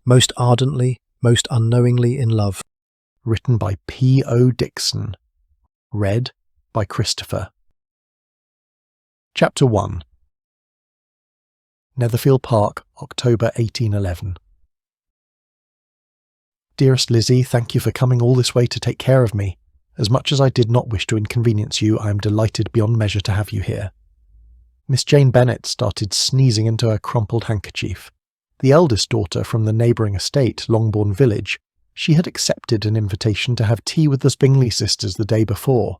Most ardently, most unknowingly in love. Written by P.O. Dixon. Read by Christopher. Chapter 1. Netherfield Park, October 1811. Dearest Lizzie, thank you for coming all this way to take care of me. As much as I did not wish to inconvenience you, I am delighted beyond measure to have you here. Miss Jane Bennet started sneezing into her crumpled handkerchief. The eldest daughter from the neighbouring estate, Longbourn Village, she had accepted an invitation to have tea with the Bingley sisters the day before.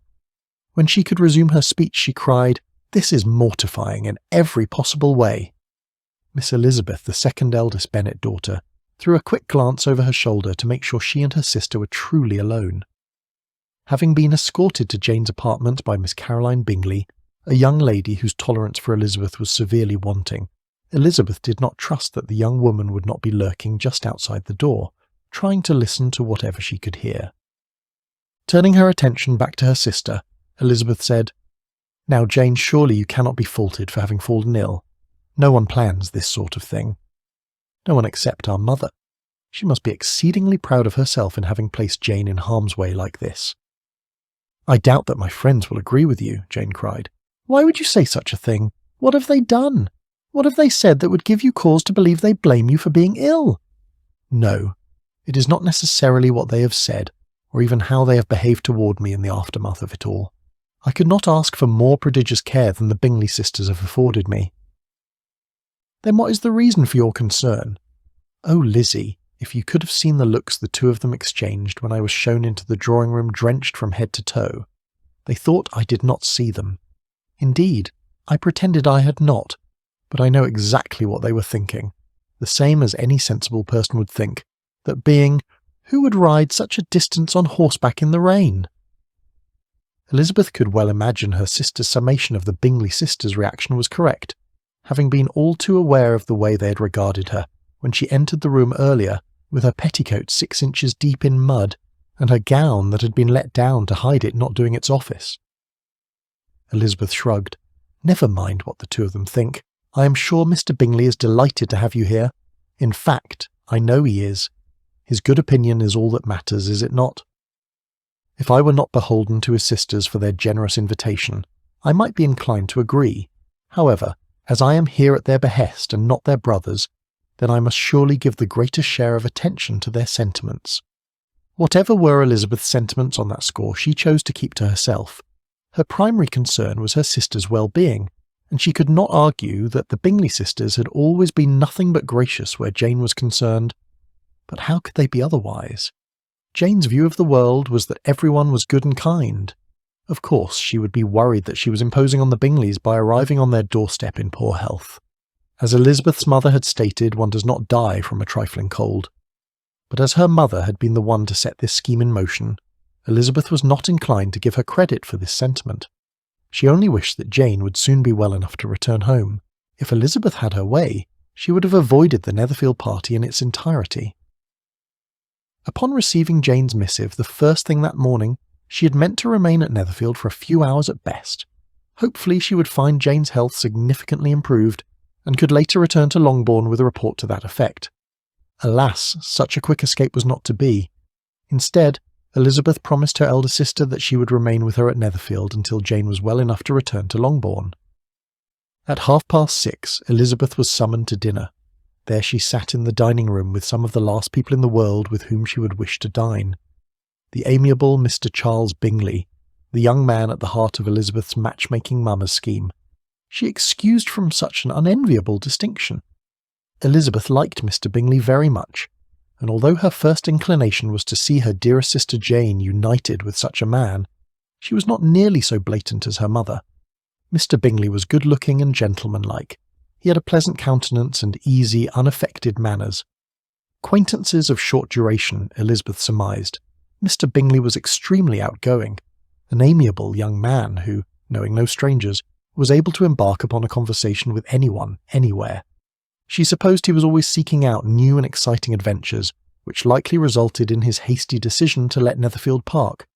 When she could resume her speech, she cried, "This is mortifying in every possible way." Miss Elizabeth, the second eldest Bennet daughter, threw a quick glance over her shoulder to make sure she and her sister were truly alone. Having been escorted to Jane's apartment by Miss Caroline Bingley, a young lady whose tolerance for Elizabeth was severely wanting, Elizabeth did not trust that the young woman would not be lurking just outside the door, trying to listen to whatever she could hear. Turning her attention back to her sister, Elizabeth said, "Now, Jane, surely you cannot be faulted for having fallen ill. No one plans this sort of thing. No one except our mother. She must be exceedingly proud of herself in having placed Jane in harm's way like this." "I doubt that my friends will agree with you," Jane cried. "Why would you say such a thing? What have they done? What have they said that would give you cause to believe they blame you for being ill?" "No, it is not necessarily what they have said, or even how they have behaved toward me in the aftermath of it all. I could not ask for more prodigious care than the Bingley sisters have afforded me." "Then what is the reason for your concern? Oh, Lizzie, if you could have seen the looks the two of them exchanged when I was shown into the drawing-room drenched from head to toe. They thought I did not see them. Indeed, I pretended I had not, but I know exactly what they were thinking, the same as any sensible person would think, that being, who would ride such a distance on horseback in the rain?" Elizabeth could well imagine her sister's summation of the Bingley sisters' reaction was correct, having been all too aware of the way they had regarded her when she entered the room earlier with her petticoat 6 inches deep in mud and her gown that had been let down to hide it not doing its office. Elizabeth shrugged. "Never mind what the two of them think. I am sure Mr. Bingley is delighted to have you here. In fact, I know he is. His good opinion is all that matters, is it not? If I were not beholden to his sisters for their generous invitation, I might be inclined to agree. However, as I am here at their behest and not their brother's, then I must surely give the greatest share of attention to their sentiments." Whatever were Elizabeth's sentiments on that score, she chose to keep to herself. Her primary concern was her sister's well-being, and she could not argue that the Bingley sisters had always been nothing but gracious where Jane was concerned. But how could they be otherwise? Jane's view of the world was that everyone was good and kind. Of course, she would be worried that she was imposing on the Bingleys by arriving on their doorstep in poor health. As Elizabeth's mother had stated, one does not die from a trifling cold. But as her mother had been the one to set this scheme in motion, Elizabeth was not inclined to give her credit for this sentiment. She only wished that Jane would soon be well enough to return home. If Elizabeth had her way, she would have avoided the Netherfield party in its entirety. Upon receiving Jane's missive the first thing that morning, she had meant to remain at Netherfield for a few hours at best. Hopefully she would find Jane's health significantly improved, and could later return to Longbourn with a report to that effect. Alas, such a quick escape was not to be. Instead, Elizabeth promised her elder sister that she would remain with her at Netherfield until Jane was well enough to return to Longbourn. At 6:30, Elizabeth was summoned to dinner. There she sat in the dining-room with some of the last people in the world with whom she would wish to dine. The amiable Mr. Charles Bingley, the young man at the heart of Elizabeth's matchmaking mamma's scheme, she excused from such an unenviable distinction. Elizabeth liked Mr. Bingley very much, and although her first inclination was to see her dearest sister Jane united with such a man, she was not nearly so blatant as her mother. Mr. Bingley was good-looking and gentlemanlike. He had a pleasant countenance and easy, unaffected manners. Acquaintances of short duration, Elizabeth surmised. Mr. Bingley was extremely outgoing, an amiable young man who, knowing no strangers, was able to embark upon a conversation with anyone, anywhere. She supposed he was always seeking out new and exciting adventures, which likely resulted in his hasty decision to let Netherfield Park.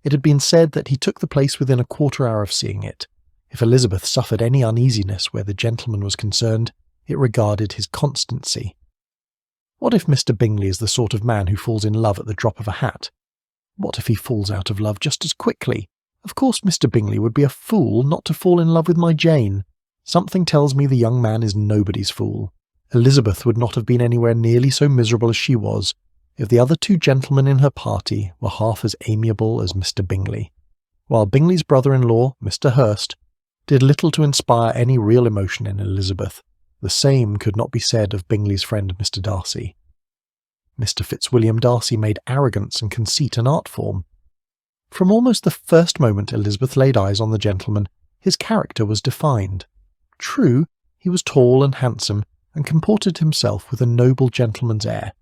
It had been said that he took the place within a quarter hour of seeing it. If Elizabeth suffered any uneasiness where the gentleman was concerned, it regarded his constancy. What if Mr. Bingley is the sort of man who falls in love at the drop of a hat? What if he falls out of love just as quickly? Of course Mr. Bingley would be a fool not to fall in love with my Jane. Something tells me the young man is nobody's fool. Elizabeth would not have been anywhere nearly so miserable as she was if the other two gentlemen in her party were half as amiable as Mr. Bingley, while Bingley's brother-in-law, Mr. Hurst, did little to inspire any real emotion in Elizabeth. The same could not be said of Bingley's friend Mr. Darcy. Mr. Fitzwilliam Darcy made arrogance and conceit an art form. From almost the first moment Elizabeth laid eyes on the gentleman, his character was defined. True, he was tall and handsome, and comported himself with a noble gentleman's air,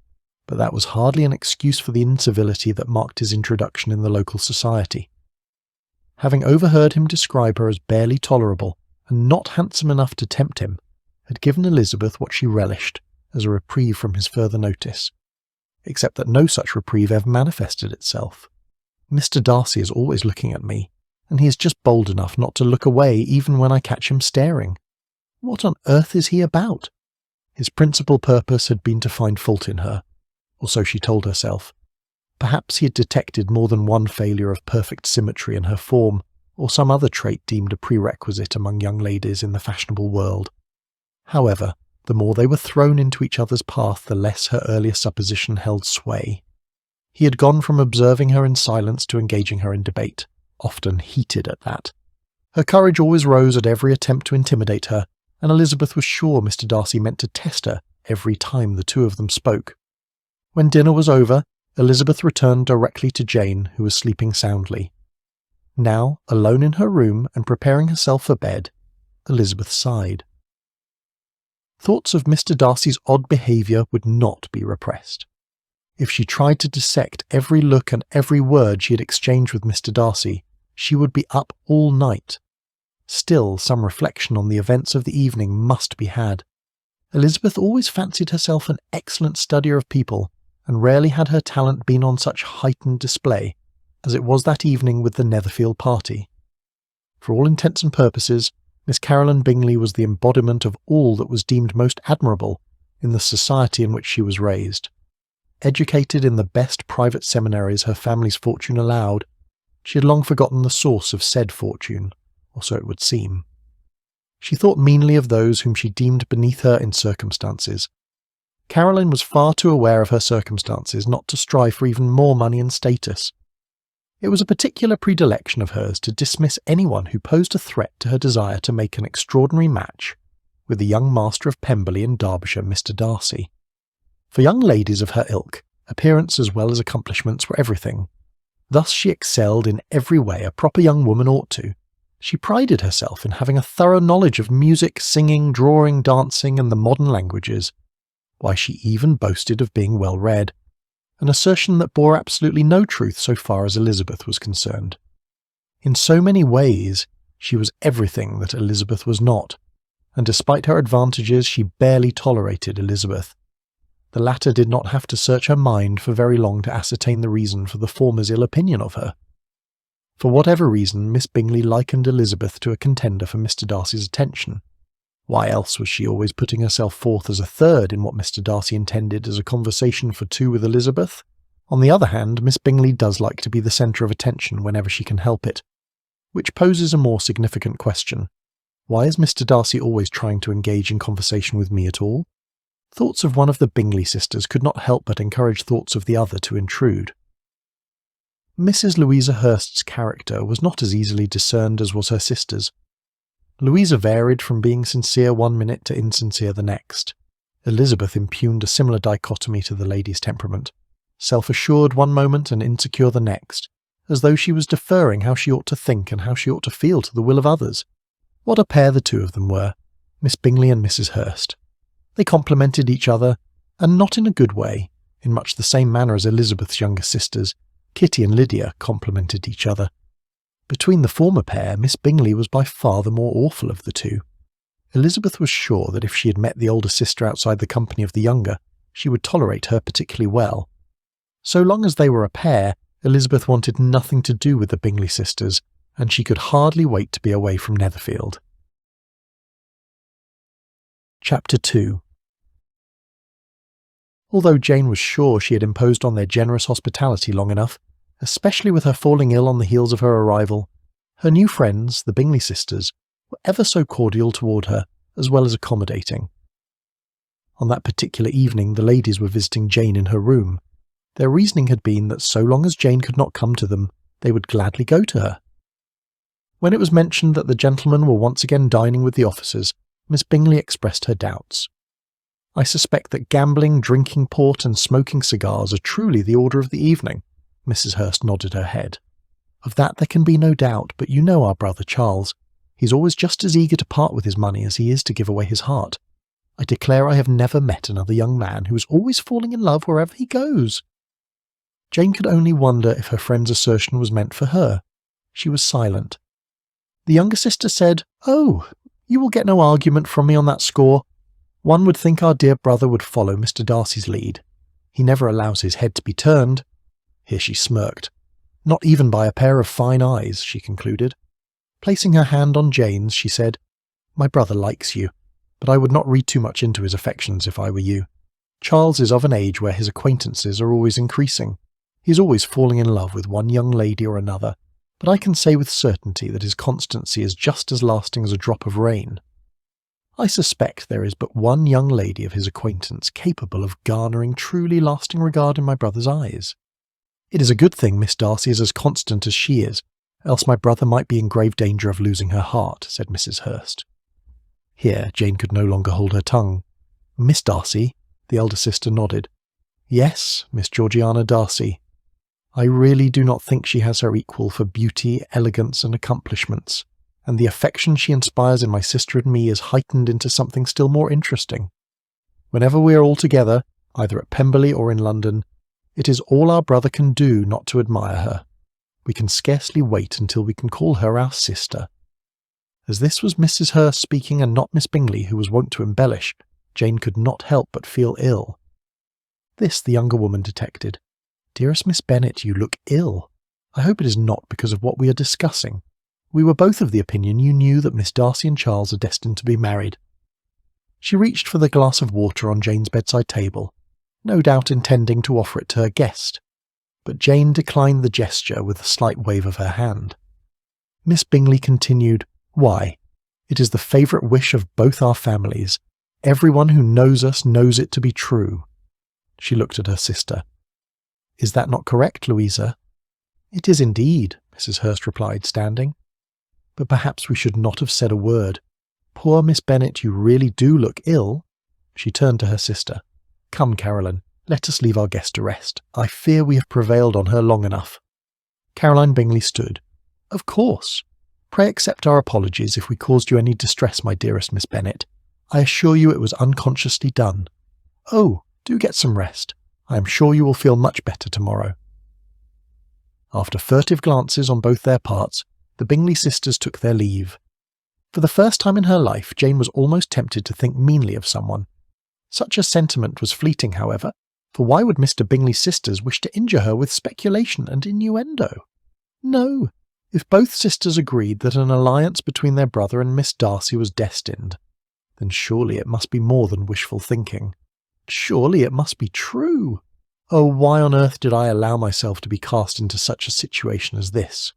but that was hardly an excuse for the incivility that marked his introduction in the local society. Having overheard him describe her as barely tolerable, and not handsome enough to tempt him, had given Elizabeth what she relished as a reprieve from his further notice, except that no such reprieve ever manifested itself. Mr. Darcy is always looking at me, and he is just bold enough not to look away even when I catch him staring. What on earth is he about? His principal purpose had been to find fault in her, or so she told herself. Perhaps he had detected more than one failure of perfect symmetry in her form, or some other trait deemed a prerequisite among young ladies in the fashionable world. However, the more they were thrown into each other's path, the less her earlier supposition held sway. He had gone from observing her in silence to engaging her in debate, often heated at that. Her courage always rose at every attempt to intimidate her, and Elizabeth was sure Mr. Darcy meant to test her every time the two of them spoke. When dinner was over, Elizabeth returned directly to Jane, who was sleeping soundly. Now, alone in her room and preparing herself for bed, Elizabeth sighed. Thoughts of Mr. Darcy's odd behaviour would not be repressed. If she tried to dissect every look and every word she had exchanged with Mr. Darcy, she would be up all night. Still, some reflection on the events of the evening must be had. Elizabeth always fancied herself an excellent studier of people, and rarely had her talent been on such heightened display as it was that evening with the Netherfield party. For all intents and purposes, Miss Caroline Bingley was the embodiment of all that was deemed most admirable in the society in which she was raised. Educated in the best private seminaries her family's fortune allowed, she had long forgotten the source of said fortune, or so it would seem. She thought meanly of those whom she deemed beneath her in circumstances. Caroline was far too aware of her circumstances not to strive for even more money and status. It was a particular predilection of hers to dismiss anyone who posed a threat to her desire to make an extraordinary match with the young master of Pemberley in Derbyshire, Mr. Darcy. For young ladies of her ilk, appearance as well as accomplishments were everything. Thus she excelled in every way a proper young woman ought to. She prided herself in having a thorough knowledge of music, singing, drawing, dancing, and the modern languages. Why, she even boasted of being well read, an assertion that bore absolutely no truth so far as Elizabeth was concerned. In so many ways, she was everything that Elizabeth was not, and despite her advantages she barely tolerated Elizabeth. The latter did not have to search her mind for very long to ascertain the reason for the former's ill opinion of her. For whatever reason, Miss Bingley likened Elizabeth to a contender for Mr. Darcy's attention. Why else was she always putting herself forth as a third in what Mr. Darcy intended as a conversation for two with Elizabeth? On the other hand, Miss Bingley does like to be the centre of attention whenever she can help it, which poses a more significant question. Why is Mr. Darcy always trying to engage in conversation with me at all? Thoughts of one of the Bingley sisters could not help but encourage thoughts of the other to intrude. Mrs. Louisa Hurst's character was not as easily discerned as was her sister's. Louisa varied from being sincere one minute to insincere the next. Elizabeth impugned a similar dichotomy to the lady's temperament, self-assured one moment and insecure the next, as though she was deferring how she ought to think and how she ought to feel to the will of others. What a pair the two of them were, Miss Bingley and Mrs. Hurst. They complemented each other, and not in a good way, in much the same manner as Elizabeth's younger sisters, Kitty and Lydia, complemented each other. Between the former pair, Miss Bingley was by far the more awful of the two. Elizabeth was sure that if she had met the older sister outside the company of the younger, she would tolerate her particularly well. So long as they were a pair, Elizabeth wanted nothing to do with the Bingley sisters, and she could hardly wait to be away from Netherfield. Chapter 2. Although Jane was sure she had imposed on their generous hospitality long enough, especially with her falling ill on the heels of her arrival, her new friends, the Bingley sisters, were ever so cordial toward her, as well as accommodating. On that particular evening the ladies were visiting Jane in her room. Their reasoning had been that so long as Jane could not come to them, they would gladly go to her. When it was mentioned that the gentlemen were once again dining with the officers, Miss Bingley expressed her doubts. "I suspect that gambling, drinking port, and smoking cigars are truly the order of the evening." Mrs. Hurst nodded her head. "Of that there can be no doubt, but you know our brother Charles. He's always just as eager to part with his money as he is to give away his heart. I declare I have never met another young man who is always falling in love wherever he goes." Jane could only wonder if her friend's assertion was meant for her. She was silent. The younger sister said, "Oh, you will get no argument from me on that score. One would think our dear brother would follow Mr. Darcy's lead. He never allows his head to be turned." Here she smirked. "Not even by a pair of fine eyes," she concluded. Placing her hand on Jane's, she said, "My brother likes you, but I would not read too much into his affections if I were you. Charles is of an age where his acquaintances are always increasing. He is always falling in love with one young lady or another, but I can say with certainty that his constancy is just as lasting as a drop of rain. I suspect there is but one young lady of his acquaintance capable of garnering truly lasting regard in my brother's eyes. It is a good thing Miss Darcy is as constant as she is, else my brother might be in grave danger of losing her heart," said Mrs. Hurst. Here Jane could no longer hold her tongue. "Miss Darcy?" The elder sister nodded. "Yes, Miss Georgiana Darcy. I really do not think she has her equal for beauty, elegance, and accomplishments, and the affection she inspires in my sister and me is heightened into something still more interesting. Whenever we are all together, either at Pemberley or in London, it is all our brother can do not to admire her. We can scarcely wait until we can call her our sister." As this was Mrs. Hurst speaking and not Miss Bingley, who was wont to embellish, Jane could not help but feel ill. This the younger woman detected. "Dearest Miss Bennet, you look ill. I hope it is not because of what we are discussing. We were both of the opinion you knew that Miss Darcy and Charles are destined to be married." She reached for the glass of water on Jane's bedside table, no doubt intending to offer it to her guest, but Jane declined the gesture with a slight wave of her hand. Miss Bingley continued, "Why, it is the favourite wish of both our families. Everyone who knows us knows it to be true." She looked at her sister. "Is that not correct, Louisa?" "It is indeed," Mrs. Hurst replied, standing. "But perhaps we should not have said a word. Poor Miss Bennet, you really do look ill." She turned to her sister. "Come, Caroline, let us leave our guest to rest. I fear we have prevailed on her long enough." Caroline Bingley stood. "Of course. Pray accept our apologies if we caused you any distress, my dearest Miss Bennet. I assure you it was unconsciously done. Oh, do get some rest. I am sure you will feel much better tomorrow." After furtive glances on both their parts, the Bingley sisters took their leave. For the first time in her life, Jane was almost tempted to think meanly of someone. Such a sentiment was fleeting, however, for why would Mr. Bingley's sisters wish to injure her with speculation and innuendo? No, if both sisters agreed that an alliance between their brother and Miss Darcy was destined, then surely it must be more than wishful thinking. Surely it must be true. Oh, why on earth did I allow myself to be cast into such a situation as this?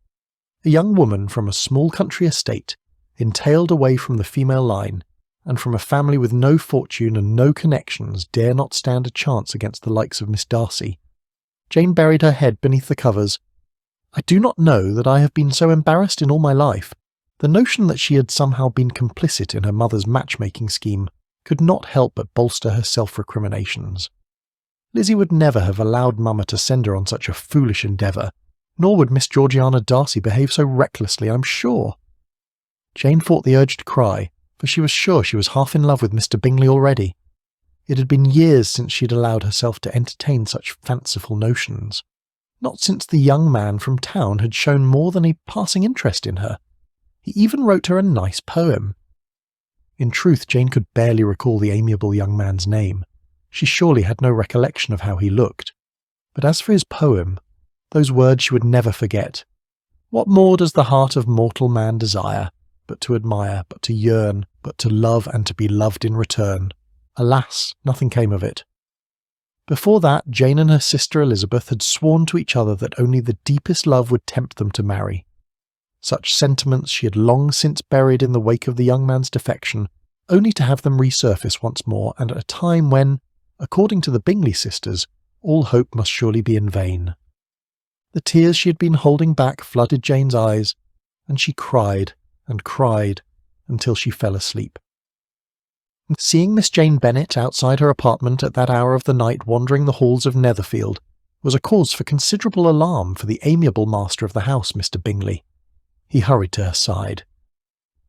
A young woman from a small country estate, entailed away from the female line, and from a family with no fortune and no connections, dare not stand a chance against the likes of Miss Darcy. Jane buried her head beneath the covers. I do not know that I have been so embarrassed in all my life. The notion that she had somehow been complicit in her mother's matchmaking scheme could not help but bolster her self-recriminations. Lizzie would never have allowed Mamma to send her on such a foolish endeavour, nor would Miss Georgiana Darcy behave so recklessly, I'm sure. Jane fought the urge to cry, for she was sure she was half in love with Mr. Bingley already. It had been years since she had allowed herself to entertain such fanciful notions. Not since the young man from town had shown more than a passing interest in her. He even wrote her a nice poem. In truth, Jane could barely recall the amiable young man's name. She surely had no recollection of how he looked. But as for his poem, those words she would never forget. What more does the heart of mortal man desire, but to admire, but to yearn, but to love and to be loved in return? Alas, nothing came of it. Before that, Jane and her sister Elizabeth had sworn to each other that only the deepest love would tempt them to marry. Such sentiments she had long since buried in the wake of the young man's defection, only to have them resurface once more, and at a time when, according to the Bingley sisters, all hope must surely be in vain. The tears she had been holding back flooded Jane's eyes, and she cried and cried until she fell asleep. Seeing Miss Jane Bennet outside her apartment at that hour of the night wandering the halls of Netherfield was a cause for considerable alarm for the amiable master of the house, Mr. Bingley. He hurried to her side.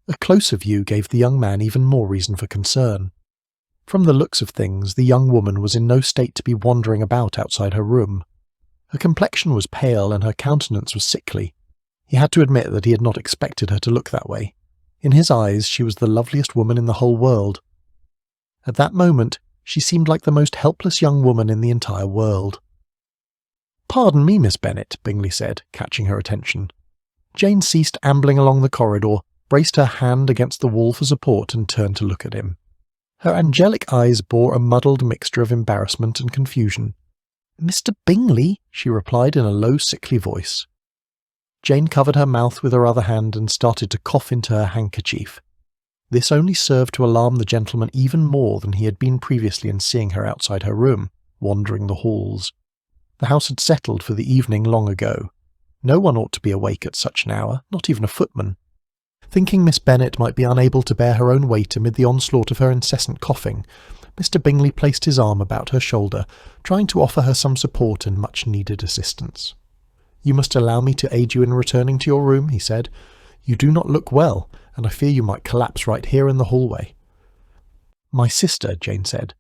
A closer view gave the young man even more reason for concern. From the looks of things, the young woman was in no state to be wandering about outside her room. Her complexion was pale and her countenance was sickly. He had to admit that he had not expected her to look that way. In his eyes, she was the loveliest woman in the whole world. At that moment, she seemed like the most helpless young woman in the entire world. "Pardon me, Miss Bennet," Bingley said, catching her attention. Jane ceased ambling along the corridor, braced her hand against the wall for support, and turned to look at him. Her angelic eyes bore a muddled mixture of embarrassment and confusion. "Mr. Bingley," she replied in a low, sickly voice. Jane covered her mouth with her other hand and started to cough into her handkerchief. This only served to alarm the gentleman even more than he had been previously in seeing her outside her room, wandering the halls. The house had settled for the evening long ago. No one ought to be awake at such an hour, not even a footman. Thinking Miss Bennet might be unable to bear her own weight amid the onslaught of her incessant coughing, Mr. Bingley placed his arm about her shoulder, trying to offer her some support and much-needed assistance. "You must allow me to aid you in returning to your room," he said. "You do not look well, and I fear you might collapse right here in the hallway." "My sister," Jane said.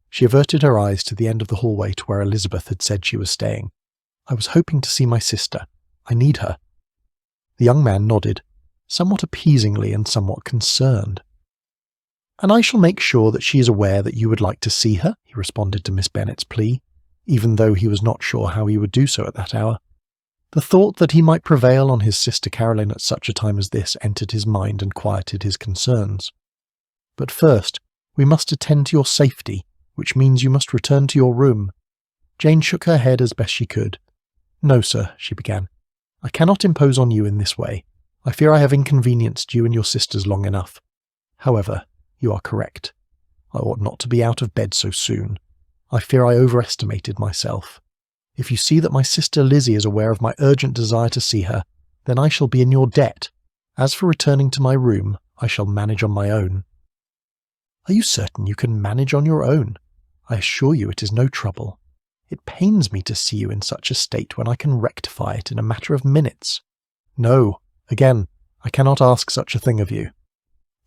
She averted her eyes to the end of the hallway to where Elizabeth had said she was staying. "I was hoping to see my sister. I need her." The young man nodded, somewhat appeasingly and somewhat concerned. "And I shall make sure that she is aware that you would like to see her," he responded to Miss Bennet's plea, even though he was not sure how he would do so at that hour. The thought that he might prevail on his sister Caroline at such a time as this entered his mind and quieted his concerns. "But first, we must attend to your safety, which means you must return to your room." Jane shook her head as best she could. "No, sir," she began. "I cannot impose on you in this way. I fear I have inconvenienced you and your sisters long enough. However, you are correct. I ought not to be out of bed so soon. I fear I overestimated myself. If you see that my sister Lizzie is aware of my urgent desire to see her, then I shall be in your debt. As for returning to my room, I shall manage on my own." "Are you certain you can manage on your own? I assure you it is no trouble. It pains me to see you in such a state when I can rectify it in a matter of minutes. No, again, I cannot ask such a thing of you."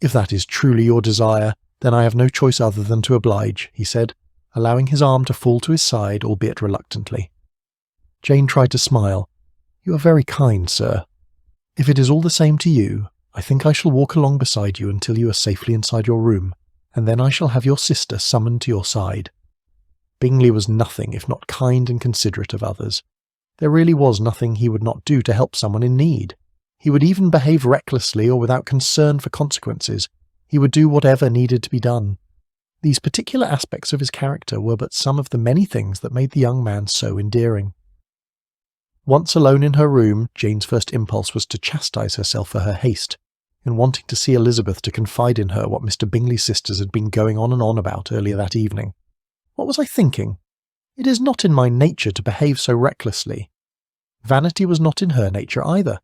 "If that is truly your desire, then I have no choice other than to oblige," he said, allowing his arm to fall to his side, albeit reluctantly. Jane tried to smile. "You are very kind, sir. If it is all the same to you, I think I shall walk along beside you until you are safely inside your room, and then I shall have your sister summoned to your side." Bingley was nothing if not kind and considerate of others. There really was nothing he would not do to help someone in need. He would even behave recklessly or without concern for consequences. He would do whatever needed to be done. These particular aspects of his character were but some of the many things that made the young man so endearing. Once alone in her room, Jane's first impulse was to chastise herself for her haste, in wanting to see Elizabeth to confide in her what Mr. Bingley's sisters had been going on and on about earlier that evening. What was I thinking? It is not in my nature to behave so recklessly. Vanity was not in her nature either.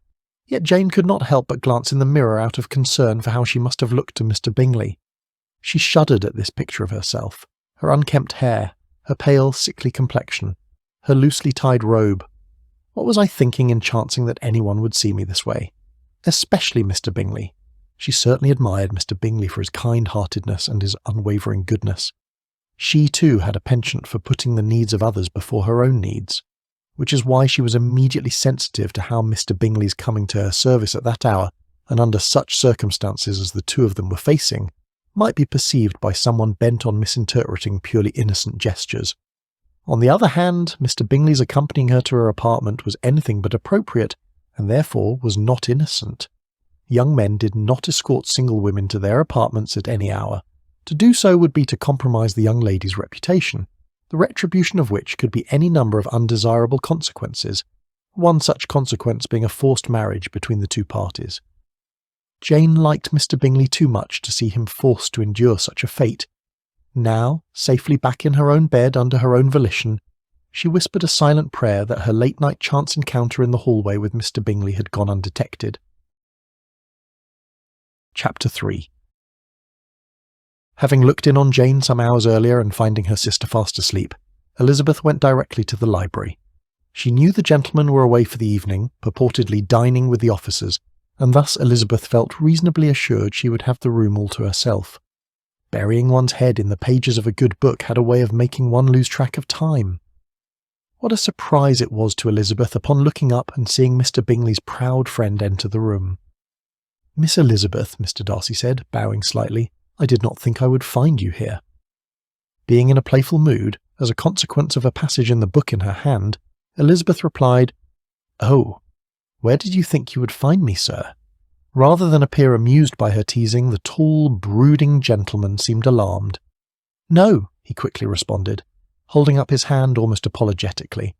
Yet Jane could not help but glance in the mirror out of concern for how she must have looked to Mr. Bingley. She shuddered at this picture of herself, her unkempt hair, her pale, sickly complexion, her loosely tied robe. What was I thinking in chancing that anyone would see me this way? Especially Mr. Bingley. She certainly admired Mr. Bingley for his kind-heartedness and his unwavering goodness. She too had a penchant for putting the needs of others before her own needs, which is why she was immediately sensitive to how Mr. Bingley's coming to her service at that hour, and under such circumstances as the two of them were facing, might be perceived by someone bent on misinterpreting purely innocent gestures. On the other hand, Mr. Bingley's accompanying her to her apartment was anything but appropriate, and therefore was not innocent. Young men did not escort single women to their apartments at any hour. To do so would be to compromise the young lady's reputation. the retribution of which could be any number of undesirable consequences, one such consequence being a forced marriage between the two parties. Jane liked Mr. Bingley too much to see him forced to endure such a fate. Now, safely back in her own bed under her own volition, she whispered a silent prayer that her late-night chance encounter in the hallway with Mr. Bingley had gone undetected. Chapter 3. Having looked in on Jane some hours earlier and finding her sister fast asleep, Elizabeth went directly to the library. She knew the gentlemen were away for the evening, purportedly dining with the officers, and thus Elizabeth felt reasonably assured she would have the room all to herself. Burying one's head in the pages of a good book had a way of making one lose track of time. What a surprise it was to Elizabeth upon looking up and seeing Mr. Bingley's proud friend enter the room. "Miss Elizabeth," Mr. Darcy said, bowing slightly, "I did not think I would find you here." Being in a playful mood, as a consequence of a passage in the book in her hand, Elizabeth replied, "Oh, where did you think you would find me, sir?" Rather than appear amused by her teasing, the tall, brooding gentleman seemed alarmed. "No," he quickly responded, holding up his hand almost apologetically.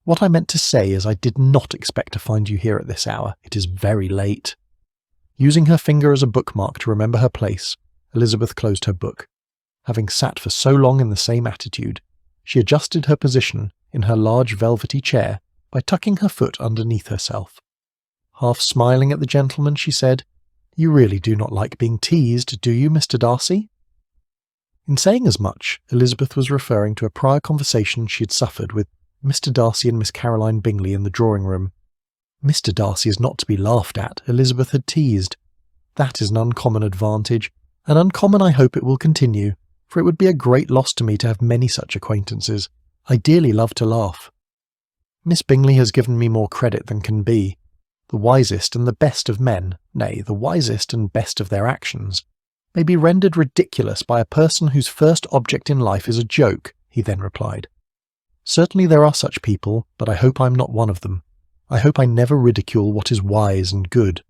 "What I meant to say is I did not expect to find you here at this hour. It is very late." Using her finger as a bookmark to remember her place, Elizabeth closed her book. Having sat for so long in the same attitude, she adjusted her position in her large velvety chair by tucking her foot underneath herself. Half smiling at the gentleman, she said, "You really do not like being teased, do you, Mr. Darcy?" In saying as much, Elizabeth was referring to a prior conversation she had suffered with Mr. Darcy and Miss Caroline Bingley in the drawing-room. "Mr. Darcy is not to be laughed at," Elizabeth had teased. "That is an uncommon advantage, and uncommon I hope it will continue, for it would be a great loss to me to have many such acquaintances. I dearly love to laugh. Miss Bingley has given me more credit than can be. The wisest and the best of men, nay, the wisest and best of their actions, may be rendered ridiculous by a person whose first object in life is a joke," he then replied. "Certainly there are such people, but I hope I am not one of them. I hope I never ridicule what is wise and good.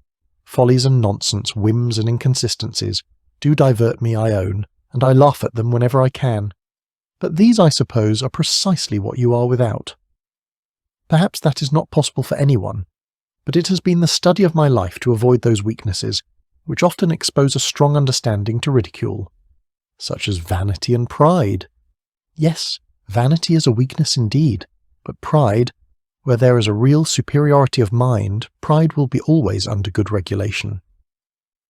Follies and nonsense, whims and inconsistencies, do divert me, I own, and I laugh at them whenever I can. But these, I suppose, are precisely what you are without. Perhaps that is not possible for anyone, but it has been the study of my life to avoid those weaknesses, which often expose a strong understanding to ridicule, such as vanity and pride. Yes, vanity is a weakness indeed, but pride, where there is a real superiority of mind, pride will be always under good regulation.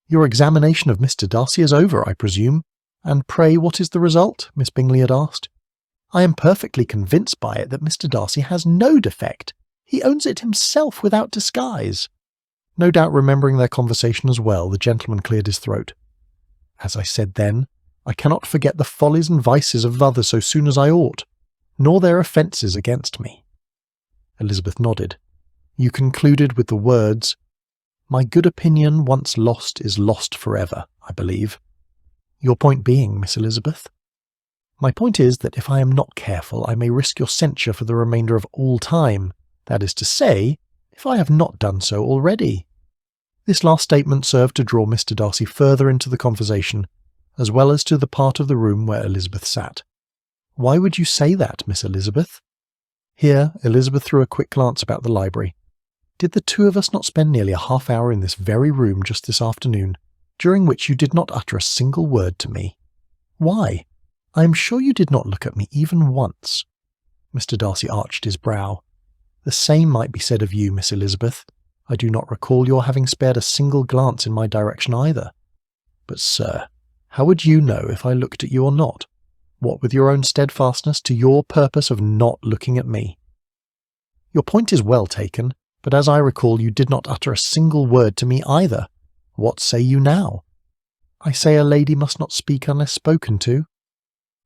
Your examination of Mr. Darcy is over, I presume, and pray what is the result?" Miss Bingley had asked. "I am perfectly convinced by it that Mr. Darcy has no defect. He owns it himself without disguise." No doubt remembering their conversation as well, the gentleman cleared his throat. "As I said then, I cannot forget the follies and vices of others so soon as I ought, nor their offences against me." Elizabeth nodded. "You concluded with the words, 'My good opinion once lost is lost forever,' I believe. Your point being, Miss Elizabeth?" "My point is that if I am not careful, I may risk your censure for the remainder of all time. That is to say, if I have not done so already." This last statement served to draw Mr. Darcy further into the conversation, as well as to the part of the room where Elizabeth sat. "Why would you say that, Miss Elizabeth?" Here Elizabeth threw a quick glance about the library. "Did the two of us not spend nearly a half-hour in this very room just this afternoon, during which you did not utter a single word to me? Why? I am sure you did not look at me even once." Mr. Darcy arched his brow. "The same might be said of you, Miss Elizabeth. I do not recall your having spared a single glance in my direction either. But, sir, how would you know if I looked at you or not? What with your own steadfastness to your purpose of not looking at me? Your point is well taken, but as I recall you did not utter a single word to me either. What say you now?" "I say a lady must not speak unless spoken to."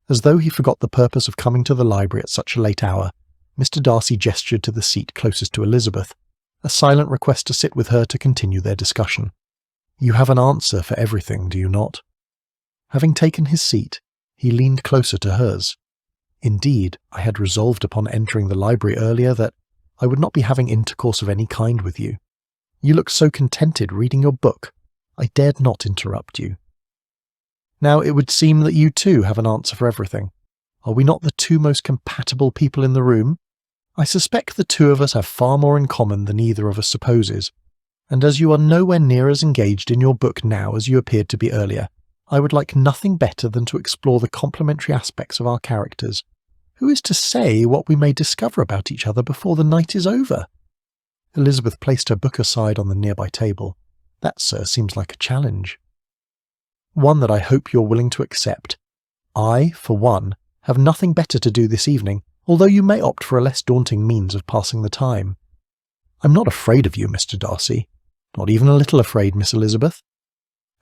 As though he forgot the purpose of coming to the library at such a late hour, Mr. Darcy gestured to the seat closest to Elizabeth, a silent request to sit with her to continue their discussion. "You have an answer for everything, do you not?" Having taken his seat, he leaned closer to hers. "Indeed, I had resolved upon entering the library earlier that I would not be having intercourse of any kind with you. You looked so contented reading your book, I dared not interrupt you. Now it would seem that you too have an answer for everything. Are we not the two most compatible people in the room? I suspect the two of us have far more in common than either of us supposes, and as you are nowhere near as engaged in your book now as you appeared to be earlier, I would like nothing better than to explore the complementary aspects of our characters. Who is to say what we may discover about each other before the night is over?" Elizabeth placed her book aside on the nearby table. "That, sir, seems like a challenge." "One that I hope you're willing to accept. I, for one, have nothing better to do this evening, although you may opt for a less daunting means of passing the time. I'm not afraid of you, Mr. Darcy. Not even a little afraid, Miss Elizabeth."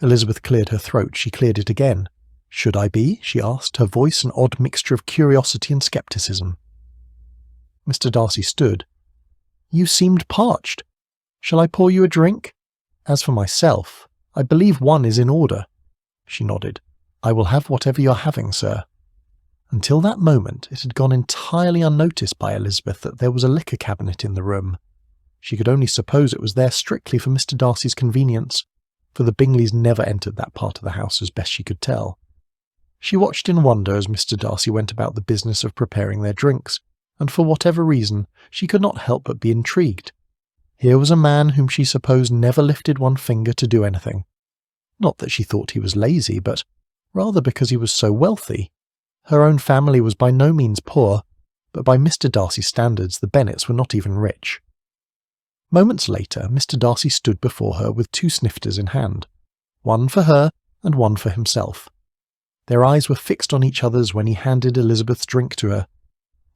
Elizabeth cleared her throat. She cleared it again. "Should I be?" she asked, her voice an odd mixture of curiosity and scepticism. Mr. Darcy stood. "You seemed parched. Shall I pour you a drink? As for myself, I believe one is in order." She nodded. "I will have whatever you're having, sir." Until that moment, it had gone entirely unnoticed by Elizabeth that there was a liquor cabinet in the room. She could only suppose it was there strictly for Mr. Darcy's convenience, for the Bingleys never entered that part of the house as best she could tell. She watched in wonder as Mr. Darcy went about the business of preparing their drinks, and for whatever reason, she could not help but be intrigued. Here was a man whom she supposed never lifted one finger to do anything. Not that she thought he was lazy, but rather because he was so wealthy. Her own family was by no means poor, but by Mr. Darcy's standards the Bennets were not even rich. Moments later, Mr. Darcy stood before her with two snifters in hand, one for her and one for himself. Their eyes were fixed on each other's when he handed Elizabeth's drink to her.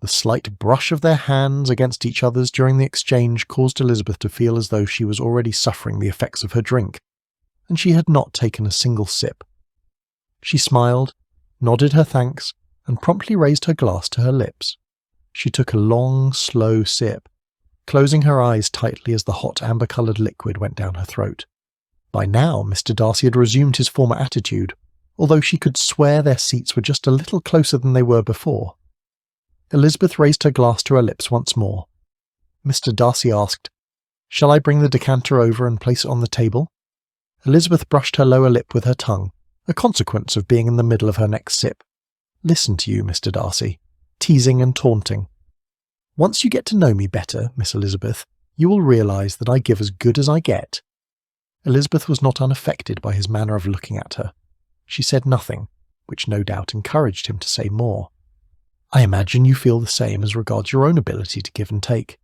The slight brush of their hands against each other's during the exchange caused Elizabeth to feel as though she was already suffering the effects of her drink, and she had not taken a single sip. She smiled, nodded her thanks, and promptly raised her glass to her lips. She took a long, slow sip, closing her eyes tightly as the hot amber-coloured liquid went down her throat. By now Mr. Darcy had resumed his former attitude, although she could swear their seats were just a little closer than they were before. Elizabeth raised her glass to her lips once more. Mr. Darcy asked, "Shall I bring the decanter over and place it on the table?" Elizabeth brushed her lower lip with her tongue, a consequence of being in the middle of her next sip. "Listen to you, Mr. Darcy, teasing and taunting. Once you get to know me better, Miss Elizabeth, you will realise that I give as good as I get." Elizabeth was not unaffected by his manner of looking at her. She said nothing, which no doubt encouraged him to say more. "I imagine you feel the same as regards your own ability to give and take."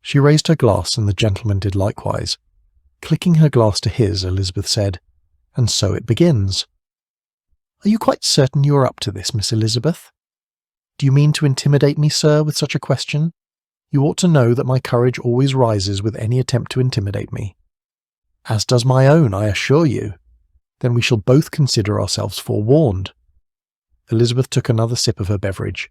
She raised her glass, and the gentleman did likewise. Clicking her glass to his, Elizabeth said, "And so it begins." "Are you quite certain you are up to this, Miss Elizabeth? Do you mean to intimidate me, sir, with such a question? You ought to know that my courage always rises with any attempt to intimidate me." "As does my own, I assure you." "Then we shall both consider ourselves forewarned." Elizabeth took another sip of her beverage.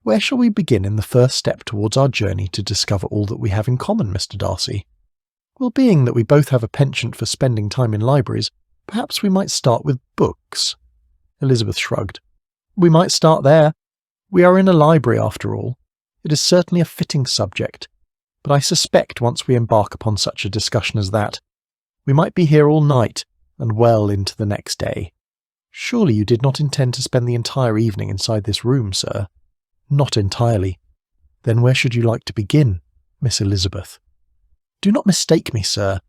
"Where shall we begin in the first step towards our journey to discover all that we have in common, Mr. Darcy? Well, being that we both have a penchant for spending time in libraries, perhaps we might start with books." Elizabeth shrugged. "We might start there. We are in a library, after all. It is certainly a fitting subject, but I suspect once we embark upon such a discussion as that, we might be here all night and well into the next day. Surely you did not intend to spend the entire evening inside this room, sir?" "Not entirely." "Then where should you like to begin, Miss Elizabeth?" "Do not mistake me, sir.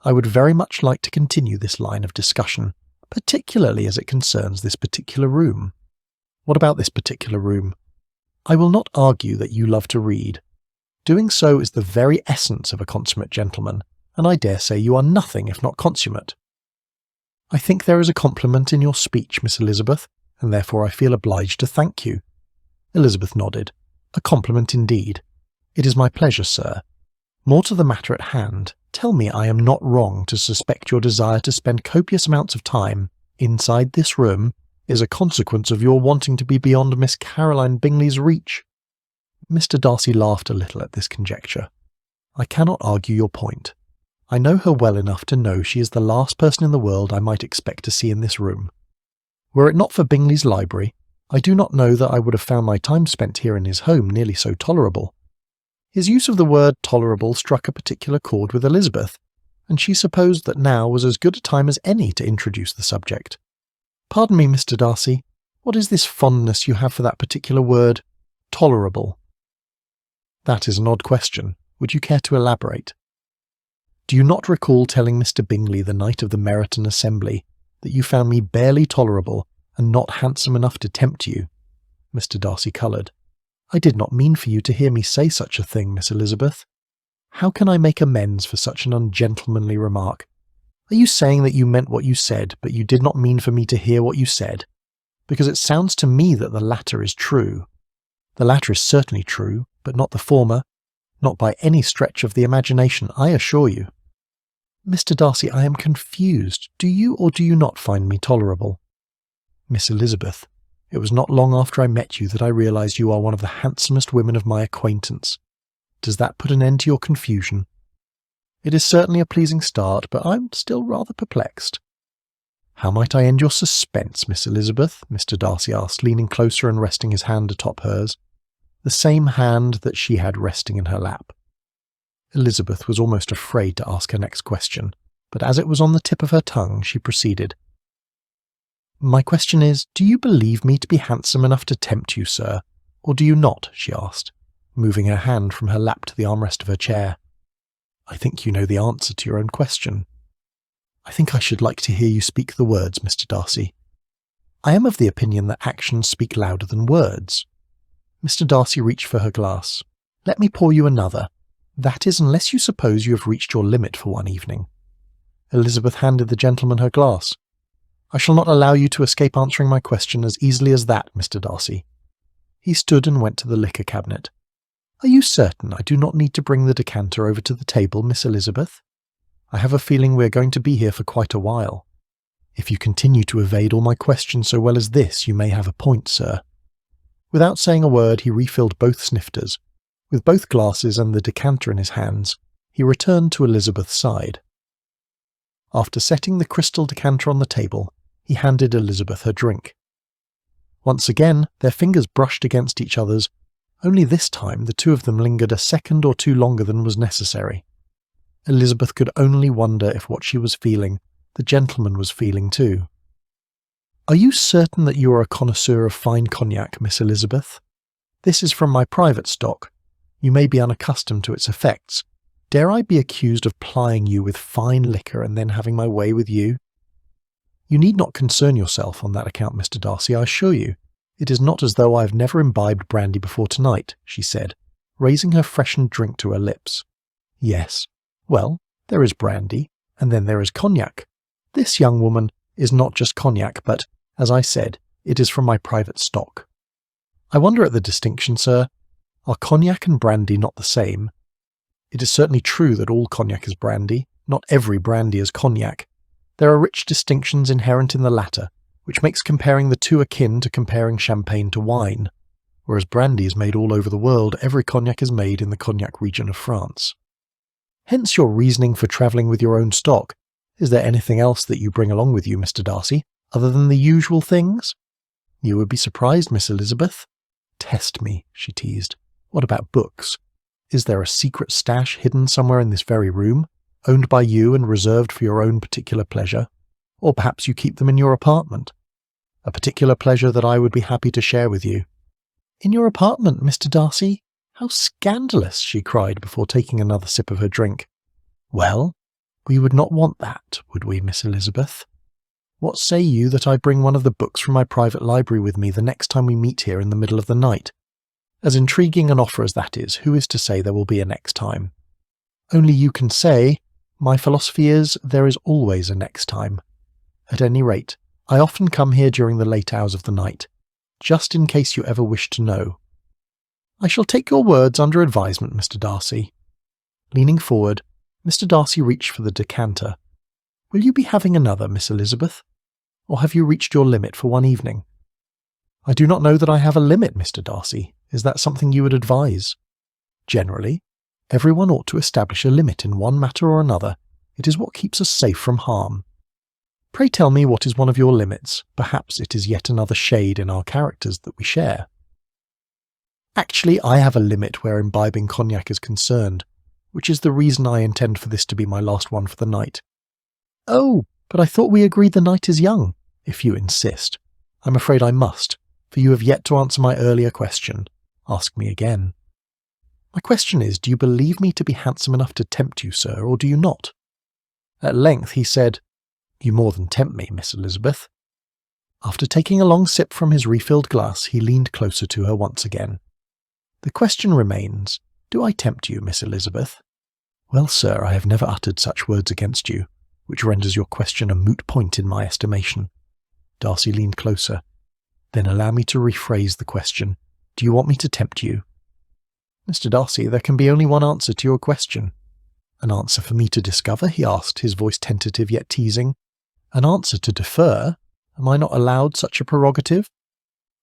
I would very much like to continue this line of discussion, particularly as it concerns this particular room." "What about this particular room?" "I will not argue that you love to read. Doing so is the very essence of a consummate gentleman, and I dare say you are nothing if not consummate." "I think there is a compliment in your speech, Miss Elizabeth, and therefore I feel obliged to thank you." Elizabeth nodded. "A compliment indeed. It is my pleasure, sir. More to the matter at hand, tell me I am not wrong to suspect your desire to spend copious amounts of time inside this room is a consequence of your wanting to be beyond Miss Caroline Bingley's reach." Mr. Darcy laughed a little at this conjecture. "I cannot argue your point. I know her well enough to know she is the last person in the world I might expect to see in this room. Were it not for Bingley's library, I do not know that I would have found my time spent here in his home nearly so tolerable." His use of the word tolerable struck a particular chord with Elizabeth, and she supposed that now was as good a time as any to introduce the subject. "Pardon me, Mr. Darcy, What is this fondness you have for that particular word, tolerable? That is an odd question. Would you care to elaborate? Do you not recall telling Mr. Bingley the night of the Meryton Assembly that you found me barely tolerable and not handsome enough to tempt you? Mr. Darcy coloured. I did not mean for you to hear me say such a thing, Miss Elizabeth. How can I make amends for such an ungentlemanly remark? Are you saying that you meant what you said, but you did not mean for me to hear what you said? Because it sounds to me that the latter is true. The latter is certainly true, but not the former, not by any stretch of the imagination, I assure you. Mr. Darcy, I am confused. Do you or do you not find me tolerable? Miss Elizabeth, it was not long after I met you that I realised you are one of the handsomest women of my acquaintance. Does that put an end to your confusion? It is certainly a pleasing start, but I'm still rather perplexed. How might I end your suspense, Miss Elizabeth? Mr. Darcy asked, leaning closer and resting his hand atop hers, the same hand that she had resting in her lap. Elizabeth was almost afraid to ask her next question, but as it was on the tip of her tongue, she proceeded. My question is, do you believe me to be handsome enough to tempt you, sir, or do you not? She asked, moving her hand from her lap to the armrest of her chair. I think you know the answer to your own question. I think I should like to hear you speak the words, Mr. Darcy. I am of the opinion that actions speak louder than words. Mr. Darcy reached for her glass. Let me pour you another. That is, unless you suppose you have reached your limit for one evening. Elizabeth handed the gentleman her glass. I shall not allow you to escape answering my question as easily as that, Mr. Darcy. He stood and went to the liquor cabinet. Are you certain I do not need to bring the decanter over to the table, Miss Elizabeth? I have a feeling we are going to be here for quite a while. If you continue to evade all my questions so well as this, you may have a point, sir. Without saying a word, he refilled both snifters. With both glasses and the decanter in his hands, he returned to Elizabeth's side. After setting the crystal decanter on the table, he handed Elizabeth her drink. Once again, their fingers brushed against each other's, only this time the two of them lingered a second or two longer than was necessary. Elizabeth could only wonder if what she was feeling, the gentleman was feeling too. Are you certain that you are a connoisseur of fine cognac, Miss Elizabeth? This is from my private stock. You may be unaccustomed to its effects. Dare I be accused of plying you with fine liquor and then having my way with you? You need not concern yourself on that account, Mr. Darcy, I assure you. It is not as though I have never imbibed brandy before tonight, she said, raising her freshened drink to her lips. Yes. Well, there is brandy, and then there is cognac. This young woman is not just cognac, but, as I said, it is from my private stock. I wonder at the distinction, sir. Are cognac and brandy not the same? It is certainly true that all cognac is brandy. Not every brandy is cognac. There are rich distinctions inherent in the latter, which makes comparing the two akin to comparing champagne to wine. Whereas brandy is made all over the world, every cognac is made in the cognac region of France. Hence your reasoning for travelling with your own stock. Is there anything else that you bring along with you, Mr. Darcy, other than the usual things? You would be surprised, Miss Elizabeth. Test me, she teased. What about books? Is there a secret stash hidden somewhere in this very room, owned by you and reserved for your own particular pleasure? Or perhaps you keep them in your apartment? A particular pleasure that I would be happy to share with you. In your apartment, Mr. Darcy? How scandalous, she cried before taking another sip of her drink. Well, we would not want that, would we, Miss Elizabeth? What say you that I bring one of the books from my private library with me the next time we meet here in the middle of the night? As intriguing an offer as that is, who is to say there will be a next time? Only you can say, my philosophy is, there is always a next time. At any rate, I often come here during the late hours of the night, just in case you ever wish to know. I shall take your words under advisement, Mr. Darcy. Leaning forward, Mr. Darcy reached for the decanter. Will you be having another, Miss Elizabeth? Or have you reached your limit for one evening? I do not know that I have a limit, Mr. Darcy. Is that something you would advise? Generally, everyone ought to establish a limit in one matter or another. It is what keeps us safe from harm. Pray tell me what is one of your limits. Perhaps it is yet another shade in our characters that we share. Actually, I have a limit where imbibing cognac is concerned, which is the reason I intend for this to be my last one for the night. Oh, but I thought we agreed the night is young. If you insist. I'm afraid I must, for you have yet to answer my earlier question. Ask me again. My question is, do you believe me to be handsome enough to tempt you, sir, or do you not? At length he said, You more than tempt me, Miss Elizabeth. After taking a long sip from his refilled glass, he leaned closer to her once again. The question remains, do I tempt you, Miss Elizabeth? Well, sir, I have never uttered such words against you, which renders your question a moot point in my estimation. Darcy leaned closer. Then allow me to rephrase the question. Do you want me to tempt you? Mr. Darcy, there can be only one answer to your question. An answer for me to discover? He asked, his voice tentative yet teasing. An answer to defer? Am I not allowed such a prerogative?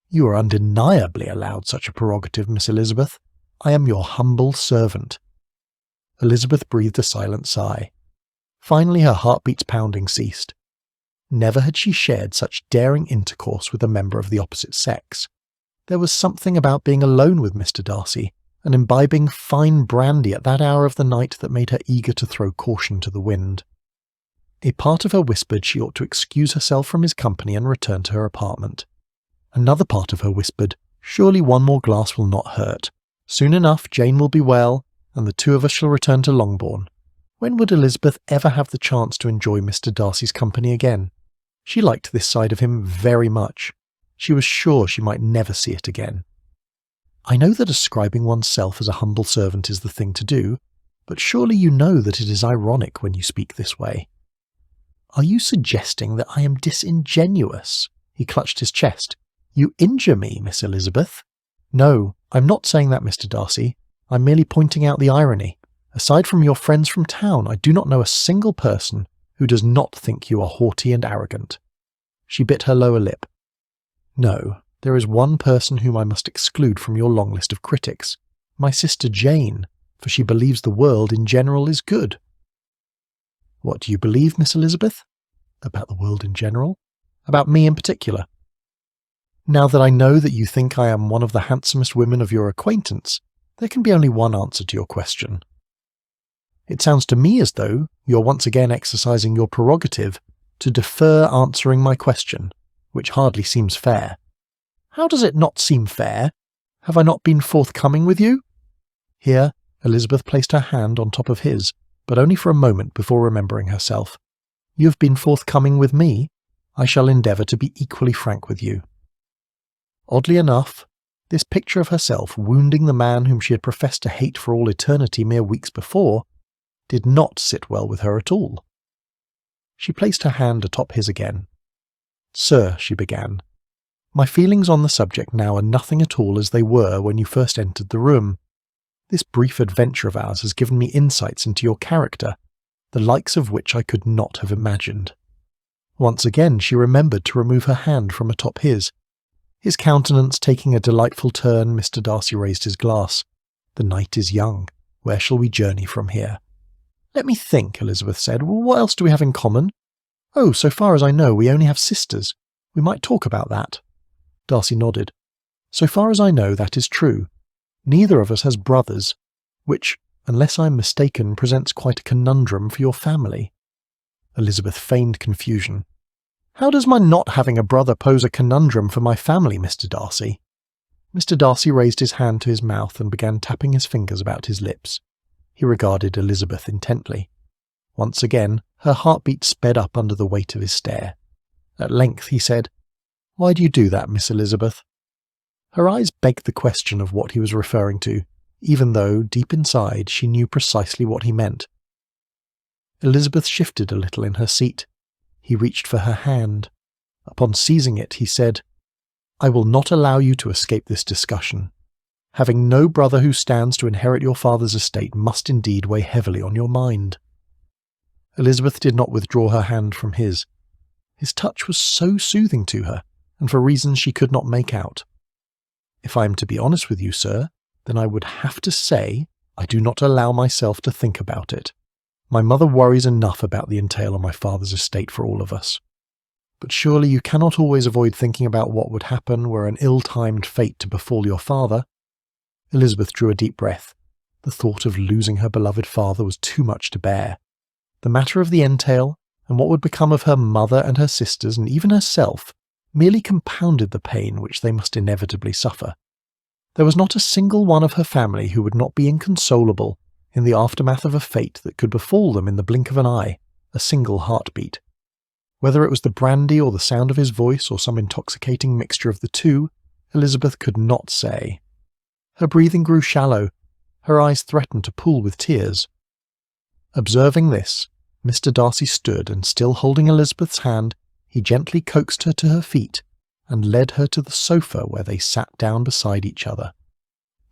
You are undeniably allowed such a prerogative, Miss Elizabeth. I am your humble servant. Elizabeth breathed a silent sigh. Finally her heartbeat's pounding ceased. Never had she shared such daring intercourse with a member of the opposite sex. There was something about being alone with Mr. Darcy, and imbibing fine brandy at that hour of the night that made her eager to throw caution to the wind. A part of her whispered she ought to excuse herself from his company and return to her apartment. Another part of her whispered, surely one more glass will not hurt. Soon enough Jane will be well, and the two of us shall return to Longbourn. When would Elizabeth ever have the chance to enjoy Mr. Darcy's company again? She liked this side of him very much. She was sure she might never see it again. I know that ascribing oneself as a humble servant is the thing to do, but surely you know that it is ironic when you speak this way. Are you suggesting that I am disingenuous? He clutched his chest. You injure me, Miss Elizabeth. No, I'm not saying that, Mr. Darcy. I'm merely pointing out the irony. Aside from your friends from town, I do not know a single person who does not think you are haughty and arrogant. She bit her lower lip. No, there is one person whom I must exclude from your long list of critics, my sister Jane, for she believes the world in general is good. What do you believe, Miss Elizabeth? About the world in general? About me in particular? Now that I know that you think I am one of the handsomest women of your acquaintance, there can be only one answer to your question. It sounds to me as though you're once again exercising your prerogative to defer answering my question, which hardly seems fair. How does it not seem fair? Have I not been forthcoming with you? Here, Elizabeth placed her hand on top of his, but only for a moment before remembering herself. You have been forthcoming with me. I shall endeavour to be equally frank with you. Oddly enough, this picture of herself wounding the man whom she had professed to hate for all eternity mere weeks before did not sit well with her at all. She placed her hand atop his again. Sir, she began, my feelings on the subject now are nothing at all as they were when you first entered the room. This brief adventure of ours has given me insights into your character, the likes of which I could not have imagined. Once again she remembered to remove her hand from atop his. His countenance taking a delightful turn, Mr. Darcy raised his glass. The night is young. Where shall we journey from here? Let me think, Elizabeth said. Well, what else do we have in common? Oh, so far as I know, we only have sisters. We might talk about that. Darcy nodded. So far as I know, that is true. Neither of us has brothers, which, unless I am mistaken, presents quite a conundrum for your family. Elizabeth feigned confusion. How does my not having a brother pose a conundrum for my family, Mr. Darcy? Mr. Darcy raised his hand to his mouth and began tapping his fingers about his lips. He regarded Elizabeth intently. Once again, her heartbeat sped up under the weight of his stare. At length he said, Why do you do that, Miss Elizabeth? Her eyes begged the question of what he was referring to, even though, deep inside, she knew precisely what he meant. Elizabeth shifted a little in her seat. He reached for her hand. Upon seizing it, he said, I will not allow you to escape this discussion. Having no brother who stands to inherit your father's estate must indeed weigh heavily on your mind. Elizabeth did not withdraw her hand from his. His touch was so soothing to her, and for reasons she could not make out. If I am to be honest with you, sir, then I would have to say I do not allow myself to think about it. My mother worries enough about the entail on my father's estate for all of us. But surely you cannot always avoid thinking about what would happen were an ill-timed fate to befall your father. Elizabeth drew a deep breath. The thought of losing her beloved father was too much to bear. The matter of the entail, and what would become of her mother and her sisters and even herself, merely compounded the pain which they must inevitably suffer. There was not a single one of her family who would not be inconsolable in the aftermath of a fate that could befall them in the blink of an eye, a single heartbeat. Whether it was the brandy or the sound of his voice or some intoxicating mixture of the two, Elizabeth could not say. Her breathing grew shallow, her eyes threatened to pool with tears. Observing this, Mr. Darcy stood, and still holding Elizabeth's hand, he gently coaxed her to her feet and led her to the sofa where they sat down beside each other.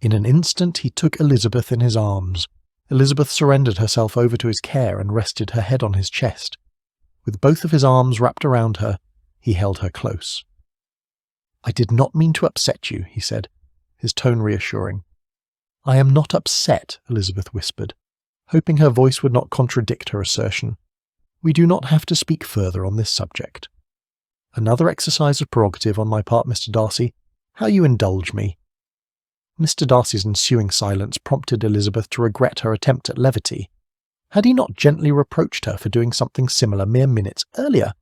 In an instant he took Elizabeth in his arms. Elizabeth surrendered herself over to his care and rested her head on his chest. With both of his arms wrapped around her, he held her close. "I did not mean to upset you," he said, his tone reassuring. "I am not upset," Elizabeth whispered, hoping her voice would not contradict her assertion. "We do not have to speak further on this subject." "Another exercise of prerogative on my part, Mr. Darcy. How you indulge me." Mr. Darcy's ensuing silence prompted Elizabeth to regret her attempt at levity. Had he not gently reproached her for doing something similar mere minutes earlier?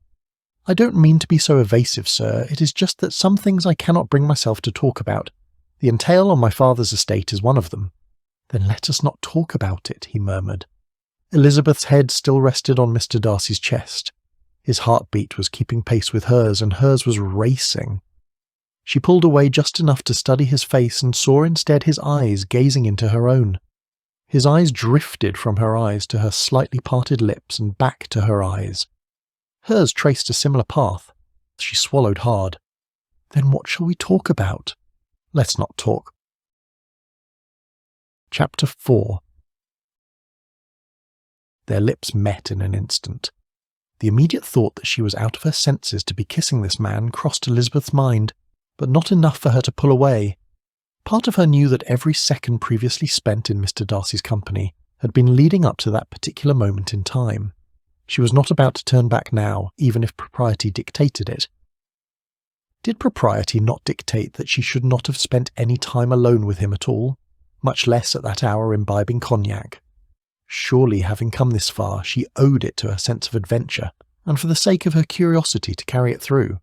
"I don't mean to be so evasive, sir. It is just that some things I cannot bring myself to talk about. The entail on my father's estate is one of them." "Then let us not talk about it," he murmured. Elizabeth's head still rested on Mr. Darcy's chest. His heartbeat was keeping pace with hers, and hers was racing. She pulled away just enough to study his face and saw instead his eyes gazing into her own. His eyes drifted from her eyes to her slightly parted lips and back to her eyes. Hers traced a similar path. She swallowed hard. "Then what shall we talk about?" "Let's not talk." Chapter 4. Their lips met in an instant. The immediate thought that she was out of her senses to be kissing this man crossed Elizabeth's mind, but not enough for her to pull away. Part of her knew that every second previously spent in Mr. Darcy's company had been leading up to that particular moment in time. She was not about to turn back now, even if propriety dictated it. Did propriety not dictate that she should not have spent any time alone with him at all, much less at that hour imbibing cognac? Surely, having come this far, she owed it to her sense of adventure, and for the sake of her curiosity to carry it through.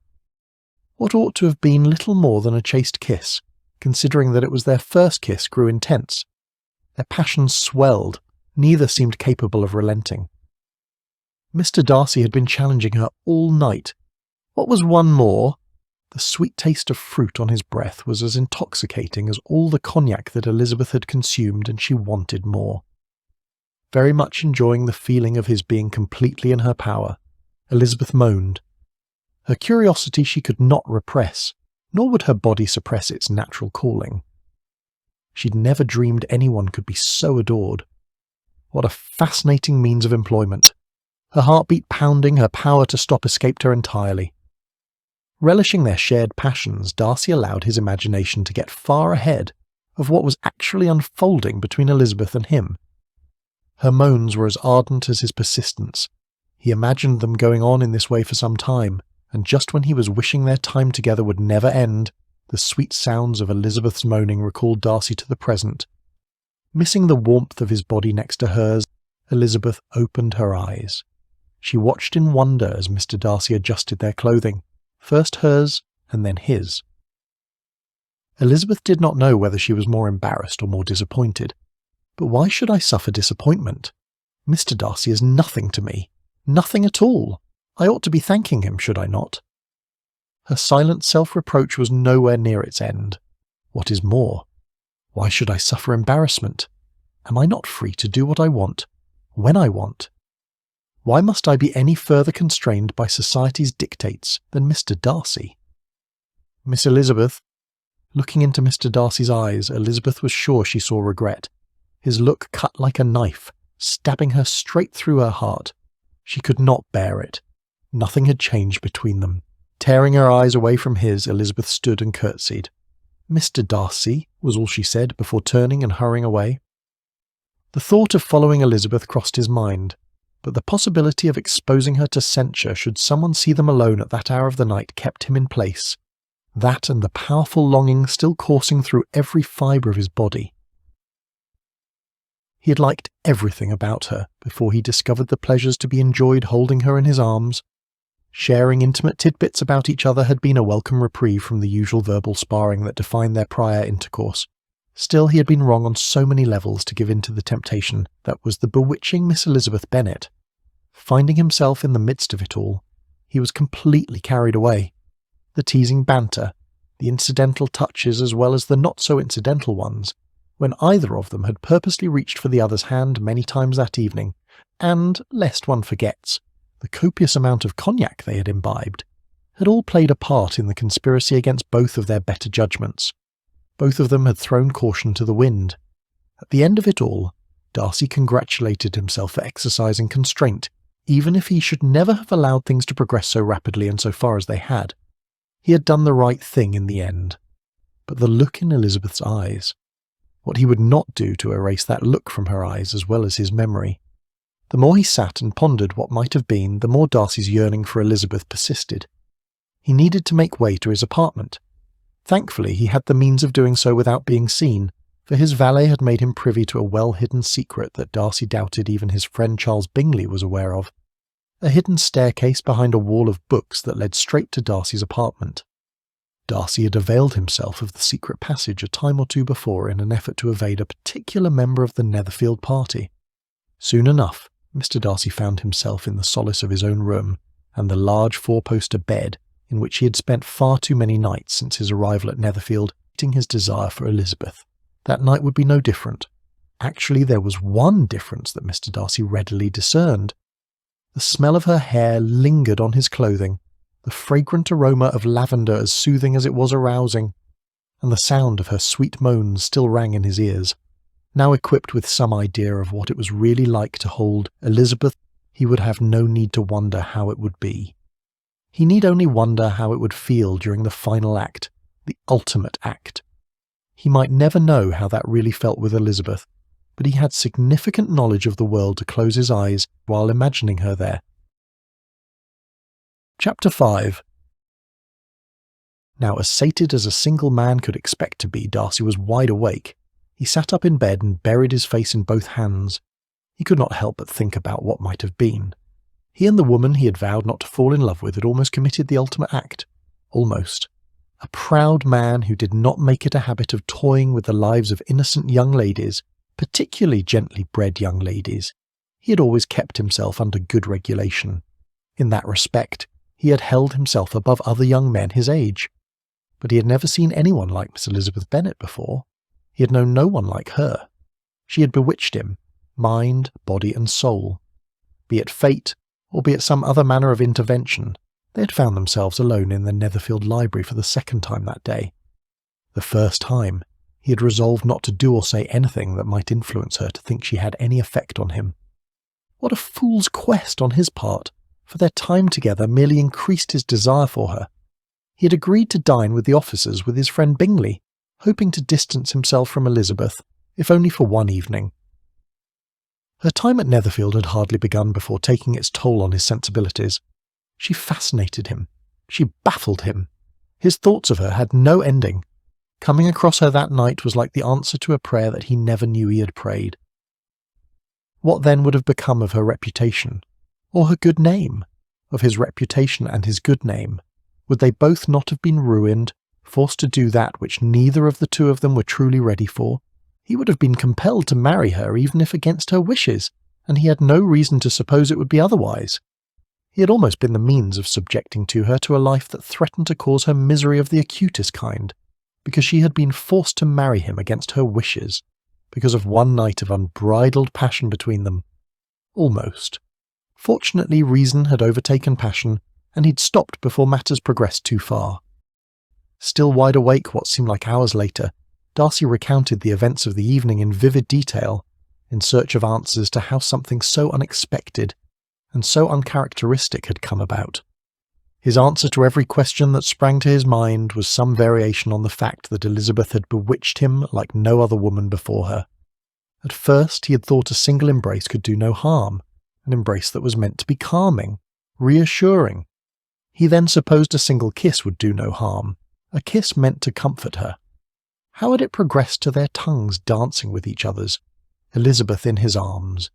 What ought to have been little more than a chaste kiss, considering that it was their first kiss, grew intense. Their passions swelled, neither seemed capable of relenting. Mr. Darcy had been challenging her all night. What was one more? The sweet taste of fruit on his breath was as intoxicating as all the cognac that Elizabeth had consumed, and she wanted more. Very much enjoying the feeling of his being completely in her power, Elizabeth moaned. Her curiosity she could not repress, nor would her body suppress its natural calling. She'd never dreamed anyone could be so adored. What a fascinating means of employment. Her heartbeat pounding, her power to stop escaped her entirely. Relishing their shared passions, Darcy allowed his imagination to get far ahead of what was actually unfolding between Elizabeth and him. Her moans were as ardent as his persistence. He imagined them going on in this way for some time, and just when he was wishing their time together would never end, the sweet sounds of Elizabeth's moaning recalled Darcy to the present. Missing the warmth of his body next to hers, Elizabeth opened her eyes. She watched in wonder as Mr. Darcy adjusted their clothing, first hers and then his. Elizabeth did not know whether she was more embarrassed or more disappointed. But why should I suffer disappointment? Mr. Darcy is nothing to me. Nothing at all. I ought to be thanking him, should I not? Her silent self-reproach was nowhere near its end. What is more, why should I suffer embarrassment? Am I not free to do what I want, when I want? Why must I be any further constrained by society's dictates than Mr. Darcy? Miss Elizabeth. Looking into Mr. Darcy's eyes, Elizabeth was sure she saw regret. His look cut like a knife, stabbing her straight through her heart. She could not bear it. Nothing had changed between them. Tearing her eyes away from his, Elizabeth stood and curtsied. "Mr. Darcy," was all she said before turning and hurrying away. The thought of following Elizabeth crossed his mind, but the possibility of exposing her to censure should someone see them alone at that hour of the night kept him in place. That and the powerful longing still coursing through every fibre of his body. He had liked everything about her before he discovered the pleasures to be enjoyed holding her in his arms. Sharing intimate tidbits about each other had been a welcome reprieve from the usual verbal sparring that defined their prior intercourse. Still, he had been wrong on so many levels to give in to the temptation that was the bewitching Miss Elizabeth Bennet. Finding himself in the midst of it all, he was completely carried away. The teasing banter, the incidental touches as well as the not-so-incidental ones, when either of them had purposely reached for the other's hand many times that evening, and, lest one forgets, the copious amount of cognac they had imbibed, had all played a part in the conspiracy against both of their better judgments. Both of them had thrown caution to the wind. At the end of it all, Darcy congratulated himself for exercising constraint, even if he should never have allowed things to progress so rapidly and so far as they had. He had done the right thing in the end. But the look in Elizabeth's eyes, what he would not do to erase that look from her eyes as well as his memory. The more he sat and pondered what might have been, the more Darcy's yearning for Elizabeth persisted. He needed to make way to his apartment. Thankfully, he had the means of doing so without being seen, for his valet had made him privy to a well-hidden secret that Darcy doubted even his friend Charles Bingley was aware of. A hidden staircase behind a wall of books that led straight to Darcy's apartment. Darcy had availed himself of the secret passage a time or two before in an effort to evade a particular member of the Netherfield party. Soon enough, Mr. Darcy found himself in the solace of his own room, and the large four-poster bed in which he had spent far too many nights since his arrival at Netherfield, eating his desire for Elizabeth. That night would be no different. Actually, there was one difference that Mr. Darcy readily discerned. The smell of her hair lingered on his clothing, the fragrant aroma of lavender as soothing as it was arousing, and the sound of her sweet moans still rang in his ears. Now equipped with some idea of what it was really like to hold Elizabeth, he would have no need to wonder how it would be. He need only wonder how it would feel during the final act, the ultimate act. He might never know how that really felt with Elizabeth, but he had significant knowledge of the world to close his eyes while imagining her there. Chapter 5. Now, as sated as a single man could expect to be, Darcy was wide awake. He sat up in bed and buried his face in both hands. He could not help but think about what might have been. He and the woman he had vowed not to fall in love with had almost committed the ultimate act. Almost. A proud man who did not make it a habit of toying with the lives of innocent young ladies, particularly gently bred young ladies. He had always kept himself under good regulation. In that respect, he had held himself above other young men his age. But he had never seen anyone like Miss Elizabeth Bennet before. He had known no one like her. She had bewitched him, mind, body and soul. Be it fate, or be it some other manner of intervention, they had found themselves alone in the Netherfield library for the second time that day. The first time, he had resolved not to do or say anything that might influence her to think she had any effect on him. What a fool's quest on his part, for their time together merely increased his desire for her. He had agreed to dine with the officers with his friend Bingley, hoping to distance himself from Elizabeth, if only for one evening. Her time at Netherfield had hardly begun before taking its toll on his sensibilities. She fascinated him. She baffled him. His thoughts of her had no ending. Coming across her that night was like the answer to a prayer that he never knew he had prayed. What then would have become of her reputation? Or her good name? Of his reputation and his good name? Would they both not have been ruined, forced to do that which neither of the two of them were truly ready for? He would have been compelled to marry her even if against her wishes, and he had no reason to suppose it would be otherwise. He had almost been the means of subjecting her to a life that threatened to cause her misery of the acutest kind, because she had been forced to marry him against her wishes, because of one night of unbridled passion between them. Almost. Fortunately, reason had overtaken passion, and he'd stopped before matters progressed too far. Still wide awake what seemed like hours later, Darcy recounted the events of the evening in vivid detail, in search of answers to how something so unexpected and so uncharacteristic had come about. His answer to every question that sprang to his mind was some variation on the fact that Elizabeth had bewitched him like no other woman before her. At first he had thought a single embrace could do no harm, an embrace that was meant to be calming, reassuring. He then supposed a single kiss would do no harm, a kiss meant to comfort her. How had it progressed to their tongues dancing with each other's, Elizabeth in his arms?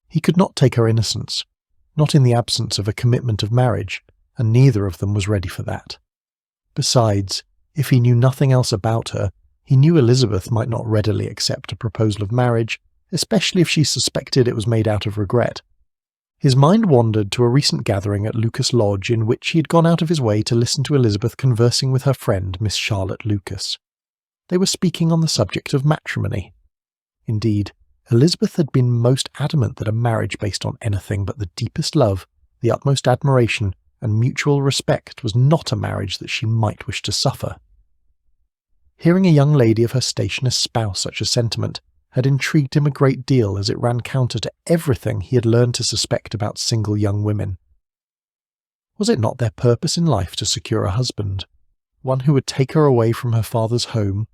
He could not take her innocence. not in the absence of a commitment of marriage, and neither of them was ready for that. Besides, if he knew nothing else about her, he knew Elizabeth might not readily accept a proposal of marriage, especially if she suspected it was made out of regret. His mind wandered to a recent gathering at Lucas Lodge in which he had gone out of his way to listen to Elizabeth conversing with her friend Miss Charlotte Lucas. They were speaking on the subject of matrimony. Indeed, Elizabeth had been most adamant that a marriage based on anything but the deepest love, the utmost admiration, and mutual respect was not a marriage that she might wish to suffer. Hearing a young lady of her station espouse such a sentiment had intrigued him a great deal, as it ran counter to everything he had learned to suspect about single young women. Was it not their purpose in life to secure a husband, one who would take her away from her father's home?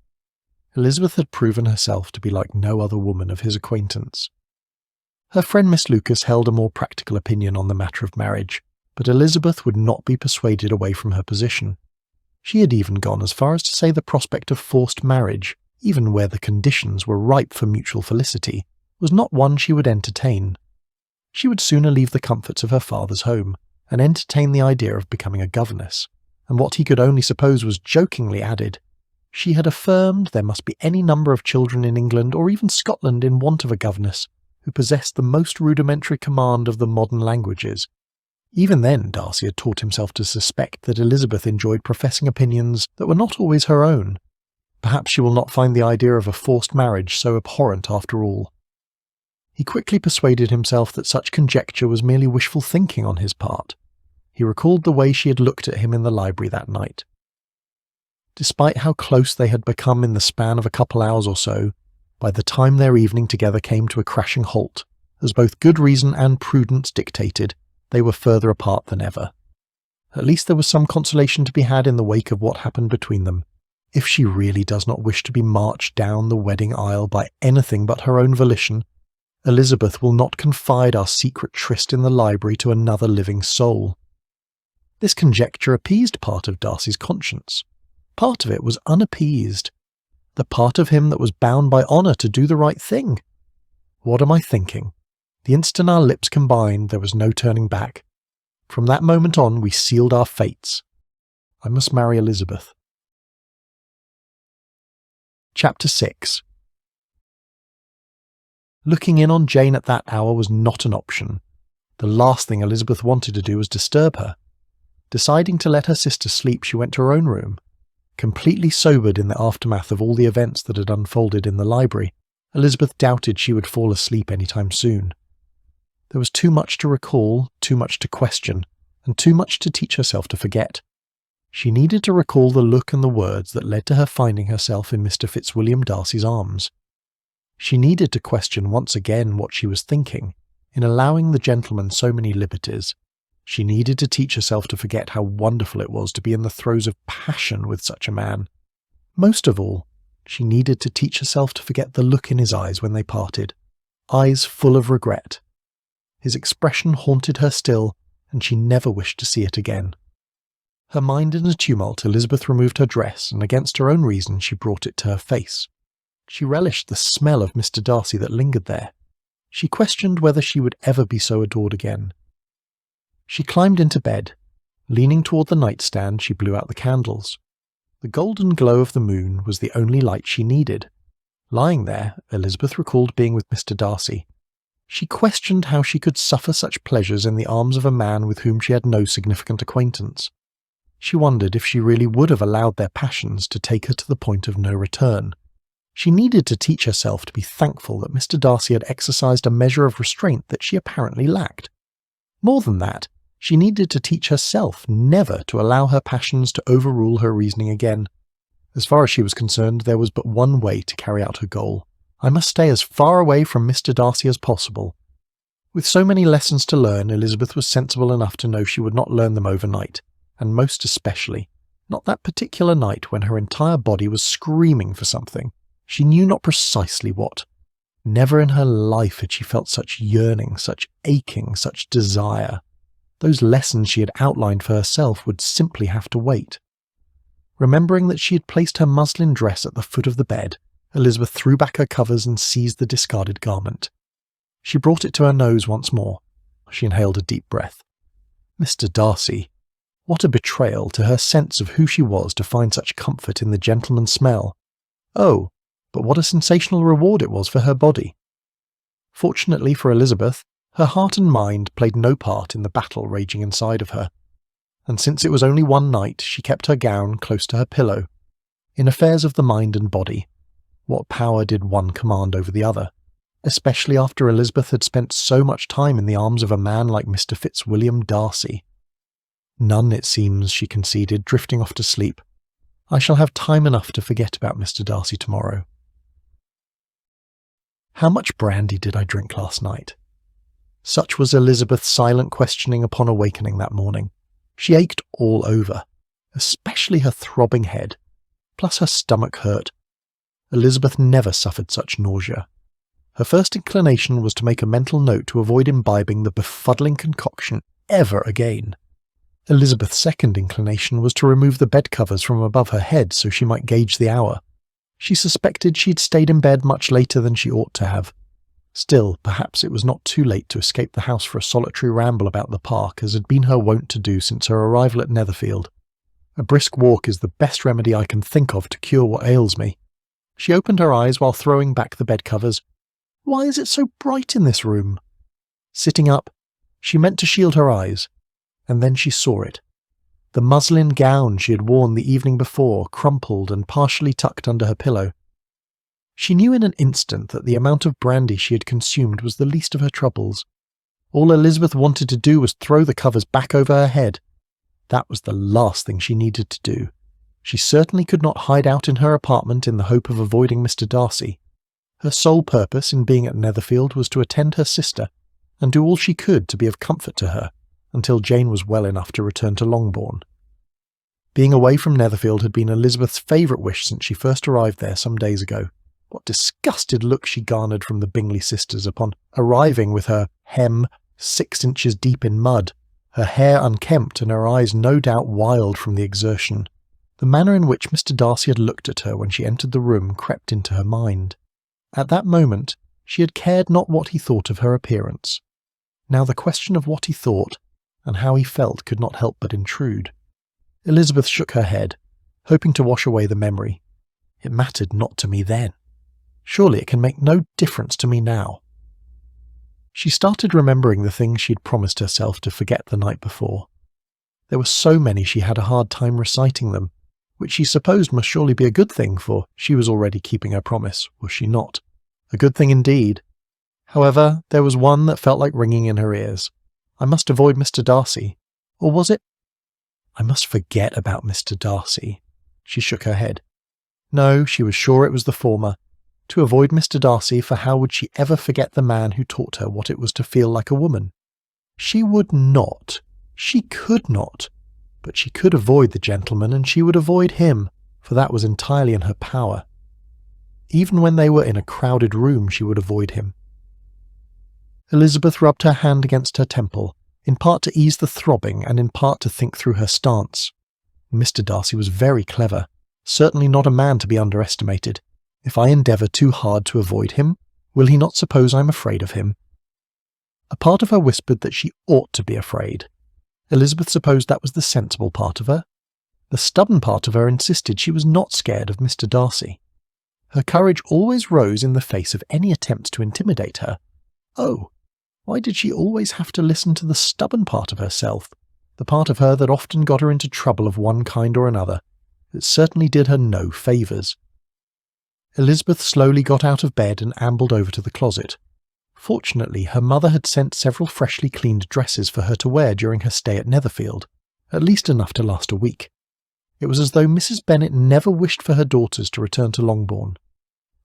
Elizabeth had proven herself to be like no other woman of his acquaintance. Her friend Miss Lucas held a more practical opinion on the matter of marriage, but Elizabeth would not be persuaded away from her position. She had even gone as far as to say the prospect of forced marriage, even where the conditions were ripe for mutual felicity, was not one she would entertain. She would sooner leave the comforts of her father's home, and entertain the idea of becoming a governess, and what he could only suppose was jokingly added, she had affirmed there must be any number of children in England or even Scotland in want of a governess, who possessed the most rudimentary command of the modern languages. Even then Darcy had taught himself to suspect that Elizabeth enjoyed professing opinions that were not always her own. Perhaps she will not find the idea of a forced marriage so abhorrent after all. He quickly persuaded himself that such conjecture was merely wishful thinking on his part. He recalled the way she had looked at him in the library that night. Despite how close they had become in the span of a couple hours or so, by the time their evening together came to a crashing halt, as both good reason and prudence dictated, they were further apart than ever. At least there was some consolation to be had in the wake of what happened between them. If she really does not wish to be marched down the wedding aisle by anything but her own volition, Elizabeth will not confide our secret tryst in the library to another living soul. This conjecture appeased part of Darcy's conscience. Part of it was unappeased. The part of him that was bound by honour to do the right thing. What am I thinking? The instant our lips combined, there was no turning back. From that moment on, we sealed our fates. I must marry Elizabeth. Chapter 6. Looking in on Jane at that hour was not an option. The last thing Elizabeth wanted to do was disturb her. Deciding to let her sister sleep, she went to her own room. Completely sobered in the aftermath of all the events that had unfolded in the library, Elizabeth doubted she would fall asleep any time soon. There was too much to recall, too much to question, and too much to teach herself to forget. She needed to recall the look and the words that led to her finding herself in Mr. Fitzwilliam Darcy's arms. She needed to question once again what she was thinking, in allowing the gentleman so many liberties. She needed to teach herself to forget how wonderful it was to be in the throes of passion with such a man. Most of all, she needed to teach herself to forget the look in his eyes when they parted, eyes full of regret. His expression haunted her still, and she never wished to see it again. Her mind in a tumult, Elizabeth removed her dress, and against her own reason she brought it to her face. She relished the smell of Mr. Darcy that lingered there. She questioned whether she would ever be so adored again. She climbed into bed. Leaning toward the nightstand, she blew out the candles. The golden glow of the moon was the only light she needed. Lying there, Elizabeth recalled being with Mr. Darcy. She questioned how she could suffer such pleasures in the arms of a man with whom she had no significant acquaintance. She wondered if she really would have allowed their passions to take her to the point of no return. She needed to teach herself to be thankful that Mr. Darcy had exercised a measure of restraint that she apparently lacked. More than that, she needed to teach herself never to allow her passions to overrule her reasoning again. As far as she was concerned, there was but one way to carry out her goal. I must stay as far away from Mr. Darcy as possible. With so many lessons to learn, Elizabeth was sensible enough to know she would not learn them overnight, and most especially, not that particular night when her entire body was screaming for something. She knew not precisely what. Never in her life had she felt such yearning, such aching, such desire. Those lessons she had outlined for herself would simply have to wait. Remembering that she had placed her muslin dress at the foot of the bed, Elizabeth threw back her covers and seized the discarded garment. She brought it to her nose once more, She inhaled a deep breath. Mr. Darcy. What a betrayal to her sense of who she was to find such comfort in the gentleman's smell. Oh, but what a sensational reward it was for her body. Fortunately for Elizabeth, her heart and mind played no part in the battle raging inside of her. And since it was only one night, she kept her gown close to her pillow. In affairs of the mind and body, what power did one command over the other, especially after Elizabeth had spent so much time in the arms of a man like Mr. Fitzwilliam Darcy? None, it seems, she conceded, drifting off to sleep. I shall have time enough to forget about Mr. Darcy tomorrow. How much brandy did I drink last night? Such was Elizabeth's silent questioning upon awakening that morning. She ached all over, especially her throbbing head, plus her stomach hurt. Elizabeth never suffered such nausea. Her first inclination was to make a mental note to avoid imbibing the befuddling concoction ever again. Elizabeth's second inclination was to remove the bed covers from above her head so she might gauge the hour. She suspected she'd stayed in bed much later than she ought to have. Still, perhaps it was not too late to escape the house for a solitary ramble about the park, as had been her wont to do since her arrival at Netherfield. A brisk walk is the best remedy I can think of to cure what ails me. She opened her eyes while throwing back the bed covers. Why is it so bright in this room? Sitting up, she meant to shield her eyes, and then she saw it. The muslin gown she had worn the evening before, crumpled and partially tucked under her pillow. She knew in an instant that the amount of brandy she had consumed was the least of her troubles. All Elizabeth wanted to do was throw the covers back over her head. That was the last thing she needed to do. She certainly could not hide out in her apartment in the hope of avoiding Mr. Darcy. Her sole purpose in being at Netherfield was to attend her sister, and do all she could to be of comfort to her, until Jane was well enough to return to Longbourn. Being away from Netherfield had been Elizabeth's favourite wish since she first arrived there some days ago. What disgusted looks she garnered from the Bingley sisters upon arriving with her hem 6 inches deep in mud, her hair unkempt and her eyes no doubt wild from the exertion. The manner in which Mr. Darcy had looked at her when she entered the room crept into her mind. At that moment, she had cared not what he thought of her appearance. Now the question of what he thought and how he felt could not help but intrude. Elizabeth shook her head, hoping to wash away the memory. It mattered not to me then. Surely it can make no difference to me now. She started remembering the things she'd promised herself to forget the night before. There were so many she had a hard time reciting them, which she supposed must surely be a good thing, for she was already keeping her promise, was she not? A good thing indeed. However, there was one that felt like ringing in her ears. I must avoid Mr. Darcy. Or was it? I must forget about Mr. Darcy. She shook her head. No, she was sure it was the former. To avoid Mr. Darcy, for how would she ever forget the man who taught her what it was to feel like a woman? She would not. She could not. But she could avoid the gentleman, and she would avoid him, for that was entirely in her power. Even when they were in a crowded room, she would avoid him. Elizabeth rubbed her hand against her temple, in part to ease the throbbing and in part to think through her stance. Mr. Darcy was very clever, certainly not a man to be underestimated. If I endeavour too hard to avoid him, will he not suppose I am afraid of him? A part of her whispered that she ought to be afraid. Elizabeth supposed that was the sensible part of her. The stubborn part of her insisted she was not scared of Mr. Darcy. Her courage always rose in the face of any attempt to intimidate her. Oh, why did she always have to listen to the stubborn part of herself, the part of her that often got her into trouble of one kind or another? It certainly did her no favours. Elizabeth slowly got out of bed and ambled over to the closet. Fortunately, her mother had sent several freshly cleaned dresses for her to wear during her stay at Netherfield, at least enough to last a week. It was as though Mrs. Bennet never wished for her daughters to return to Longbourn.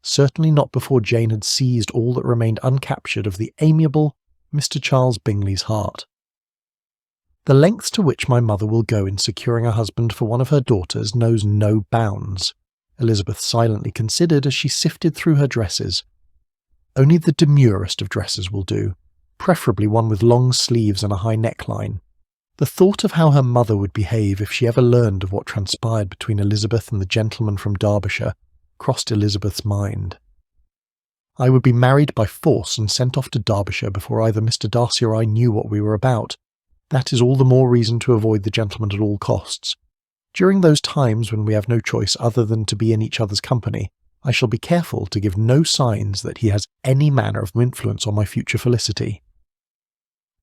Certainly not before Jane had seized all that remained uncaptured of the amiable Mr. Charles Bingley's heart. The lengths to which my mother will go in securing a husband for one of her daughters knows no bounds, Elizabeth silently considered as she sifted through her dresses. Only the demurest of dresses will do, preferably one with long sleeves and a high neckline. The thought of how her mother would behave if she ever learned of what transpired between Elizabeth and the gentleman from Derbyshire crossed Elizabeth's mind. I would be married by force and sent off to Derbyshire before either Mr. Darcy or I knew what we were about. That is all the more reason to avoid the gentleman at all costs. During those times when we have no choice other than to be in each other's company, I shall be careful to give no signs that he has any manner of influence on my future felicity."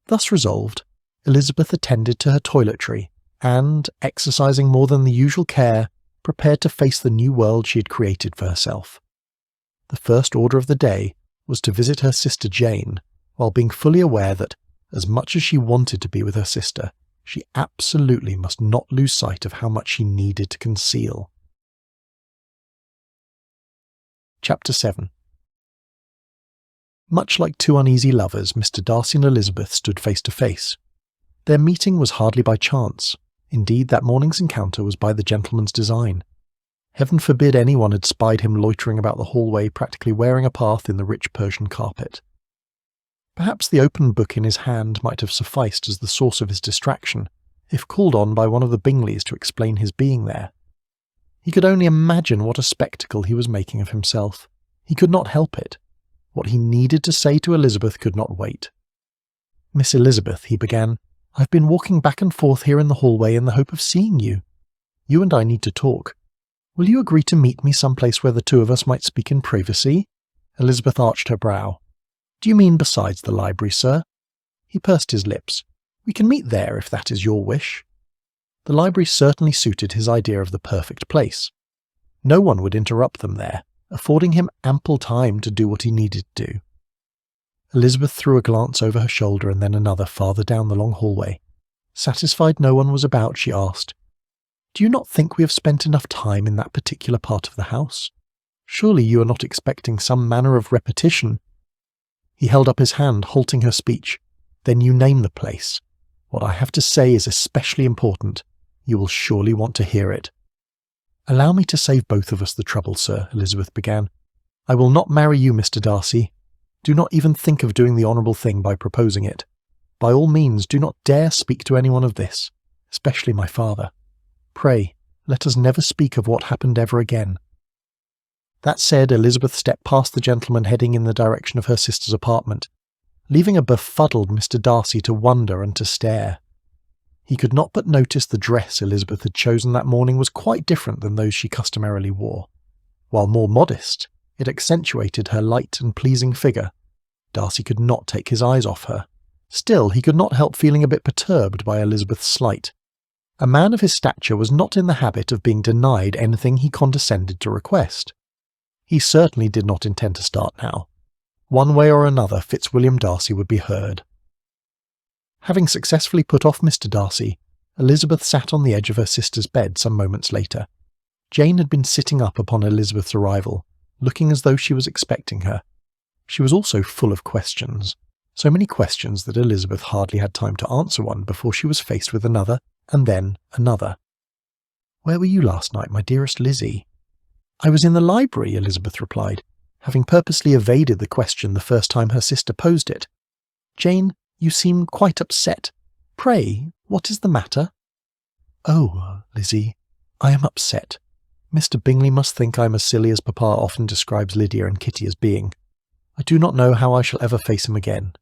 Thus resolved, Elizabeth attended to her toiletry, and, exercising more than the usual care, prepared to face the new world she had created for herself. The first order of the day was to visit her sister Jane, while being fully aware that, as much as she wanted to be with her sister, she absolutely must not lose sight of how much she needed to conceal. Chapter 7. Much like two uneasy lovers, Mr. Darcy and Elizabeth stood face to face. Their meeting was hardly by chance. Indeed, that morning's encounter was by the gentleman's design. Heaven forbid anyone had spied him loitering about the hallway, practically wearing a path in the rich Persian carpet. Perhaps the open book in his hand might have sufficed as the source of his distraction, if called on by one of the Bingleys to explain his being there. He could only imagine what a spectacle he was making of himself. He could not help it. What he needed to say to Elizabeth could not wait. "Miss Elizabeth," he began, "I've been walking back and forth here in the hallway in the hope of seeing you. You and I need to talk. Will you agree to meet me someplace where the two of us might speak in privacy?" Elizabeth arched her brow. "Do you mean besides the library, sir?" He pursed his lips. "We can meet there if that is your wish." The library certainly suited his idea of the perfect place. No one would interrupt them there, affording him ample time to do what he needed to do. Elizabeth threw a glance over her shoulder and then another farther down the long hallway. Satisfied no one was about, she asked, "Do you not think we have spent enough time in that particular part of the house? Surely you are not expecting some manner of repetition?" He held up his hand, halting her speech. "Then you name the place. What I have to say is especially important. You will surely want to hear it." "Allow me to save both of us the trouble, sir," Elizabeth began. "I will not marry you, Mr. Darcy. Do not even think of doing the honourable thing by proposing it. By all means, do not dare speak to anyone of this, especially my father. Pray, let us never speak of what happened ever again." That said, Elizabeth stepped past the gentleman heading in the direction of her sister's apartment, leaving a befuddled Mr. Darcy to wonder and to stare. He could not but notice the dress Elizabeth had chosen that morning was quite different than those she customarily wore. While more modest, it accentuated her light and pleasing figure. Darcy could not take his eyes off her. Still, he could not help feeling a bit perturbed by Elizabeth's slight. A man of his stature was not in the habit of being denied anything he condescended to request. He certainly did not intend to start now. One way or another, Fitzwilliam Darcy would be heard. Having successfully put off Mr. Darcy, Elizabeth sat on the edge of her sister's bed some moments later. Jane had been sitting up upon Elizabeth's arrival, looking as though she was expecting her. She was also full of questions, so many questions that Elizabeth hardly had time to answer one before she was faced with another, and then another. "Where were you last night, my dearest Lizzie?" "I was in the library," Elizabeth replied, having purposely evaded the question the first time her sister posed it. "Jane, you seem quite upset. Pray, what is the matter?" "Oh, Lizzie, I am upset. Mr. Bingley must think I am as silly as Papa often describes Lydia and Kitty as being. I do not know how I shall ever face him again."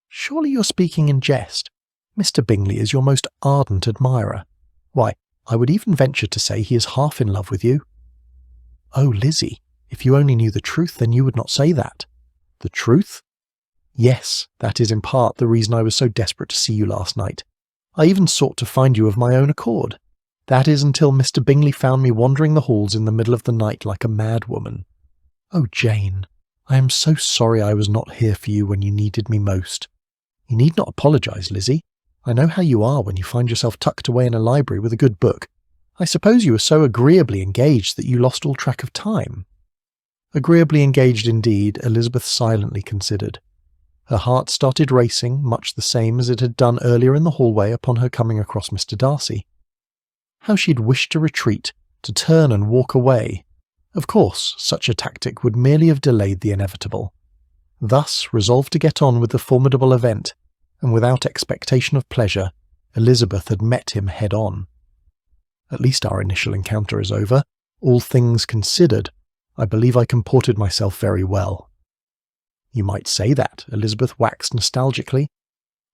"Surely you're speaking in jest. Mr. Bingley is your most ardent admirer. Why, I would even venture to say he is half in love with you." "Oh, Lizzie, if you only knew the truth, then you would not say that." "The truth?" "Yes, that is in part the reason I was so desperate to see you last night. I even sought to find you of my own accord. That is until Mr. Bingley found me wandering the halls in the middle of the night like a mad woman. Oh, Jane, I am so sorry I was not here for you when you needed me most. You need not apologise, Lizzie. I know how you are when you find yourself tucked away in a library with a good book. I suppose you were so agreeably engaged that you lost all track of time." Agreeably engaged indeed, Elizabeth silently considered. Her heart started racing, much the same as it had done earlier in the hallway upon her coming across Mr. Darcy. How she had wished to retreat, to turn and walk away. Of course, such a tactic would merely have delayed the inevitable. Thus, resolved to get on with the formidable event, and without expectation of pleasure, Elizabeth had met him head-on. "At least our initial encounter is over. All things considered, I believe I comported myself very well." You might say that, Elizabeth waxed nostalgically.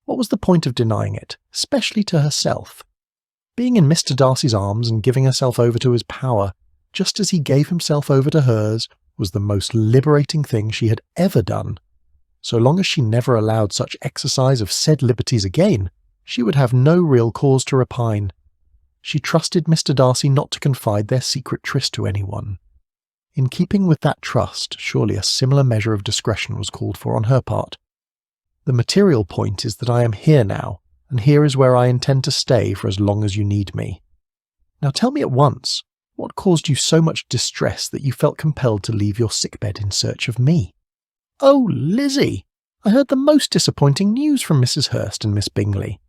What was the point of denying it, especially to herself? Being in Mr. Darcy's arms and giving herself over to his power, just as he gave himself over to hers, was the most liberating thing she had ever done. So long as she never allowed such exercise of said liberties again, she would have no real cause to repine. She trusted Mr. Darcy not to confide their secret tryst to anyone. In keeping with that trust, surely a similar measure of discretion was called for on her part. The material point is that I am here now, and here is where I intend to stay for as long as you need me. Now tell me at once, what caused you so much distress that you felt compelled to leave your sickbed in search of me? Oh, Lizzie! I heard the most disappointing news from Mrs. Hurst and Miss Bingley.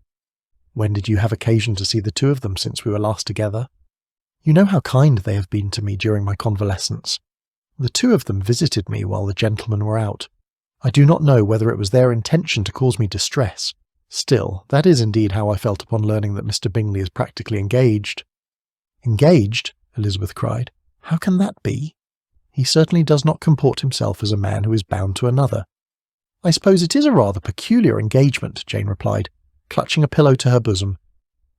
When did you have occasion to see the two of them since we were last together? You know how kind they have been to me during my convalescence. The two of them visited me while the gentlemen were out. I do not know whether it was their intention to cause me distress. Still, that is indeed how I felt upon learning that Mr. Bingley is practically engaged. Engaged? Elizabeth cried. How can that be? He certainly does not comport himself as a man who is bound to another. I suppose it is a rather peculiar engagement, Jane replied, clutching a pillow to her bosom.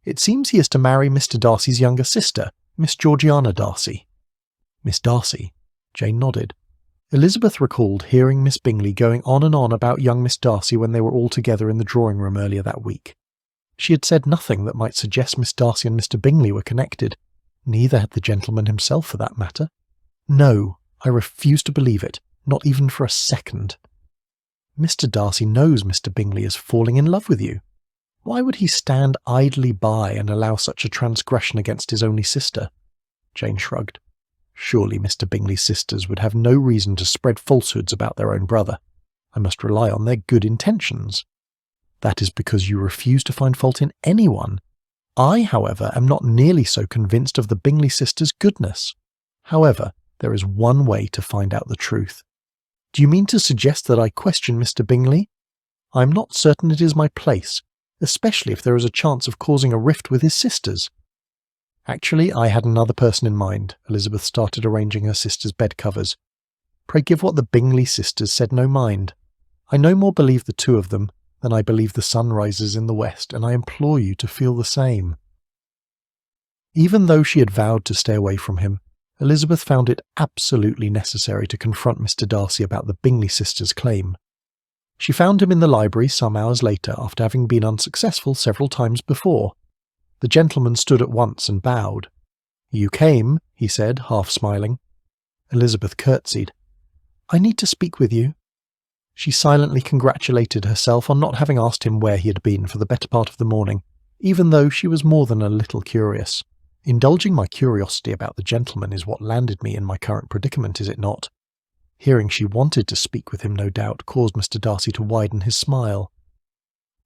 It seems he is to marry Mr. Darcy's younger sister, Miss Georgiana Darcy. Miss Darcy? Jane nodded. Elizabeth recalled hearing Miss Bingley going on and on about young Miss Darcy when they were all together in the drawing-room earlier that week. She had said nothing that might suggest Miss Darcy and Mr. Bingley were connected. Neither had the gentleman himself, for that matter. No, I refuse to believe it, not even for a second. Mr. Darcy knows Mr. Bingley is falling in love with you. Why would he stand idly by and allow such a transgression against his only sister? Jane shrugged. Surely Mr. Bingley's sisters would have no reason to spread falsehoods about their own brother. I must rely on their good intentions. That is because you refuse to find fault in anyone. I, however, am not nearly so convinced of the Bingley sisters' goodness. However, there is one way to find out the truth. Do you mean to suggest that I question Mr. Bingley? I am not certain it is my place, especially if there is a chance of causing a rift with his sisters. Actually, I had another person in mind. Elizabeth started arranging her sister's bed covers. Pray give what the Bingley sisters said no mind. I no more believe the two of them than I believe the sun rises in the west, and I implore you to feel the same. Even though she had vowed to stay away from him, Elizabeth found it absolutely necessary to confront Mr. Darcy about the Bingley sisters' claim. She found him in the library some hours later after having been unsuccessful several times before. The gentleman stood at once and bowed. You came, he said, half smiling. Elizabeth curtsied. I need to speak with you. She silently congratulated herself on not having asked him where he had been for the better part of the morning, even though she was more than a little curious. Indulging my curiosity about the gentleman is what landed me in my current predicament, is it not? Hearing she wanted to speak with him, no doubt, caused Mr. Darcy to widen his smile.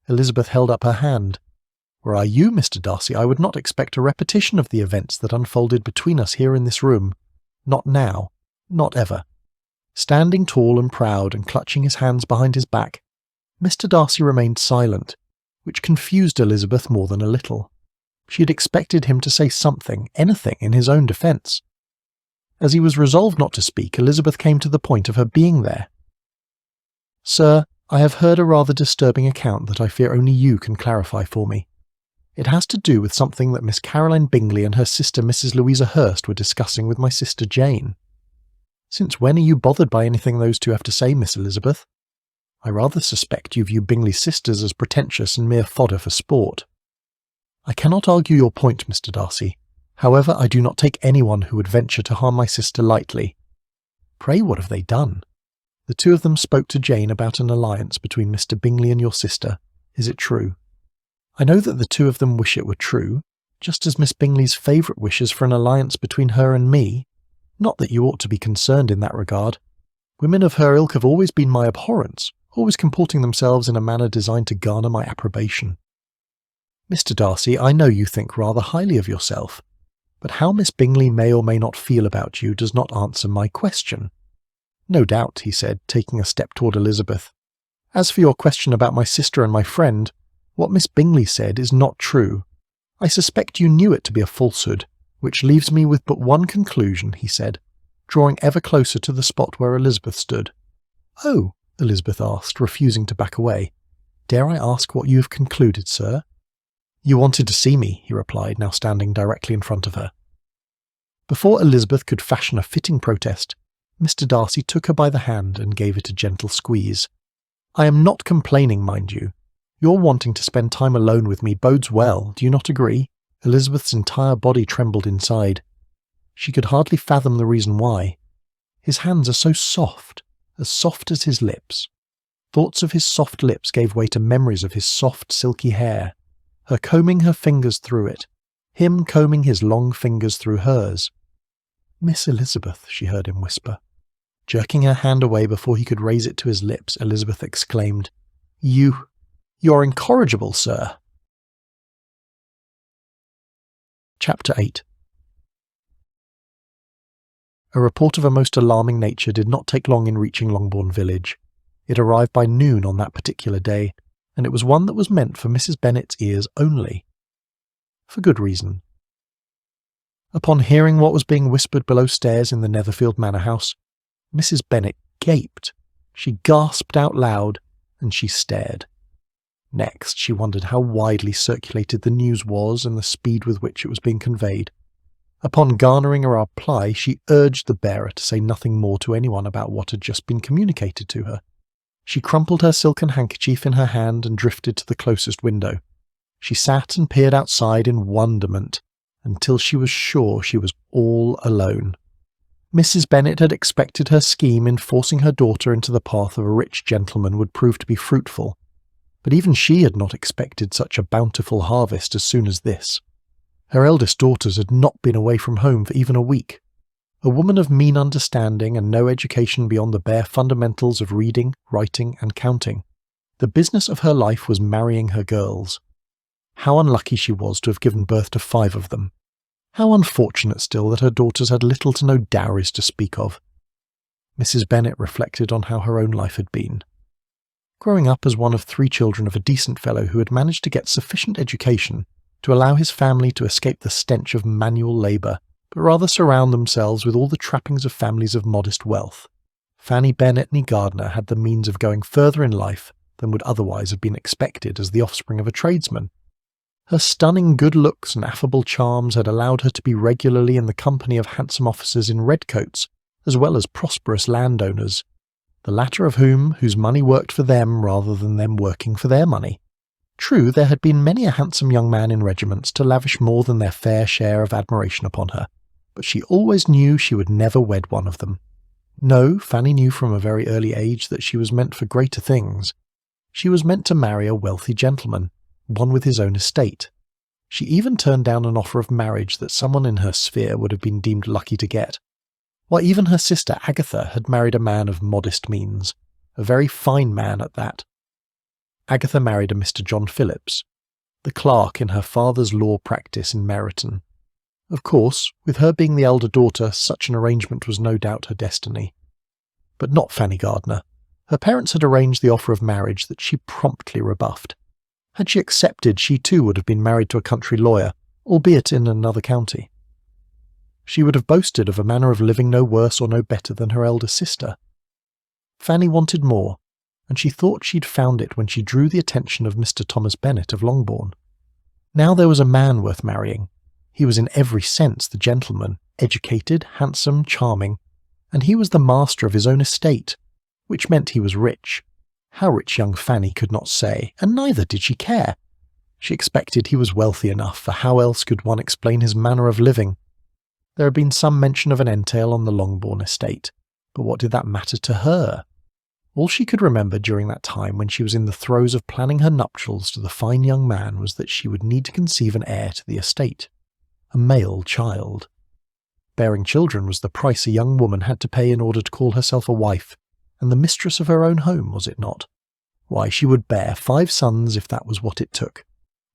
Elizabeth held up her hand. Were I you, Mr. Darcy, I would not expect a repetition of the events that unfolded between us here in this room. Not now. Not ever. Standing tall and proud and clutching his hands behind his back, Mr. Darcy remained silent, which confused Elizabeth more than a little. She had expected him to say something, anything, in his own defence. As he was resolved not to speak, Elizabeth came to the point of her being there. Sir, I have heard a rather disturbing account that I fear only you can clarify for me. It has to do with something that Miss Caroline Bingley and her sister Mrs. Louisa Hurst were discussing with my sister Jane. Since when are you bothered by anything those two have to say, Miss Elizabeth? I rather suspect you view Bingley's sisters as pretentious and mere fodder for sport. I cannot argue your point, Mr. Darcy. However, I do not take anyone who would venture to harm my sister lightly. Pray, what have they done? The two of them spoke to Jane about an alliance between Mr. Bingley and your sister. Is it true? I know that the two of them wish it were true, just as Miss Bingley's favourite wishes for an alliance between her and me. Not that you ought to be concerned in that regard. Women of her ilk have always been my abhorrence, always comporting themselves in a manner designed to garner my approbation. Mr. Darcy, I know you think rather highly of yourself, but how Miss Bingley may or may not feel about you does not answer my question. No doubt, he said, taking a step toward Elizabeth. As for your question about my sister and my friend, what Miss Bingley said is not true. I suspect you knew it to be a falsehood, which leaves me with but one conclusion, he said, drawing ever closer to the spot where Elizabeth stood. Oh, Elizabeth asked, refusing to back away. "Dare I ask what you have concluded, sir?" "You wanted to see me," he replied, now standing directly in front of her. Before Elizabeth could fashion a fitting protest, Mr. Darcy took her by the hand and gave it a gentle squeeze. "I am not complaining, mind you. Your wanting to spend time alone with me bodes well, do you not agree?" Elizabeth's entire body trembled inside. She could hardly fathom the reason why. His hands are so soft as his lips. Thoughts of his soft lips gave way to memories of his soft, silky hair, her combing her fingers through it, him combing his long fingers through hers. "Miss Elizabeth," she heard him whisper. Jerking her hand away before he could raise it to his lips, Elizabeth exclaimed, You are incorrigible, sir." Chapter 8. A report of a most alarming nature did not take long in reaching Longbourn village. It arrived by noon on that particular day, and it was one that was meant for Mrs. Bennet's ears only. For good reason. Upon hearing what was being whispered below stairs in the Netherfield manor house, Mrs. Bennet gaped, she gasped out loud, and she stared. Next, she wondered how widely circulated the news was and the speed with which it was being conveyed. Upon garnering a reply, she urged the bearer to say nothing more to anyone about what had just been communicated to her. She crumpled her silken handkerchief in her hand and drifted to the closest window. She sat and peered outside in wonderment until she was sure she was all alone. Mrs. Bennet had expected her scheme in forcing her daughter into the path of a rich gentleman would prove to be fruitful, but even she had not expected such a bountiful harvest as soon as this. Her eldest daughters had not been away from home for even a week. A woman of mean understanding and no education beyond the bare fundamentals of reading, writing, and counting. The business of her life was marrying her girls. How unlucky she was to have given birth to 5 of them. How unfortunate still that her daughters had little to no dowries to speak of. Mrs. Bennet reflected on how her own life had been. Growing up as one of 3 children of a decent fellow who had managed to get sufficient education to allow his family to escape the stench of manual labour, but rather surround themselves with all the trappings of families of modest wealth, Fanny Bennet nee Gardiner had the means of going further in life than would otherwise have been expected as the offspring of a tradesman. Her stunning good looks and affable charms had allowed her to be regularly in the company of handsome officers in red coats, as well as prosperous landowners, the latter of whose money worked for them rather than them working for their money. True, there had been many a handsome young man in regiments to lavish more than their fair share of admiration upon her, but she always knew she would never wed one of them. No, Fanny knew from a very early age that she was meant for greater things. She was meant to marry a wealthy gentleman, one with his own estate. She even turned down an offer of marriage that someone in her sphere would have been deemed lucky to get. Why, even her sister Agatha had married a man of modest means, a very fine man at that. Agatha married a Mr. John Phillips, the clerk in her father's law practice in Meryton. Of course, with her being the elder daughter, such an arrangement was no doubt her destiny. But not Fanny Gardiner. Her parents had arranged the offer of marriage that she promptly rebuffed. Had she accepted, she too would have been married to a country lawyer, albeit in another county. She would have boasted of a manner of living no worse or no better than her elder sister. Fanny wanted more, and she thought she'd found it when she drew the attention of Mr. Thomas Bennet of Longbourn. Now there was a man worth marrying. He was in every sense the gentleman, educated, handsome, charming, and he was the master of his own estate, which meant he was rich. How rich young Fanny could not say, and neither did she care. She expected he was wealthy enough, for how else could one explain his manner of living? There had been some mention of an entail on the Longbourn estate, but what did that matter to her? All she could remember during that time when she was in the throes of planning her nuptials to the fine young man was that she would need to conceive an heir to the estate, a male child. Bearing children was the price a young woman had to pay in order to call herself a wife, and the mistress of her own home, was it not? Why, she would bear 5 sons if that was what it took.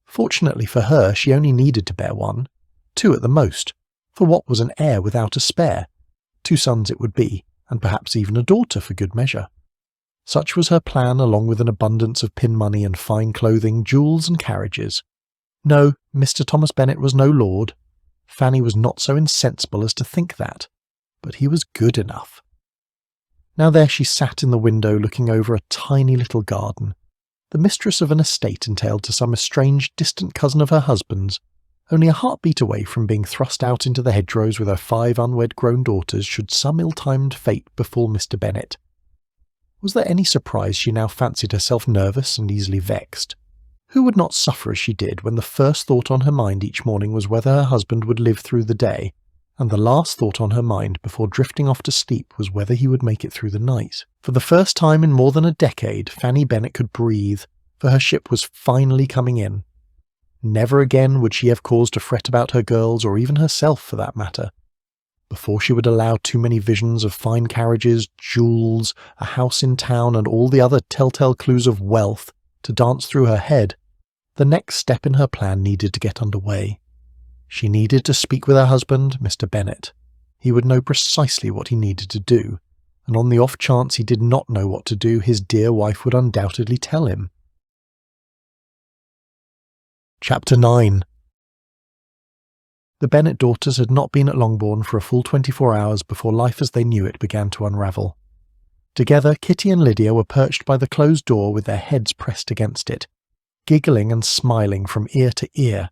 Fortunately for her, she only needed to bear 1, 2 at the most, for what was an heir without a spare? 2 sons it would be, and perhaps even a daughter for good measure. Such was her plan, along with an abundance of pin money and fine clothing, jewels and carriages. No, Mr. Thomas Bennet was no lord. Fanny was not so insensible as to think that, but he was good enough. Now there she sat in the window looking over a tiny little garden, the mistress of an estate entailed to some estranged distant cousin of her husband's, only a heartbeat away from being thrust out into the hedgerows with her 5 unwed grown daughters should some ill-timed fate befall Mr. Bennet. Was there any surprise she now fancied herself nervous and easily vexed? Who would not suffer as she did when the first thought on her mind each morning was whether her husband would live through the day, and the last thought on her mind before drifting off to sleep was whether he would make it through the night? For the first time in more than a decade, Fanny Bennet could breathe, for her ship was finally coming in. Never again would she have cause to fret about her girls, or even herself for that matter. Before she would allow too many visions of fine carriages, jewels, a house in town, and all the other telltale clues of wealth to dance through her head, the next step in her plan needed to get under way. She needed to speak with her husband, Mr. Bennet. He would know precisely what he needed to do, and on the off chance he did not know what to do, his dear wife would undoubtedly tell him. Chapter 9. The Bennet daughters had not been at Longbourn for a full 24 hours before life as they knew it began to unravel. Together, Kitty and Lydia were perched by the closed door with their heads pressed against it, giggling and smiling from ear to ear.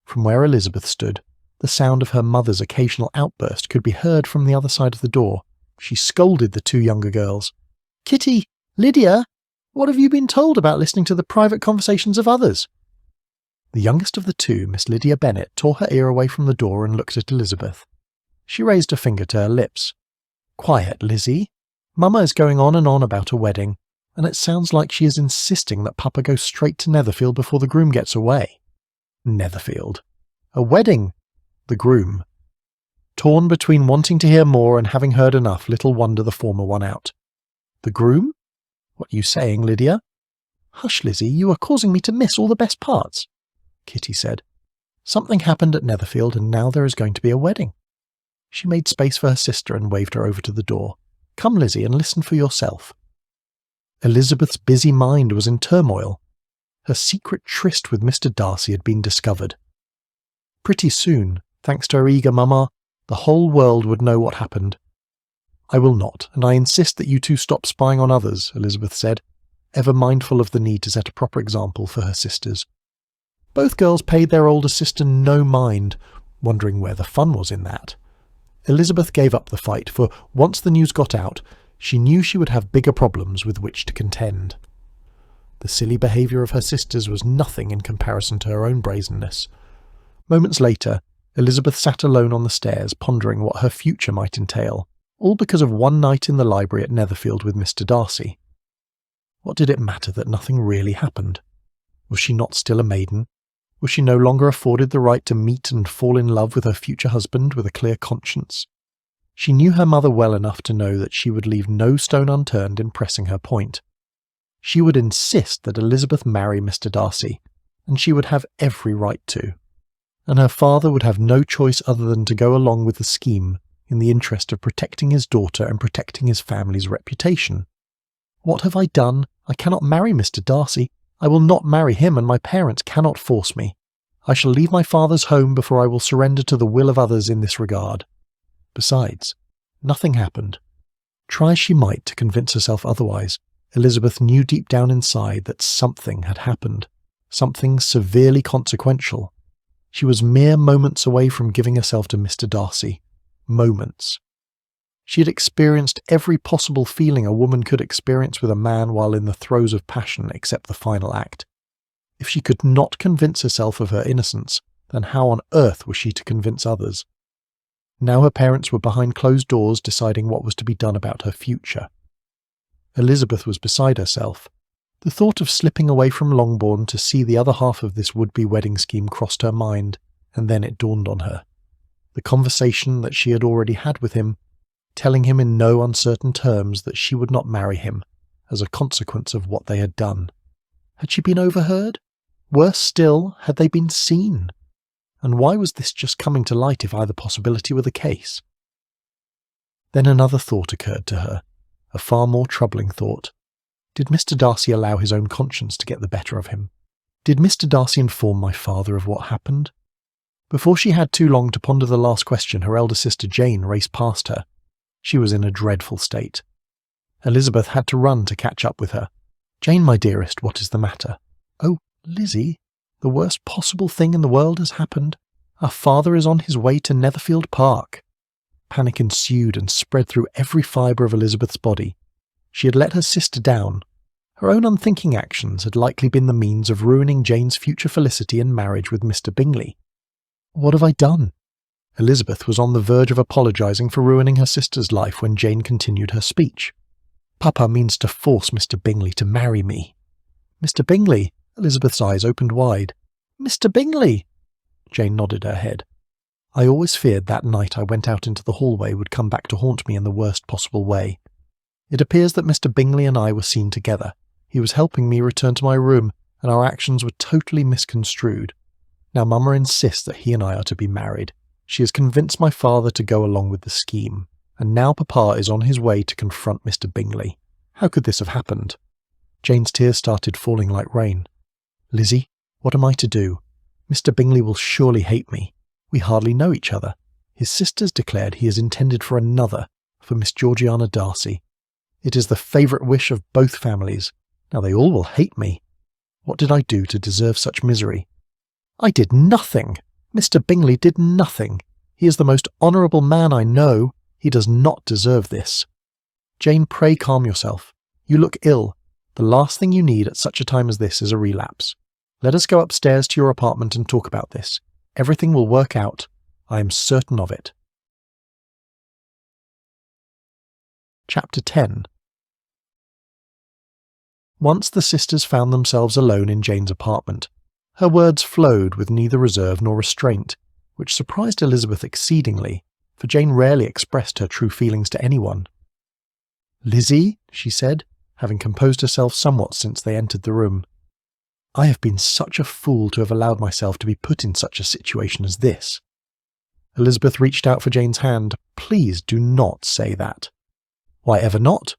From where Elizabeth stood, the sound of her mother's occasional outburst could be heard from the other side of the door. She scolded the 2 younger girls. "Kitty! Lydia! What have you been told about listening to the private conversations of others?" The youngest of the 2, Miss Lydia Bennet, tore her ear away from the door and looked at Elizabeth. She raised a finger to her lips. "Quiet, Lizzie. Mamma is going on and on about a wedding, and it sounds like she is insisting that Papa go straight to Netherfield before the groom gets away." Netherfield. A wedding. The groom. Torn between wanting to hear more and having heard enough, little wonder the former won out. "The groom? What are you saying, Lydia?" "Hush, Lizzie, you are causing me to miss all the best parts," Kitty said. "Something happened at Netherfield, and now there is going to be a wedding." She made space for her sister and waved her over to the door. "Come, Lizzie, and listen for yourself." Elizabeth's busy mind was in turmoil. Her secret tryst with Mr. Darcy had been discovered. Pretty soon, thanks to her eager mamma, the whole world would know what happened. "I will not, and I insist that you 2 stop spying on others," Elizabeth said, ever mindful of the need to set a proper example for her sisters. Both girls paid their older sister no mind, wondering where the fun was in that. Elizabeth gave up the fight, for once the news got out, she knew she would have bigger problems with which to contend. The silly behaviour of her sisters was nothing in comparison to her own brazenness. Moments later, Elizabeth sat alone on the stairs, pondering what her future might entail, all because of one night in the library at Netherfield with Mr. Darcy. What did it matter that nothing really happened? Was she not still a maiden? Was she no longer afforded the right to meet and fall in love with her future husband with a clear conscience? She knew her mother well enough to know that she would leave no stone unturned in pressing her point. She would insist that Elizabeth marry Mr. Darcy, and she would have every right to. And her father would have no choice other than to go along with the scheme in the interest of protecting his daughter and protecting his family's reputation. "What have I done? I cannot marry Mr. Darcy. I will not marry him, and my parents cannot force me. I shall leave my father's home before I will surrender to the will of others in this regard." Besides, nothing happened. Try as she might to convince herself otherwise, Elizabeth knew deep down inside that something had happened, something severely consequential. She was mere moments away from giving herself to Mr. Darcy. Moments. She had experienced every possible feeling a woman could experience with a man while in the throes of passion, except the final act. If she could not convince herself of her innocence, then how on earth was she to convince others? Now her parents were behind closed doors deciding what was to be done about her future. Elizabeth was beside herself. The thought of slipping away from Longbourn to see the other half of this would-be wedding scheme crossed her mind, and then it dawned on her. The conversation that she had already had with him, telling him in no uncertain terms that she would not marry him, as a consequence of what they had done. Had she been overheard? Worse still, had they been seen? And why was this just coming to light if either possibility were the case? Then another thought occurred to her, a far more troubling thought. Did Mr. Darcy allow his own conscience to get the better of him? Did Mr. Darcy inform my father of what happened? Before she had too long to ponder the last question, her elder sister Jane raced past her. She was in a dreadful state. Elizabeth had to run to catch up with her. "Jane, my dearest, what is the matter?" "Oh, Lizzie, the worst possible thing in the world has happened. Our father is on his way to Netherfield Park." Panic ensued and spread through every fibre of Elizabeth's body. She had let her sister down. Her own unthinking actions had likely been the means of ruining Jane's future felicity and marriage with Mr. Bingley. "What have I done?" Elizabeth was on the verge of apologising for ruining her sister's life when Jane continued her speech. "Papa means to force Mr. Bingley to marry me." "Mr. Bingley?" Elizabeth's eyes opened wide. "Mr. Bingley?" Jane nodded her head. "I always feared that night I went out into the hallway would come back to haunt me in the worst possible way. It appears that Mr. Bingley and I were seen together. He was helping me return to my room, and our actions were totally misconstrued. Now Mama insists that he and I are to be married. She has convinced my father to go along with the scheme, and now Papa is on his way to confront Mr. Bingley. How could this have happened?" Jane's tears started falling like rain. "Lizzie, what am I to do? Mr. Bingley will surely hate me. We hardly know each other. His sisters declared he is intended for another, for Miss Georgiana Darcy. It is the favourite wish of both families. Now they all will hate me. What did I do to deserve such misery?" "I did nothing. Mr. Bingley did nothing. He is the most honourable man I know. He does not deserve this." "Jane, pray calm yourself. You look ill. The last thing you need at such a time as this is a relapse. Let us go upstairs to your apartment and talk about this. Everything will work out. I am certain of it." Chapter 10. Once the sisters found themselves alone in Jane's apartment. Her words flowed with neither reserve nor restraint, which surprised Elizabeth exceedingly, for Jane rarely expressed her true feelings to anyone. "Lizzie," she said, having composed herself somewhat since they entered the room, "I have been such a fool to have allowed myself to be put in such a situation as this." Elizabeth reached out for Jane's hand. "Please do not say that." "Why ever not?"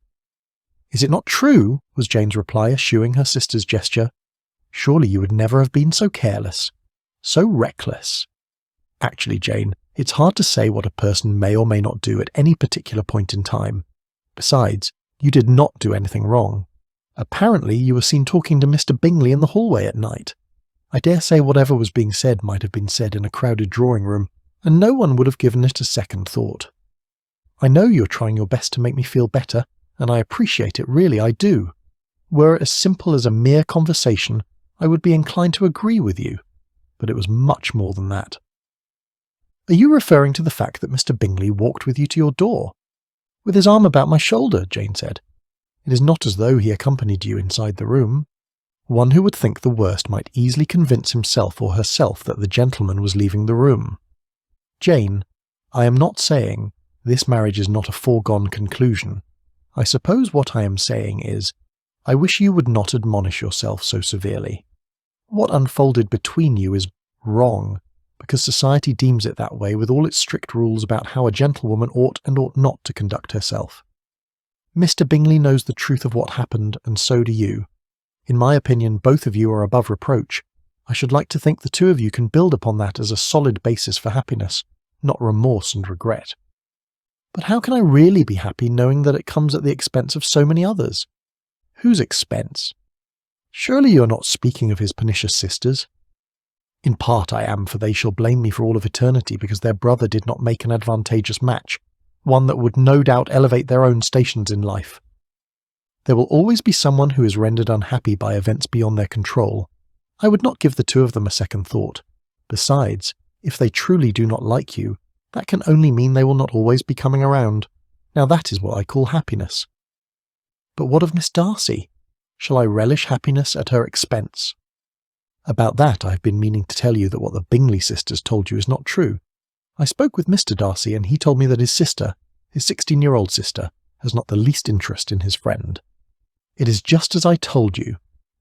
"Is it not true?" was Jane's reply, eschewing her sister's gesture. "Surely you would never have been so careless, so reckless." "Actually, Jane, it's hard to say what a person may or may not do at any particular point in time. Besides, you did not do anything wrong. Apparently you were seen talking to Mr. Bingley in the hallway at night. I dare say whatever was being said might have been said in a crowded drawing-room, and no one would have given it a second thought. I know you're trying your best to make me feel better, and I appreciate it, really I do. Were it as simple as a mere conversation, I would be inclined to agree with you, but it was much more than that." "Are you referring to the fact that Mr. Bingley walked with you to your door?" "With his arm about my shoulder," Jane said. "It is not as though he accompanied you inside the room. One who would think the worst might easily convince himself or herself that the gentleman was leaving the room. Jane, I am not saying this marriage is not a foregone conclusion. I suppose what I am saying is, I wish you would not admonish yourself so severely. What unfolded between you is wrong, because society deems it that way with all its strict rules about how a gentlewoman ought and ought not to conduct herself. Mr. Bingley knows the truth of what happened, and so do you. In my opinion, both of you are above reproach. I should like to think the two of you can build upon that as a solid basis for happiness, not remorse and regret. But how can I really be happy knowing that it comes at the expense of so many others? Whose expense? Surely you are not speaking of his pernicious sisters? In part I am, for they shall blame me for all of eternity because their brother did not make an advantageous match, one that would no doubt elevate their own stations in life. There will always be someone who is rendered unhappy by events beyond their control. I would not give the two of them a second thought. Besides, if they truly do not like you, that can only mean they will not always be coming around. Now that is what I call happiness. But what of Miss Darcy? Shall I relish happiness at her expense? About that I have been meaning to tell you that what the Bingley sisters told you is not true. I spoke with Mr. Darcy, and he told me that his sister, his 16-year-old sister, has not the least interest in his friend. It is just as I told you.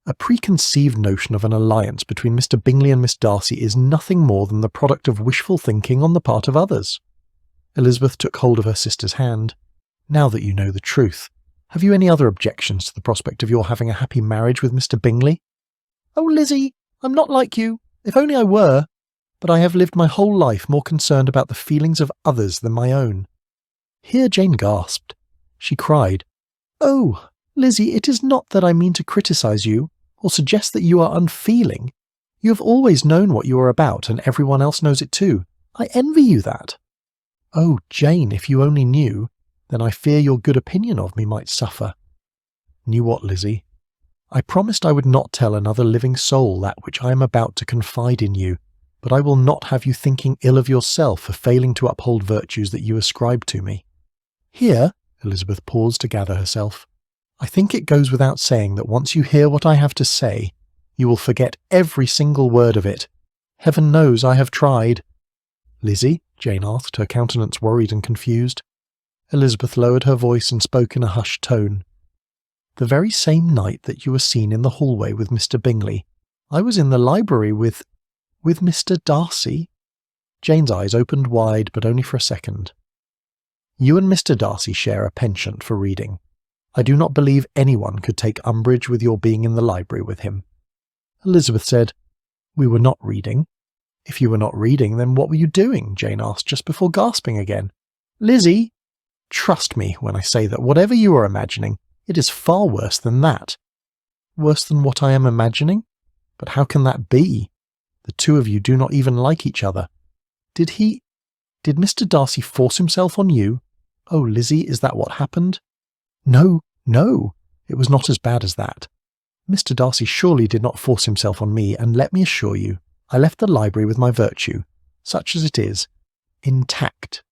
A preconceived notion of an alliance between Mr. Bingley and Miss Darcy is nothing more than the product of wishful thinking on the part of others. Elizabeth took hold of her sister's hand. Now that you know the truth, have you any other objections to the prospect of your having a happy marriage with Mr. Bingley? Oh, Lizzie, I'm not like you. If only I were. But I have lived my whole life more concerned about the feelings of others than my own. Here Jane gasped. She cried. "Oh, Lizzie, it is not that I mean to criticise you, or suggest that you are unfeeling. You have always known what you are about, and everyone else knows it too. I envy you that." "Oh, Jane, if you only knew, then I fear your good opinion of me might suffer." "Knew what, Lizzie?" "I promised I would not tell another living soul that which I am about to confide in you, but I will not have you thinking ill of yourself for failing to uphold virtues that you ascribe to me." Here, Elizabeth paused to gather herself. "I think it goes without saying that once you hear what I have to say, you will forget every single word of it. Heaven knows I have tried." "Lizzie?" Jane asked, her countenance worried and confused. Elizabeth lowered her voice and spoke in a hushed tone. "The very same night that you were seen in the hallway with Mr. Bingley, I was in the library with Mr. Darcy." Jane's eyes opened wide, but only for a second. "You and Mr. Darcy share a penchant for reading. I do not believe anyone could take umbrage with your being in the library with him." Elizabeth said, "We were not reading." "If you were not reading, then what were you doing?" Jane asked, just before gasping again. "Lizzie, trust me when I say that whatever you are imagining, it is far worse than that." "Worse than what I am imagining? But how can that be? The two of you do not even like each other. Did Mr. Darcy force himself on you? Oh, Lizzie, is that what happened?" No, it was not as bad as that. Mr. Darcy surely did not force himself on me, and let me assure you, I left the library with my virtue, such as it is, intact."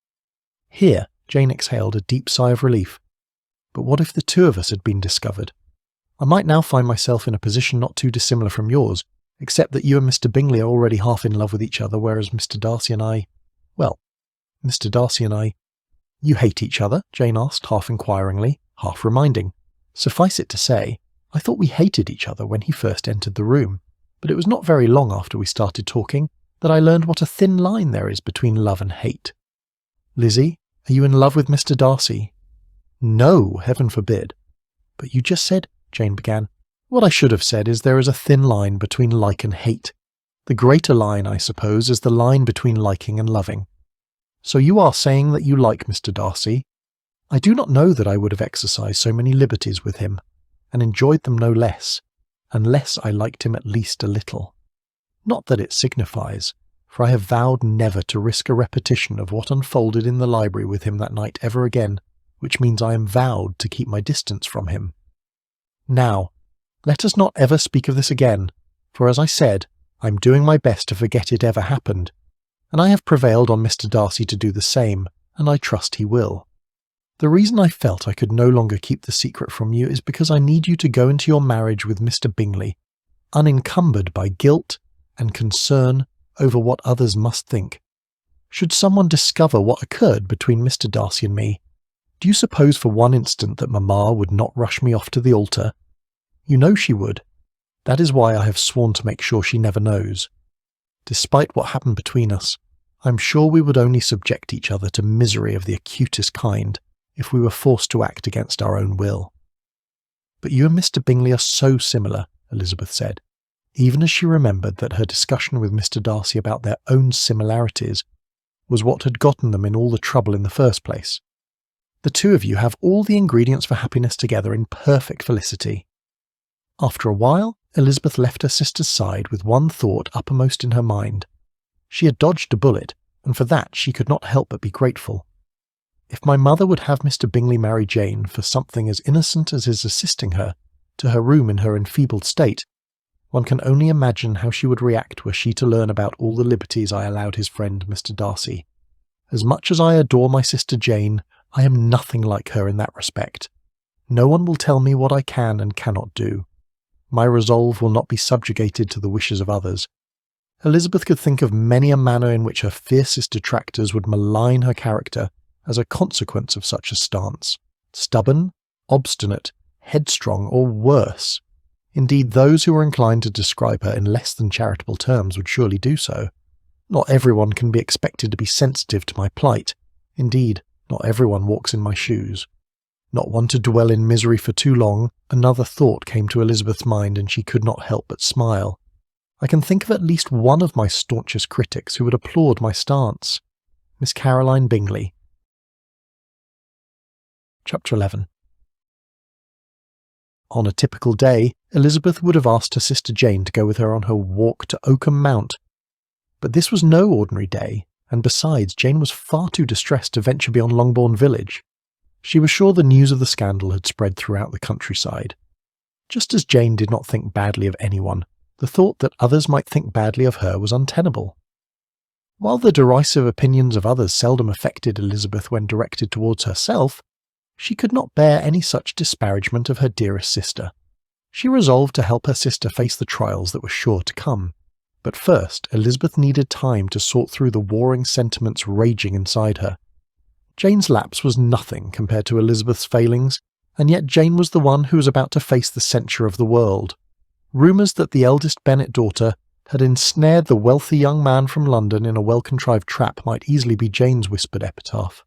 Here, Jane exhaled a deep sigh of relief. "But what if the two of us had been discovered? I might now find myself in a position not too dissimilar from yours, except that you and Mr. Bingley are already half in love with each other, whereas Mr. Darcy and I— "You hate each other?" Jane asked, half inquiringly, half reminding. "Suffice it to say, I thought we hated each other when he first entered the room, but it was not very long after we started talking that I learned what a thin line there is between love and hate." "Lizzie, are you in love with Mr. Darcy?" "No, heaven forbid." "But you just said—" Jane began. "What I should have said is there is a thin line between like and hate. The greater line, I suppose, is the line between liking and loving. So you are saying that you like Mr. Darcy? I do not know that I would have exercised so many liberties with him, and enjoyed them no less, unless I liked him at least a little. Not that it signifies, for I have vowed never to risk a repetition of what unfolded in the library with him that night ever again, which means I am vowed to keep my distance from him. Now, let us not ever speak of this again, for as I said, I am doing my best to forget it ever happened, and I have prevailed on Mr. Darcy to do the same, and I trust he will. The reason I felt I could no longer keep the secret from you is because I need you to go into your marriage with Mr. Bingley, unencumbered by guilt and concern over what others must think. Should someone discover what occurred between Mr. Darcy and me, do you suppose for one instant that Mamma would not rush me off to the altar? You know she would. That is why I have sworn to make sure she never knows. Despite what happened between us, I am sure we would only subject each other to misery of the acutest kind if we were forced to act against our own will." "But you and Mr. Bingley are so similar," Elizabeth said, even as she remembered that her discussion with Mr. Darcy about their own similarities was what had gotten them in all the trouble in the first place. "The two of you have all the ingredients for happiness together in perfect felicity." After a while, Elizabeth left her sister's side with one thought uppermost in her mind. She had dodged a bullet, and for that she could not help but be grateful. If my mother would have Mr. Bingley marry Jane for something as innocent as his assisting her to her room in her enfeebled state, one can only imagine how she would react were she to learn about all the liberties I allowed his friend Mr. Darcy. As much as I adore my sister Jane, I am nothing like her in that respect. No one will tell me what I can and cannot do. My resolve will not be subjugated to the wishes of others. Elizabeth could think of many a manner in which her fiercest detractors would malign her character as a consequence of such a stance. Stubborn, obstinate, headstrong, or worse. Indeed, those who are inclined to describe her in less than charitable terms would surely do so. Not everyone can be expected to be sensitive to my plight. Indeed, not everyone walks in my shoes. Not one to dwell in misery for too long, another thought came to Elizabeth's mind and she could not help but smile. I can think of at least one of my staunchest critics who would applaud my stance. Miss Caroline Bingley. Chapter 11. On a typical day, Elizabeth would have asked her sister Jane to go with her on her walk to Oakham Mount. But this was no ordinary day, and besides, Jane was far too distressed to venture beyond Longbourn village. She was sure the news of the scandal had spread throughout the countryside. Just as Jane did not think badly of anyone, the thought that others might think badly of her was untenable. While the derisive opinions of others seldom affected Elizabeth when directed towards herself, she could not bear any such disparagement of her dearest sister. She resolved to help her sister face the trials that were sure to come. But first, Elizabeth needed time to sort through the warring sentiments raging inside her. Jane's lapse was nothing compared to Elizabeth's failings, and yet Jane was the one who was about to face the censure of the world. Rumours that the eldest Bennet daughter had ensnared the wealthy young man from London in a well-contrived trap might easily be Jane's whispered epitaph.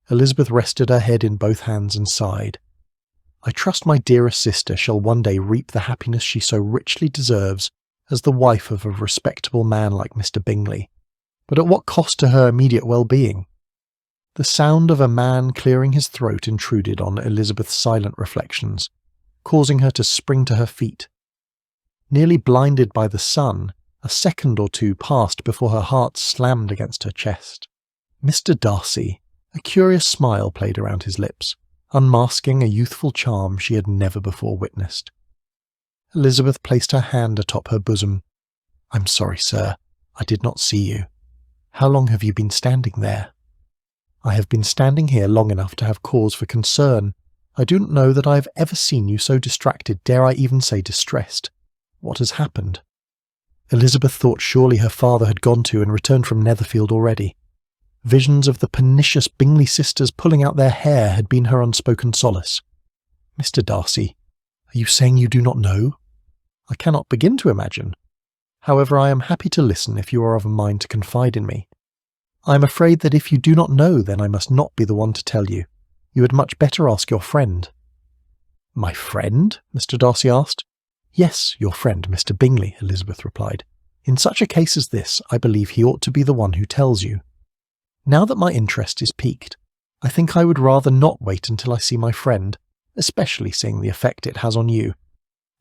Elizabeth rested her head in both hands and sighed. "I trust my dearest sister shall one day reap the happiness she so richly deserves as the wife of a respectable man like Mr. Bingley. But at what cost to her immediate well-being?" The sound of a man clearing his throat intruded on Elizabeth's silent reflections, causing her to spring to her feet. Nearly blinded by the sun, a second or two passed before her heart slammed against her chest. Mr. Darcy. A curious smile played around his lips, unmasking a youthful charm she had never before witnessed. Elizabeth placed her hand atop her bosom. "I'm sorry, sir. I did not see you. How long have you been standing there?" "I have been standing here long enough to have cause for concern. I do not know that I have ever seen you so distracted, dare I even say distressed. What has happened?" Elizabeth thought surely her father had gone to and returned from Netherfield already. Visions of the pernicious Bingley sisters pulling out their hair had been her unspoken solace. "Mr. Darcy, are you saying you do not know?" "I cannot begin to imagine. However, I am happy to listen if you are of a mind to confide in me. I am afraid that if you do not know, then I must not be the one to tell you. You had much better ask your friend." "My friend?" Mr. Darcy asked. "Yes, your friend, Mr. Bingley," Elizabeth replied. "In such a case as this, I believe he ought to be the one who tells you. Now that my interest is piqued, I think I would rather not wait until I see my friend, especially seeing the effect it has on you.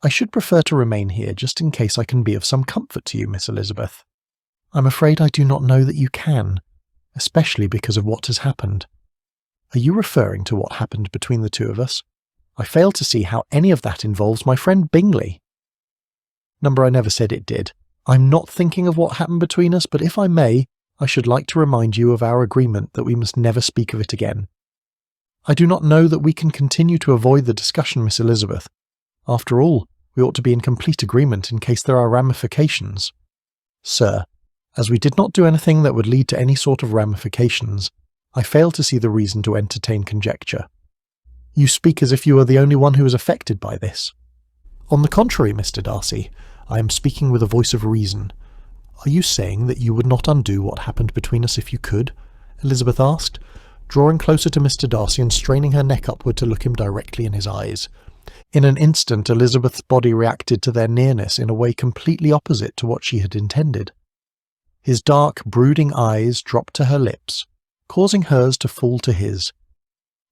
I should prefer to remain here just in case I can be of some comfort to you, Miss Elizabeth. I'm afraid I do not know that you can, especially because of what has happened." "Are you referring to what happened between the two of us? I fail to see how any of that involves my friend Bingley." "Number, I never said it did. I'm not thinking of what happened between us, but if I may, I should like to remind you of our agreement that we must never speak of it again." "I do not know that we can continue to avoid the discussion, Miss Elizabeth. After all, we ought to be in complete agreement in case there are ramifications." "Sir, as we did not do anything that would lead to any sort of ramifications, I fail to see the reason to entertain conjecture." "You speak as if you are the only one who is affected by this." "On the contrary, Mr. Darcy, I am speaking with a voice of reason. Are you saying that you would not undo what happened between us if you could?" Elizabeth asked, drawing closer to Mr. Darcy and straining her neck upward to look him directly in his eyes. In an instant, Elizabeth's body reacted to their nearness in a way completely opposite to what she had intended. His dark, brooding eyes dropped to her lips, causing hers to fall to his.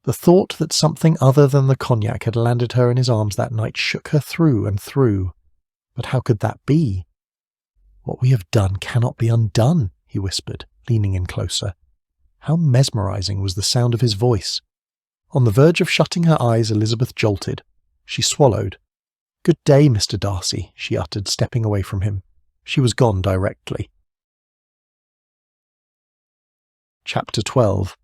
The thought that something other than the cognac had landed her in his arms that night shook her through and through. But how could that be? "What we have done cannot be undone," he whispered, leaning in closer. How mesmerizing was the sound of his voice. On the verge of shutting her eyes, Elizabeth jolted. She swallowed. "Good day, Mr. Darcy," she uttered, stepping away from him. She was gone directly. Chapter 12.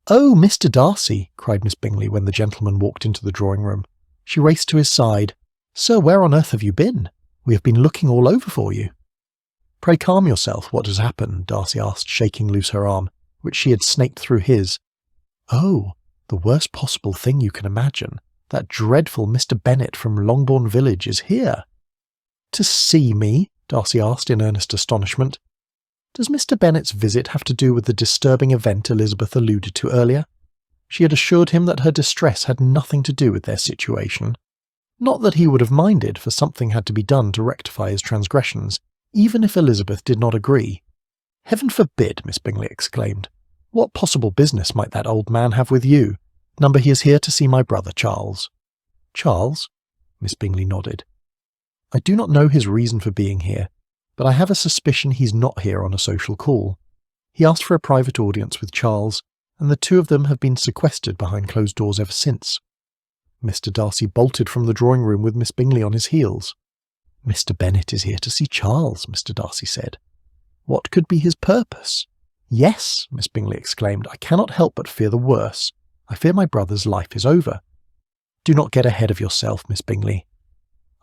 "Oh, Mr. Darcy," cried Miss Bingley when the gentleman walked into the drawing-room. She raced to his side. "Sir, where on earth have you been? We have been looking all over for you." "Pray calm yourself. What has happened?" Darcy asked, shaking loose her arm, which she had snaked through his. "Oh, the worst possible thing you can imagine. That dreadful Mr. Bennet from Longbourn village is here." "To see me?" Darcy asked in earnest astonishment. Does Mr. Bennet's visit have to do with the disturbing event Elizabeth alluded to earlier? She had assured him that her distress had nothing to do with their situation. Not that he would have minded, for something had to be done to rectify his transgressions, even if Elizabeth did not agree. "Heaven forbid!" Miss Bingley exclaimed. "What possible business might that old man have with you? Number, he is here to see my brother, Charles. Charles? Miss Bingley nodded. I do not know his reason for being here, but I have a suspicion he's not here on a social call. He asked for a private audience with Charles, and the two of them have been sequestered behind closed doors ever since. Mr. Darcy bolted from the drawing room with Miss Bingley on his heels. Mr. Bennet is here to see Charles, Mr. Darcy said. What could be his purpose? Yes, Miss Bingley exclaimed, I cannot help but fear the worse. I fear my brother's life is over. Do not get ahead of yourself, Miss Bingley.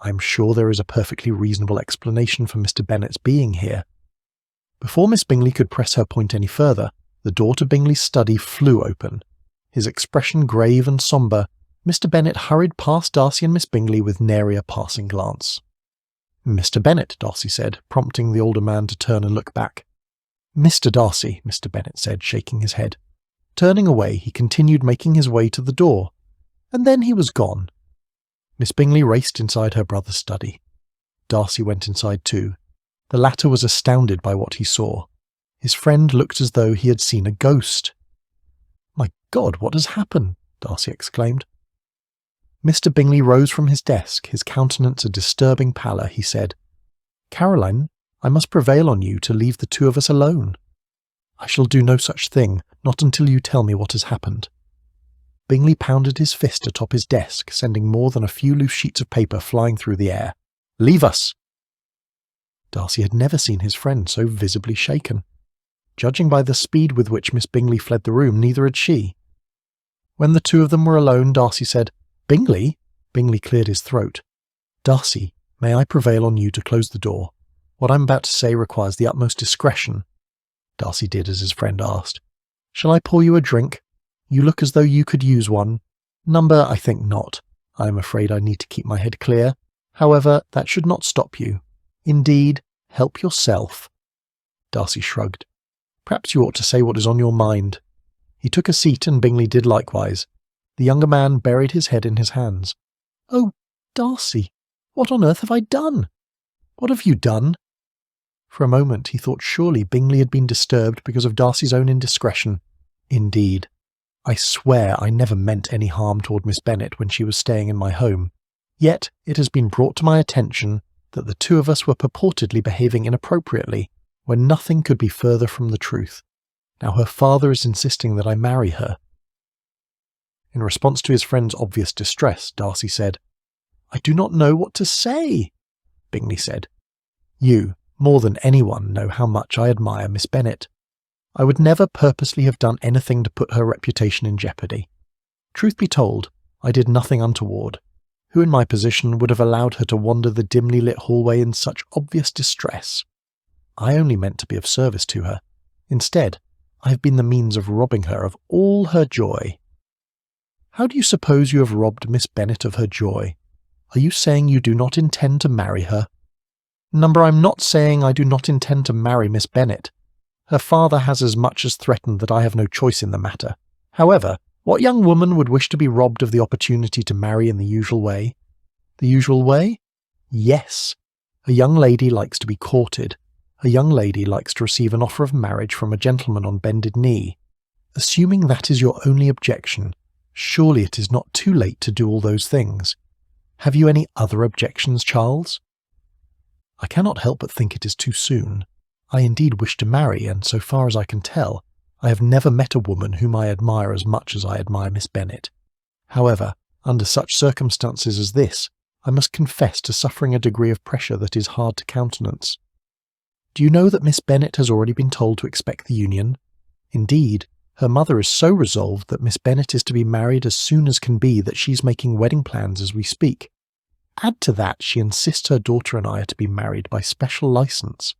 I am sure there is a perfectly reasonable explanation for Mr. Bennet's being here. Before Miss Bingley could press her point any further, the door to Bingley's study flew open. His expression grave and sombre, Mr. Bennet hurried past Darcy and Miss Bingley with nary a passing glance. Mr. Bennet, Darcy said, prompting the older man to turn and look back. Mr. Darcy, Mr. Bennet said, shaking his head. Turning away, he continued making his way to the door, and then he was gone. Miss Bingley raced inside her brother's study. Darcy went inside too. The latter was astounded by what he saw. His friend looked as though he had seen a ghost. My God, what has happened? Darcy exclaimed. Mr. Bingley rose from his desk, his countenance a disturbing pallor. He said, Caroline, I must prevail on you to leave the two of us alone. I shall do no such thing, not until you tell me what has happened. Bingley pounded his fist atop his desk, sending more than a few loose sheets of paper flying through the air. Leave us! Darcy had never seen his friend so visibly shaken. Judging by the speed with which Miss Bingley fled the room, neither had she. When the two of them were alone, Darcy said, Bingley? Bingley cleared his throat. Darcy, may I prevail on you to close the door? What I am about to say requires the utmost discretion. Darcy did as his friend asked. Shall I pour you a drink? You look as though you could use one. Number, I think not. I am afraid I need to keep my head clear. However, that should not stop you. Indeed, help yourself. Darcy shrugged. Perhaps you ought to say what is on your mind. He took a seat and Bingley did likewise. The younger man buried his head in his hands. Oh, Darcy, what on earth have I done? What have you done? For a moment he thought surely Bingley had been disturbed because of Darcy's own indiscretion. Indeed, I swear I never meant any harm toward Miss Bennet when she was staying in my home. Yet it has been brought to my attention that the two of us were purportedly behaving inappropriately, when nothing could be further from the truth. Now her father is insisting that I marry her. In response to his friend's obvious distress, Darcy said, I do not know what to say. Bingley said, You, more than anyone, know how much I admire Miss Bennet. I would never purposely have done anything to put her reputation in jeopardy. Truth be told, I did nothing untoward. Who in my position would have allowed her to wander the dimly lit hallway in such obvious distress? I only meant to be of service to her. Instead, I have been the means of robbing her of all her joy. How do you suppose you have robbed Miss Bennet of her joy? Are you saying you do not intend to marry her? Number, I'm not saying I do not intend to marry Miss Bennet. Her father has as much as threatened that I have no choice in the matter. However, what young woman would wish to be robbed of the opportunity to marry in the usual way? The usual way? Yes. A young lady likes to be courted. A young lady likes to receive an offer of marriage from a gentleman on bended knee. Assuming that is your only objection, surely it is not too late to do all those things. Have you any other objections, Charles? I cannot help but think it is too soon. I indeed wish to marry, and so far as I can tell, I have never met a woman whom I admire as much as I admire Miss Bennet. However, under such circumstances as this, I must confess to suffering a degree of pressure that is hard to countenance. Do you know that Miss Bennet has already been told to expect the union? Indeed, her mother is so resolved that Miss Bennet is to be married as soon as can be that she is making wedding plans as we speak. Add to that, she insists her daughter and I are to be married by special licence.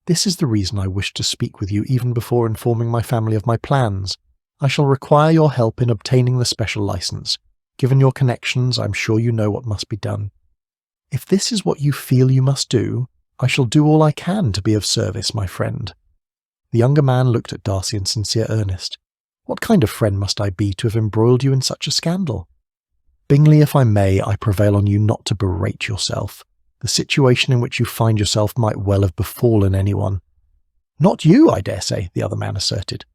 This is the reason I wished to speak with you even before informing my family of my plans. I shall require your help in obtaining the special licence. Given your connections, I'm sure you know what must be done. If this is what you feel you must do, I shall do all I can to be of service, my friend. The younger man looked at Darcy in sincere earnest. What kind of friend must I be to have embroiled you in such a scandal? Bingley, if I may, I prevail on you not to berate yourself. The situation in which you find yourself might well have befallen anyone. Not you, I dare say, the other man asserted.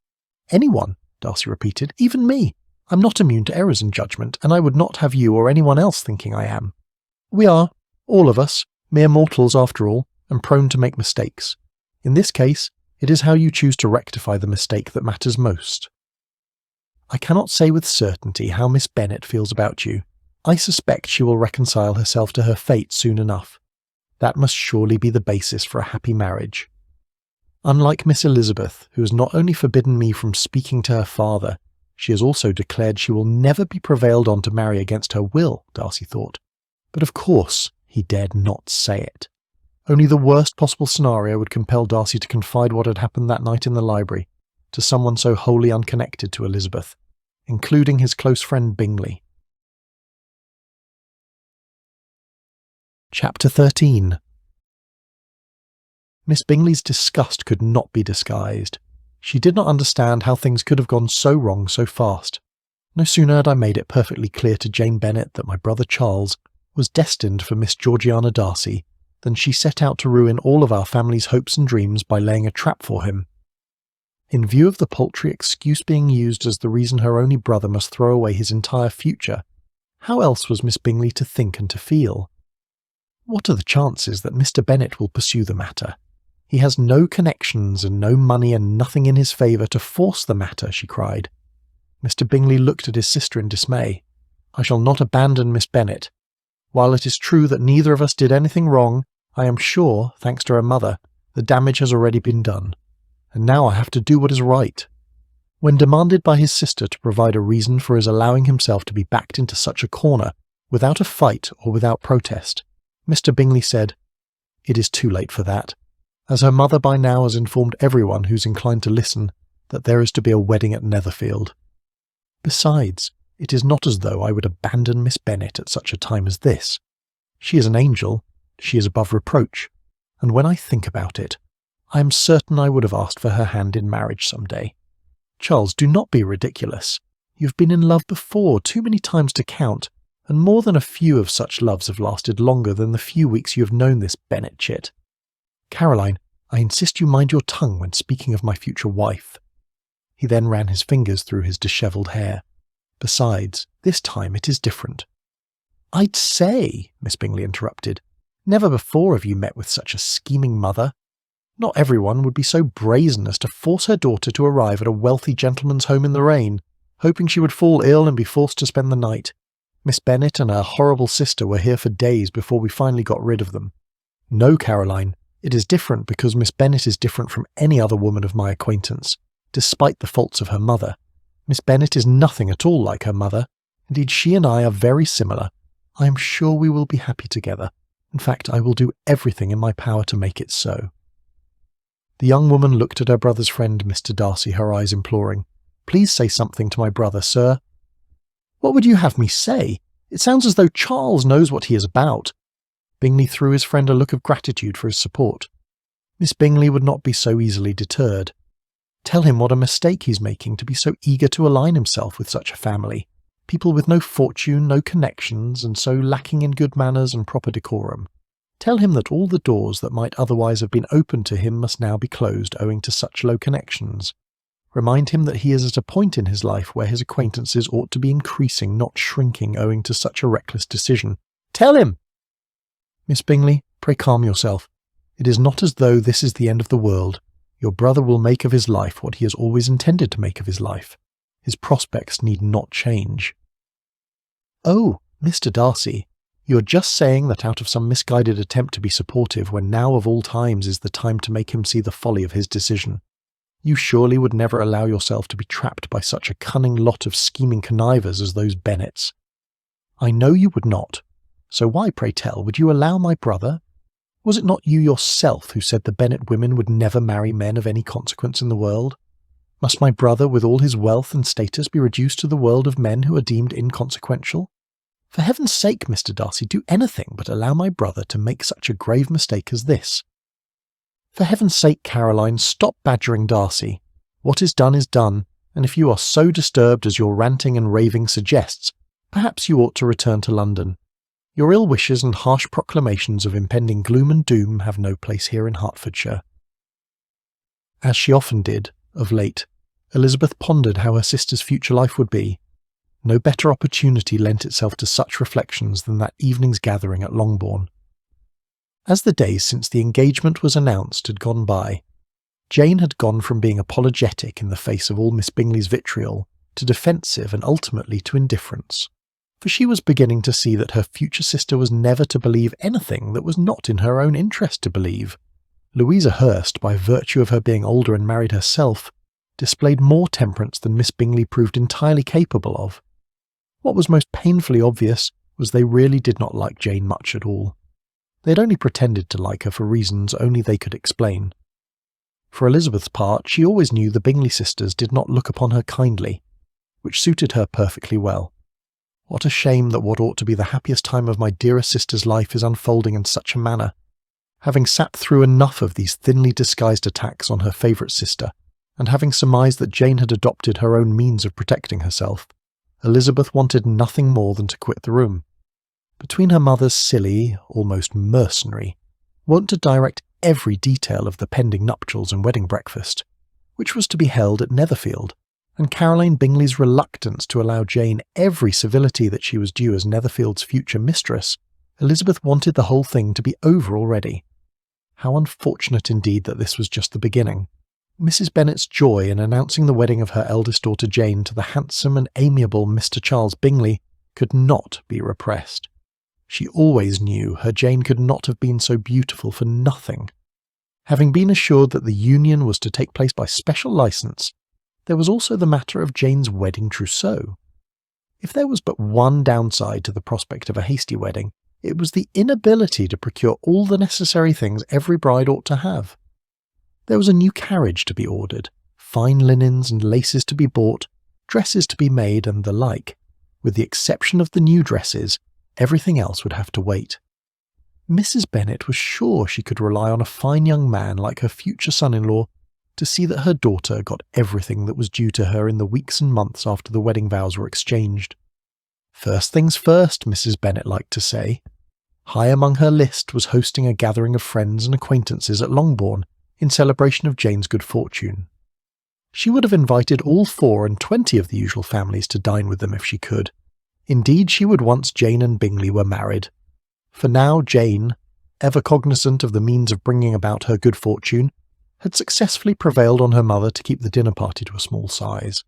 Anyone, Darcy repeated, even me. I'm not immune to errors in judgment, and I would not have you or anyone else thinking I am. We are, all of us, mere mortals after all, and prone to make mistakes. In this case, it is how you choose to rectify the mistake that matters most. I cannot say with certainty how Miss Bennet feels about you. I suspect she will reconcile herself to her fate soon enough. That must surely be the basis for a happy marriage. Unlike Miss Elizabeth, who has not only forbidden me from speaking to her father, she has also declared she will never be prevailed on to marry against her will, Darcy thought. But of course, he dared not say it. Only the worst possible scenario would compel Darcy to confide what had happened that night in the library to someone so wholly unconnected to Elizabeth, including his close friend Bingley. Chapter 13. Miss Bingley's disgust could not be disguised. She did not understand how things could have gone so wrong so fast. No sooner had I made it perfectly clear to Jane Bennet that my brother Charles was destined for Miss Georgiana Darcy than she set out to ruin all of our family's hopes and dreams by laying a trap for him. In view of the paltry excuse being used as the reason her only brother must throw away his entire future, how else was Miss Bingley to think and to feel? What are the chances that Mr. Bennet will pursue the matter? He has no connections and no money and nothing in his favour to force the matter, she cried. Mr. Bingley looked at his sister in dismay. I shall not abandon Miss Bennet. While it is true that neither of us did anything wrong, I am sure, thanks to her mother, the damage has already been done. And now I have to do what is right. When demanded by his sister to provide a reason for his allowing himself to be backed into such a corner, without a fight or without protest, Mr. Bingley said, "It is too late for that, as her mother by now has informed everyone who's inclined to listen that there is to be a wedding at Netherfield. Besides, it is not as though I would abandon Miss Bennet at such a time as this. She is an angel, she is above reproach, and when I think about it, I am certain I would have asked for her hand in marriage some day. Charles, do not be ridiculous. You have been in love before, too many times to count, and more than a few of such loves have lasted longer than the few weeks you have known this Bennet chit. Caroline, I insist you mind your tongue when speaking of my future wife." He then ran his fingers through his dishevelled hair. "Besides, this time it is different." "I'd say," Miss Bingley interrupted, "never before have you met with such a scheming mother. Not everyone would be so brazen as to force her daughter to arrive at a wealthy gentleman's home in the rain, hoping she would fall ill and be forced to spend the night. Miss Bennet and her horrible sister were here for days before we finally got rid of them. No, Caroline, it is different because Miss Bennet is different from any other woman of my acquaintance, despite the faults of her mother. Miss Bennet is nothing at all like her mother. Indeed, she and I are very similar. I am sure we will be happy together. In fact, I will do everything in my power to make it so." The young woman looked at her brother's friend, Mr. Darcy, her eyes imploring. "Please say something to my brother, sir." "What would you have me say? It sounds as though Charles knows what he is about." Bingley threw his friend a look of gratitude for his support. Miss Bingley would not be so easily deterred. Tell him what a mistake he's making to be so eager to align himself with such a family, people with no fortune, no connections, and so lacking in good manners and proper decorum. Tell him that all the doors that might otherwise have been opened to him must now be closed owing to such low connections. Remind him that he is at a point in his life where his acquaintances ought to be increasing, not shrinking, owing to such a reckless decision. Tell him! Miss Bingley, pray calm yourself. It is not as though this is the end of the world. Your brother will make of his life what he has always intended to make of his life. His prospects need not change. Oh, Mr. Darcy, you are just saying that out of some misguided attempt to be supportive when now of all times is the time to make him see the folly of his decision. You surely would never allow yourself to be trapped by such a cunning lot of scheming connivers as those Bennets. I know you would not. So why, pray tell, would you allow my brother? Was it not you yourself who said the Bennet women would never marry men of any consequence in the world? Must my brother, with all his wealth and status, be reduced to the world of men who are deemed inconsequential? For heaven's sake, Mr. Darcy, do anything but allow my brother to make such a grave mistake as this. For heaven's sake, Caroline, stop badgering Darcy. What is done, and if you are so disturbed as your ranting and raving suggests, perhaps you ought to return to London. Your ill wishes and harsh proclamations of impending gloom and doom have no place here in Hertfordshire. As she often did, of late, Elizabeth pondered how her sister's future life would be. No better opportunity lent itself to such reflections than that evening's gathering at Longbourn. As the days since the engagement was announced had gone by, Jane had gone from being apologetic in the face of all Miss Bingley's vitriol to defensive and ultimately to indifference, for she was beginning to see that her future sister was never to believe anything that was not in her own interest to believe. Louisa Hurst, by virtue of her being older and married herself, displayed more temperance than Miss Bingley proved entirely capable of. What was most painfully obvious was they really did not like Jane much at all. They had only pretended to like her for reasons only they could explain. For Elizabeth's part, she always knew the Bingley sisters did not look upon her kindly, which suited her perfectly well. What a shame that what ought to be the happiest time of my dearest sister's life is unfolding in such a manner. Having sat through enough of these thinly disguised attacks on her favourite sister, and having surmised that Jane had adopted her own means of protecting herself, Elizabeth wanted nothing more than to quit the room. Between her mother's silly, almost mercenary, wont to direct every detail of the pending nuptials and wedding breakfast, which was to be held at Netherfield, and Caroline Bingley's reluctance to allow Jane every civility that she was due as Netherfield's future mistress, Elizabeth wanted the whole thing to be over already. How unfortunate indeed that this was just the beginning. Mrs. Bennet's joy in announcing the wedding of her eldest daughter Jane to the handsome and amiable Mr. Charles Bingley could not be repressed. She always knew her Jane could not have been so beautiful for nothing. Having been assured that the union was to take place by special licence, there was also the matter of Jane's wedding trousseau. If there was but one downside to the prospect of a hasty wedding, it was the inability to procure all the necessary things every bride ought to have. There was a new carriage to be ordered, fine linens and laces to be bought, dresses to be made, and the like. With the exception of the new dresses, everything else would have to wait. Mrs. Bennet was sure she could rely on a fine young man like her future son-in-law to see that her daughter got everything that was due to her in the weeks and months after the wedding vows were exchanged. First things first, Mrs. Bennet liked to say. High among her list was hosting a gathering of friends and acquaintances at Longbourn in celebration of Jane's good fortune. She would have invited all 24 of the usual families to dine with them if she could. Indeed, she would once Jane and Bingley were married. For now Jane, ever cognizant of the means of bringing about her good fortune, had successfully prevailed on her mother to keep the dinner party to a small size.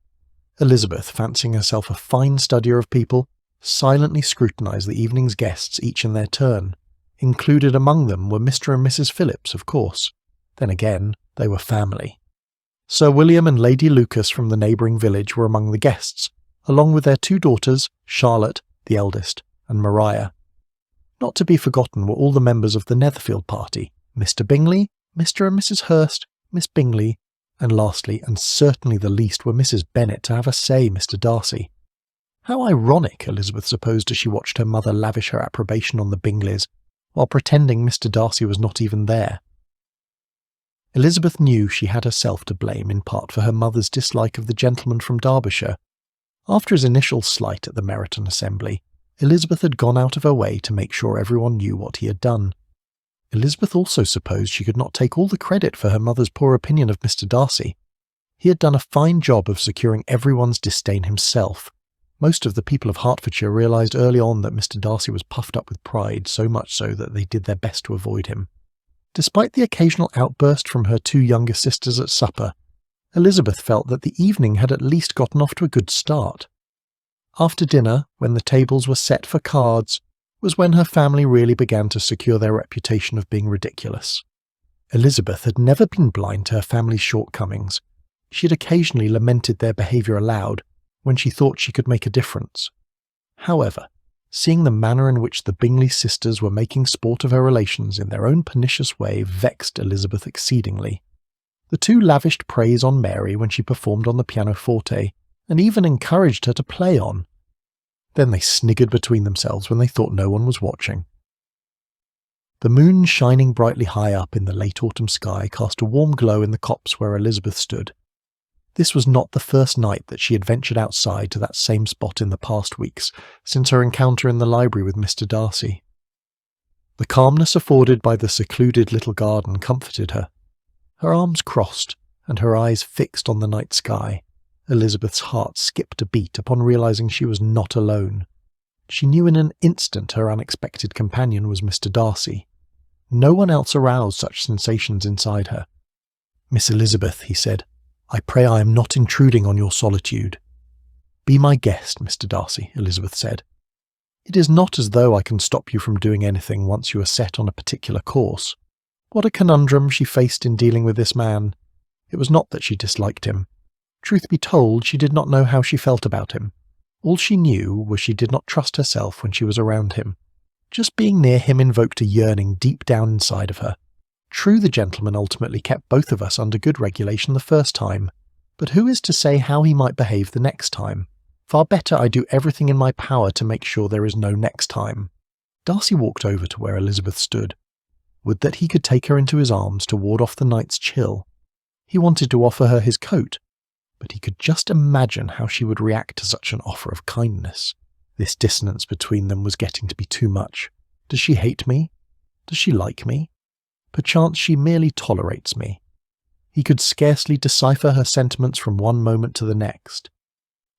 Elizabeth, fancying herself a fine studier of people, silently scrutinised the evening's guests each in their turn. Included among them were Mr. and Mrs. Phillips, of course. Then again, they were family. Sir William and Lady Lucas from the neighbouring village were among the guests, along with their 2 daughters, Charlotte, the eldest, and Maria. Not to be forgotten were all the members of the Netherfield party, Mr. Bingley, Mr. and Mrs. Hurst, Miss Bingley, and lastly, and certainly the least, were Mrs. Bennet to have a say, Mr. Darcy. How ironic, Elizabeth supposed as she watched her mother lavish her approbation on the Bingleys, while pretending Mr. Darcy was not even there. Elizabeth knew she had herself to blame in part for her mother's dislike of the gentleman from Derbyshire. After his initial slight at the Meryton Assembly, Elizabeth had gone out of her way to make sure everyone knew what he had done. Elizabeth also supposed she could not take all the credit for her mother's poor opinion of Mr. Darcy. He had done a fine job of securing everyone's disdain himself. Most of the people of Hertfordshire realised early on that Mr. Darcy was puffed up with pride, so much so that they did their best to avoid him. Despite the occasional outburst from her 2 younger sisters at supper, Elizabeth felt that the evening had at least gotten off to a good start. After dinner, when the tables were set for cards, was when her family really began to secure their reputation of being ridiculous. Elizabeth had never been blind to her family's shortcomings. She had occasionally lamented their behaviour aloud when she thought she could make a difference. However, seeing the manner in which the Bingley sisters were making sport of her relations in their own pernicious way vexed Elizabeth exceedingly. The 2 lavished praise on Mary when she performed on the pianoforte, and even encouraged her to play on. Then they sniggered between themselves when they thought no one was watching. The moon shining brightly high up in the late autumn sky cast a warm glow in the copse where Elizabeth stood. This was not the first night that she had ventured outside to that same spot in the past weeks, since her encounter in the library with Mr. Darcy. The calmness afforded by the secluded little garden comforted her. Her arms crossed, and her eyes fixed on the night sky, Elizabeth's heart skipped a beat upon realizing she was not alone. She knew in an instant her unexpected companion was Mr. Darcy. No one else aroused such sensations inside her. "Miss Elizabeth," he said, "I pray I am not intruding on your solitude." "Be my guest, Mr. Darcy," Elizabeth said. "It is not as though I can stop you from doing anything once you are set on a particular course." What a conundrum she faced in dealing with this man. It was not that she disliked him. Truth be told, she did not know how she felt about him. All she knew was she did not trust herself when she was around him. Just being near him invoked a yearning deep down inside of her. True, the gentleman ultimately kept both of us under good regulation the first time, but who is to say how he might behave the next time? Far better I do everything in my power to make sure there is no next time. Darcy walked over to where Elizabeth stood. Would that he could take her into his arms to ward off the night's chill. He wanted to offer her his coat, but he could just imagine how she would react to such an offer of kindness. This dissonance between them was getting to be too much. Does she hate me? Does she like me? Perchance she merely tolerates me. He could scarcely decipher her sentiments from one moment to the next.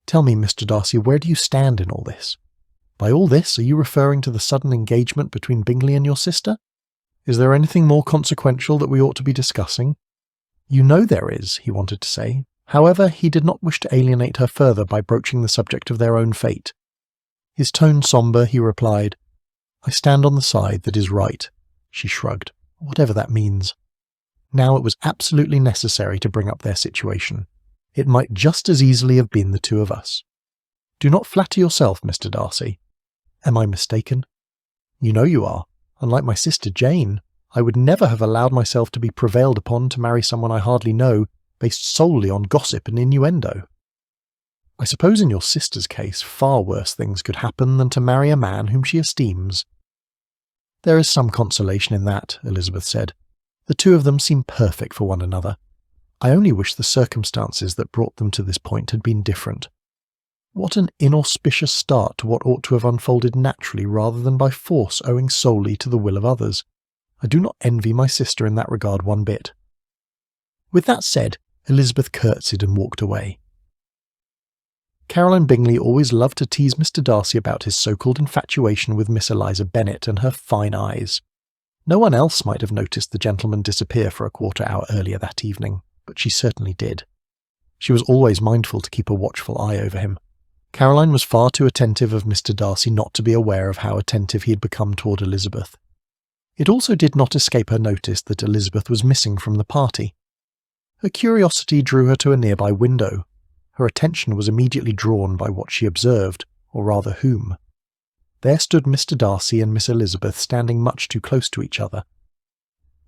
"Tell me, Mr. Darcy, where do you stand in all this? By all this, are you referring to the sudden engagement between Bingley and your sister? Is there anything more consequential that we ought to be discussing?" "You know there is," he wanted to say. However, he did not wish to alienate her further by broaching the subject of their own fate. His tone sombre, he replied, "I stand on the side that is right." She shrugged, whatever that means. Now it was absolutely necessary to bring up their situation. It might just as easily have been the two of us. "Do not flatter yourself, Mr. Darcy." "Am I mistaken?" "You know you are. Unlike my sister Jane, I would never have allowed myself to be prevailed upon to marry someone I hardly know, based solely on gossip and innuendo. I suppose in your sister's case far worse things could happen than to marry a man whom she esteems." "There is some consolation in that," Elizabeth said. "The two of them seem perfect for one another. I only wish the circumstances that brought them to this point had been different. What an inauspicious start to what ought to have unfolded naturally rather than by force owing solely to the will of others. I do not envy my sister in that regard one bit." With that said, Elizabeth curtsied and walked away. Caroline Bingley always loved to tease Mr. Darcy about his so-called infatuation with Miss Elizabeth Bennet and her fine eyes. No one else might have noticed the gentleman disappear for a quarter-hour earlier that evening, but she certainly did. She was always mindful to keep a watchful eye over him. Caroline was far too attentive of Mr. Darcy not to be aware of how attentive he had become toward Elizabeth. It also did not escape her notice that Elizabeth was missing from the party. Her curiosity drew her to a nearby window. Her attention was immediately drawn by what she observed, or rather whom. There stood Mr. Darcy and Miss Elizabeth standing much too close to each other.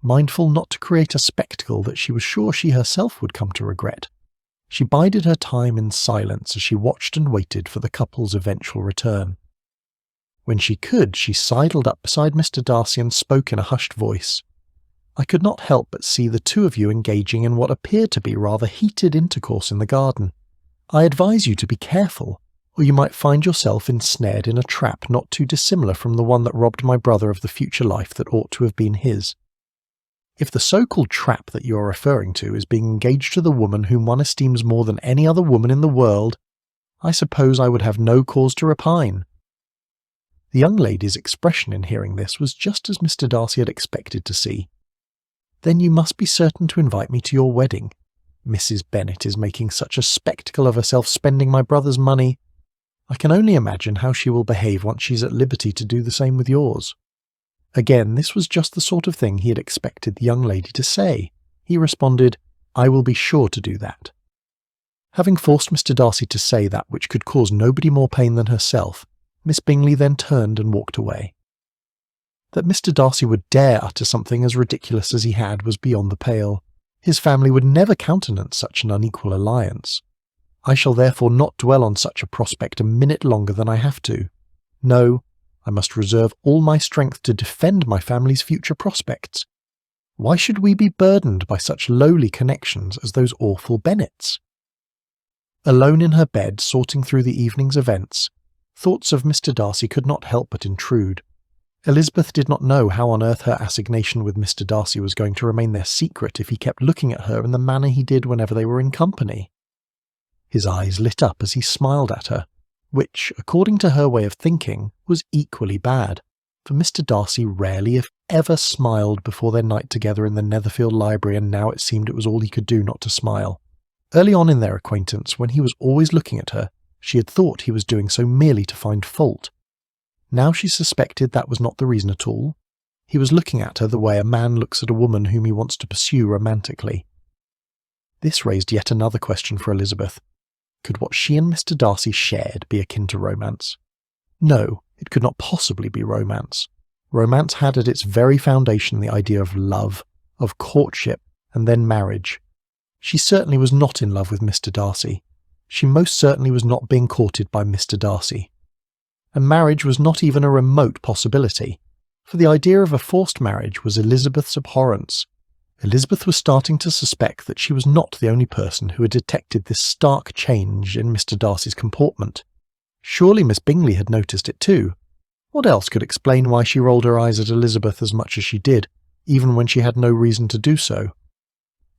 Mindful not to create a spectacle that she was sure she herself would come to regret, she bided her time in silence as she watched and waited for the couple's eventual return. When she could, she sidled up beside Mr. Darcy and spoke in a hushed voice. "I could not help but see the two of you engaging in what appeared to be rather heated intercourse in the garden. I advise you to be careful, or you might find yourself ensnared in a trap not too dissimilar from the one that robbed my brother of the future life that ought to have been his. If the so-called trap that you are referring to is being engaged to the woman whom one esteems more than any other woman in the world, I suppose I would have no cause to repine." The young lady's expression in hearing this was just as Mr. Darcy had expected to see. "Then you must be certain to invite me to your wedding. Mrs. Bennet is making such a spectacle of herself spending my brother's money. I can only imagine how she will behave once she's at liberty to do the same with yours." Again, this was just the sort of thing he had expected the young lady to say. He responded, "I will be sure to do that." Having forced Mr. Darcy to say that which could cause nobody more pain than herself, Miss Bingley then turned and walked away. That Mr. Darcy would dare utter something as ridiculous as he had was beyond the pale. His family would never countenance such an unequal alliance. I shall therefore not dwell on such a prospect a minute longer than I have to. No, I must reserve all my strength to defend my family's future prospects. Why should we be burdened by such lowly connections as those awful Bennets? Alone in her bed, sorting through the evening's events, thoughts of Mr. Darcy could not help but intrude. Elizabeth did not know how on earth her assignation with Mr. Darcy was going to remain their secret if he kept looking at her in the manner he did whenever they were in company. His eyes lit up as he smiled at her, which, according to her way of thinking, was equally bad, for Mr. Darcy rarely, if ever, smiled before their night together in the Netherfield library, and now it seemed it was all he could do not to smile. Early on in their acquaintance, when he was always looking at her, she had thought he was doing so merely to find fault. Now she suspected that was not the reason at all. He was looking at her the way a man looks at a woman whom he wants to pursue romantically. This raised yet another question for Elizabeth. Could what she and Mr. Darcy shared be akin to romance? No, it could not possibly be romance. Romance had at its very foundation the idea of love, of courtship, and then marriage. She certainly was not in love with Mr. Darcy. She most certainly was not being courted by Mr. Darcy. And marriage was not even a remote possibility, for the idea of a forced marriage was Elizabeth's abhorrence. Elizabeth was starting to suspect that she was not the only person who had detected this stark change in Mr. Darcy's comportment. Surely Miss Bingley had noticed it too. What else could explain why she rolled her eyes at Elizabeth as much as she did, even when she had no reason to do so?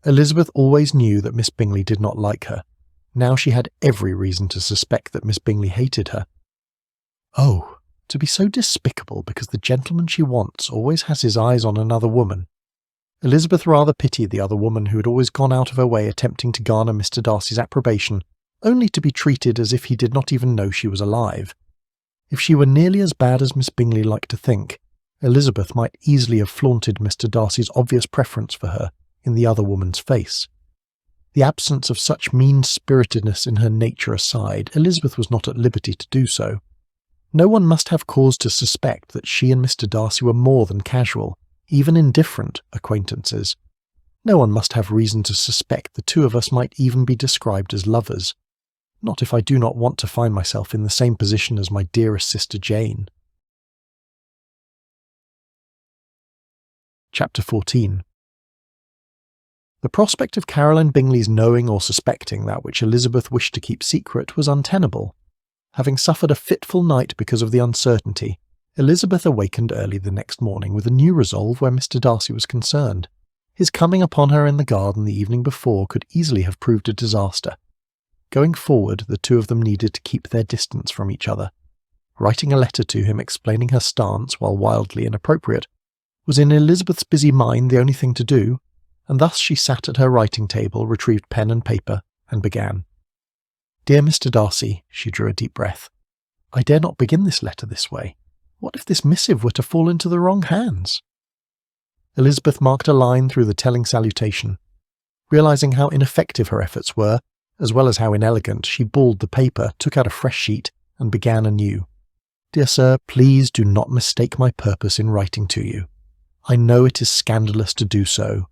Elizabeth always knew that Miss Bingley did not like her. Now she had every reason to suspect that Miss Bingley hated her. Oh, to be so despicable because the gentleman she wants always has his eyes on another woman. Elizabeth rather pitied the other woman who had always gone out of her way attempting to garner Mr. Darcy's approbation, only to be treated as if he did not even know she was alive. If she were nearly as bad as Miss Bingley liked to think, Elizabeth might easily have flaunted Mr. Darcy's obvious preference for her in the other woman's face. The absence of such mean-spiritedness in her nature aside, Elizabeth was not at liberty to do so. No one must have cause to suspect that she and Mr. Darcy were more than casual, even indifferent, acquaintances. No one must have reason to suspect the two of us might even be described as lovers. Not if I do not want to find myself in the same position as my dearest sister Jane. Chapter 14. The prospect of Caroline Bingley's knowing or suspecting that which Elizabeth wished to keep secret was untenable. Having suffered a fitful night because of the uncertainty, Elizabeth awakened early the next morning with a new resolve where Mr. Darcy was concerned. His coming upon her in the garden the evening before could easily have proved a disaster. Going forward, the two of them needed to keep their distance from each other. Writing a letter to him explaining her stance, while wildly inappropriate, was in Elizabeth's busy mind the only thing to do, and thus she sat at her writing table, retrieved pen and paper, and began. "Dear Mr. Darcy," she drew a deep breath, "I dare not begin this letter this way. What if this missive were to fall into the wrong hands?" Elizabeth marked a line through the telling salutation. Realizing how ineffective her efforts were, as well as how inelegant, she balled the paper, took out a fresh sheet, and began anew. "Dear sir, please do not mistake my purpose in writing to you. I know it is scandalous to do so.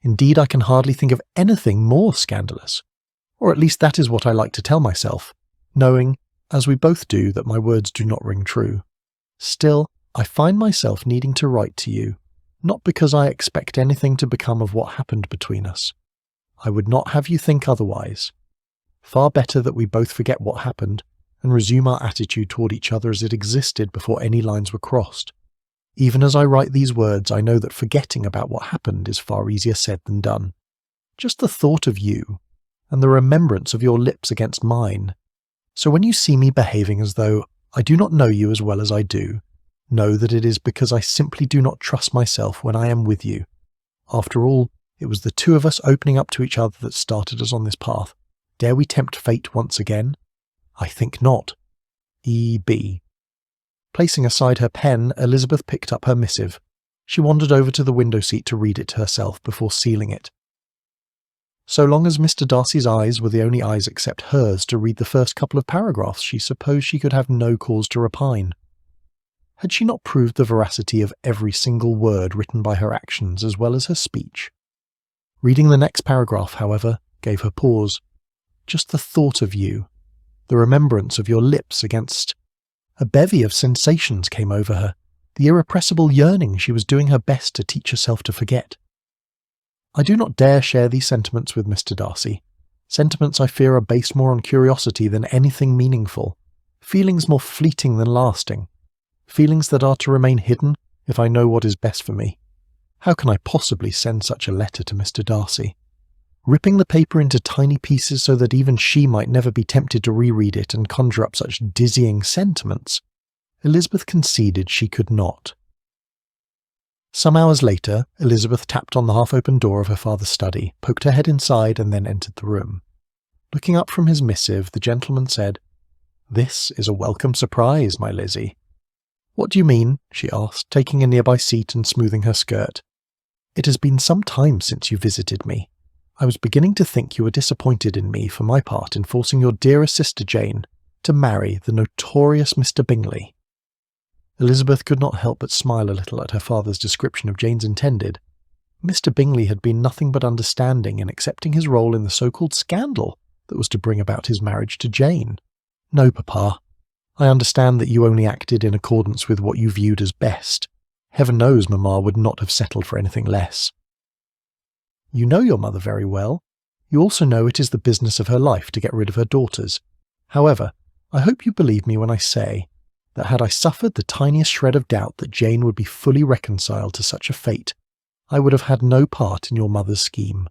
Indeed, I can hardly think of anything more scandalous. Or at least that is what I like to tell myself, knowing, as we both do, that my words do not ring true. Still, I find myself needing to write to you, not because I expect anything to become of what happened between us. I would not have you think otherwise. Far better that we both forget what happened and resume our attitude toward each other as it existed before any lines were crossed. Even as I write these words, I know that forgetting about what happened is far easier said than done. Just the thought of you, and the remembrance of your lips against mine. So when you see me behaving as though I do not know you as well as I do, know that it is because I simply do not trust myself when I am with you. After all, it was the two of us opening up to each other that started us on this path. Dare we tempt fate once again? I think not. E.B. Placing aside her pen, Elizabeth picked up her missive. She wandered over to the window seat to read it herself before sealing it. So long as Mr. Darcy's eyes were the only eyes except hers to read the first couple of paragraphs, she supposed she could have no cause to repine. Had she not proved the veracity of every single word written by her actions as well as her speech? Reading the next paragraph, however, gave her pause. Just the thought of you, the remembrance of your lips against... A bevy of sensations came over her, the irrepressible yearning she was doing her best to teach herself to forget. I do not dare share these sentiments with Mr. Darcy. Sentiments I fear are based more on curiosity than anything meaningful, feelings more fleeting than lasting, feelings that are to remain hidden if I know what is best for me. How can I possibly send such a letter to Mr. Darcy? ripping the paper into tiny pieces so that even she might never be tempted to reread it and conjure up such dizzying sentiments, Elizabeth conceded she could not. Some hours later, Elizabeth tapped on the half-open door of her father's study, poked her head inside, and then entered the room. Looking up from his missive, the gentleman said, "This is a welcome surprise, my Lizzie." "What do you mean?" she asked, taking a nearby seat and smoothing her skirt. "It has been some time since you visited me. I was beginning to think you were disappointed in me for my part in forcing your dearest sister Jane to marry the notorious Mr. Bingley." Elizabeth could not help but smile a little at her father's description of Jane's intended. Mr. Bingley had been nothing but understanding in accepting his role in the so-called scandal that was to bring about his marriage to Jane. "No, Papa. I understand that you only acted in accordance with what you viewed as best. Heaven knows Mamma would not have settled for anything less." "You know your mother very well. You also know it is the business of her life to get rid of her daughters. However, I hope you believe me when I say that had I suffered the tiniest shred of doubt that Jane would be fully reconciled to such a fate, I would have had no part in your mother's scheme.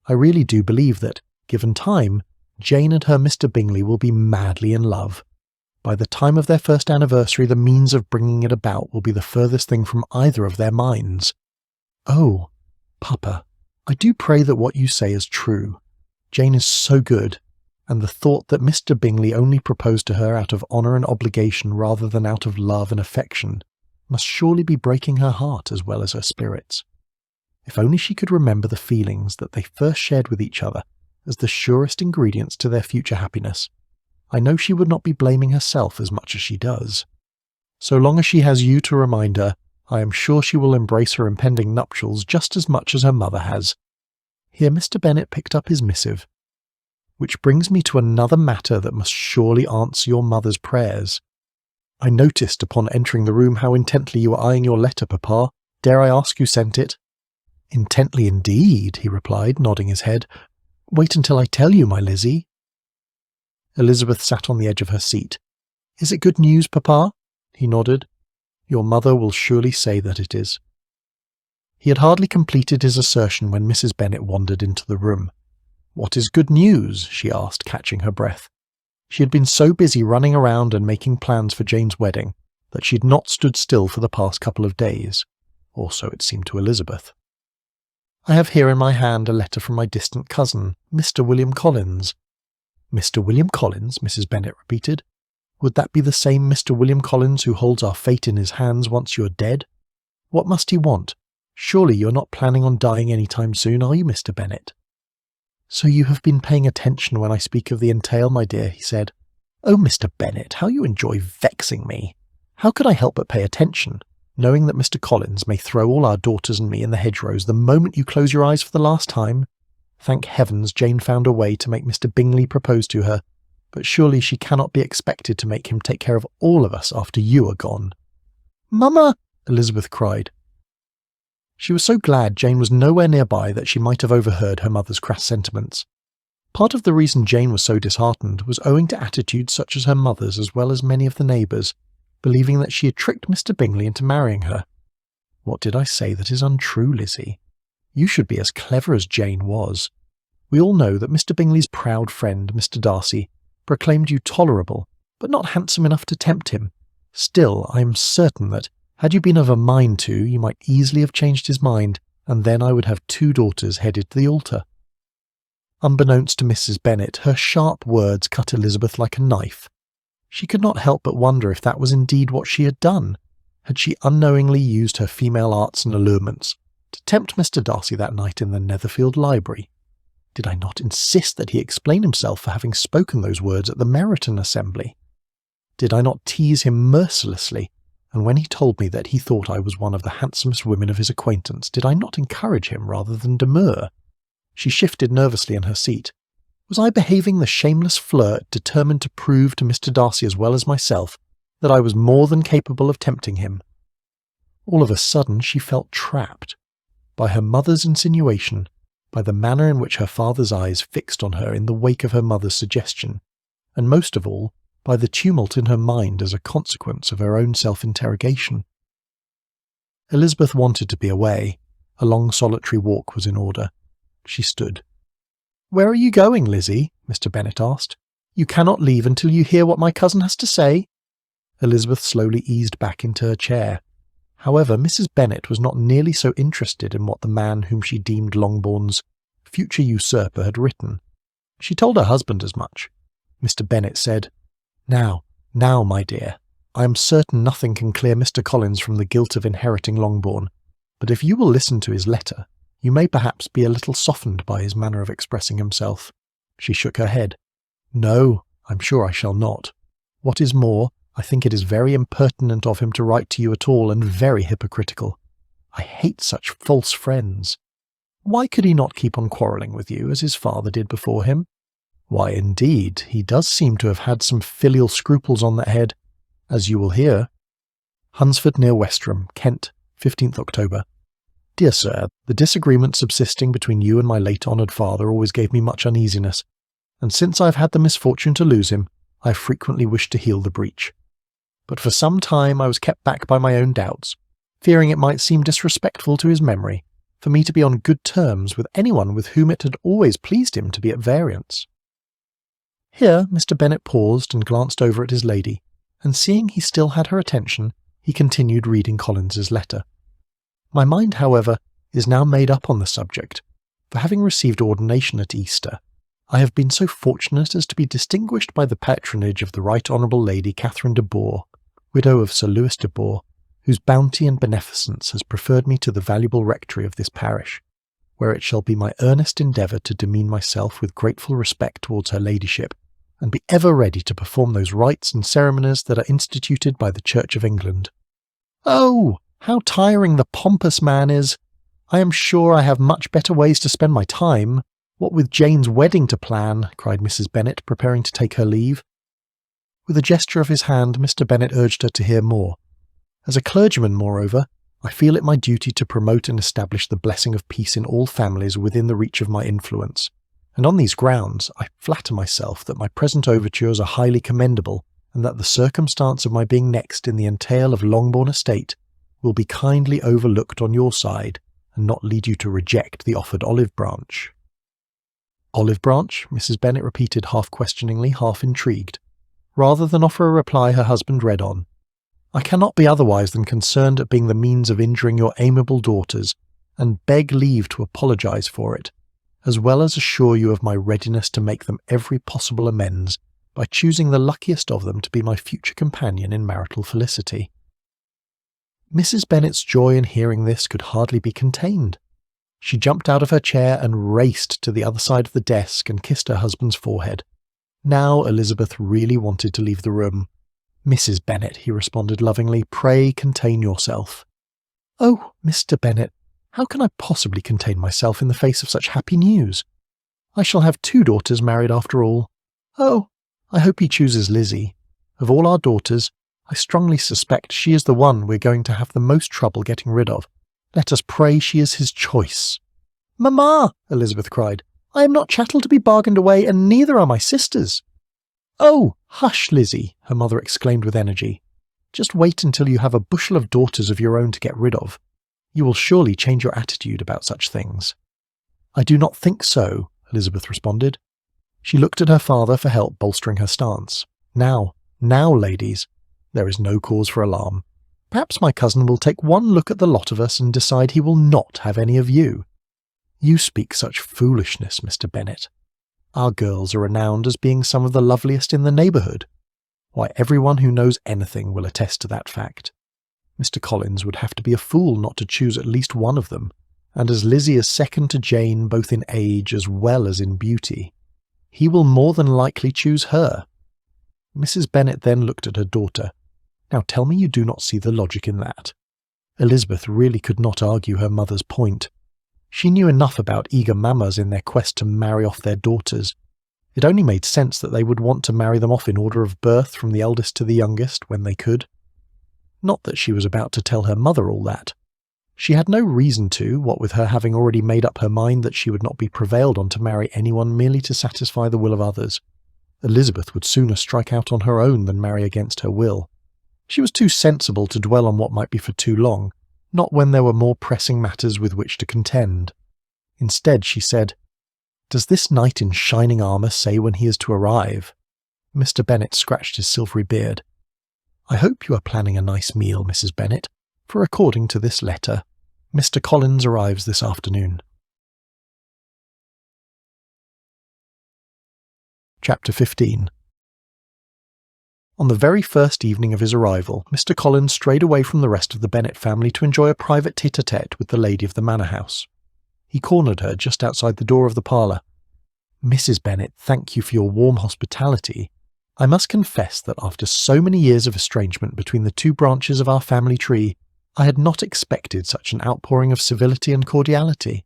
I really do believe that, given time, Jane and her Mr. Bingley will be madly in love. By the time of their first anniversary, the means of bringing it about will be the furthest thing from either of their minds." "Oh, Papa, I do pray that what you say is true. Jane is so good, and the thought that Mr. Bingley only proposed to her out of honour and obligation rather than out of love and affection must surely be breaking her heart as well as her spirits. If only she could remember the feelings that they first shared with each other as the surest ingredients to their future happiness, I know she would not be blaming herself as much as she does. So long as she has you to remind her, I am sure she will embrace her impending nuptials just as much as her mother has." Here Mr. Bennet picked up his missive. "Which brings me to another matter that must surely answer your mother's prayers. I noticed upon entering the room how intently you were eyeing your letter, Papa. Dare I ask who sent it?" "Intently indeed," he replied, nodding his head. "Wait until I tell you, my Lizzie." Elizabeth sat on the edge of her seat. "Is it good news, Papa?" He nodded. "Your mother will surely say that it is." He had hardly completed his assertion when Mrs. Bennet wandered into the room. "What is good news?" she asked, catching her breath. She had been so busy running around and making plans for Jane's wedding that she had not stood still for the past couple of days, or so it seemed to Elizabeth. "I have here in my hand a letter from my distant cousin, Mr. William Collins." "Mr. William Collins?" Mrs. Bennet repeated. "Would that be the same Mr. William Collins who holds our fate in his hands once you are dead? What must he want? Surely you are not planning on dying any time soon, are you, Mr. Bennet?" "So you have been paying attention when I speak of the entail, my dear," he said. "Oh, Mr. Bennet, how you enjoy vexing me! How could I help but pay attention, knowing that Mr. Collins may throw all our daughters and me in the hedgerows the moment you close your eyes for the last time? Thank heavens Jane found a way to make Mr. Bingley propose to her, but surely she cannot be expected to make him take care of all of us after you are gone." "Mamma!" Elizabeth cried. She was so glad Jane was nowhere nearby that she might have overheard her mother's crass sentiments. Part of the reason Jane was so disheartened was owing to attitudes such as her mother's as well as many of the neighbours, believing that she had tricked Mr. Bingley into marrying her. "What did I say that is untrue, Lizzie? You should be as clever as Jane was. We all know that Mr. Bingley's proud friend, Mr. Darcy, proclaimed you tolerable, but not handsome enough to tempt him. Still, I am certain that, had you been of a mind to, you might easily have changed his mind, and then I would have 2 daughters headed to the altar." Unbeknownst to Mrs. Bennet, her sharp words cut Elizabeth like a knife. She could not help but wonder if that was indeed what she had done. Had she unknowingly used her female arts and allurements to tempt Mr. Darcy that night in the Netherfield library? Did I not insist that he explain himself for having spoken those words at the Meryton assembly? Did I not tease him mercilessly, and when he told me that he thought I was one of the handsomest women of his acquaintance, did I not encourage him rather than demur? She shifted nervously in her seat. Was I behaving the shameless flirt determined to prove to Mr. Darcy as well as myself that I was more than capable of tempting him? All of a sudden she felt trapped. By her mother's insinuation, by the manner in which her father's eyes fixed on her in the wake of her mother's suggestion, and most of all, by the tumult in her mind as a consequence of her own self-interrogation. Elizabeth wanted to be away. A long solitary walk was in order. She stood. "Where are you going, Lizzie?" Mr. Bennet asked. "You cannot leave until you hear what my cousin has to say." Elizabeth slowly eased back into her chair. However, Mrs. Bennet was not nearly so interested in what the man whom she deemed Longbourn's future usurper had written. She told her husband as much. Mr. Bennet said, Now, my dear, I am certain nothing can clear Mr. Collins from the guilt of inheriting Longbourn, but if you will listen to his letter, you may perhaps be a little softened by his manner of expressing himself." She shook her head. "No, I'm sure I shall not. What is more, I think it is very impertinent of him to write to you at all, and very hypocritical. I hate such false friends. Why could he not keep on quarrelling with you, as his father did before him? Why, indeed, he does seem to have had some filial scruples on that head, as you will hear. Hunsford near Westerham, Kent, 15th October. Dear Sir, the disagreement subsisting between you and my late honoured father always gave me much uneasiness, and since I have had the misfortune to lose him, I have frequently wished to heal the breach. But for some time I was kept back by my own doubts, fearing it might seem disrespectful to his memory for me to be on good terms with anyone with whom it had always pleased him to be at variance." Here Mr. Bennet paused and glanced over at his lady, and seeing he still had her attention, he continued reading Collins's letter. "My mind, however, is now made up on the subject, for having received ordination at Easter, I have been so fortunate as to be distinguished by the patronage of the Right Honourable Lady Catherine de Bourgh, widow of Sir Lewis de Bourgh, whose bounty and beneficence has preferred me to the valuable rectory of this parish, where it shall be my earnest endeavour to demean myself with grateful respect towards her ladyship, and be ever ready to perform those rites and ceremonies that are instituted by the Church of England. Oh, how tiring the pompous man is! I am sure I have much better ways to spend my time. What with Jane's wedding to plan," cried Mrs. Bennet, preparing to take her leave. With a gesture of his hand, Mr. Bennet urged her to hear more. "As a clergyman, moreover, I feel it my duty to promote and establish the blessing of peace in all families within the reach of my influence, and on these grounds I flatter myself that my present overtures are highly commendable, and that the circumstance of my being next in the entail of Longbourn estate will be kindly overlooked on your side, and not lead you to reject the offered olive branch." "Olive branch?" Mrs. Bennet repeated half questioningly, half intrigued. Rather than offer a reply, her husband read on. "I cannot be otherwise than concerned at being the means of injuring your amiable daughters, and beg leave to apologise for it, as well as assure you of my readiness to make them every possible amends by choosing the luckiest of them to be my future companion in marital felicity." Mrs. Bennet's joy in hearing this could hardly be contained. She jumped out of her chair and raced to the other side of the desk and kissed her husband's forehead. Now Elizabeth really wanted to leave the room. "Mrs. Bennet," he responded lovingly, "pray contain yourself." "Oh, Mr. Bennet, how can I possibly contain myself in the face of such happy news? I shall have 2 daughters married after all. Oh, I hope he chooses Lizzie. Of all our daughters, I strongly suspect she is the one we're going to have the most trouble getting rid of. Let us pray she is his choice." "Mamma!" Elizabeth cried. "I am not chattel to be bargained away, and neither are my sisters." "Oh, hush, Lizzie," her mother exclaimed with energy. "Just wait until you have a bushel of daughters of your own to get rid of. You will surely change your attitude about such things." "I do not think so," Elizabeth responded. She looked at her father for help, bolstering her stance. Now, ladies, there is no cause for alarm. Perhaps my cousin will take one look at the lot of us and decide he will not have any of you. You speak such foolishness, Mr. Bennet. Our girls are renowned as being some of the loveliest in the neighbourhood. Why, everyone who knows anything will attest to that fact. Mr. Collins would have to be a fool not to choose at least one of them, and as Lizzie is second to Jane both in age as well as in beauty, he will more than likely choose her. Mrs. Bennet then looked at her daughter. Now tell me you do not see the logic in that. Elizabeth really could not argue her mother's point. She knew enough about eager mammas in their quest to marry off their daughters. It only made sense that they would want to marry them off in order of birth from the eldest to the youngest when they could. Not that she was about to tell her mother all that. She had no reason to, what with her having already made up her mind that she would not be prevailed on to marry anyone merely to satisfy the will of others. Elizabeth would sooner strike out on her own than marry against her will. She was too sensible to dwell on what might be for too long, not when there were more pressing matters with which to contend. Instead, she said, Does this knight in shining armour say when he is to arrive?" Mr. Bennet scratched his silvery beard. "I hope you are planning a nice meal, Mrs. Bennet, for according to this letter, Mr. Collins arrives this afternoon." Chapter 15. On the very first evening of his arrival, Mr. Collins strayed away from the rest of the Bennet family to enjoy a private tete-a-tete with the lady of the manor house. He cornered her just outside the door of the parlour. "Mrs. Bennet, thank you for your warm hospitality. I must confess that after so many years of estrangement between the two branches of our family tree, I had not expected such an outpouring of civility and cordiality."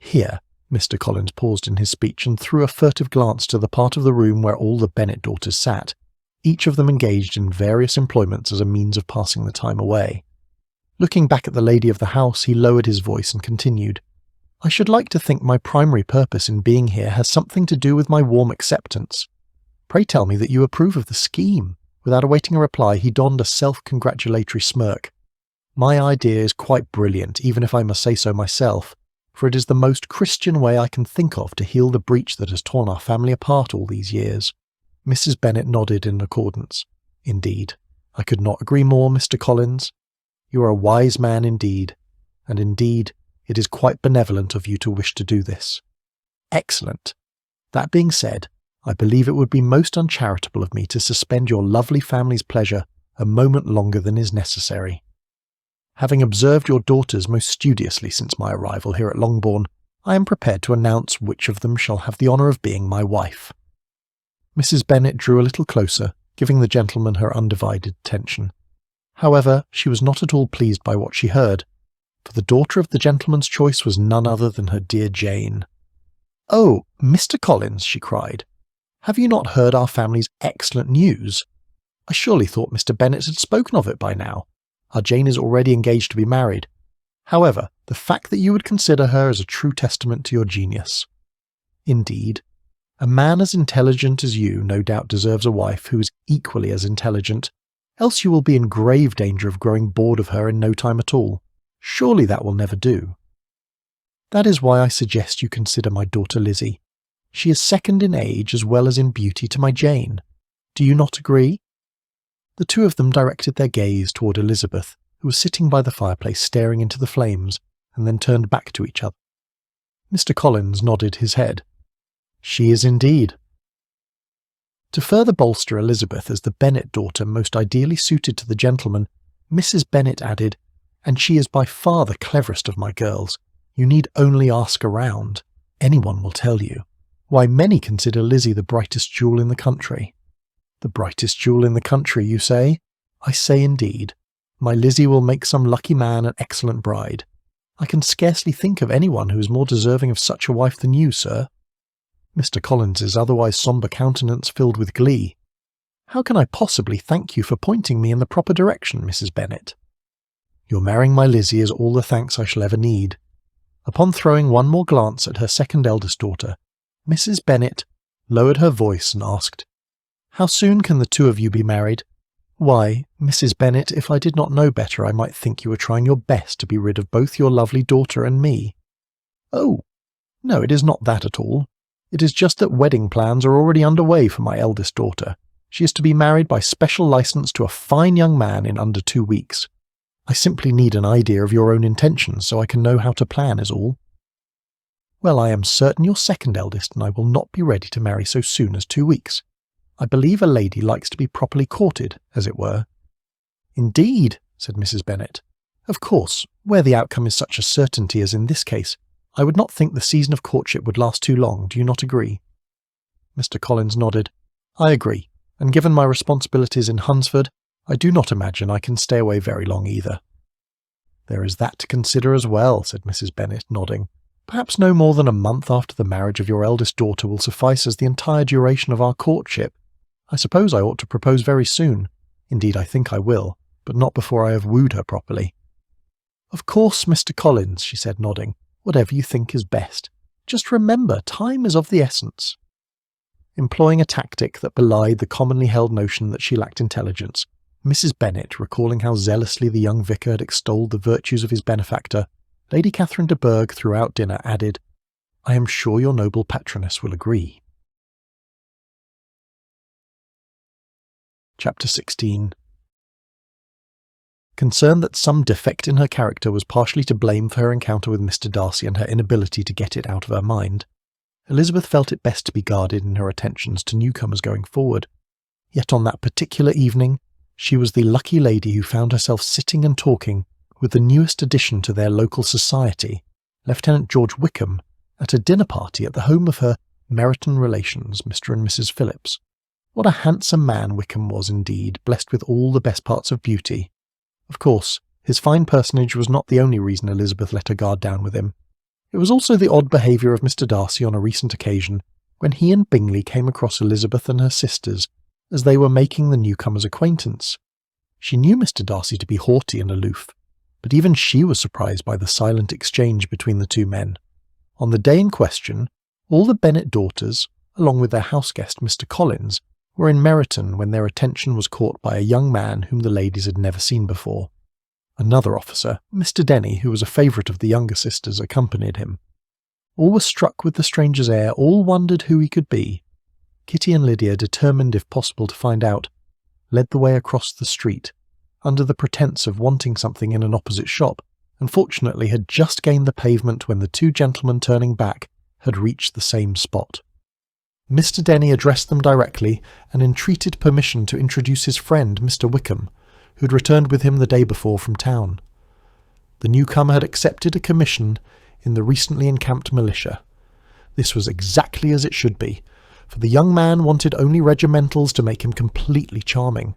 Here, Mr. Collins paused in his speech and threw a furtive glance to the part of the room where all the Bennet daughters sat, each of them engaged in various employments as a means of passing the time away. Looking back at the lady of the house, he lowered his voice and continued, "I should like to think my primary purpose in being here has something to do with my warm acceptance. Pray tell me that you approve of the scheme." Without awaiting a reply, he donned a self-congratulatory smirk. "My idea is quite brilliant, even if I must say so myself, for it is the most Christian way I can think of to heal the breach that has torn our family apart all these years." Mrs. Bennet nodded in accordance. "Indeed, I could not agree more, Mr. Collins. You are a wise man indeed, and indeed it is quite benevolent of you to wish to do this." "Excellent. That being said, I believe it would be most uncharitable of me to suspend your lovely family's pleasure a moment longer than is necessary. Having observed your daughters most studiously since my arrival here at Longbourn, I am prepared to announce which of them shall have the honour of being my wife." Mrs. Bennet drew a little closer, giving the gentleman her undivided attention. However, she was not at all pleased by what she heard, for the daughter of the gentleman's choice was none other than her dear Jane. "Oh, Mr. Collins," she cried, "have you not heard our family's excellent news? I surely thought Mr. Bennet had spoken of it by now. Our Jane is already engaged to be married. However, the fact that you would consider her as a true testament to your genius. Indeed, a man as intelligent as you no doubt deserves a wife who is equally as intelligent, else you will be in grave danger of growing bored of her in no time at all. Surely that will never do. That is why I suggest you consider my daughter Lizzie. She is second in age as well as in beauty to my Jane. Do you not agree?" The two of them directed their gaze toward Elizabeth, who was sitting by the fireplace staring into the flames, and then turned back to each other. Mr. Collins nodded his head. "She is indeed." To further bolster Elizabeth as the Bennet daughter most ideally suited to the gentleman, Mrs. Bennet added, "And she is by far the cleverest of my girls. You need only ask around. Anyone will tell you. Why, many consider Lizzie the brightest jewel in the country." "The brightest jewel in the country, you say?" "I say indeed. My Lizzie will make some lucky man an excellent bride. I can scarcely think of anyone who is more deserving of such a wife than you, sir." Mr. Collins's otherwise sombre countenance filled with glee. "How can I possibly thank you for pointing me in the proper direction, Mrs. Bennet? Your marrying my Lizzie is all the thanks I shall ever need." Upon throwing one more glance at her second eldest daughter, Mrs. Bennet lowered her voice and asked, "How soon can the two of you be married?" "Why, Mrs. Bennet, if I did not know better, I might think you were trying your best to be rid of both your lovely daughter and me." "Oh, no, it is not that at all. It is just that wedding plans are already underway for my eldest daughter. She is to be married by special license to a fine young man in under 2 weeks. I simply need an idea of your own intentions so I can know how to plan is all." "Well, I am certain your second eldest and I will not be ready to marry so soon as 2 weeks. I believe a lady likes to be properly courted, as it were." "Indeed," said Mrs. Bennet. "Of course, where the outcome is such a certainty as in this case, I would not think the season of courtship would last too long. Do you not agree?" Mr. Collins nodded. "I agree, and given my responsibilities in Hunsford, I do not imagine I can stay away very long either." "There is that to consider as well," said Mrs. Bennet, nodding. "Perhaps no more than a month after the marriage of your eldest daughter will suffice as the entire duration of our courtship. I suppose I ought to propose very soon. Indeed, I think I will, but not before I have wooed her properly." "Of course, Mr. Collins," she said, nodding. "Whatever you think is best. Just remember, time is of the essence." Employing a tactic that belied the commonly held notion that she lacked intelligence, Mrs. Bennet, recalling how zealously the young vicar had extolled the virtues of his benefactor, Lady Catherine de Bourgh throughout dinner added, I am sure your noble patroness will agree. Chapter 16. Concerned that some defect in her character was partially to blame for her encounter with Mr. Darcy and her inability to get it out of her mind, Elizabeth felt it best to be guarded in her attentions to newcomers going forward. Yet on that particular evening, she was the lucky lady who found herself sitting and talking with the newest addition to their local society, Lieutenant George Wickham, at a dinner party at the home of her Meryton relations, Mr. and Mrs. Phillips. What a handsome man Wickham was indeed, blessed with all the best parts of beauty. Of course, his fine personage was not the only reason Elizabeth let her guard down with him. It was also the odd behaviour of Mr. Darcy on a recent occasion, when he and Bingley came across Elizabeth and her sisters as they were making the newcomer's acquaintance. She knew Mr. Darcy to be haughty and aloof, but even she was surprised by the silent exchange between the two men. On the day in question, all the Bennet daughters, along with their house-guest Mr. Collins, were in Meryton when their attention was caught by a young man whom the ladies had never seen before. Another officer, Mr. Denny, who was a favourite of the younger sisters, accompanied him. All were struck with the stranger's air, all wondered who he could be. Kitty and Lydia, determined if possible to find out, led the way across the street, under the pretence of wanting something in an opposite shop, and fortunately had just gained the pavement when the two gentlemen turning back had reached the same spot. Mr. Denny addressed them directly and entreated permission to introduce his friend, Mr. Wickham, who had returned with him the day before from town. The newcomer had accepted a commission in the recently encamped militia. This was exactly as it should be, for the young man wanted only regimentals to make him completely charming.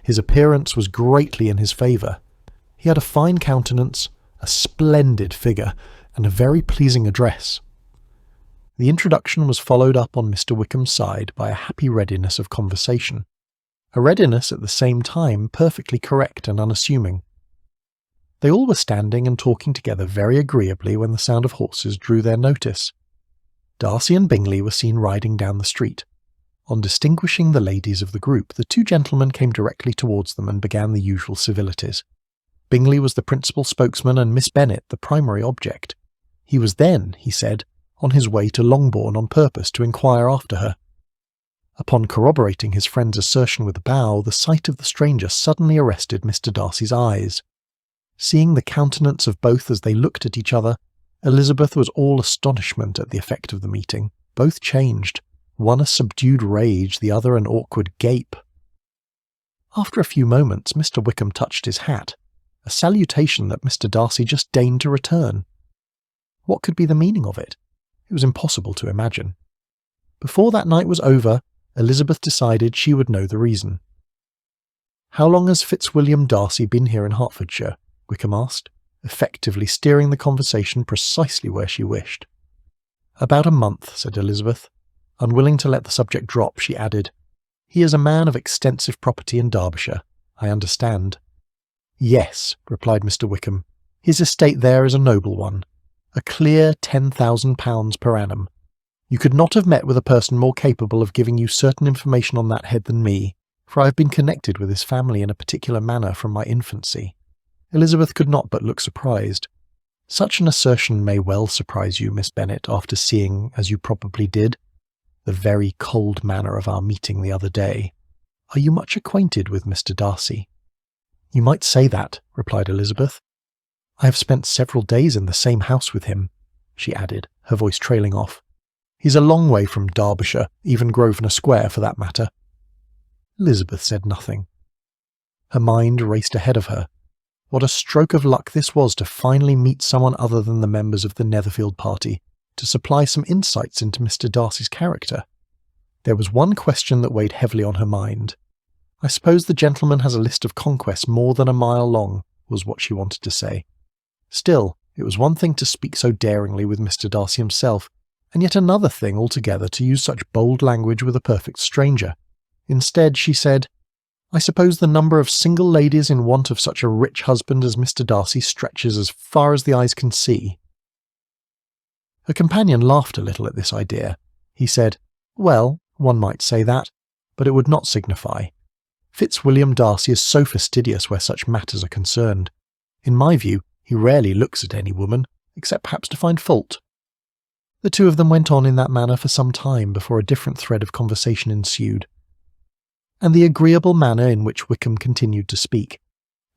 His appearance was greatly in his favour. He had a fine countenance, a splendid figure, and a very pleasing address. The introduction was followed up on Mr. Wickham's side by a happy readiness of conversation, a readiness at the same time perfectly correct and unassuming. They all were standing and talking together very agreeably when the sound of horses drew their notice. Darcy and Bingley were seen riding down the street. On distinguishing the ladies of the group, the two gentlemen came directly towards them and began the usual civilities. Bingley was the principal spokesman and Miss Bennet the primary object. He was then, he said, on his way to Longbourn on purpose to inquire after her. Upon corroborating his friend's assertion with a bow, the sight of the stranger suddenly arrested Mr. Darcy's eyes. Seeing the countenance of both as they looked at each other, Elizabeth was all astonishment at the effect of the meeting. Both changed, one a subdued rage, the other an awkward gape. After a few moments, Mr. Wickham touched his hat, a salutation that Mr. Darcy just deigned to return. What could be the meaning of it? It was impossible to imagine. Before that night was over, Elizabeth decided she would know the reason. "How long has Fitzwilliam Darcy been here in Hertfordshire?" Wickham asked, effectively steering the conversation precisely where she wished. "About a month," said Elizabeth. Unwilling to let the subject drop, she added, "He is a man of extensive property in Derbyshire, I understand." "Yes," replied Mr. Wickham. "His estate there is a noble one. A clear £10,000 per annum. You could not have met with a person more capable of giving you certain information on that head than me, for I have been connected with his family in a particular manner from my infancy." Elizabeth could not but look surprised. "Such an assertion may well surprise you, Miss Bennet, after seeing, as you probably did, the very cold manner of our meeting the other day. Are you much acquainted with Mr. Darcy?" "You might say that," replied Elizabeth. "I have spent several days in the same house with him," she added, her voice trailing off. "He's a long way from Derbyshire, even Grosvenor Square for that matter." Elizabeth said nothing. Her mind raced ahead of her. What a stroke of luck this was to finally meet someone other than the members of the Netherfield party, to supply some insights into Mr. Darcy's character. There was one question that weighed heavily on her mind. "I suppose the gentleman has a list of conquests more than a mile long," was what she wanted to say. Still, it was one thing to speak so daringly with Mr. Darcy himself, and yet another thing altogether to use such bold language with a perfect stranger. Instead, she said, "I suppose the number of single ladies in want of such a rich husband as Mr. Darcy stretches as far as the eyes can see." Her companion laughed a little at this idea. He said, "Well, one might say that, but it would not signify. Fitzwilliam Darcy is so fastidious where such matters are concerned. In my view, he rarely looks at any woman, except perhaps to find fault." The two of them went on in that manner for some time before a different thread of conversation ensued. And the agreeable manner in which Wickham continued to speak,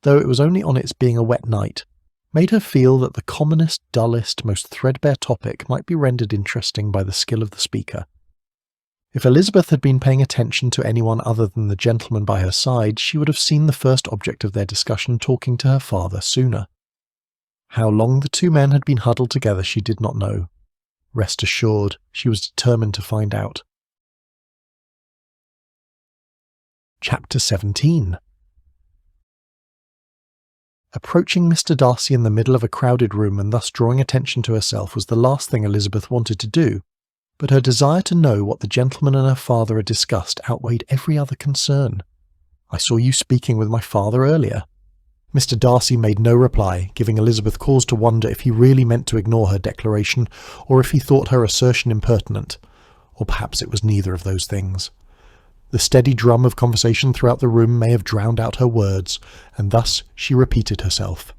though it was only on its being a wet night, made her feel that the commonest, dullest, most threadbare topic might be rendered interesting by the skill of the speaker. If Elizabeth had been paying attention to anyone other than the gentleman by her side, she would have seen the first object of their discussion talking to her father sooner. How long the two men had been huddled together she did not know. Rest assured, she was determined to find out. Chapter 17. Approaching Mr. Darcy in the middle of a crowded room and thus drawing attention to herself was the last thing Elizabeth wanted to do, but her desire to know what the gentleman and her father had discussed outweighed every other concern. "I saw you speaking with my father earlier." Mr. Darcy made no reply, giving Elizabeth cause to wonder if he really meant to ignore her declaration, or if he thought her assertion impertinent, or perhaps it was neither of those things. The steady drum of conversation throughout the room may have drowned out her words, and thus she repeated herself.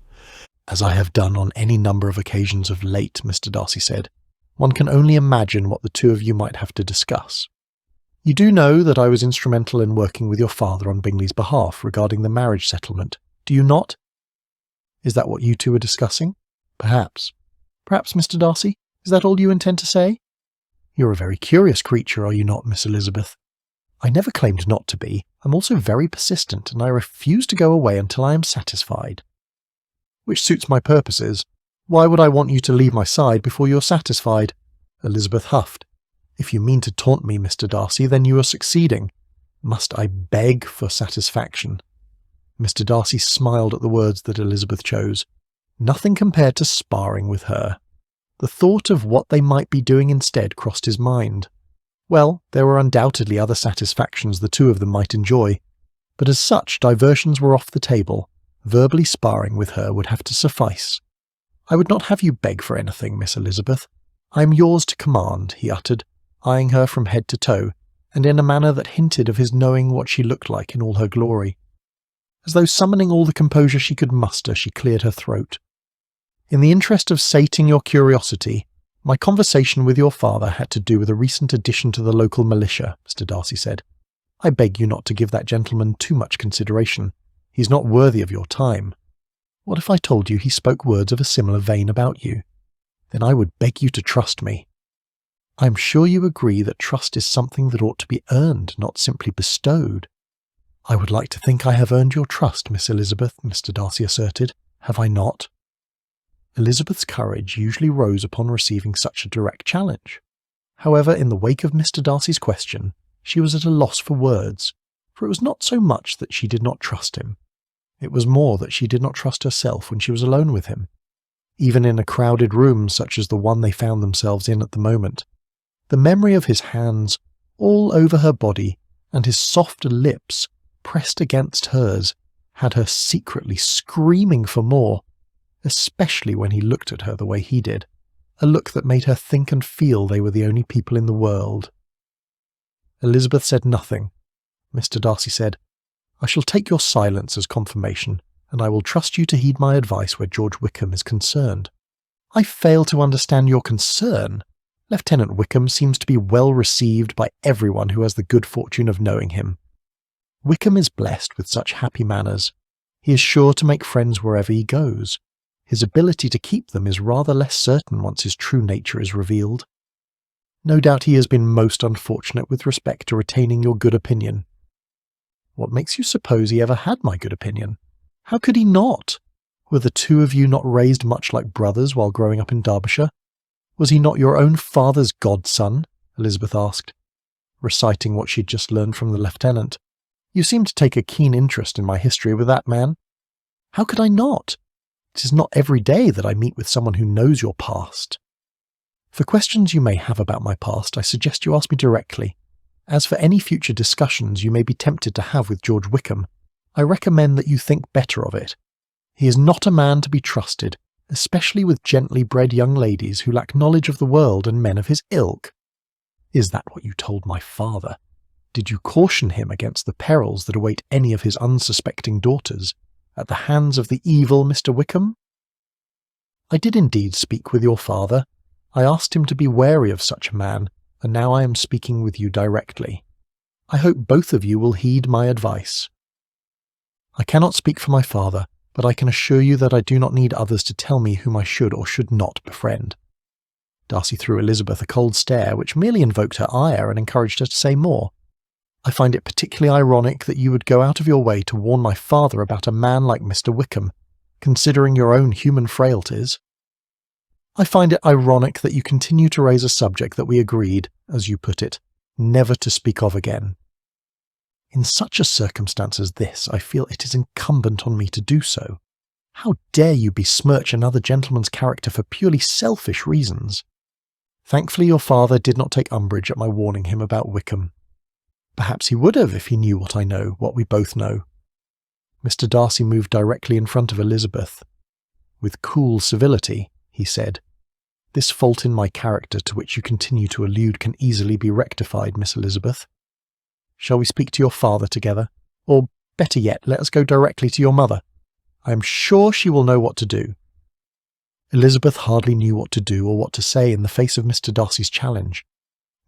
"As I have done on any number of occasions of late," Mr. Darcy said, "one can only imagine what the two of you might have to discuss. You do know that I was instrumental in working with your father on Bingley's behalf regarding the marriage settlement, do you not? Is that what you two are discussing? Perhaps. Perhaps, Mr. Darcy? Is that all you intend to say? You're a very curious creature, are you not, Miss Elizabeth? I never claimed not to be. I'm also very persistent, and I refuse to go away until I am satisfied." "Which suits my purposes. Why would I want you to leave my side before you're satisfied?" Elizabeth huffed. "If you mean to taunt me, Mr. Darcy, then you are succeeding. Must I beg for satisfaction?" Mr. Darcy smiled at the words that Elizabeth chose. Nothing compared to sparring with her. The thought of what they might be doing instead crossed his mind. Well, there were undoubtedly other satisfactions the two of them might enjoy, but as such diversions were off the table. Verbally sparring with her would have to suffice. "I would not have you beg for anything, Miss Elizabeth. I am yours to command," he uttered, eyeing her from head to toe, and in a manner that hinted of his knowing what she looked like in all her glory. As though summoning all the composure she could muster, she cleared her throat. "In the interest of sating your curiosity, my conversation with your father had to do with a recent addition to the local militia," Mr. Darcy said. "I beg you not to give that gentleman too much consideration. He's not worthy of your time. What if I told you he spoke words of a similar vein about you? Then I would beg you to trust me. I am sure you agree that trust is something that ought to be earned, not simply bestowed." "I would like to think I have earned your trust, Miss Elizabeth," Mr. Darcy asserted. "Have I not?" Elizabeth's courage usually rose upon receiving such a direct challenge. However, in the wake of Mr. Darcy's question, she was at a loss for words, for it was not so much that she did not trust him. It was more that she did not trust herself when she was alone with him. Even in a crowded room such as the one they found themselves in at the moment, the memory of his hands all over her body and his soft lips pressed against hers had her secretly screaming for more, especially when he looked at her the way he did, a look that made her think and feel they were the only people in the world. Elizabeth said nothing. Mr. Darcy said, "I shall take your silence as confirmation, and I will trust you to heed my advice where George Wickham is concerned." "I fail to understand your concern. Lieutenant Wickham seems to be well received by everyone who has the good fortune of knowing him. Wickham is blessed with such happy manners. He is sure to make friends wherever he goes. His ability to keep them is rather less certain once his true nature is revealed. No doubt he has been most unfortunate with respect to retaining your good opinion." "What makes you suppose he ever had my good opinion? How could he not? Were the two of you not raised much like brothers while growing up in Derbyshire? Was he not your own father's godson?" Elizabeth asked, reciting what she had just learned from the lieutenant. "You seem to take a keen interest in my history with that man." "How could I not? It is not every day that I meet with someone who knows your past." "For questions you may have about my past, I suggest you ask me directly. As for any future discussions you may be tempted to have with George Wickham, I recommend that you think better of it. He is not a man to be trusted, especially with gently bred young ladies who lack knowledge of the world and men of his ilk." "Is that what you told my father? Did you caution him against the perils that await any of his unsuspecting daughters at the hands of the evil Mr. Wickham?" "I did indeed speak with your father. I asked him to be wary of such a man, and now I am speaking with you directly. I hope both of you will heed my advice. I cannot speak for my father, but I can assure you that I do not need others to tell me whom I should or should not befriend." Darcy threw Elizabeth a cold stare, which merely invoked her ire and encouraged her to say more. "I find it particularly ironic that you would go out of your way to warn my father about a man like Mr. Wickham, considering your own human frailties. I find it ironic that you continue to raise a subject that we agreed, as you put it, never to speak of again. In such a circumstance as this, I feel it is incumbent on me to do so. How dare you besmirch another gentleman's character for purely selfish reasons? Thankfully your father did not take umbrage at my warning him about Wickham. Perhaps he would have if he knew what I know, what we both know." Mr. Darcy moved directly in front of Elizabeth. With cool civility, he said, "This fault in my character to which you continue to allude can easily be rectified, Miss Elizabeth. Shall we speak to your father together? Or, better yet, let us go directly to your mother. I am sure she will know what to do." Elizabeth hardly knew what to do or what to say in the face of Mr. Darcy's challenge.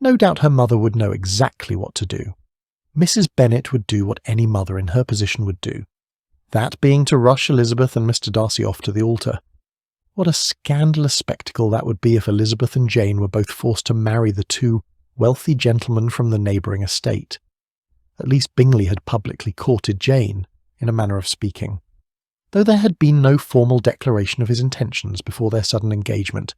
No doubt her mother would know exactly what to do. Mrs. Bennet would do what any mother in her position would do, that being to rush Elizabeth and Mr. Darcy off to the altar. What a scandalous spectacle that would be if Elizabeth and Jane were both forced to marry the two wealthy gentlemen from the neighbouring estate. At least Bingley had publicly courted Jane, in a manner of speaking, though there had been no formal declaration of his intentions before their sudden engagement.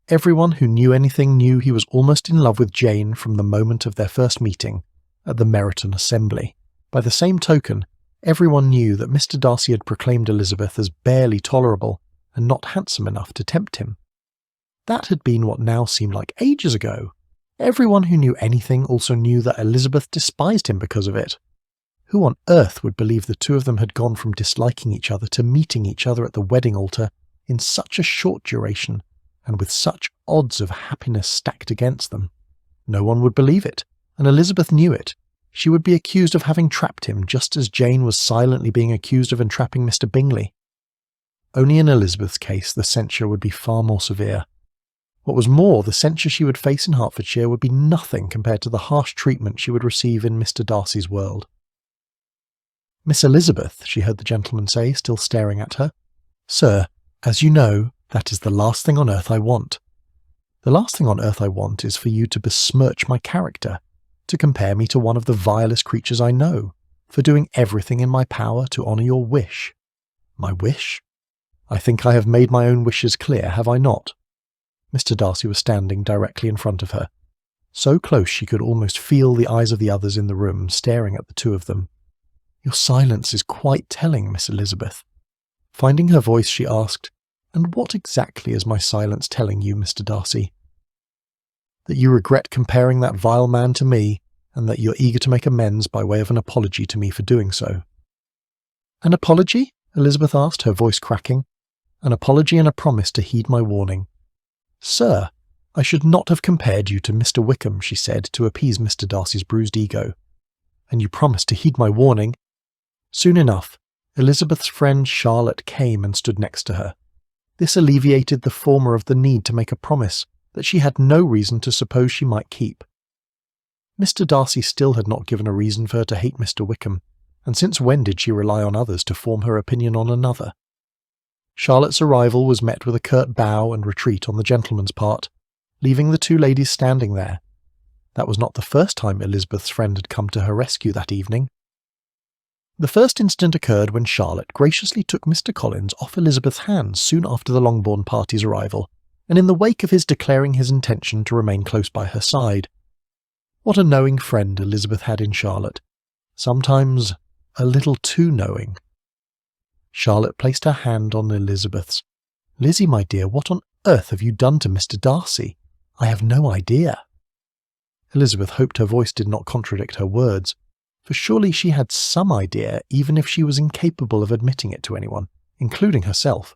Everyone who knew anything knew he was almost in love with Jane from the moment of their first meeting at the Meryton Assembly. By the same token, everyone knew that Mr. Darcy had proclaimed Elizabeth as barely tolerable and not handsome enough to tempt him. That had been what now seemed like ages ago. Everyone who knew anything also knew that Elizabeth despised him because of it. Who on earth would believe the two of them had gone from disliking each other to meeting each other at the wedding altar in such a short duration, and with such odds of happiness stacked against them? No one would believe it, and Elizabeth knew it. She would be accused of having trapped him, just as Jane was silently being accused of entrapping Mr. Bingley. Only in Elizabeth's case the censure would be far more severe. What was more, the censure she would face in Hertfordshire would be nothing compared to the harsh treatment she would receive in Mr. Darcy's world. "Miss Elizabeth," she heard the gentleman say, still staring at her. "Sir, as you know, that is the last thing on earth I want. The last thing on earth I want is for you to besmirch my character, to compare me to one of the vilest creatures I know, for doing everything in my power to honour your wish." "My wish? I think I have made my own wishes clear, have I not?" Mr. Darcy was standing directly in front of her, so close she could almost feel the eyes of the others in the room staring at the two of them. "Your silence is quite telling, Miss Elizabeth." Finding her voice, she asked, "And what exactly is my silence telling you, Mr. Darcy?" "That you regret comparing that vile man to me, and that you're eager to make amends by way of an apology to me for doing so." "An apology?" Elizabeth asked, her voice cracking. "An apology and a promise to heed my warning." "Sir, I should not have compared you to Mr. Wickham," she said, to appease Mr. Darcy's bruised ego. "And you promised to heed my warning." Soon enough, Elizabeth's friend Charlotte came and stood next to her. This alleviated the former of the need to make a promise that she had no reason to suppose she might keep. Mr. Darcy still had not given a reason for her to hate Mr. Wickham, and since when did she rely on others to form her opinion on another? Charlotte's arrival was met with a curt bow and retreat on the gentleman's part, leaving the two ladies standing there. That was not the first time Elizabeth's friend had come to her rescue that evening. The first incident occurred when Charlotte graciously took Mr. Collins off Elizabeth's hands soon after the Longbourn party's arrival, and in the wake of his declaring his intention to remain close by her side. What a knowing friend Elizabeth had in Charlotte, sometimes a little too knowing. Charlotte placed her hand on Elizabeth's. "Lizzie, my dear, what on earth have you done to Mr. Darcy? I have no idea." Elizabeth hoped her voice did not contradict her words, for surely she had some idea, even if she was incapable of admitting it to anyone, including herself.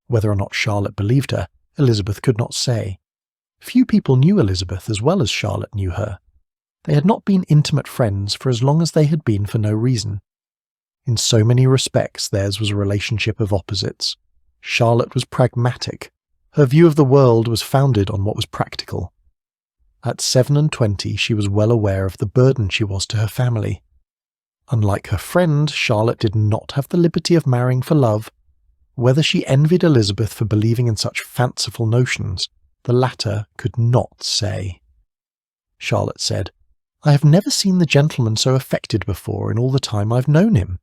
Whether or not Charlotte believed her, Elizabeth could not say. Few people knew Elizabeth as well as Charlotte knew her. They had not been intimate friends for as long as they had been for no reason. In so many respects theirs was a relationship of opposites. Charlotte was pragmatic, Her view of the world was founded on what was practical. At 27, she was well aware of the burden she was to her family. Unlike her friend, Charlotte did not have the liberty of marrying for love. Whether she envied Elizabeth for believing in such fanciful notions, the latter could not say. Charlotte said, "I have never seen the gentleman so affected before in all the time I've known him."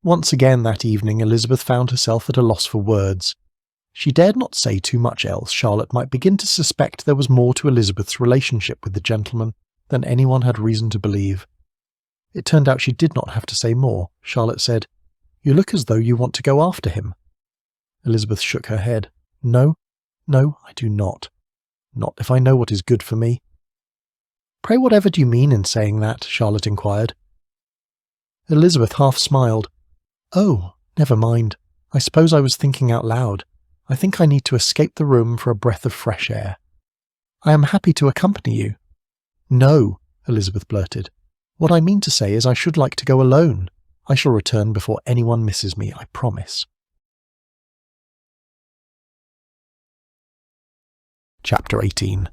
Once again that evening Elizabeth found herself at a loss for words. She dared not say too much else. Charlotte might begin to suspect there was more to Elizabeth's relationship with the gentleman than anyone had reason to believe. It turned out she did not have to say more. Charlotte said, "You look as though you want to go after him." Elizabeth shook her head. No, I do not. Not if I know what is good for me." "Pray, whatever do you mean in saying that?" Charlotte inquired. Elizabeth half smiled. "Oh, never mind. I suppose I was thinking out loud. I think I need to escape the room for a breath of fresh air. I am happy to accompany you." "No," Elizabeth blurted. "What I mean to say is I should like to go alone. I shall return before anyone misses me, I promise." Chapter 18.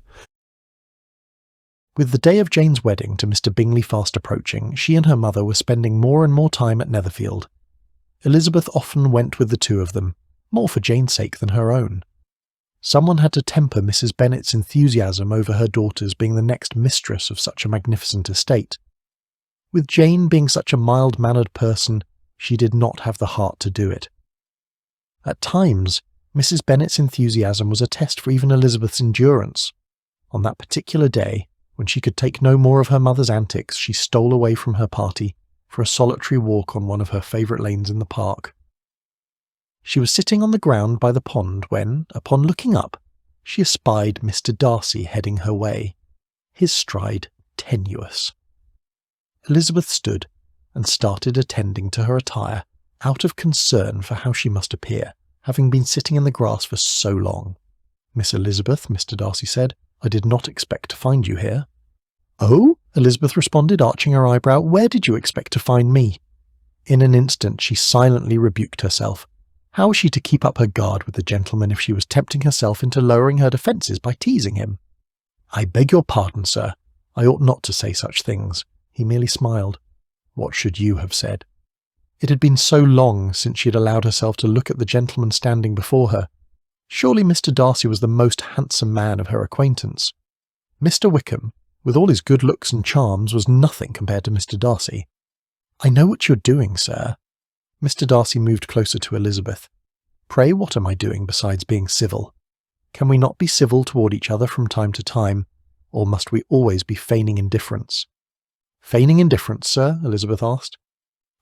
With the day of Jane's wedding to Mr. Bingley fast approaching, she and her mother were spending more and more time at Netherfield. Elizabeth often went with the two of them, more for Jane's sake than her own. Someone had to temper Mrs. Bennet's enthusiasm over her daughters being the next mistress of such a magnificent estate. With Jane being such a mild-mannered person, she did not have the heart to do it. At times, Mrs. Bennet's enthusiasm was a test for even Elizabeth's endurance. On that particular day, when she could take no more of her mother's antics, she stole away from her party for a solitary walk on one of her favourite lanes in the park. She was sitting on the ground by the pond when, upon looking up, she espied Mr. Darcy heading her way, his stride tenuous. Elizabeth stood and started attending to her attire, out of concern for how she must appear, having been sitting in the grass for so long. "Miss Elizabeth," Mr. Darcy said, "I did not expect to find you here." "Oh?" Elizabeth responded, arching her eyebrow. "Where did you expect to find me?" In an instant she silently rebuked herself. How was she to keep up her guard with the gentleman if she was tempting herself into lowering her defences by teasing him? "I beg your pardon, sir. I ought not to say such things." He merely smiled. What should you have said? It had been so long since she had allowed herself to look at the gentleman standing before her. Surely Mr. Darcy was the most handsome man of her acquaintance. Mr. Wickham, with all his good looks and charms, was nothing compared to Mr. Darcy. "I know what you're doing, sir." Mr. Darcy moved closer to Elizabeth. "Pray, what am I doing besides being civil? Can we not be civil toward each other from time to time, or must we always be feigning indifference?" "Feigning indifference, sir?" Elizabeth asked.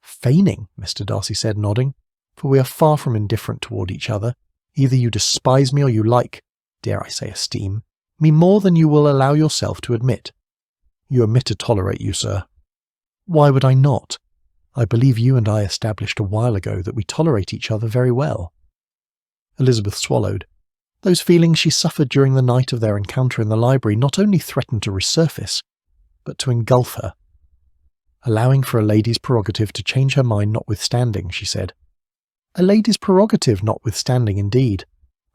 "Feigning," Mr. Darcy said, nodding, "for we are far from indifferent toward each other. Either you despise me or you like, dare I say esteem, me more than you will allow yourself to admit." "You omit to tolerate you, sir." "Why would I not? I believe you and I established a while ago that we tolerate each other very well." Elizabeth swallowed. Those feelings she suffered during the night of their encounter in the library not only threatened to resurface, but to engulf her. "Allowing for a lady's prerogative to change her mind notwithstanding," she said. "A lady's prerogative notwithstanding, indeed.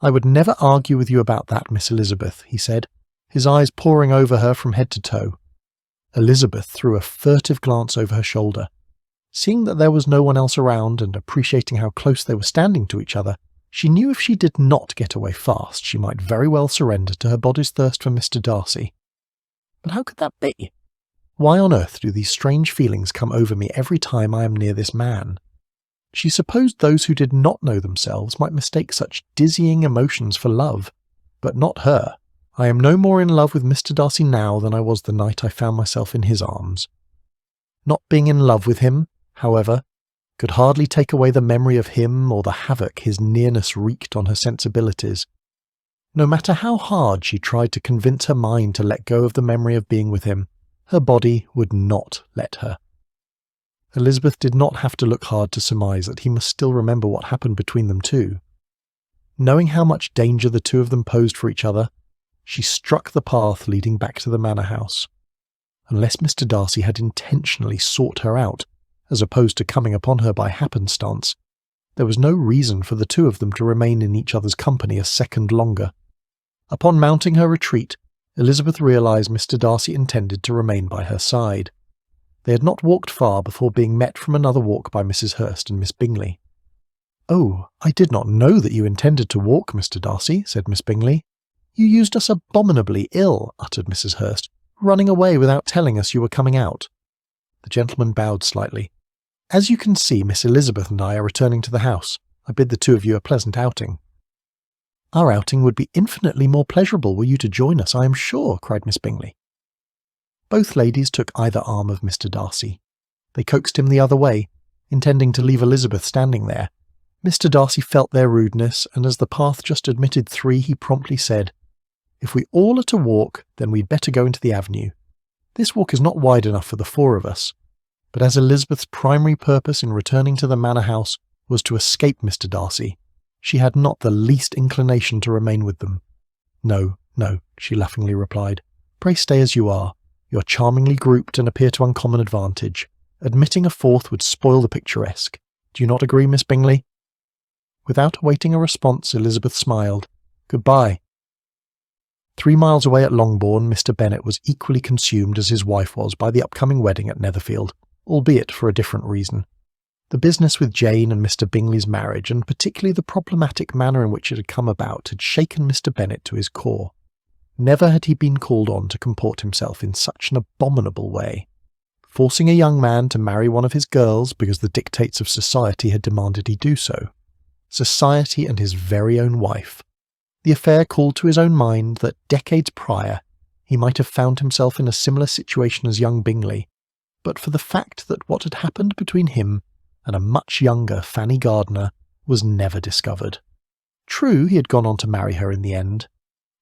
I would never argue with you about that, Miss Elizabeth," he said, his eyes poring over her from head to toe. Elizabeth threw a furtive glance over her shoulder. Seeing that there was no one else around, and appreciating how close they were standing to each other, she knew if she did not get away fast, she might very well surrender to her body's thirst for Mr. Darcy. But how could that be? Why on earth do these strange feelings come over me every time I am near this man? She supposed those who did not know themselves might mistake such dizzying emotions for love, but not her. I am no more in love with Mr. Darcy now than I was the night I found myself in his arms. Not being in love with him, however, could hardly take away the memory of him or the havoc his nearness wreaked on her sensibilities. No matter how hard she tried to convince her mind to let go of the memory of being with him, her body would not let her. Elizabeth did not have to look hard to surmise that he must still remember what happened between them too. Knowing how much danger the two of them posed for each other, she struck the path leading back to the manor house. Unless Mr. Darcy had intentionally sought her out, as opposed to coming upon her by happenstance, There was no reason for the two of them to remain in each other's company a second longer. Upon mounting her retreat, Elizabeth realised Mr. Darcy intended to remain by her side. They had not walked far before being met from another walk by Mrs. Hurst and Miss Bingley. "Oh, I did not know that you intended to walk, Mr. Darcy," said Miss Bingley. "You used us abominably ill," uttered Mrs. Hurst, "running away without telling us you were coming out." The gentleman bowed slightly. "As you can see, Miss Elizabeth and I are returning to the house. I bid the two of you a pleasant outing." "Our outing would be infinitely more pleasurable were you to join us, I am sure," cried Miss Bingley. Both ladies took either arm of Mr. Darcy. They coaxed him the other way, intending to leave Elizabeth standing there. Mr. Darcy felt their rudeness, and as the path just admitted 3, he promptly said, "If we all are to walk, then we'd better go into the avenue. This walk is not wide enough for the 4 of us." But as Elizabeth's primary purpose in returning to the manor house was to escape Mr. Darcy, she had not the least inclination to remain with them. "No, no," she laughingly replied. "Pray stay as you are. You're charmingly grouped and appear to uncommon advantage. Admitting a 4th would spoil the picturesque. Do you not agree, Miss Bingley?" Without awaiting a response, Elizabeth smiled. "Goodbye." 3 miles away at Longbourn, Mr. Bennet was equally consumed as his wife was by the upcoming wedding at Netherfield, albeit for a different reason. The business with Jane and Mr. Bingley's marriage, and particularly the problematic manner in which it had come about, had shaken Mr. Bennet to his core. Never had he been called on to comport himself in such an abominable way. Forcing a young man to marry one of his girls because the dictates of society had demanded he do so. Society and his very own wife. The affair called to his own mind that decades prior he might have found himself in a similar situation as young Bingley, but for the fact that what had happened between him and a much younger Fanny Gardiner was never discovered. True, he had gone on to marry her in the end.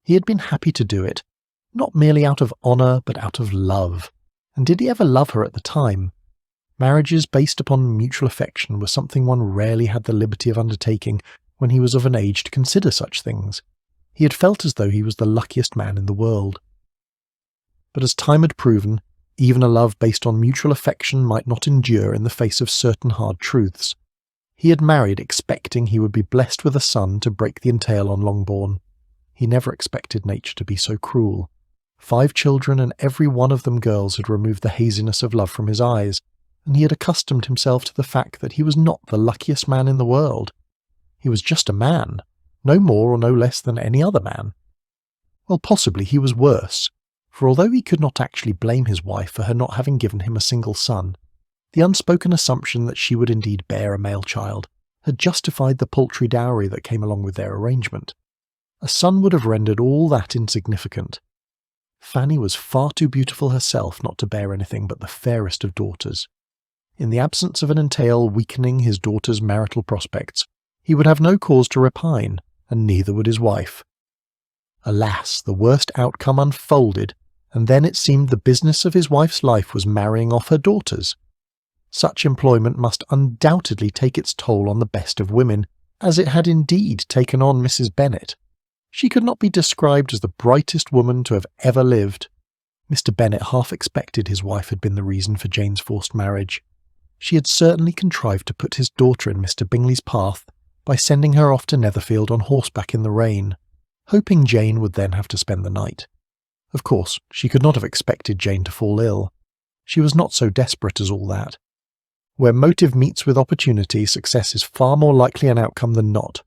He had been happy to do it, not merely out of honour but out of love. And did he ever love her at the time? Marriages based upon mutual affection were something one rarely had the liberty of undertaking when he was of an age to consider such things. He had felt as though he was the luckiest man in the world. But as time had proven, even a love based on mutual affection might not endure in the face of certain hard truths. He had married expecting he would be blessed with a son to break the entail on Longbourn. He never expected nature to be so cruel. 5 children, and every one of them girls, had removed the haziness of love from his eyes, and he had accustomed himself to the fact that he was not the luckiest man in the world. He was just a man, no more or no less than any other man. Well, possibly he was worse, for although he could not actually blame his wife for her not having given him a single son, the unspoken assumption that she would indeed bear a male child had justified the paltry dowry that came along with their arrangement. A son would have rendered all that insignificant. Fanny was far too beautiful herself not to bear anything but the fairest of daughters. In the absence of an entail weakening his daughter's marital prospects, he would have no cause to repine, and neither would his wife. Alas, the worst outcome unfolded, and then it seemed the business of his wife's life was marrying off her daughters. Such employment must undoubtedly take its toll on the best of women, as it had indeed taken on Mrs. Bennet. She could not be described as the brightest woman to have ever lived. Mr. Bennet half expected his wife had been the reason for Jane's forced marriage. She had certainly contrived to put his daughter in Mr. Bingley's path by sending her off to Netherfield on horseback in the rain, hoping Jane would then have to spend the night. Of course, she could not have expected Jane to fall ill. She was not so desperate as all that. Where motive meets with opportunity, success is far more likely an outcome than not.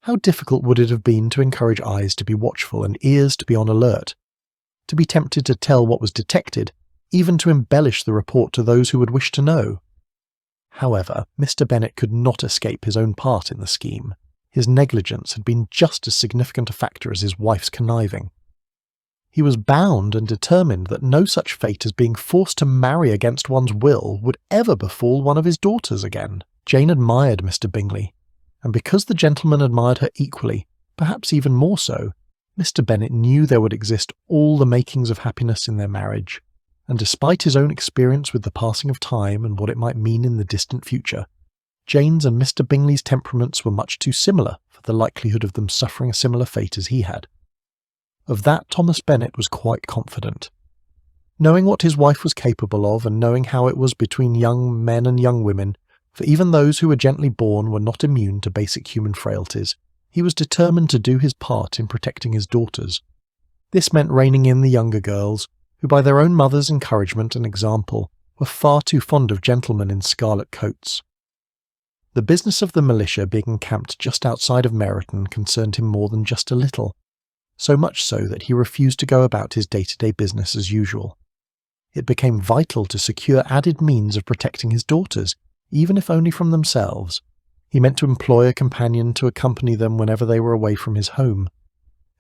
How difficult would it have been to encourage eyes to be watchful and ears to be on alert, to be tempted to tell what was detected, even to embellish the report to those who would wish to know? However, Mr. Bennet could not escape his own part in the scheme. His negligence had been just as significant a factor as his wife's conniving. He was bound and determined that no such fate as being forced to marry against one's will would ever befall one of his daughters again. Jane admired Mr. Bingley, and because the gentleman admired her equally, perhaps even more so, Mr. Bennet knew there would exist all the makings of happiness in their marriage, and despite his own experience with the passing of time and what it might mean in the distant future, Jane's and Mr. Bingley's temperaments were much too similar for the likelihood of them suffering a similar fate as he had. Of that Thomas Bennet was quite confident. Knowing what his wife was capable of, and knowing how it was between young men and young women, for even those who were gently born were not immune to basic human frailties. He was determined to do his part in protecting his daughters. This meant reining in the younger girls, who by their own mother's encouragement and example were far too fond of gentlemen in scarlet coats. The business of the militia being encamped just outside of Meryton concerned him more than just a little, so much so that he refused to go about his day-to-day business as usual. It became vital to secure added means of protecting his daughters, even if only from themselves. He meant to employ a companion to accompany them whenever they were away from his home.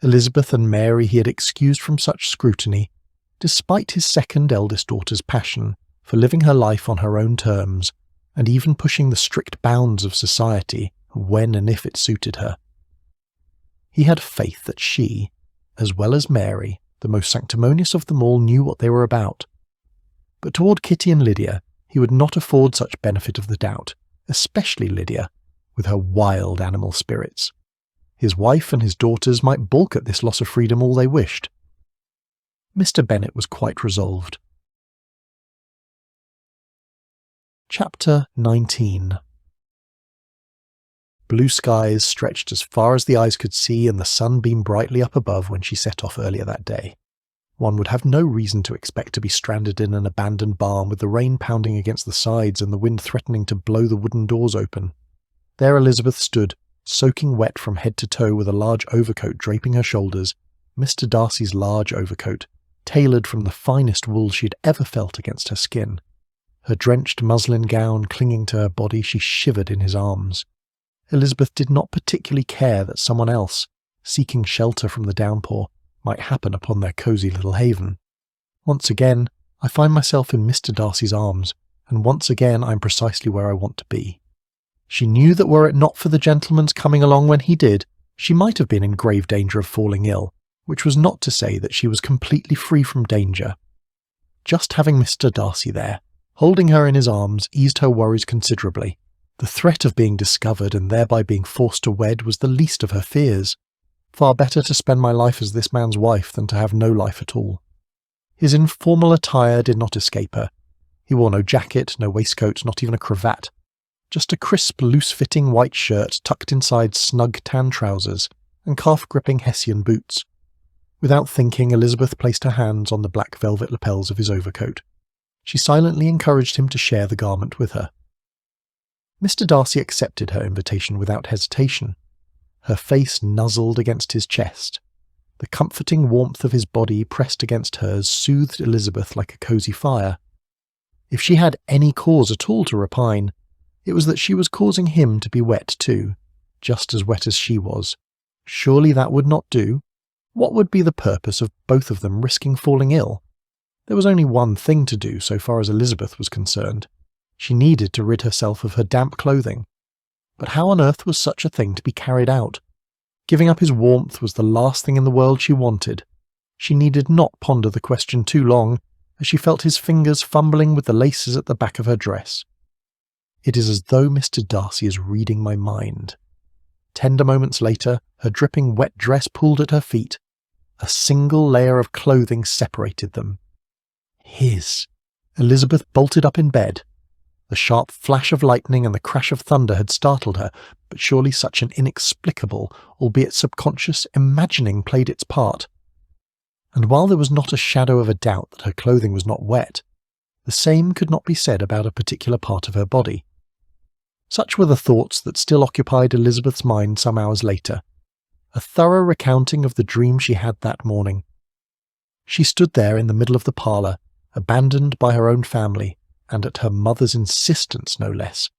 Elizabeth and Mary he had excused from such scrutiny, despite his second eldest daughter's passion for living her life on her own terms, and even pushing the strict bounds of society when and if it suited her. He had faith that she, as well as Mary, the most sanctimonious of them all, knew what they were about. But toward Kitty and Lydia, he would not afford such benefit of the doubt, especially Lydia, with her wild animal spirits. His wife and his daughters might balk at this loss of freedom all they wished. Mr. Bennet was quite resolved. Chapter 19. Blue skies stretched as far as the eyes could see, and the sun beamed brightly up above when she set off earlier that day. One would have no reason to expect to be stranded in an abandoned barn with the rain pounding against the sides and the wind threatening to blow the wooden doors open. There Elizabeth stood, soaking wet from head to toe, with a large overcoat draping her shoulders, Mr. Darcy's large overcoat, tailored from the finest wool she had ever felt against her skin. Her drenched muslin gown clinging to her body, she shivered in his arms. Elizabeth did not particularly care that someone else, seeking shelter from the downpour, might happen upon their cosy little haven. Once again, I find myself in Mr. Darcy's arms, and once again I am precisely where I want to be. She knew that were it not for the gentleman's coming along when he did, she might have been in grave danger of falling ill, which was not to say that she was completely free from danger. Just having Mr. Darcy there, holding her in his arms, eased her worries considerably. The threat of being discovered and thereby being forced to wed was the least of her fears. Far better to spend my life as this man's wife than to have no life at all. His informal attire did not escape her. He wore no jacket, no waistcoat, not even a cravat. Just a crisp, loose-fitting white shirt tucked inside snug tan trousers and calf-gripping Hessian boots. Without thinking, Elizabeth placed her hands on the black velvet lapels of his overcoat. She silently encouraged him to share the garment with her. Mr. Darcy accepted her invitation without hesitation. Her face nuzzled against his chest. The comforting warmth of his body pressed against hers soothed Elizabeth like a cosy fire. If she had any cause at all to repine, it was that she was causing him to be wet too, just as wet as she was. Surely that would not do. What would be the purpose of both of them risking falling ill? There was only one thing to do so far as Elizabeth was concerned. She needed to rid herself of her damp clothing. But how on earth was such a thing to be carried out? Giving up his warmth was the last thing in the world she wanted. She needed not ponder the question too long, as she felt his fingers fumbling with the laces at the back of her dress. It is as though Mr. Darcy is reading my mind. Tender moments later, her dripping wet dress pulled at her feet. A single layer of clothing separated them. His. Elizabeth bolted up in bed. The sharp flash of lightning and the crash of thunder had startled her, but surely such an inexplicable, albeit subconscious, imagining played its part. And while there was not a shadow of a doubt that her clothing was not wet, the same could not be said about a particular part of her body. Such were the thoughts that still occupied Elizabeth's mind some hours later, a thorough recounting of the dream she had that morning. She stood there in the middle of the parlour, abandoned by her own family, and at her mother's insistence no less,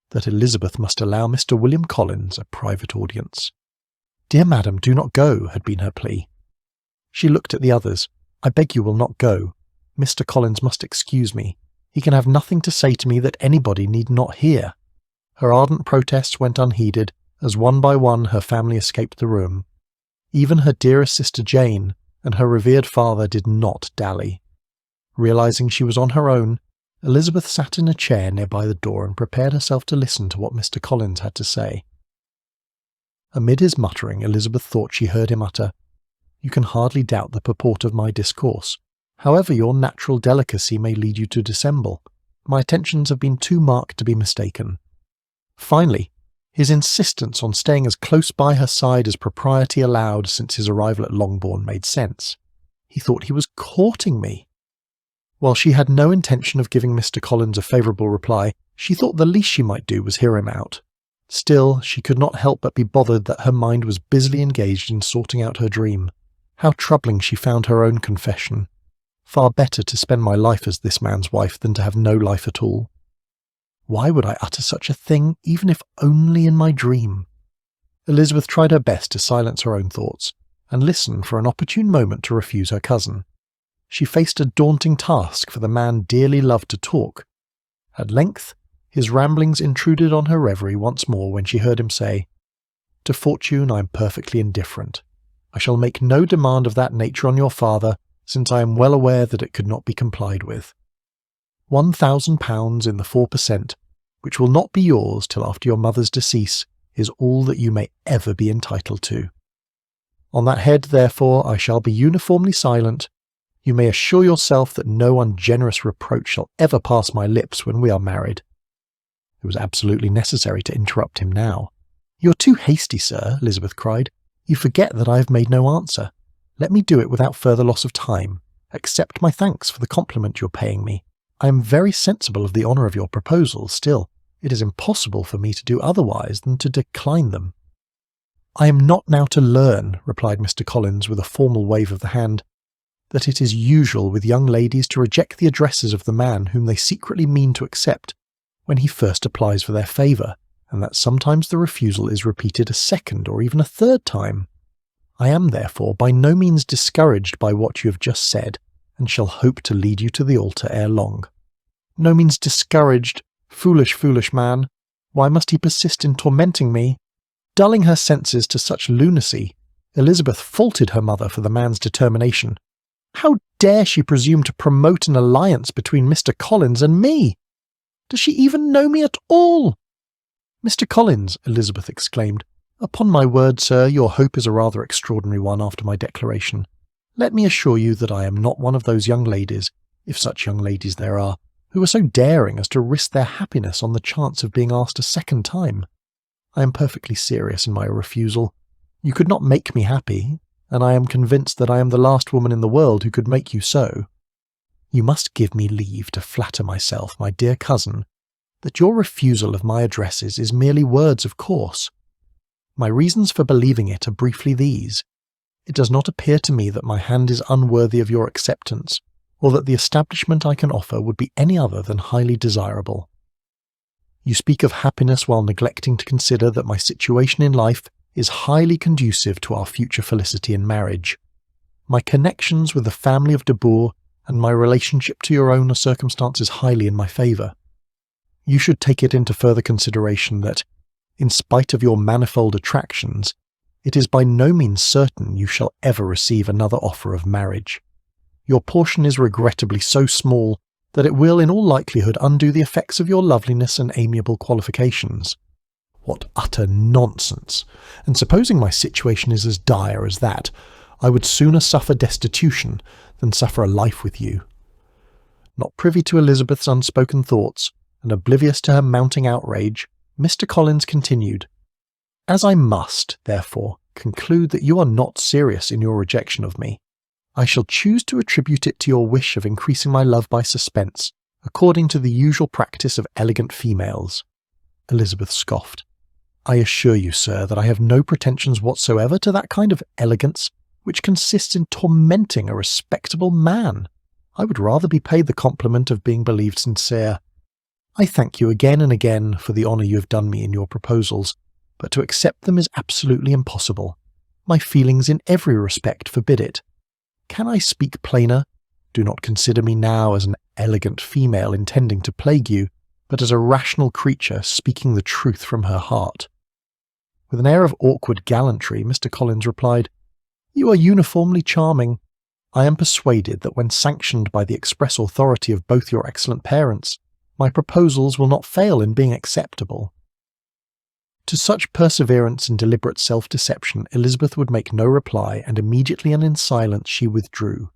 that Elizabeth must allow Mr. William Collins a private audience. "Dear madam, do not go," had been her plea. She looked at the others. "I beg you will not go. Mr. Collins must excuse me. He can have nothing to say to me that anybody need not hear." Her ardent protests went unheeded, as one by one her family escaped the room. Even her dearest sister Jane and her revered father did not dally. Realizing she was on her own, Elizabeth sat in a chair nearby the door and prepared herself to listen to what Mr. Collins had to say. Amid his muttering, Elizabeth thought she heard him utter, "You can hardly doubt the purport of my discourse. However, your natural delicacy may lead you to dissemble. My attentions have been too marked to be mistaken. Finally, his insistence on staying as close by her side as propriety allowed since his arrival at Longbourn made sense. He thought he was courting me. While she had no intention of giving Mr. Collins a favourable reply, she thought the least she might do was hear him out. Still, she could not help but be bothered that her mind was busily engaged in sorting out her dream. How troubling she found her own confession. Far better to spend my life as this man's wife than to have no life at all. Why would I utter such a thing, even if only in my dream? Elizabeth tried her best to silence her own thoughts, and listen for an opportune moment to refuse her cousin. She faced a daunting task, for the man dearly loved to talk. At length, his ramblings intruded on her reverie once more when she heard him say, "To fortune I am perfectly indifferent. I shall make no demand of that nature on your father, since I am well aware that it could not be complied with. £1,000 in the 4%, which will not be yours till after your mother's decease, is all that you may ever be entitled to. On that head, therefore, I shall be uniformly silent. You may assure yourself that no ungenerous reproach shall ever pass my lips when we are married." It was absolutely necessary to interrupt him now. "You're too hasty, sir," Elizabeth cried. "You forget that I have made no answer. Let me do it without further loss of time. Accept my thanks for the compliment you're paying me. I am very sensible of the honour of your proposals. Still, it is impossible for me to do otherwise than to decline them." "I am not now to learn," replied Mr. Collins with a formal wave of the hand, "that it is usual with young ladies to reject the addresses of the man whom they secretly mean to accept when he first applies for their favour, and that sometimes the refusal is repeated a second or even a third time. I am therefore by no means discouraged by what you have just said, and shall hope to lead you to the altar ere long." "No means discouraged? Foolish, foolish man! Why must he persist in tormenting me?" Dulling her senses to such lunacy, Elizabeth faulted her mother for the man's determination. How dare she presume to promote an alliance between Mr. Collins and me? Does she even know me at all? "Mr. Collins," Elizabeth exclaimed, "upon my word, sir, your hope is a rather extraordinary one after my declaration. Let me assure you that I am not one of those young ladies, if such young ladies there are, who are so daring as to risk their happiness on the chance of being asked a second time. I am perfectly serious in my refusal. You could not make me happy, and I am convinced that I am the last woman in the world who could make you so. You must give me leave to flatter myself, my dear cousin, that your refusal of my addresses is merely words of course. My reasons for believing it are briefly these. It does not appear to me that my hand is unworthy of your acceptance, or that the establishment I can offer would be any other than highly desirable. You speak of happiness while neglecting to consider that my situation in life is highly conducive to our future felicity in marriage. My connections with the family of de Bourgh and my relationship to your own are circumstances highly in my favour. You should take it into further consideration that, in spite of your manifold attractions, it is by no means certain you shall ever receive another offer of marriage. Your portion is regrettably so small that it will in all likelihood undo the effects of your loveliness and amiable qualifications. What utter nonsense! And supposing my situation is as dire as that, I would sooner suffer destitution than suffer a life with you." Not privy to Elizabeth's unspoken thoughts, and oblivious to her mounting outrage, Mr. Collins continued, "As I must, therefore, conclude that you are not serious in your rejection of me, I shall choose to attribute it to your wish of increasing my love by suspense, according to the usual practice of elegant females." Elizabeth scoffed. "I assure you, sir, that I have no pretensions whatsoever to that kind of elegance which consists in tormenting a respectable man. I would rather be paid the compliment of being believed sincere. I thank you again and again for the honour you have done me in your proposals, but to accept them is absolutely impossible. My feelings in every respect forbid it. Can I speak plainer? Do not consider me now as an elegant female intending to plague you, but as a rational creature speaking the truth from her heart." With an air of awkward gallantry, Mr. Collins replied, "You are uniformly charming. I am persuaded that when sanctioned by the express authority of both your excellent parents, my proposals will not fail in being acceptable." To such perseverance and deliberate self-deception Elizabeth would make no reply, and immediately and in silence she withdrew.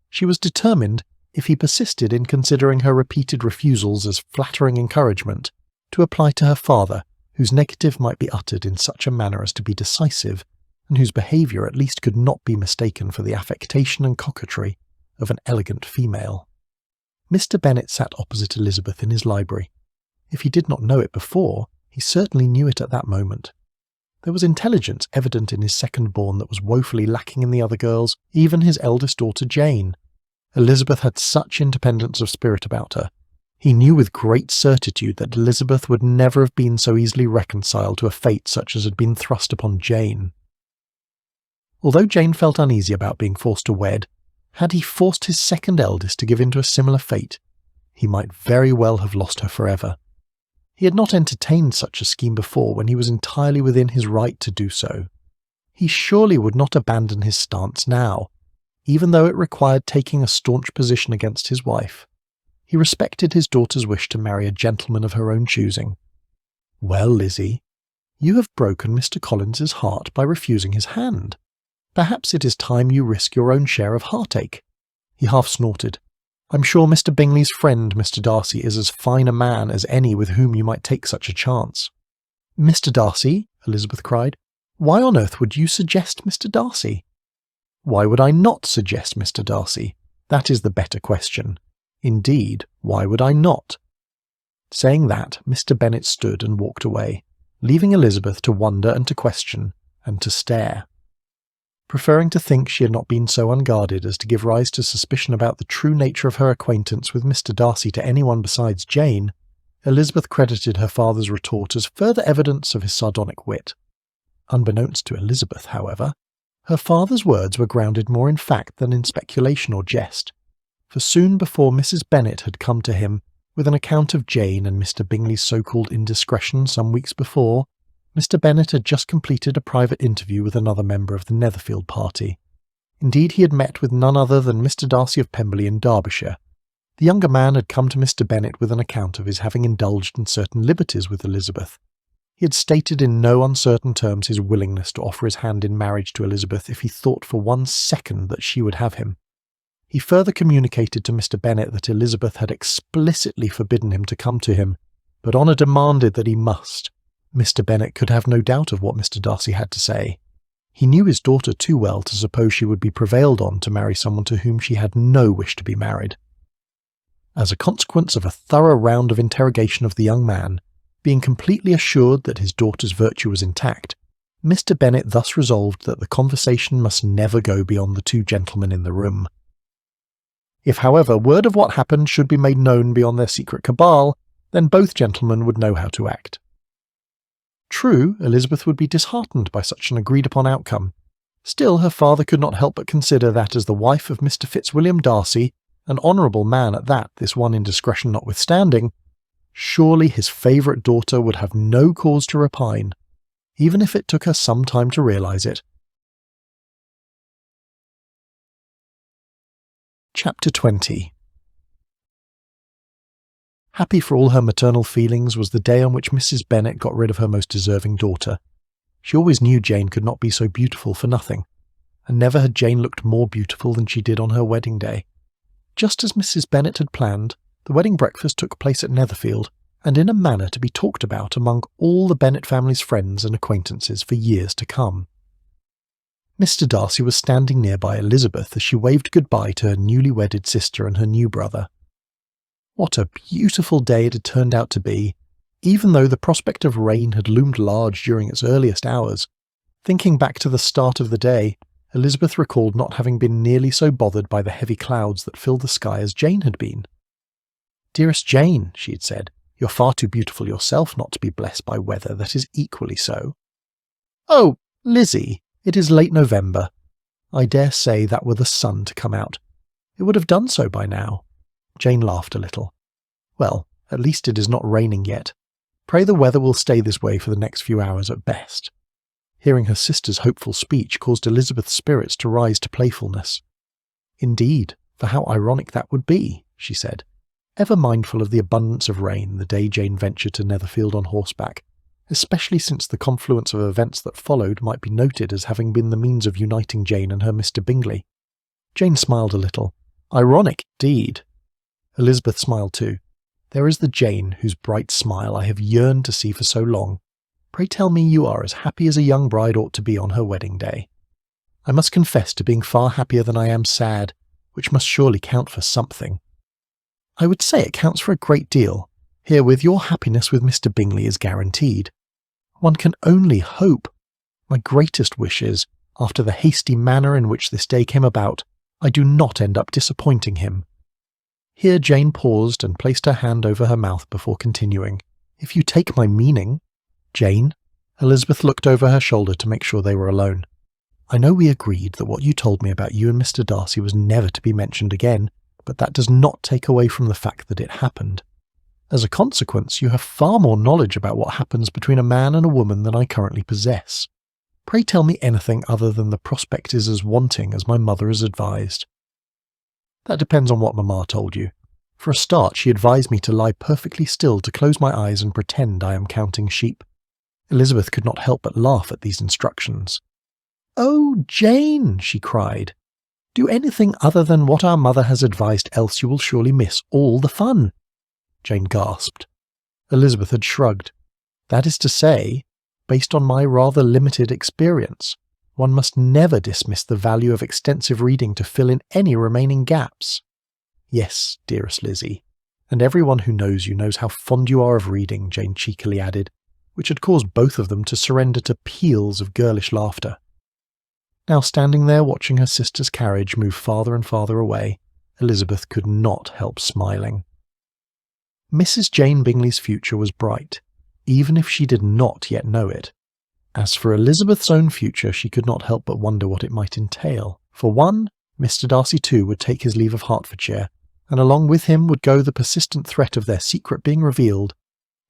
She was determined, if he persisted in considering her repeated refusals as flattering encouragement, to apply to her father, whose negative might be uttered in such a manner as to be decisive, and whose behaviour at least could not be mistaken for the affectation and coquetry of an elegant female. Mr. Bennet sat opposite Elizabeth in his library. If he did not know it before, he certainly knew it at that moment. There was intelligence evident in his second-born that was woefully lacking in the other girls, even his eldest daughter Jane. Elizabeth had such independence of spirit about her. He knew with great certitude that Elizabeth would never have been so easily reconciled to a fate such as had been thrust upon Jane. Although Jane felt uneasy about being forced to wed, had he forced his second eldest to give in to a similar fate, he might very well have lost her forever. He had not entertained such a scheme before when he was entirely within his right to do so. He surely would not abandon his stance now, even though it required taking a staunch position against his wife. He respected his daughter's wish to marry a gentleman of her own choosing. "Well, Lizzie, you have broken Mr. Collins's heart by refusing his hand. Perhaps it is time you risk your own share of heartache." He half snorted. "I'm sure Mr. Bingley's friend, Mr. Darcy, is as fine a man as any with whom you might take such a chance." "Mr. Darcy?" Elizabeth cried. "Why on earth would you suggest Mr. Darcy?" "Why would I not suggest Mr. Darcy? That is the better question. Indeed, why would I not?" Saying that, Mr. Bennet stood and walked away, leaving Elizabeth to wonder and to question, and to stare. Preferring to think she had not been so unguarded as to give rise to suspicion about the true nature of her acquaintance with Mr. Darcy to anyone besides Jane, Elizabeth credited her father's retort as further evidence of his sardonic wit. Unbeknownst to Elizabeth, however, her father's words were grounded more in fact than in speculation or jest, for soon before Mrs. Bennet had come to him with an account of Jane and Mr. Bingley's so-called indiscretion some weeks before, Mr. Bennet had just completed a private interview with another member of the Netherfield party. Indeed, he had met with none other than Mr. Darcy of Pemberley in Derbyshire. The younger man had come to Mr. Bennet with an account of his having indulged in certain liberties with Elizabeth. He had stated in no uncertain terms his willingness to offer his hand in marriage to Elizabeth if he thought for 1 second that she would have him. He further communicated to Mr. Bennet that Elizabeth had explicitly forbidden him to come to him, but honour demanded that he must. Mr. Bennet could have no doubt of what Mr. Darcy had to say. He knew his daughter too well to suppose she would be prevailed on to marry someone to whom she had no wish to be married. As a consequence of a thorough round of interrogation of the young man, being completely assured that his daughter's virtue was intact, Mr. Bennet thus resolved that the conversation must never go beyond the 2 gentlemen in the room. If, however, word of what happened should be made known beyond their secret cabal, then both gentlemen would know how to act. True, Elizabeth would be disheartened by such an agreed-upon outcome. Still, her father could not help but consider that as the wife of Mr. Fitzwilliam Darcy, an honourable man at that, this one indiscretion notwithstanding, surely his favourite daughter would have no cause to repine, even if it took her some time to realise it. Chapter 20. Happy for all her maternal feelings was the day on which Mrs. Bennet got rid of her most deserving daughter. She always knew Jane could not be so beautiful for nothing, and never had Jane looked more beautiful than she did on her wedding day. Just as Mrs. Bennet had planned, the wedding breakfast took place at Netherfield, and in a manner to be talked about among all the Bennet family's friends and acquaintances for years to come. Mr. Darcy was standing near by Elizabeth as she waved goodbye to her newly wedded sister and her new brother. What a beautiful day it had turned out to be, even though the prospect of rain had loomed large during its earliest hours. Thinking back to the start of the day, Elizabeth recalled not having been nearly so bothered by the heavy clouds that filled the sky as Jane had been. "Dearest Jane," she had said, "you're far too beautiful yourself not to be blessed by weather that is equally so." "Oh, Lizzie, it is late November. I dare say that were the sun to come out, it would have done so by now." Jane laughed a little. "Well, at least it is not raining yet. Pray the weather will stay this way for the next few hours at best." Hearing her sister's hopeful speech caused Elizabeth's spirits to rise to playfulness. "Indeed, for how ironic that would be," she said, ever mindful of the abundance of rain the day Jane ventured to Netherfield on horseback, especially since the confluence of events that followed might be noted as having been the means of uniting Jane and her Mr. Bingley. Jane smiled a little. "Ironic, indeed." Elizabeth smiled too. There is the Jane whose bright smile I have yearned to see for so long, Pray tell me you are as happy as a young bride ought to be on her wedding day. I must confess to being far happier than I am sad, which must surely count for something. I would say it counts for a great deal. Herewith your happiness with Mr. Bingley is guaranteed. One can only hope. My greatest wish is, after the hasty manner in which this day came about, I do not end up disappointing him. Here Jane paused and placed her hand over her mouth before continuing. If you take my meaning, Jane, Elizabeth looked over her shoulder to make sure they were alone. I know we agreed that what you told me about you and Mr. Darcy was never to be mentioned again, but that does not take away from the fact that it happened. As a consequence, you have far more knowledge about what happens between a man and a woman than I currently possess. Pray tell me anything other than the prospect is as wanting as my mother has advised. That depends on what Mamma told you. For a start, she advised me to lie perfectly still, to close my eyes and pretend I am counting sheep. Elizabeth could not help but laugh at these instructions. "Oh, Jane!" she cried. "Do anything other than what our mother has advised, else you will surely miss all the fun." Jane gasped. Elizabeth had shrugged. "That is to say, based on my rather limited experience, one must never dismiss the value of extensive reading to fill in any remaining gaps." "Yes, dearest Lizzie, and everyone who knows you knows how fond you are of reading," Jane cheekily added, which had caused both of them to surrender to peals of girlish laughter. Now standing there watching her sister's carriage move farther and farther away, Elizabeth could not help smiling. Mrs. Jane Bingley's future was bright, even if she did not yet know it. As for Elizabeth's own future, she could not help but wonder what it might entail. For one, Mr. Darcy too would take his leave of Hertfordshire, and along with him would go the persistent threat of their secret being revealed,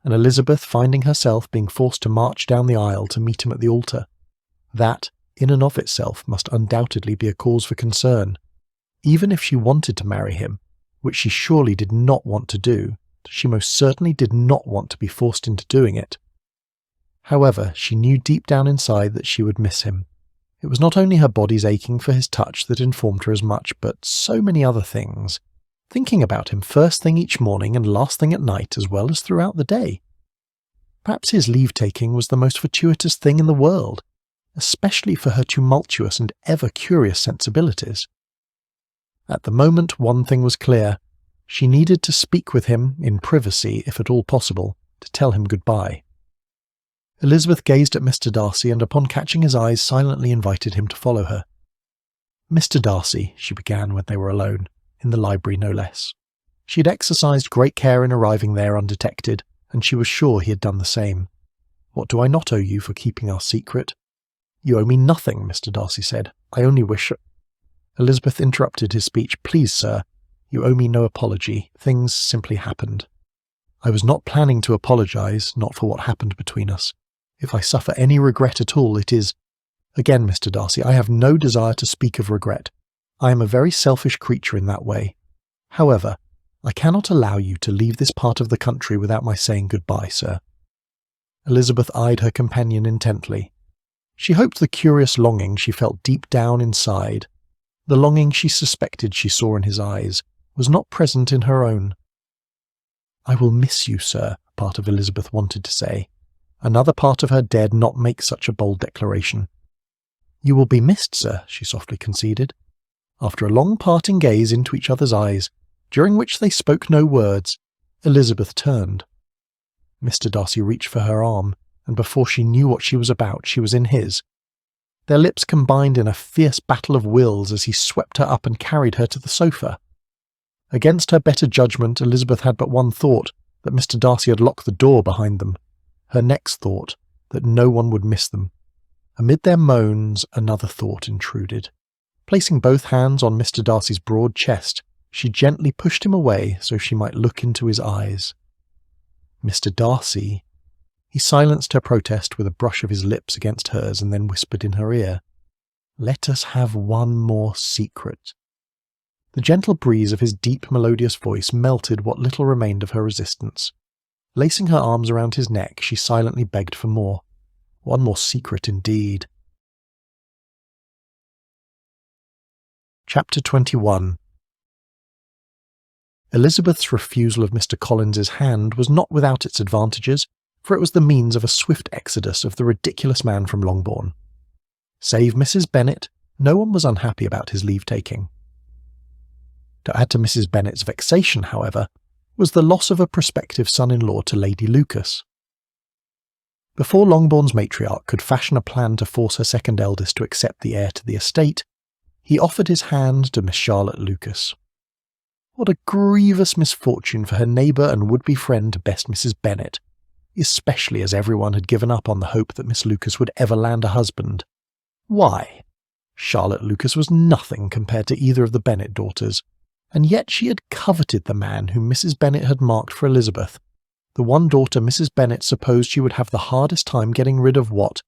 and Elizabeth finding herself being forced to march down the aisle to meet him at the altar. That, in and of itself, must undoubtedly be a cause for concern. Even if she wanted to marry him, which she surely did not want to do, she most certainly did not want to be forced into doing it. However, she knew deep down inside that she would miss him. It was not only her body's aching for his touch that informed her as much, but so many other things. Thinking about him first thing each morning and last thing at night, as well as throughout the day. Perhaps his leave-taking was the most fortuitous thing in the world, especially for her tumultuous and ever-curious sensibilities. At the moment, one thing was clear. She needed to speak with him, in privacy, if at all possible, to tell him goodbye. Elizabeth gazed at Mr. Darcy and upon catching his eyes silently invited him to follow her. "Mr. Darcy," she began when they were alone, in the library no less. She had exercised great care in arriving there undetected, and she was sure he had done the same. "What do I not owe you for keeping our secret?" "You owe me nothing," Mr. Darcy said. "I only wish—" Elizabeth interrupted his speech. "Please, sir, you owe me no apology. Things simply happened. I was not planning to apologize, not for what happened between us. If I suffer any regret at all, it is— Again, Mr. Darcy, I have no desire to speak of regret. I am a very selfish creature in that way. However, I cannot allow you to leave this part of the country without my saying goodbye, sir." Elizabeth eyed her companion intently. She hoped the curious longing she felt deep down inside, the longing she suspected she saw in his eyes, was not present in her own. "I will miss you, sir," part of Elizabeth wanted to say. Another part of her dared not make such a bold declaration. "You will be missed, sir," she softly conceded. After a long parting gaze into each other's eyes, during which they spoke no words, Elizabeth turned. Mr. Darcy reached for her arm, and before she knew what she was about, she was in his. Their lips combined in a fierce battle of wills as he swept her up and carried her to the sofa. Against her better judgment, Elizabeth had but one thought, that Mr. Darcy had locked the door behind them. Her next thought, that no one would miss them. Amid their moans, another thought intruded. Placing both hands on Mr. Darcy's broad chest, she gently pushed him away so she might look into his eyes. "Mr. Darcy—" He silenced her protest with a brush of his lips against hers and then whispered in her ear, "Let us have one more secret." The gentle breeze of his deep, melodious voice melted what little remained of her resistance. Lacing her arms around his neck, she silently begged for more. One more secret indeed. Chapter 21. Elizabeth's refusal of Mr. Collins's hand was not without its advantages, for it was the means of a swift exodus of the ridiculous man from Longbourn. Save Mrs. Bennet, no one was unhappy about his leave-taking. To add to Mrs. Bennet's vexation, however, was the loss of a prospective son-in-law to Lady Lucas. Before Longbourn's matriarch could fashion a plan to force her second eldest to accept the heir to the estate, he offered his hand to Miss Charlotte Lucas. What a grievous misfortune for her neighbour and would-be friend best Mrs. Bennet, especially as everyone had given up on the hope that Miss Lucas would ever land a husband. Why? Charlotte Lucas was nothing compared to either of the Bennet daughters, and yet she had coveted the man whom Mrs. Bennet had marked for Elizabeth, the one daughter Mrs. Bennet supposed she would have the hardest time getting rid of what,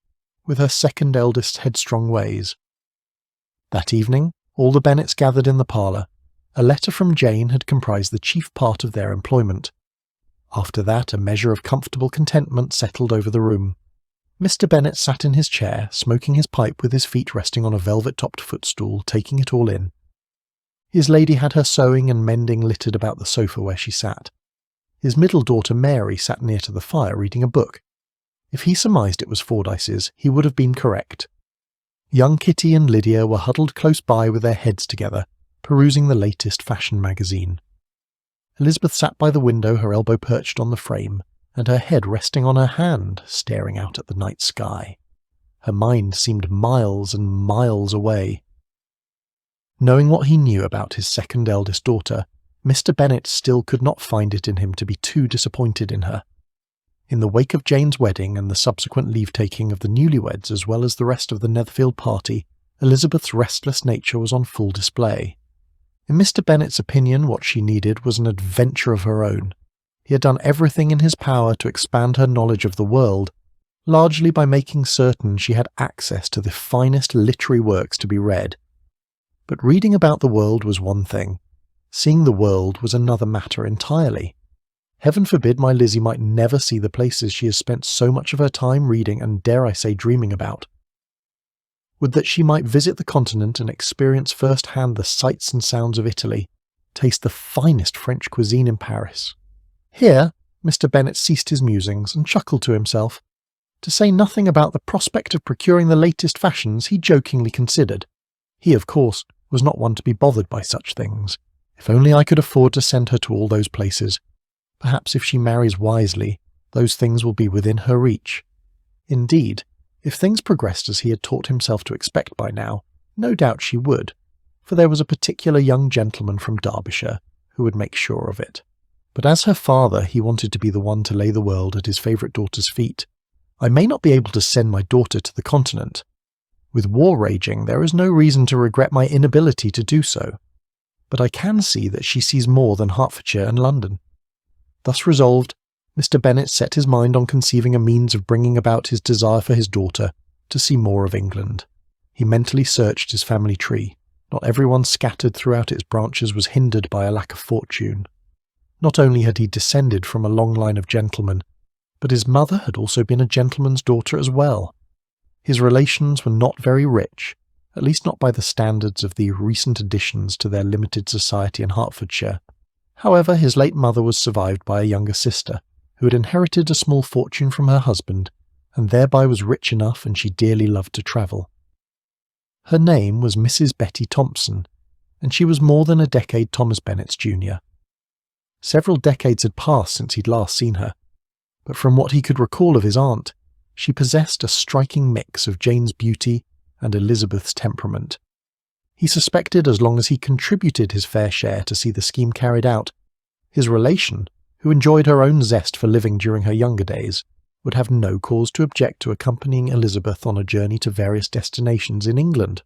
with her second eldest's headstrong ways. That evening, all the Bennets gathered in the parlour. A letter from Jane had comprised the chief part of their employment. After that, a measure of comfortable contentment settled over the room. Mr. Bennet sat in his chair, smoking his pipe with his feet resting on a velvet-topped footstool, taking it all in. His lady had her sewing and mending littered about the sofa where she sat. His middle daughter Mary sat near to the fire reading a book. If he surmised it was Fordyce's, he would have been correct. Young Kitty and Lydia were huddled close by with their heads together, perusing the latest fashion magazine. Elizabeth sat by the window, her elbow perched on the frame, and her head resting on her hand, staring out at the night sky. Her mind seemed miles and miles away. Knowing what he knew about his second eldest daughter, Mr. Bennet still could not find it in him to be too disappointed in her. In the wake of Jane's wedding and the subsequent leave-taking of the newlyweds as well as the rest of the Netherfield party, Elizabeth's restless nature was on full display. In Mr. Bennet's opinion, what she needed was an adventure of her own. He had done everything in his power to expand her knowledge of the world, largely by making certain she had access to the finest literary works to be read. But reading about the world was one thing. Seeing the world was another matter entirely. Heaven forbid my Lizzie might never see the places she has spent so much of her time reading and, dare I say, dreaming about. Would that she might visit the continent and experience firsthand the sights and sounds of Italy, taste the finest French cuisine in Paris. Here, Mr. Bennet ceased his musings and chuckled to himself. To say nothing about the prospect of procuring the latest fashions he jokingly considered. He, of course, was not one to be bothered by such things. If only I could afford to send her to all those places. Perhaps if she marries wisely, those things will be within her reach. Indeed, if things progressed as he had taught himself to expect by now, no doubt she would, for there was a particular young gentleman from Derbyshire who would make sure of it. But as her father, he wanted to be the one to lay the world at his favourite daughter's feet. I may not be able to send my daughter to the continent. With war raging, there is no reason to regret my inability to do so. But I can see that she sees more than Hertfordshire and London. Thus resolved, Mr. Bennet set his mind on conceiving a means of bringing about his desire for his daughter to see more of England. He mentally searched his family tree. Not everyone scattered throughout its branches was hindered by a lack of fortune. Not only had he descended from a long line of gentlemen, but his mother had also been a gentleman's daughter as well. His relations were not very rich, at least not by the standards of the recent additions to their limited society in Hertfordshire. However, his late mother was survived by a younger sister, who had inherited a small fortune from her husband, and thereby was rich enough and she dearly loved to travel. Her name was Mrs. Betty Thompson, and she was more than a decade Thomas Bennet's junior. Several decades had passed since he'd last seen her, but from what he could recall of his aunt, she possessed a striking mix of Jane's beauty and Elizabeth's temperament. He suspected as long as he contributed his fair share to see the scheme carried out, his relation, who enjoyed her own zest for living during her younger days, would have no cause to object to accompanying Elizabeth on a journey to various destinations in England.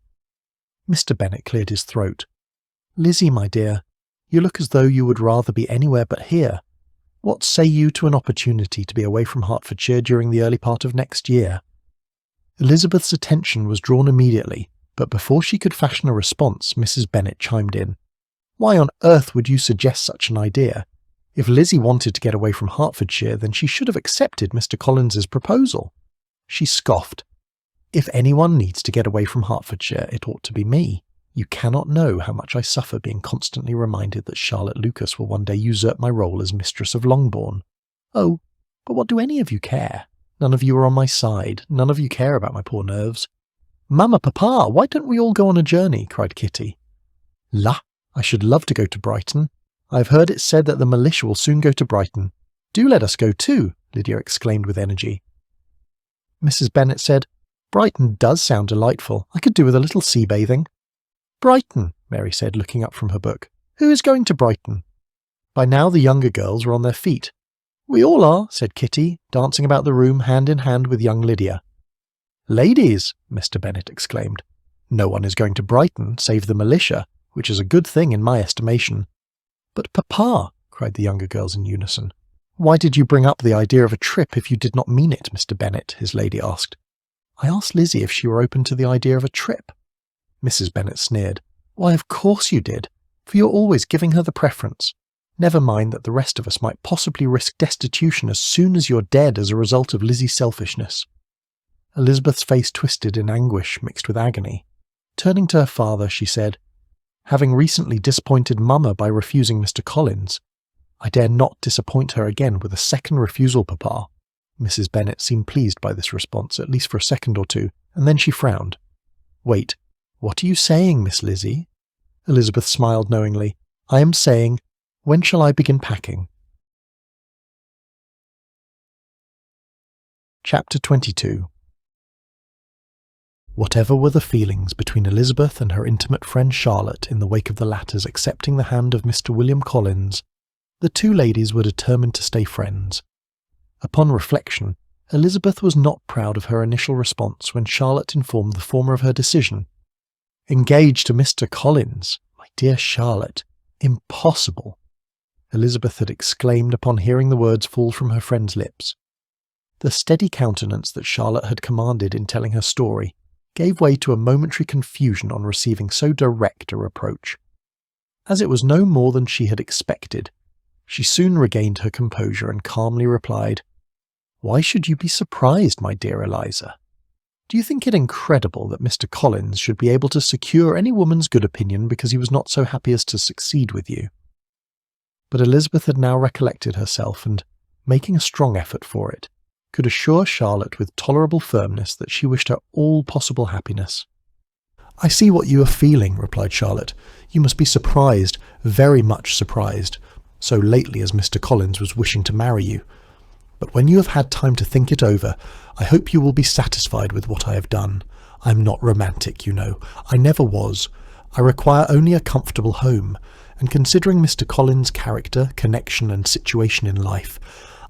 Mr. Bennet cleared his throat. "Lizzie, my dear, you look as though you would rather be anywhere but here. What say you to an opportunity to be away from Hertfordshire during the early part of next year?" Elizabeth's attention was drawn immediately, but before she could fashion a response, Mrs. Bennet chimed in. "Why on earth would you suggest such an idea? If Lizzie wanted to get away from Hertfordshire, then she should have accepted Mr. Collins's proposal." She scoffed. "If anyone needs to get away from Hertfordshire, it ought to be me. You cannot know how much I suffer being constantly reminded that Charlotte Lucas will one day usurp my role as mistress of Longbourn. Oh, But what do any of you care? None of you are on my side. None of you care about my poor nerves. Mamma, Papa, why don't we all go on a journey? Cried Kitty. La, I should love to go to Brighton. I have heard it said that the militia will soon go to Brighton. Do let us go too, Lydia exclaimed with energy. Mrs. Bennet said, Brighton does sound delightful. I could do with a little sea bathing. Brighton, Mary said, looking up from her book. Who is going to Brighton? By now the younger girls were on their feet. We all are, said Kitty, dancing about the room hand in hand with young Lydia. Ladies, Mr. Bennet exclaimed. No one is going to Brighton save the militia, which is a good thing in my estimation. But Papa, cried the younger girls in unison. Why did you bring up the idea of a trip if you did not mean it, Mr. Bennet? His lady asked. I asked Lizzie if she were open to the idea of a trip. Mrs. Bennet sneered. Why, of course you did, for you're always giving her the preference. Never mind that the rest of us might possibly risk destitution as soon as you're dead as a result of Lizzie's selfishness. Elizabeth's face twisted in anguish mixed with agony. Turning to her father, she said, Having recently disappointed Mamma by refusing Mr. Collins, I dare not disappoint her again with a second refusal, Papa. Mrs. Bennet seemed pleased by this response, at least for a second or two, and then she frowned. Wait, what are you saying, Miss Lizzie? Elizabeth smiled knowingly. I am saying, when shall I begin packing? Chapter 22. Whatever were the feelings between Elizabeth and her intimate friend Charlotte in the wake of the latter's accepting the hand of Mr. William Collins, the two ladies were determined to stay friends. Upon reflection, Elizabeth was not proud of her initial response when Charlotte informed the former of her decision. Engaged to Mr. Collins? My dear Charlotte, impossible! Elizabeth had exclaimed upon hearing the words fall from her friend's lips. The steady countenance that Charlotte had commanded in telling her story gave way to a momentary confusion on receiving so direct a reproach. As it was no more than she had expected, she soon regained her composure and calmly replied, Why should you be surprised, my dear Eliza? Do you think it incredible that Mr. Collins should be able to secure any woman's good opinion because he was not so happy as to succeed with you? But Elizabeth had now recollected herself and, making a strong effort for it, could assure Charlotte with tolerable firmness that she wished her all possible happiness. I see what you are feeling, replied Charlotte. You must be surprised, very much surprised, so lately as Mr. Collins was wishing to marry you. But when you have had time to think it over, I hope you will be satisfied with what I have done. I am not romantic, you know. I never was. I require only a comfortable home, and considering Mr. Collins' character, connection, and situation in life,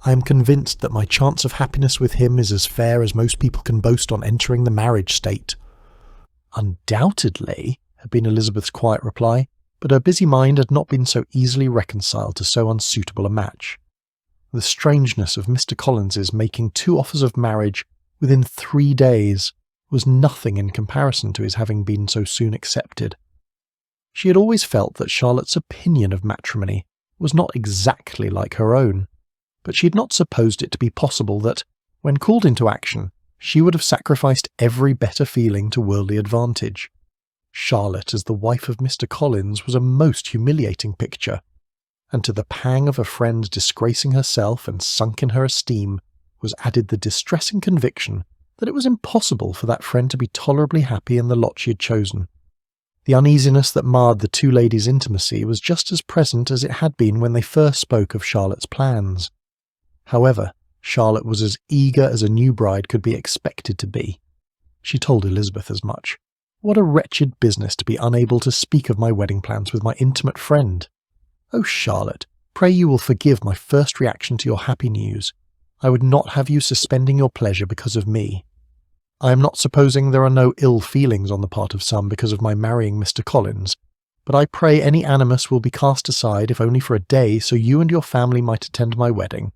I am convinced that my chance of happiness with him is as fair as most people can boast on entering the marriage state. Undoubtedly, had been Elizabeth's quiet reply, but her busy mind had not been so easily reconciled to so unsuitable a match. The strangeness of Mr. Collins's making 2 offers of marriage within 3 days was nothing in comparison to his having been so soon accepted. She had always felt that Charlotte's opinion of matrimony was not exactly like her own, but she had not supposed it to be possible that, when called into action, she would have sacrificed every better feeling to worldly advantage. Charlotte as the wife of Mr. Collins was a most humiliating picture, and to the pang of a friend disgracing herself and sunk in her esteem was added the distressing conviction that it was impossible for that friend to be tolerably happy in the lot she had chosen. The uneasiness that marred the two ladies' intimacy was just as present as it had been when they first spoke of Charlotte's plans. However, Charlotte was as eager as a new bride could be expected to be. She told Elizabeth as much. What a wretched business to be unable to speak of my wedding plans with my intimate friend. Oh, Charlotte, pray you will forgive my first reaction to your happy news. I would not have you suspending your pleasure because of me. I am not supposing there are no ill feelings on the part of some because of my marrying Mr. Collins, but I pray any animus will be cast aside if only for a day so you and your family might attend my wedding.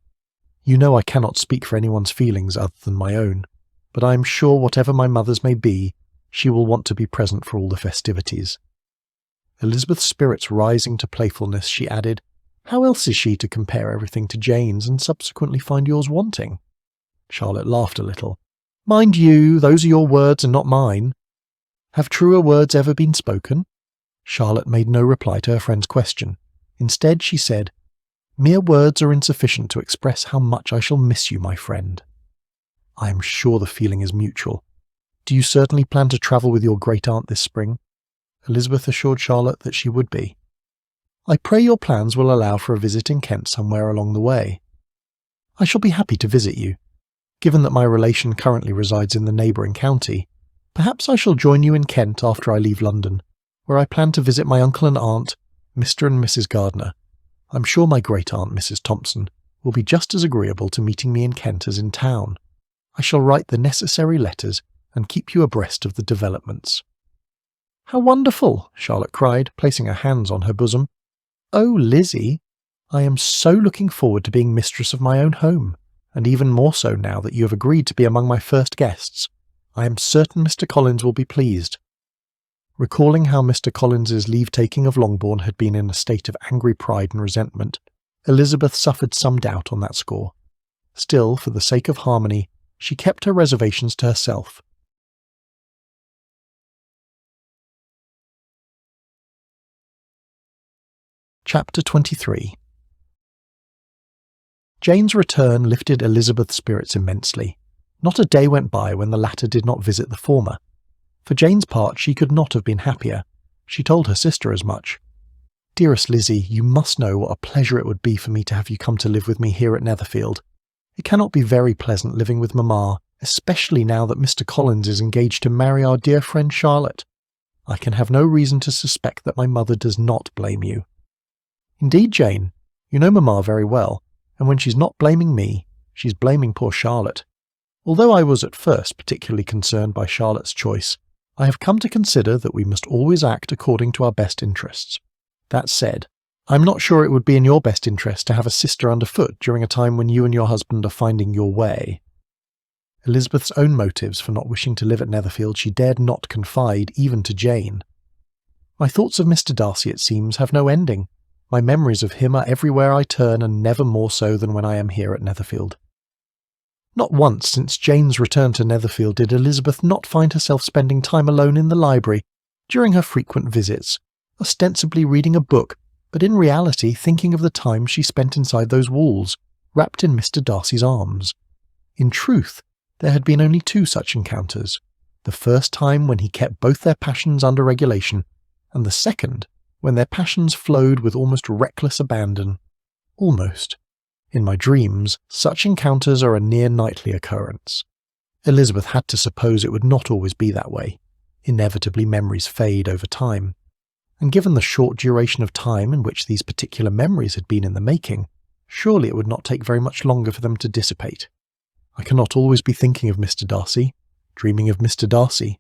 You know I cannot speak for anyone's feelings other than my own, but I am sure whatever my mother's may be, she will want to be present for all the festivities. Elizabeth's spirits rising to playfulness, she added, How else is she to compare everything to Jane's and subsequently find yours wanting? Charlotte laughed a little. Mind you, those are your words and not mine. Have truer words ever been spoken? Charlotte made no reply to her friend's question. Instead, she said, Mere words are insufficient to express how much I shall miss you, my friend. I am sure the feeling is mutual. Do you certainly plan to travel with your great-aunt this spring? Elizabeth assured Charlotte that she would be. I pray your plans will allow for a visit in Kent somewhere along the way. I shall be happy to visit you. Given that my relation currently resides in the neighbouring county, perhaps I shall join you in Kent after I leave London, where I plan to visit my uncle and aunt, Mr. and Mrs. Gardiner. I'm sure my great-aunt, Mrs. Thompson, will be just as agreeable to meeting me in Kent as in town. I shall write the necessary letters and keep you abreast of the developments." "How wonderful!" Charlotte cried, placing her hands on her bosom. "Oh, Lizzie, I am so looking forward to being mistress of my own home, and even more so now that you have agreed to be among my first guests. I am certain Mr. Collins will be pleased." Recalling how Mr. Collins's leave-taking of Longbourn had been in a state of angry pride and resentment, Elizabeth suffered some doubt on that score. Still, for the sake of harmony, she kept her reservations to herself. Chapter 23. Jane's return lifted Elizabeth's spirits immensely. Not a day went by when the latter did not visit the former. For Jane's part, she could not have been happier. She told her sister as much. "Dearest Lizzie, you must know what a pleasure it would be for me to have you come to live with me here at Netherfield. It cannot be very pleasant living with Mamma, especially now that Mr. Collins is engaged to marry our dear friend Charlotte. I can have no reason to suspect that my mother does not blame you. Indeed, Jane, you know Mamma very well, and when she's not blaming me, she's blaming poor Charlotte. Although I was at first particularly concerned by Charlotte's choice, I have come to consider that we must always act according to our best interests. That said, I'm not sure it would be in your best interest to have a sister underfoot during a time when you and your husband are finding your way." Elizabeth's own motives for not wishing to live at Netherfield she dared not confide even to Jane. "My thoughts of Mr. Darcy, it seems, have no ending. My memories of him are everywhere I turn, and never more so than when I am here at Netherfield." Not once since Jane's return to Netherfield did Elizabeth not find herself spending time alone in the library during her frequent visits, ostensibly reading a book, but in reality thinking of the time she spent inside those walls, wrapped in Mr. Darcy's arms. In truth, there had been only 2 such encounters, the first time when he kept both their passions under regulation, and the second when their passions flowed with almost reckless abandon. Almost. In my dreams, such encounters are a near nightly occurrence. Elizabeth had to suppose it would not always be that way. Inevitably memories fade over time. And given the short duration of time in which these particular memories had been in the making, surely it would not take very much longer for them to dissipate. I cannot always be thinking of Mr. Darcy, dreaming of Mr. Darcy,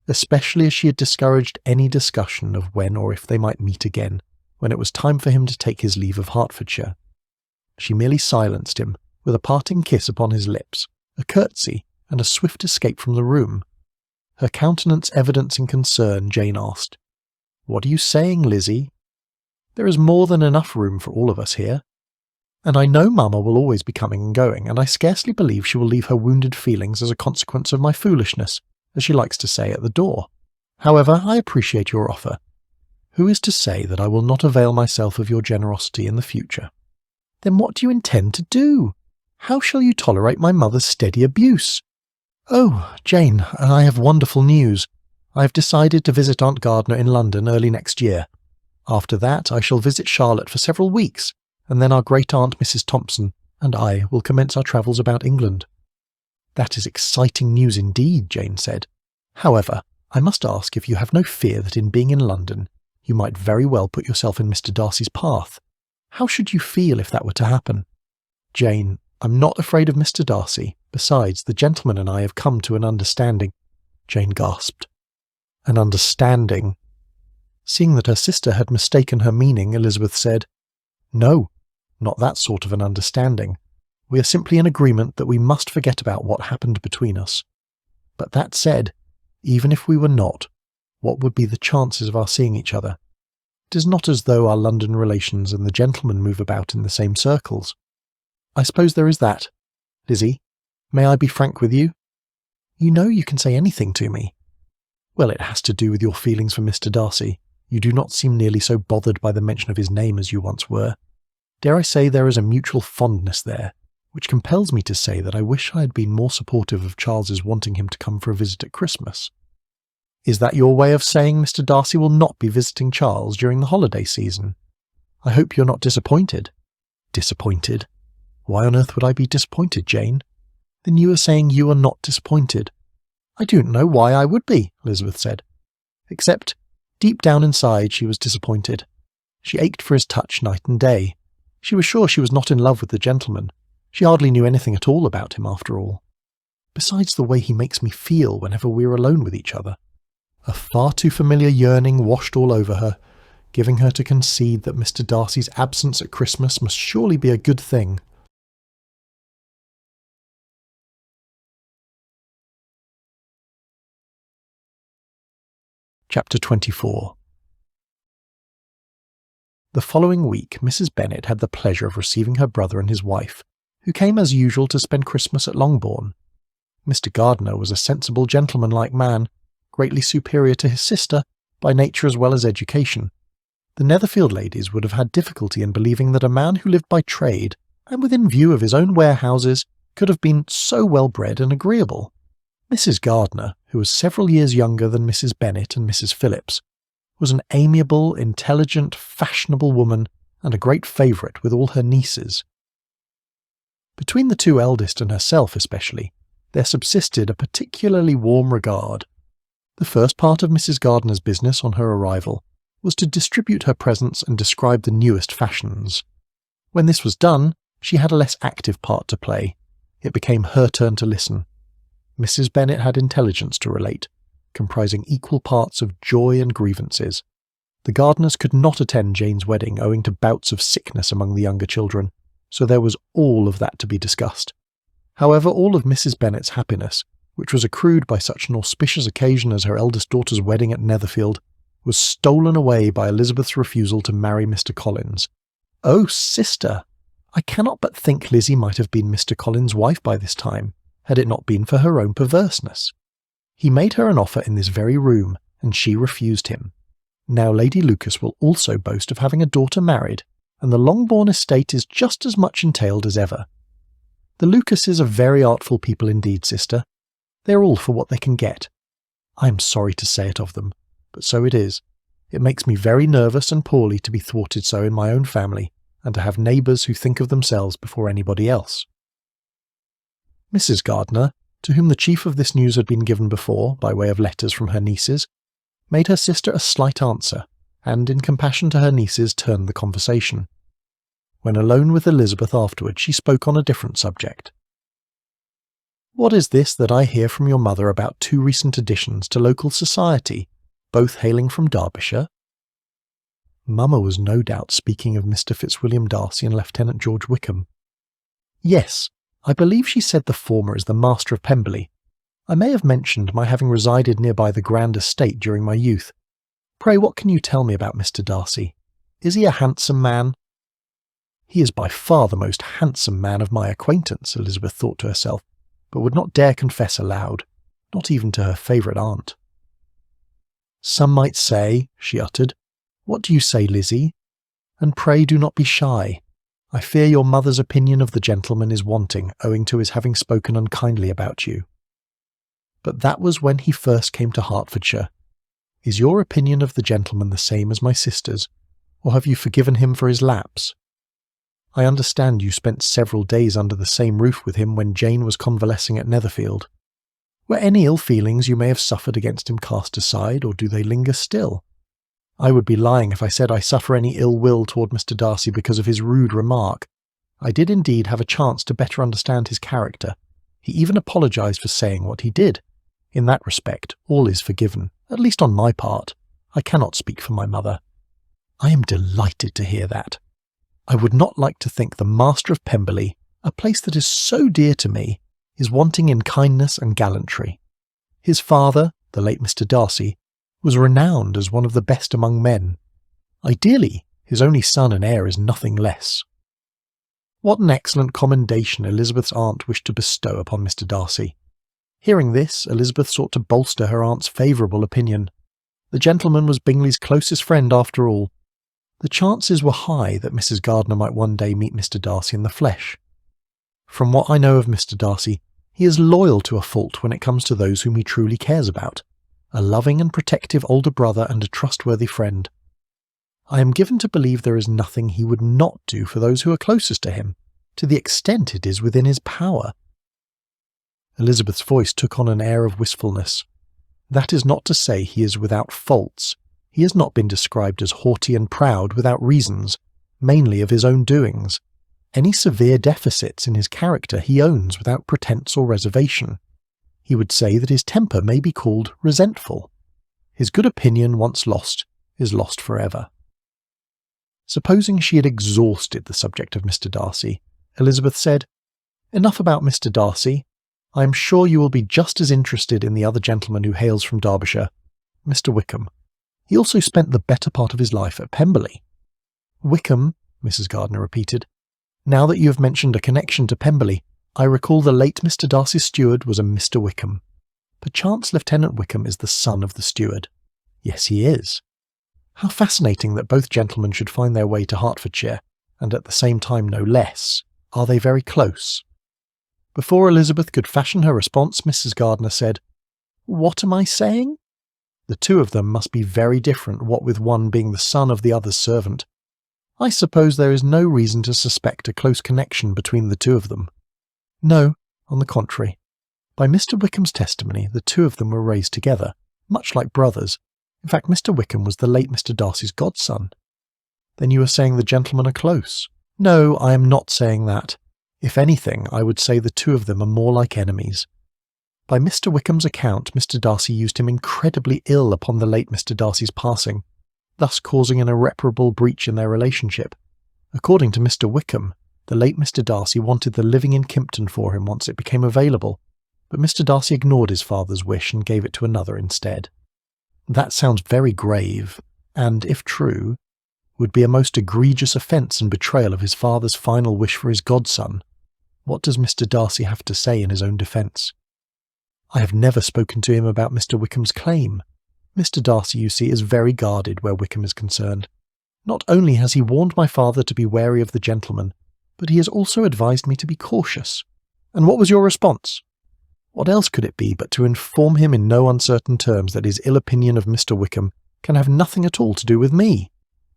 especially as she had discouraged any discussion of when or if they might meet again, when it was time for him to take his leave of Hertfordshire. She merely silenced him, with a parting kiss upon his lips, a curtsy, and a swift escape from the room. Her countenance evidencing concern, Jane asked, "What are you saying, Lizzie?" "There is more than enough room for all of us here. And I know Mamma will always be coming and going, and I scarcely believe she will leave her wounded feelings as a consequence of my foolishness, as she likes to say, at the door. However, I appreciate your offer. Who is to say that I will not avail myself of your generosity in the future?" "Then what do you intend to do? How shall you tolerate my mother's steady abuse?" "Oh, Jane, I have wonderful news. I have decided to visit Aunt Gardiner in London early next year. After that, I shall visit Charlotte for several weeks, and then our great-aunt Mrs. Thompson and I will commence our travels about England." "That is exciting news indeed," Jane said. "However, I must ask if you have no fear that in being in London, you might very well put yourself in Mr. Darcy's path. How should you feel if that were to happen?" "Jane, I'm not afraid of Mr. Darcy. Besides, the gentleman and I have come to an understanding." Jane gasped. "An understanding?" Seeing that her sister had mistaken her meaning, Elizabeth said, "No, not that sort of an understanding. We are simply in agreement that we must forget about what happened between us. But that said, even if we were not, what would be the chances of our seeing each other? It is not as though our London relations and the gentleman move about in the same circles. I suppose there is that. Lizzie, may I be frank with you? You know you can say anything to me." "Well, it has to do with your feelings for Mr. Darcy. You do not seem nearly so bothered by the mention of his name as you once were." Dare I say there is a mutual fondness there, which compels me to say that I wish I had been more supportive of Charles's wanting him to come for a visit at Christmas. Is that your way of saying Mr. Darcy will not be visiting Charles during the holiday season? I hope you're not disappointed. Disappointed? Why on earth would I be disappointed, Jane? Then you are saying you are not disappointed. I don't know why I would be, Elizabeth said. Except, deep down inside she was disappointed. She ached for his touch night and day. She was sure she was not in love with the gentleman. She hardly knew anything at all about him after all. Besides the way he makes me feel whenever we are alone with each other. A far too familiar yearning washed all over her, giving her to concede that Mr. Darcy's absence at Christmas must surely be a good thing. Chapter 24. The following week, Mrs. Bennet had the pleasure of receiving her brother and his wife, who came as usual to spend Christmas at Longbourn. Mr. Gardiner was a sensible gentlemanlike man, greatly superior to his sister, by nature as well as education. The Netherfield ladies would have had difficulty in believing that a man who lived by trade, and within view of his own warehouses, could have been so well-bred and agreeable. Mrs. Gardiner, who was several years younger than Mrs. Bennet and Mrs. Phillips, was an amiable, intelligent, fashionable woman, and a great favourite with all her nieces. Between the two eldest and herself especially, there subsisted a particularly warm regard. The first part of Mrs. Gardiner's business on her arrival was to distribute her presents and describe the newest fashions. When this was done, she had a less active part to play. It became her turn to listen. Mrs. Bennet had intelligence to relate, comprising equal parts of joy and grievances. The Gardiners could not attend Jane's wedding owing to bouts of sickness among the younger children, so there was all of that to be discussed. However, all of Mrs. Bennet's happiness, which was accrued by such an auspicious occasion as her eldest daughter's wedding at Netherfield, was stolen away by Elizabeth's refusal to marry Mr. Collins. Oh, sister! I cannot but think Lizzie might have been Mr. Collins' wife by this time, had it not been for her own perverseness. He made her an offer in this very room, and she refused him. Now Lady Lucas will also boast of having a daughter married, and the Longbourn estate is just as much entailed as ever. The Lucases are very artful people indeed, sister. They are all for what they can get. I am sorry to say it of them, but so it is. It makes me very nervous and poorly to be thwarted so in my own family, and to have neighbours who think of themselves before anybody else. Mrs. Gardiner, to whom the chief of this news had been given before, by way of letters from her nieces, made her sister a slight answer, and in compassion to her nieces turned the conversation. When alone with Elizabeth afterward, she spoke on a different subject. What is this that I hear from your mother about 2 recent additions to local society, both hailing from Derbyshire? Mamma was no doubt speaking of Mr. Fitzwilliam Darcy and Lieutenant George Wickham. Yes, I believe she said the former is the Master of Pemberley. I may have mentioned my having resided nearby the grand estate during my youth. Pray, what can you tell me about Mr. Darcy? Is he a handsome man? He is by far the most handsome man of my acquaintance, Elizabeth thought to herself, but would not dare confess aloud, not even to her favourite aunt. Some might say, she uttered. What do you say, Lizzie? And pray do not be shy. I fear your mother's opinion of the gentleman is wanting, owing to his having spoken unkindly about you. But that was when he first came to Hertfordshire. Is your opinion of the gentleman the same as my sister's, or have you forgiven him for his lapse? I understand you spent several days under the same roof with him when Jane was convalescing at Netherfield. Were any ill feelings you may have suffered against him cast aside, or do they linger still? I would be lying if I said I suffer any ill will toward Mr. Darcy because of his rude remark. I did indeed have a chance to better understand his character. He even apologised for saying what he did. In that respect, all is forgiven, at least on my part. I cannot speak for my mother. I am delighted to hear that. I would not like to think the Master of Pemberley, a place that is so dear to me, is wanting in kindness and gallantry. His father, the late Mr. Darcy, was renowned as one of the best among men. Ideally, his only son and heir is nothing less. What an excellent commendation Elizabeth's aunt wished to bestow upon Mr. Darcy. Hearing this, Elizabeth sought to bolster her aunt's favourable opinion. The gentleman was Bingley's closest friend after all. The chances were high that Mrs. Gardiner might one day meet Mr. Darcy in the flesh. From what I know of Mr. Darcy, he is loyal to a fault when it comes to those whom he truly cares about, a loving and protective older brother and a trustworthy friend. I am given to believe there is nothing he would not do for those who are closest to him, to the extent it is within his power. Elizabeth's voice took on an air of wistfulness. That is not to say he is without faults. He has not been described as haughty and proud without reasons, mainly of his own doings. Any severe deficits in his character he owns without pretense or reservation. He would say that his temper may be called resentful. His good opinion, once lost, is lost forever. Supposing she had exhausted the subject of Mr. Darcy, Elizabeth said, "Enough about Mr. Darcy. I am sure you will be just as interested in the other gentleman who hails from Derbyshire, Mr. Wickham. He also spent the better part of his life at Pemberley." "Wickham," Mrs. Gardiner repeated. "Now that you have mentioned a connection to Pemberley, I recall the late Mr. Darcy's steward was a Mr. Wickham. Perchance Lieutenant Wickham is the son of the steward." "Yes, he is." "How fascinating that both gentlemen should find their way to Hertfordshire, and at the same time no less. Are they very close?" Before Elizabeth could fashion her response, Mrs. Gardiner said, "What am I saying?" "The two of them must be very different, what with one being the son of the other's servant. I suppose there is no reason to suspect a close connection between the two of them." "No, on the contrary. By Mr. Wickham's testimony, the two of them were raised together, much like brothers. In fact, Mr. Wickham was the late Mr. Darcy's godson." "Then you are saying the gentlemen are close?" "No, I am not saying that. If anything, I would say the two of them are more like enemies. By Mr. Wickham's account, Mr. Darcy used him incredibly ill upon the late Mr. Darcy's passing, thus causing an irreparable breach in their relationship. According to Mr. Wickham, the late Mr. Darcy wanted the living in Kympton for him once it became available, but Mr. Darcy ignored his father's wish and gave it to another instead. That sounds very grave, and, if true, would be a most egregious offence and betrayal of his father's final wish for his godson. What does Mr. Darcy have to say in his own defence?" "I have never spoken to him about Mr. Wickham's claim. Mr. Darcy, you see, is very guarded where Wickham is concerned. Not only has he warned my father to be wary of the gentleman, but he has also advised me to be cautious." "And what was your response?" "What else could it be but to inform him in no uncertain terms that his ill opinion of Mr. Wickham can have nothing at all to do with me?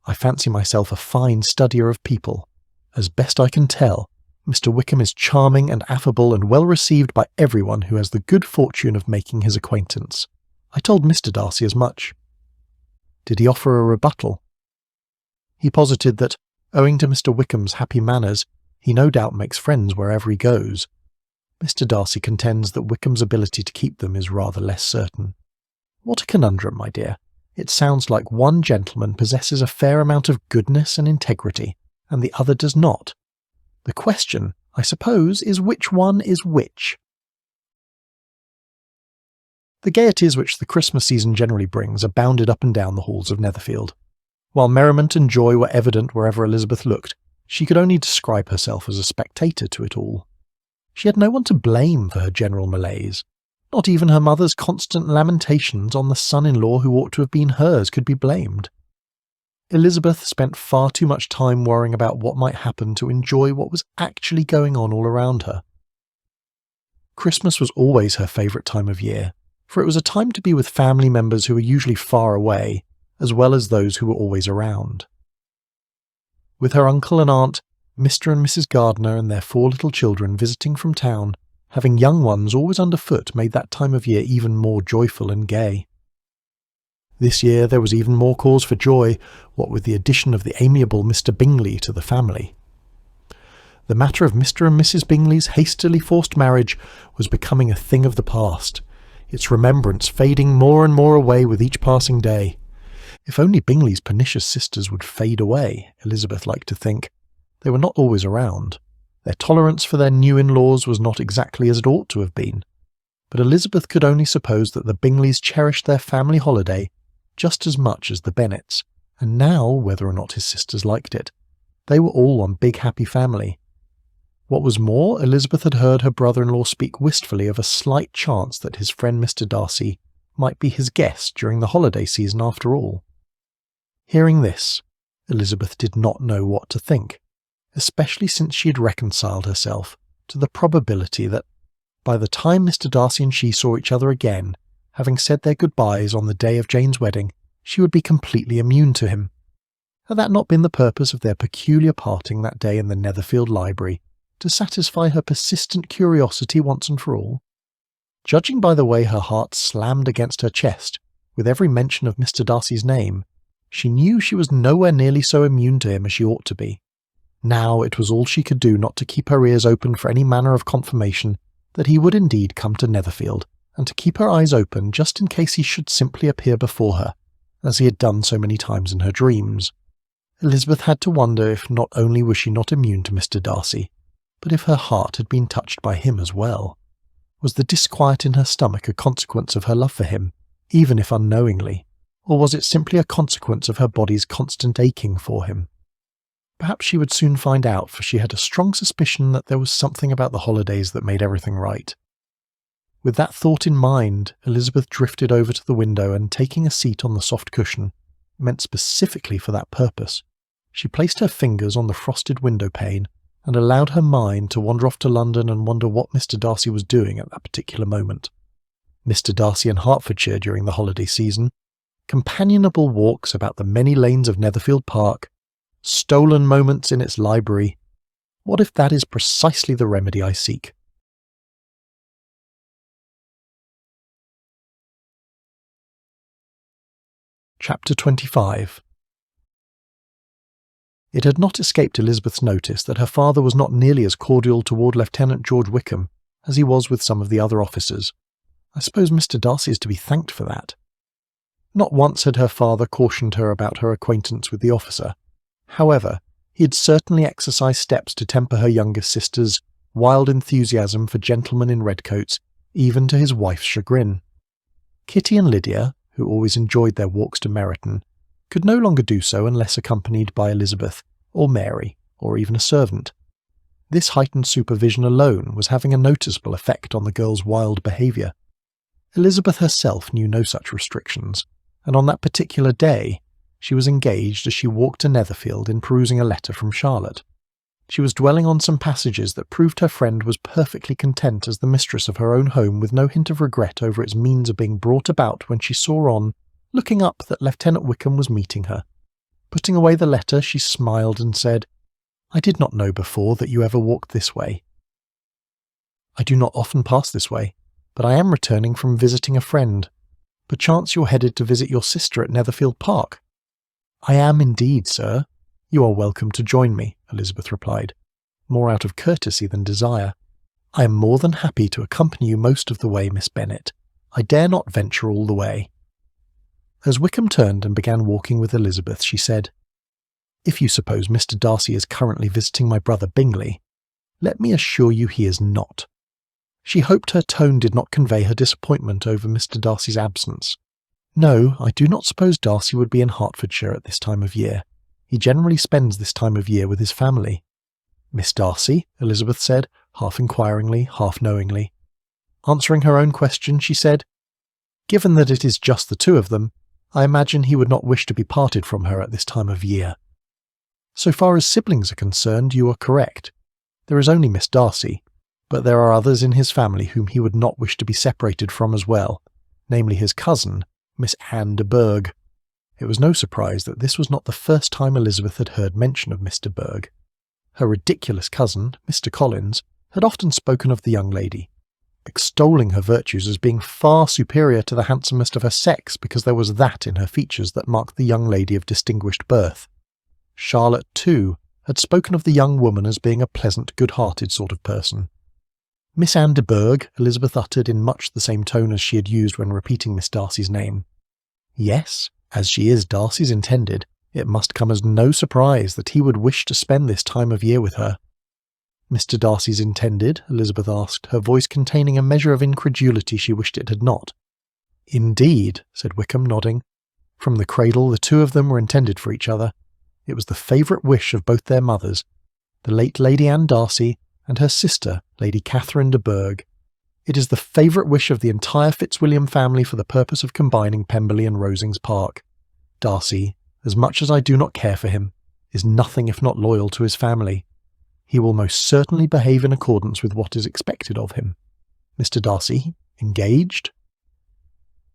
I fancy myself a fine studier of people. As best I can tell, Mr. Wickham is charming and affable and well received by everyone who has the good fortune of making his acquaintance. I told Mr. Darcy as much." "Did he offer a rebuttal?" "He posited that, owing to Mr. Wickham's happy manners, he no doubt makes friends wherever he goes. Mr. Darcy contends that Wickham's ability to keep them is rather less certain." "What a conundrum, my dear. It sounds like one gentleman possesses a fair amount of goodness and integrity, and the other does not. The question, I suppose, is which one is which?" The gaieties which the Christmas season generally brings abounded up and down the halls of Netherfield. While merriment and joy were evident wherever Elizabeth looked, she could only describe herself as a spectator to it all. She had no one to blame for her general malaise. Not even her mother's constant lamentations on the son-in-law who ought to have been hers could be blamed. Elizabeth spent far too much time worrying about what might happen to enjoy what was actually going on all around her. Christmas was always her favourite time of year, for it was a time to be with family members who were usually far away, as well as those who were always around. With her uncle and aunt, Mr. and Mrs. Gardiner and their 4 little children visiting from town, having young ones always underfoot made that time of year even more joyful and gay. This year there was even more cause for joy, what with the addition of the amiable Mr. Bingley to the family. The matter of Mr. and Mrs. Bingley's hastily forced marriage was becoming a thing of the past, its remembrance fading more and more away with each passing day. If only Bingley's pernicious sisters would fade away, Elizabeth liked to think. They were not always around. Their tolerance for their new in-laws was not exactly as it ought to have been. But Elizabeth could only suppose that the Bingleys cherished their family holiday just as much as the Bennets, and now, whether or not his sisters liked it, they were all one big happy family. What was more, Elizabeth had heard her brother-in-law speak wistfully of a slight chance that his friend Mr. Darcy might be his guest during the holiday season after all. Hearing this, Elizabeth did not know what to think, especially since she had reconciled herself to the probability that by the time Mr. Darcy and she saw each other again, having said their goodbyes on the day of Jane's wedding, she would be completely immune to him. Had that not been the purpose of their peculiar parting that day in the Netherfield library, to satisfy her persistent curiosity once and for all? Judging by the way her heart slammed against her chest with every mention of Mr. Darcy's name, she knew she was nowhere nearly so immune to him as she ought to be. Now it was all she could do not to keep her ears open for any manner of confirmation that he would indeed come to Netherfield, and to keep her eyes open just in case he should simply appear before her, as he had done so many times in her dreams. Elizabeth had to wonder if not only was she not immune to Mr. Darcy, but if her heart had been touched by him as well. Was the disquiet in her stomach a consequence of her love for him, even if unknowingly, or was it simply a consequence of her body's constant aching for him? Perhaps she would soon find out, for she had a strong suspicion that there was something about the holidays that made everything right. With that thought in mind, Elizabeth drifted over to the window and, taking a seat on the soft cushion, meant specifically for that purpose, she placed her fingers on the frosted window pane and allowed her mind to wander off to London and wonder what Mr. Darcy was doing at that particular moment. Mr. Darcy in Hertfordshire during the holiday season, companionable walks about the many lanes of Netherfield Park, stolen moments in its library. What if that is precisely the remedy I seek? Chapter 25. It had not escaped Elizabeth's notice that her father was not nearly as cordial toward Lieutenant George Wickham as he was with some of the other officers. I suppose Mr. Darcy is to be thanked for that. Not once had her father cautioned her about her acquaintance with the officer. However, he had certainly exercised steps to temper her younger sister's wild enthusiasm for gentlemen in redcoats, even to his wife's chagrin. Kitty and Lydia, who always enjoyed their walks to Meryton, could no longer do so unless accompanied by Elizabeth, or Mary, or even a servant. This heightened supervision alone was having a noticeable effect on the girl's wild behaviour. Elizabeth herself knew no such restrictions, and on that particular day she was engaged as she walked to Netherfield in perusing a letter from Charlotte. She was dwelling on some passages that proved her friend was perfectly content as the mistress of her own home, with no hint of regret over its means of being brought about, when she saw on, looking up, that Lieutenant Wickham was meeting her. Putting away the letter, she smiled and said, "I did not know before that you ever walked this way." "I do not often pass this way, but I am returning from visiting a friend. Perchance you're headed to visit your sister at Netherfield Park." "I am indeed, sir. You are welcome to join me," Elizabeth replied, more out of courtesy than desire. "I am more than happy to accompany you most of the way, Miss Bennet. I dare not venture all the way." As Wickham turned and began walking with Elizabeth, she said, "If you suppose Mr. Darcy is currently visiting my brother Bingley, let me assure you he is not." She hoped her tone did not convey her disappointment over Mr. Darcy's absence. "No, I do not suppose Darcy would be in Hertfordshire at this time of year. He generally spends this time of year with his family." "Miss Darcy?" Elizabeth said, half inquiringly, half knowingly. Answering her own question, she said, "Given that it is just the two of them, I imagine he would not wish to be parted from her at this time of year." "So far as siblings are concerned, you are correct. There is only Miss Darcy, but there are others in his family whom he would not wish to be separated from as well, namely his cousin, Miss Anne de Bourgh." It was no surprise that this was not the first time Elizabeth had heard mention of Mr. Bourgh. Her ridiculous cousin, Mr. Collins, had often spoken of the young lady, extolling her virtues as being far superior to the handsomest of her sex, because there was that in her features that marked the young lady of distinguished birth. Charlotte, too, had spoken of the young woman as being a pleasant, good-hearted sort of person. "Miss Anne de Bourgh," Elizabeth uttered in much the same tone as she had used when repeating Miss Darcy's name. Yes, as she is Darcy's intended, it must come as no surprise that he would wish to spend this time of year with her. "Mr. Darcy's intended?" Elizabeth asked, her voice containing a measure of incredulity she wished it had not. "Indeed," said Wickham, nodding. "From the cradle the two of them were intended for each other. It was the favourite wish of both their mothers, the late Lady Anne Darcy and her sister, Lady Catherine de Bourgh. It is the favourite wish of the entire Fitzwilliam family for the purpose of combining Pemberley and Rosings Park. Darcy, as much as I do not care for him, is nothing if not loyal to his family. He will most certainly behave in accordance with what is expected of him. Mr. Darcy, engaged?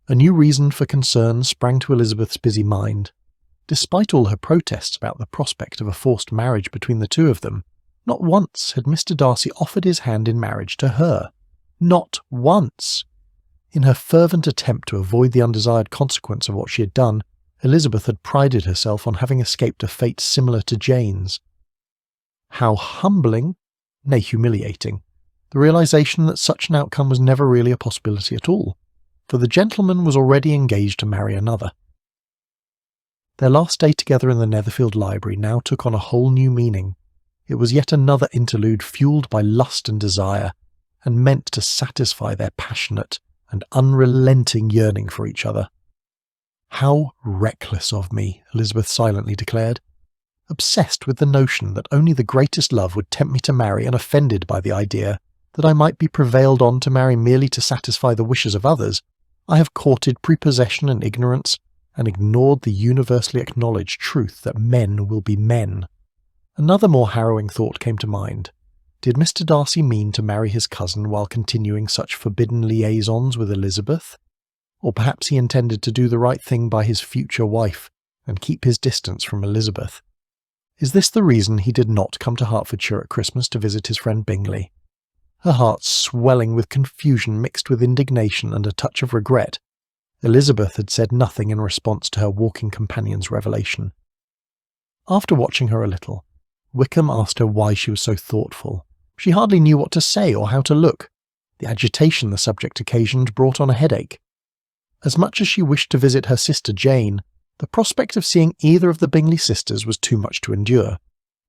A new reason for concern sprang to Elizabeth's busy mind. Despite all her protests about the prospect of a forced marriage between the two of them, not once had Mr. Darcy offered his hand in marriage to her. Not once! In her fervent attempt to avoid the undesired consequence of what she had done, Elizabeth had prided herself on having escaped a fate similar to Jane's. How humbling, nay humiliating, the realization that such an outcome was never really a possibility at all, for the gentleman was already engaged to marry another. Their last day together in the Netherfield library now took on a whole new meaning. It was yet another interlude fueled by lust and desire, and meant to satisfy their passionate and unrelenting yearning for each other. How reckless of me, Elizabeth silently declared. Obsessed with the notion that only the greatest love would tempt me to marry, and offended by the idea that I might be prevailed on to marry merely to satisfy the wishes of others, I have courted prepossession and ignorance, and ignored the universally acknowledged truth that men will be men. Another more harrowing thought came to mind. Did Mr. Darcy mean to marry his cousin while continuing such forbidden liaisons with Elizabeth? Or perhaps he intended to do the right thing by his future wife, and keep his distance from Elizabeth? Is this the reason he did not come to Hertfordshire at Christmas to visit his friend Bingley? Her heart swelling with confusion mixed with indignation and a touch of regret, Elizabeth had said nothing in response to her walking companion's revelation. After watching her a little, Wickham asked her why she was so thoughtful. She hardly knew what to say or how to look. The agitation the subject occasioned brought on a headache. As much as she wished to visit her sister Jane, the prospect of seeing either of the Bingley sisters was too much to endure.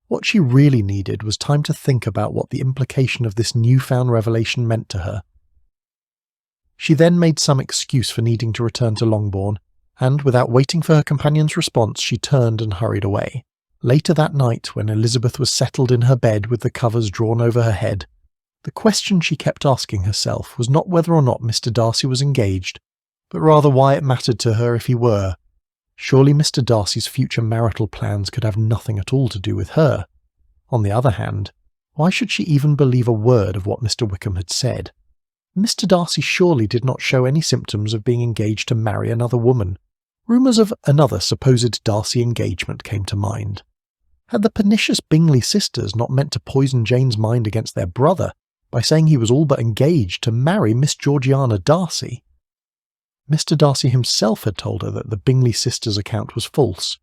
What she really needed was time to think about what the implication of this newfound revelation meant to her. She then made some excuse for needing to return to Longbourn, and without waiting for her companion's response, she turned and hurried away. Later that night, when Elizabeth was settled in her bed with the covers drawn over her head, the question she kept asking herself was not whether or not Mr. Darcy was engaged, but rather why it mattered to her if he were. Surely Mr. Darcy's future marital plans could have nothing at all to do with her. On the other hand, why should she even believe a word of what Mr. Wickham had said? Mr. Darcy surely did not show any symptoms of being engaged to marry another woman. Rumours of another supposed Darcy engagement came to mind. Had the pernicious Bingley sisters not meant to poison Jane's mind against their brother by saying he was all but engaged to marry Miss Georgiana Darcy? Mr. Darcy himself had told her that the Bingley sisters' account was false.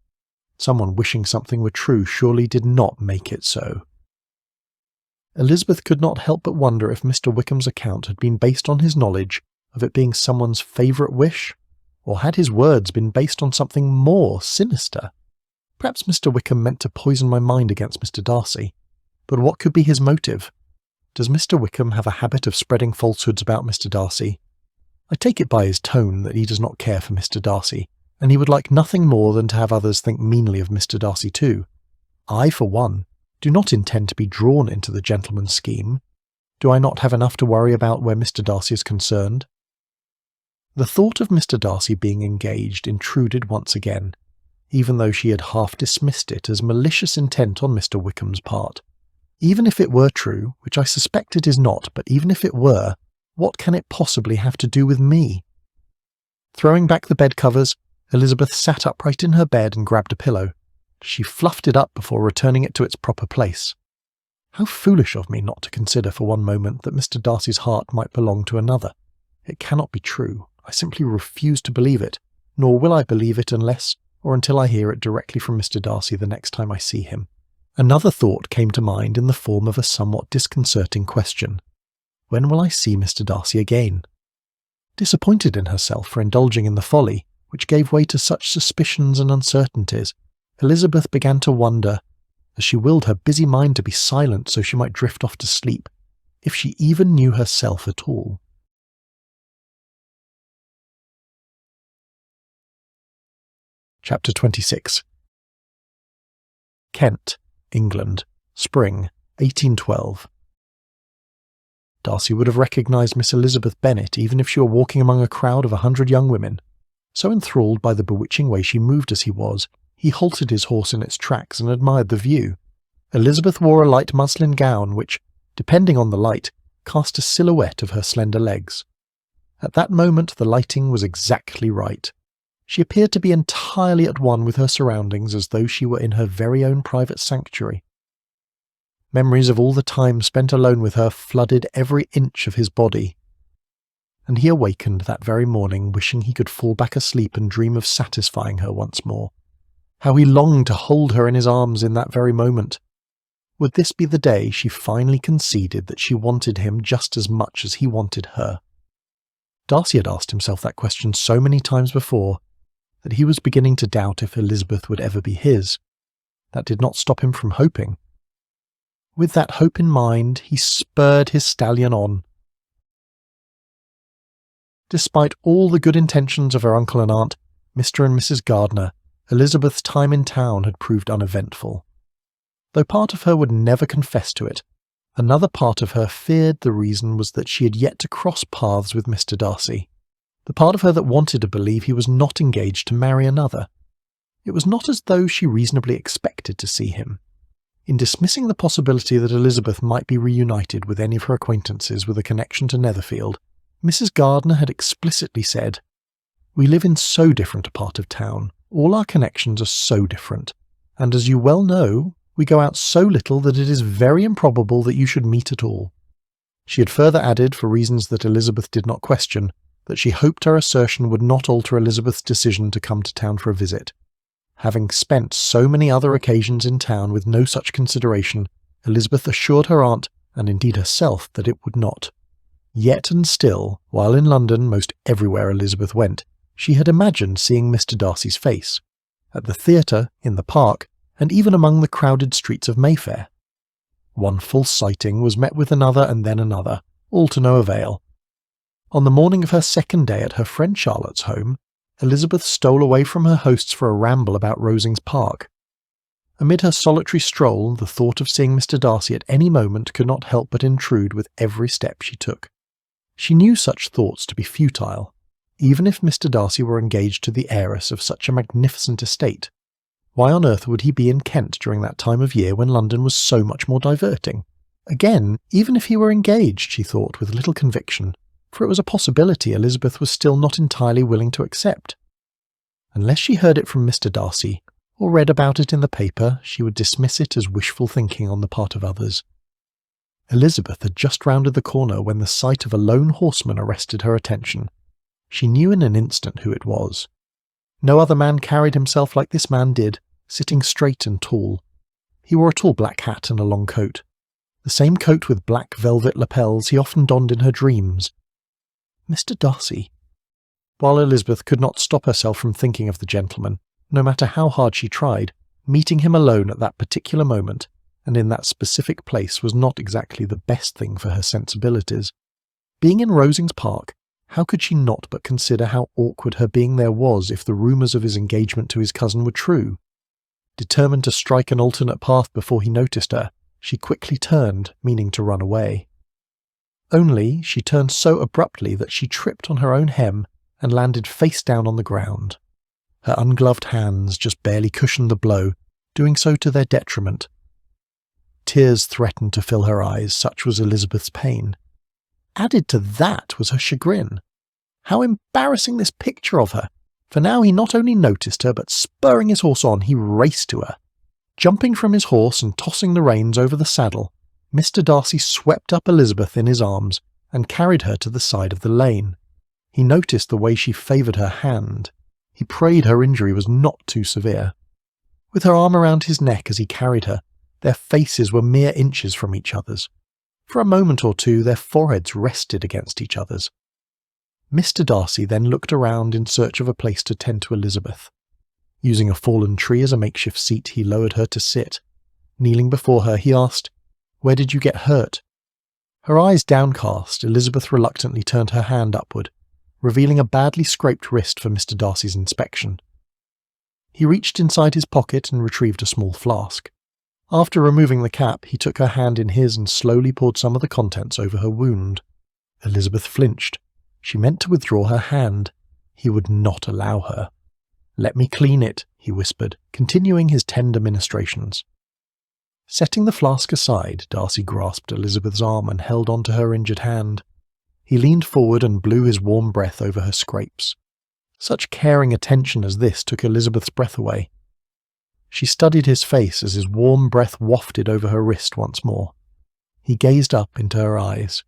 Someone wishing something were true surely did not make it so. Elizabeth could not help but wonder if Mr. Wickham's account had been based on his knowledge of it being someone's favourite wish, or had his words been based on something more sinister? Perhaps Mr. Wickham meant to poison my mind against Mr. Darcy, but what could be his motive? Does Mr. Wickham have a habit of spreading falsehoods about Mr. Darcy? I take it by his tone that he does not care for Mr. Darcy, and he would like nothing more than to have others think meanly of Mr. Darcy too. I, for one, do not intend to be drawn into the gentleman's scheme. Do I not have enough to worry about where Mr. Darcy is concerned? The thought of Mr. Darcy being engaged intruded once again, even though she had half dismissed it as malicious intent on Mr. Wickham's part. Even if it were true, which I suspect it is not, but even if it were, what can it possibly have to do with me? Throwing back the bed covers, Elizabeth sat upright in her bed and grabbed a pillow. She fluffed it up before returning it to its proper place. How foolish of me not to consider for one moment that Mr. Darcy's heart might belong to another. It cannot be true. I simply refuse to believe it, nor will I believe it unless or until I hear it directly from Mr. Darcy the next time I see him. Another thought came to mind in the form of a somewhat disconcerting question. When will I see Mr. Darcy again? Disappointed in herself for indulging in the folly, which gave way to such suspicions and uncertainties, Elizabeth began to wonder, as she willed her busy mind to be silent so she might drift off to sleep, if she even knew herself at all. Chapter 26. Kent, England, Spring, 1812. Darcy would have recognised Miss Elizabeth Bennet even if she were walking among a crowd of 100 young women. So enthralled by the bewitching way she moved as he was, He halted his horse in its tracks and admired the view. Elizabeth wore a light muslin gown which, depending on the light, cast a silhouette of her slender legs. At that moment the lighting was exactly right. She appeared to be entirely at one with her surroundings, as though she were in her very own private sanctuary. Memories of all the time spent alone with her flooded every inch of his body, and he awakened that very morning wishing he could fall back asleep and dream of satisfying her once more. How he longed to hold her in his arms in that very moment. Would this be the day she finally conceded that she wanted him just as much as he wanted her? Darcy had asked himself that question so many times before that he was beginning to doubt if Elizabeth would ever be his. That did not stop him from hoping. With that hope in mind, he spurred his stallion on. Despite all the good intentions of her uncle and aunt, Mr. and Mrs. Gardiner, Elizabeth's time in town had proved uneventful. Though part of her would never confess to it, another part of her feared the reason was that she had yet to cross paths with Mr. Darcy, the part of her that wanted to believe he was not engaged to marry another. It was not as though she reasonably expected to see him. In dismissing the possibility that Elizabeth might be reunited with any of her acquaintances with a connection to Netherfield, Mrs. Gardiner had explicitly said, "We live in so different a part of town, all our connections are so different, and as you well know, we go out so little that it is very improbable that you should meet at all." She had further added, for reasons that Elizabeth did not question, that she hoped her assertion would not alter Elizabeth's decision to come to town for a visit. Having spent so many other occasions in town with no such consideration, Elizabeth assured her aunt, and indeed herself, that it would not. Yet and still, while in London most everywhere Elizabeth went, she had imagined seeing Mr. Darcy's face, at the theatre, in the park, and even among the crowded streets of Mayfair. One false sighting was met with another and then another, all to no avail. On the morning of her second day at her friend Charlotte's home, Elizabeth stole away from her hosts for a ramble about Rosings Park. Amid her solitary stroll, the thought of seeing Mr. Darcy at any moment could not help but intrude with every step she took. She knew such thoughts to be futile. Even if Mr. Darcy were engaged to the heiress of such a magnificent estate, why on earth would he be in Kent during that time of year when London was so much more diverting? Again, even if he were engaged, she thought with little conviction, for it was a possibility Elizabeth was still not entirely willing to accept. Unless she heard it from Mr. Darcy, or read about it in the paper, she would dismiss it as wishful thinking on the part of others. Elizabeth had just rounded the corner when the sight of a lone horseman arrested her attention. She knew in an instant who it was. No other man carried himself like this man did, sitting straight and tall. He wore a tall black hat and a long coat, the same coat with black velvet lapels he often donned in her dreams. Mr. Darcy. While Elizabeth could not stop herself from thinking of the gentleman, no matter how hard she tried, meeting him alone at that particular moment, and in that specific place, was not exactly the best thing for her sensibilities. Being in Rosings Park, how could she not but consider how awkward her being there was if the rumours of his engagement to his cousin were true? Determined to strike an alternate path before he noticed her, she quickly turned, meaning to run away. Only she turned so abruptly that she tripped on her own hem and landed face down on the ground. Her ungloved hands just barely cushioned the blow, doing so to their detriment. Tears threatened to fill her eyes, such was Elizabeth's pain. Added to that was her chagrin. How embarrassing this picture of her! For now he not only noticed her, but spurring his horse on, he raced to her. Jumping from his horse and tossing the reins over the saddle, Mr. Darcy swept up Elizabeth in his arms and carried her to the side of the lane. He noticed the way she favoured her hand. He prayed her injury was not too severe. With her arm around his neck as he carried her, their faces were mere inches from each other's. For a moment or two their foreheads rested against each other's. Mr. Darcy then looked around in search of a place to tend to Elizabeth. Using a fallen tree as a makeshift seat, he lowered her to sit. Kneeling before her, he asked, "Where did you get hurt?" Her eyes downcast, Elizabeth reluctantly turned her hand upward, revealing a badly scraped wrist for Mr. Darcy's inspection. He reached inside his pocket and retrieved a small flask. After removing the cap, he took her hand in his and slowly poured some of the contents over her wound. Elizabeth flinched. She meant to withdraw her hand. He would not allow her. "Let me clean it," he whispered, continuing his tender ministrations. Setting the flask aside, Darcy grasped Elizabeth's arm and held on to her injured hand. He leaned forward and blew his warm breath over her scrapes. Such caring attention as this took Elizabeth's breath away. She studied his face as his warm breath wafted over her wrist once more. He gazed up into her eyes.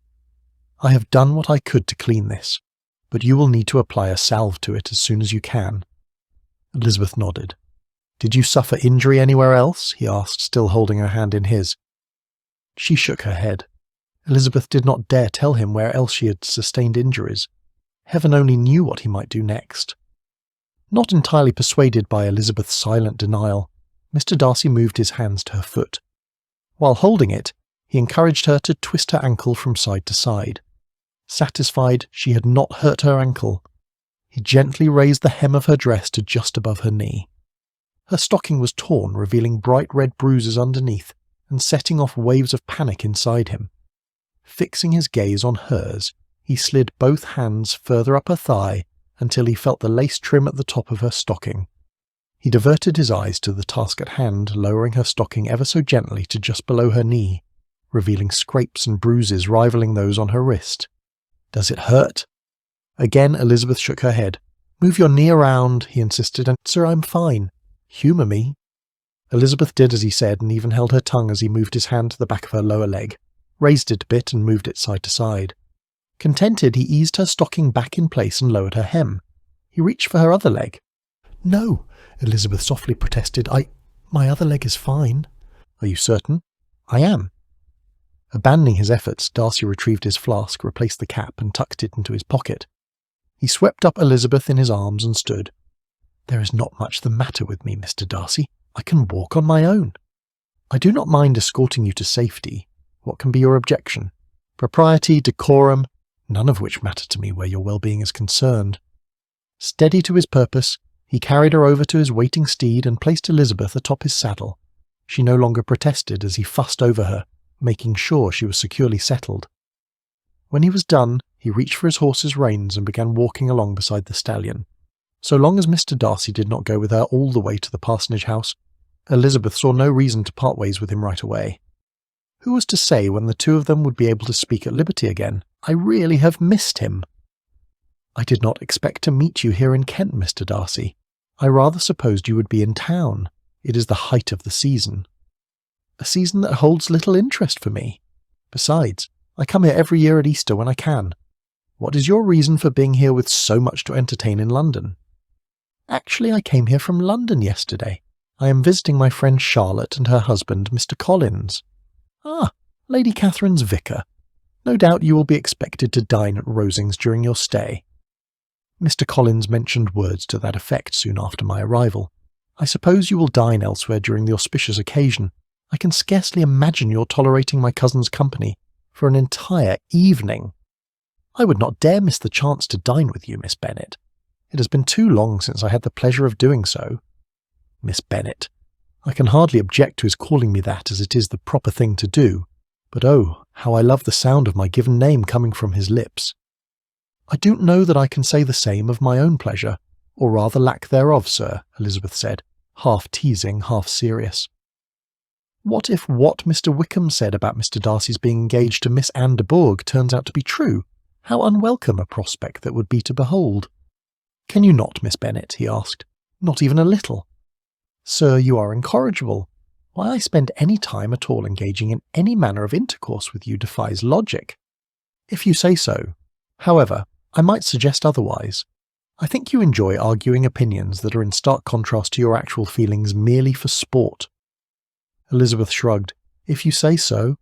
"I have done what I could to clean this, but you will need to apply a salve to it as soon as you can." Elizabeth nodded. "Did you suffer injury anywhere else?" he asked, still holding her hand in his. She shook her head. Elizabeth did not dare tell him where else she had sustained injuries. Heaven only knew what he might do next. Not entirely persuaded by Elizabeth's silent denial, Mr. Darcy moved his hands to her foot. While holding it, he encouraged her to twist her ankle from side to side. Satisfied she had not hurt her ankle, he gently raised the hem of her dress to just above her knee. Her stocking was torn, revealing bright red bruises underneath and setting off waves of panic inside him. Fixing his gaze on hers, he slid both hands further up her thigh until he felt the lace trim at the top of her stocking. He diverted his eyes to the task at hand, lowering her stocking ever so gently to just below her knee, revealing scrapes and bruises rivaling those on her wrist. "Does it hurt?" Again Elizabeth shook her head. "Move your knee around," he insisted, "and, sir, I'm fine. Humour me." Elizabeth did as he said and even held her tongue as he moved his hand to the back of her lower leg, raised it a bit and moved it side to side. Contented, he eased her stocking back in place and lowered her hem. He reached for her other leg. "No," Elizabeth softly protested. My other leg is fine." "Are you certain?" "I am." Abandoning his efforts, Darcy retrieved his flask, replaced the cap, and tucked it into his pocket. He swept up Elizabeth in his arms and stood. "There is not much the matter with me, Mr. Darcy. I can walk on my own. I do not mind escorting you to safety. What can be your objection? Propriety, decorum, none of which matter to me where your well-being is concerned." Steady to his purpose, he carried her over to his waiting steed and placed Elizabeth atop his saddle. She no longer protested as he fussed over her, making sure she was securely settled. When he was done, he reached for his horse's reins and began walking along beside the stallion. So long as Mr. Darcy did not go with her all the way to the parsonage house, Elizabeth saw no reason to part ways with him right away. Who was to say when the two of them would be able to speak at liberty again? "I really have missed him." "I did not expect to meet you here in Kent, Mr. Darcy. I rather supposed you would be in town. It is the height of the season." "A season that holds little interest for me. Besides, I come here every year at Easter when I can. What is your reason for being here with so much to entertain in London?" "Actually, I came here from London yesterday. I am visiting my friend Charlotte and her husband, Mr. Collins." "Ah, Lady Catherine's vicar. No doubt you will be expected to dine at Rosings during your stay." "Mr. Collins mentioned words to that effect soon after my arrival. I suppose you will dine elsewhere during the auspicious occasion. I can scarcely imagine your tolerating my cousin's company for an entire evening." "I would not dare miss the chance to dine with you, Miss Bennet. It has been too long since I had the pleasure of doing so." "Miss Bennet. I can hardly object to his calling me that, as it is the proper thing to do. But oh, how I love the sound of my given name coming from his lips." "I don't know that I can say the same of my own pleasure, or rather lack thereof, sir," Elizabeth said, half teasing, half serious. "What if what Mr. Wickham said about Mr. Darcy's being engaged to Miss Anne de Bourgh turns out to be true? How unwelcome a prospect that would be to behold." "Can you not, Miss Bennet?" he asked. "Not even a little?" "Sir, you are incorrigible. Why I spend any time at all engaging in any manner of intercourse with you defies logic." "If you say so. However, I might suggest otherwise. I think you enjoy arguing opinions that are in stark contrast to your actual feelings merely for sport." Elizabeth shrugged. "If you say so."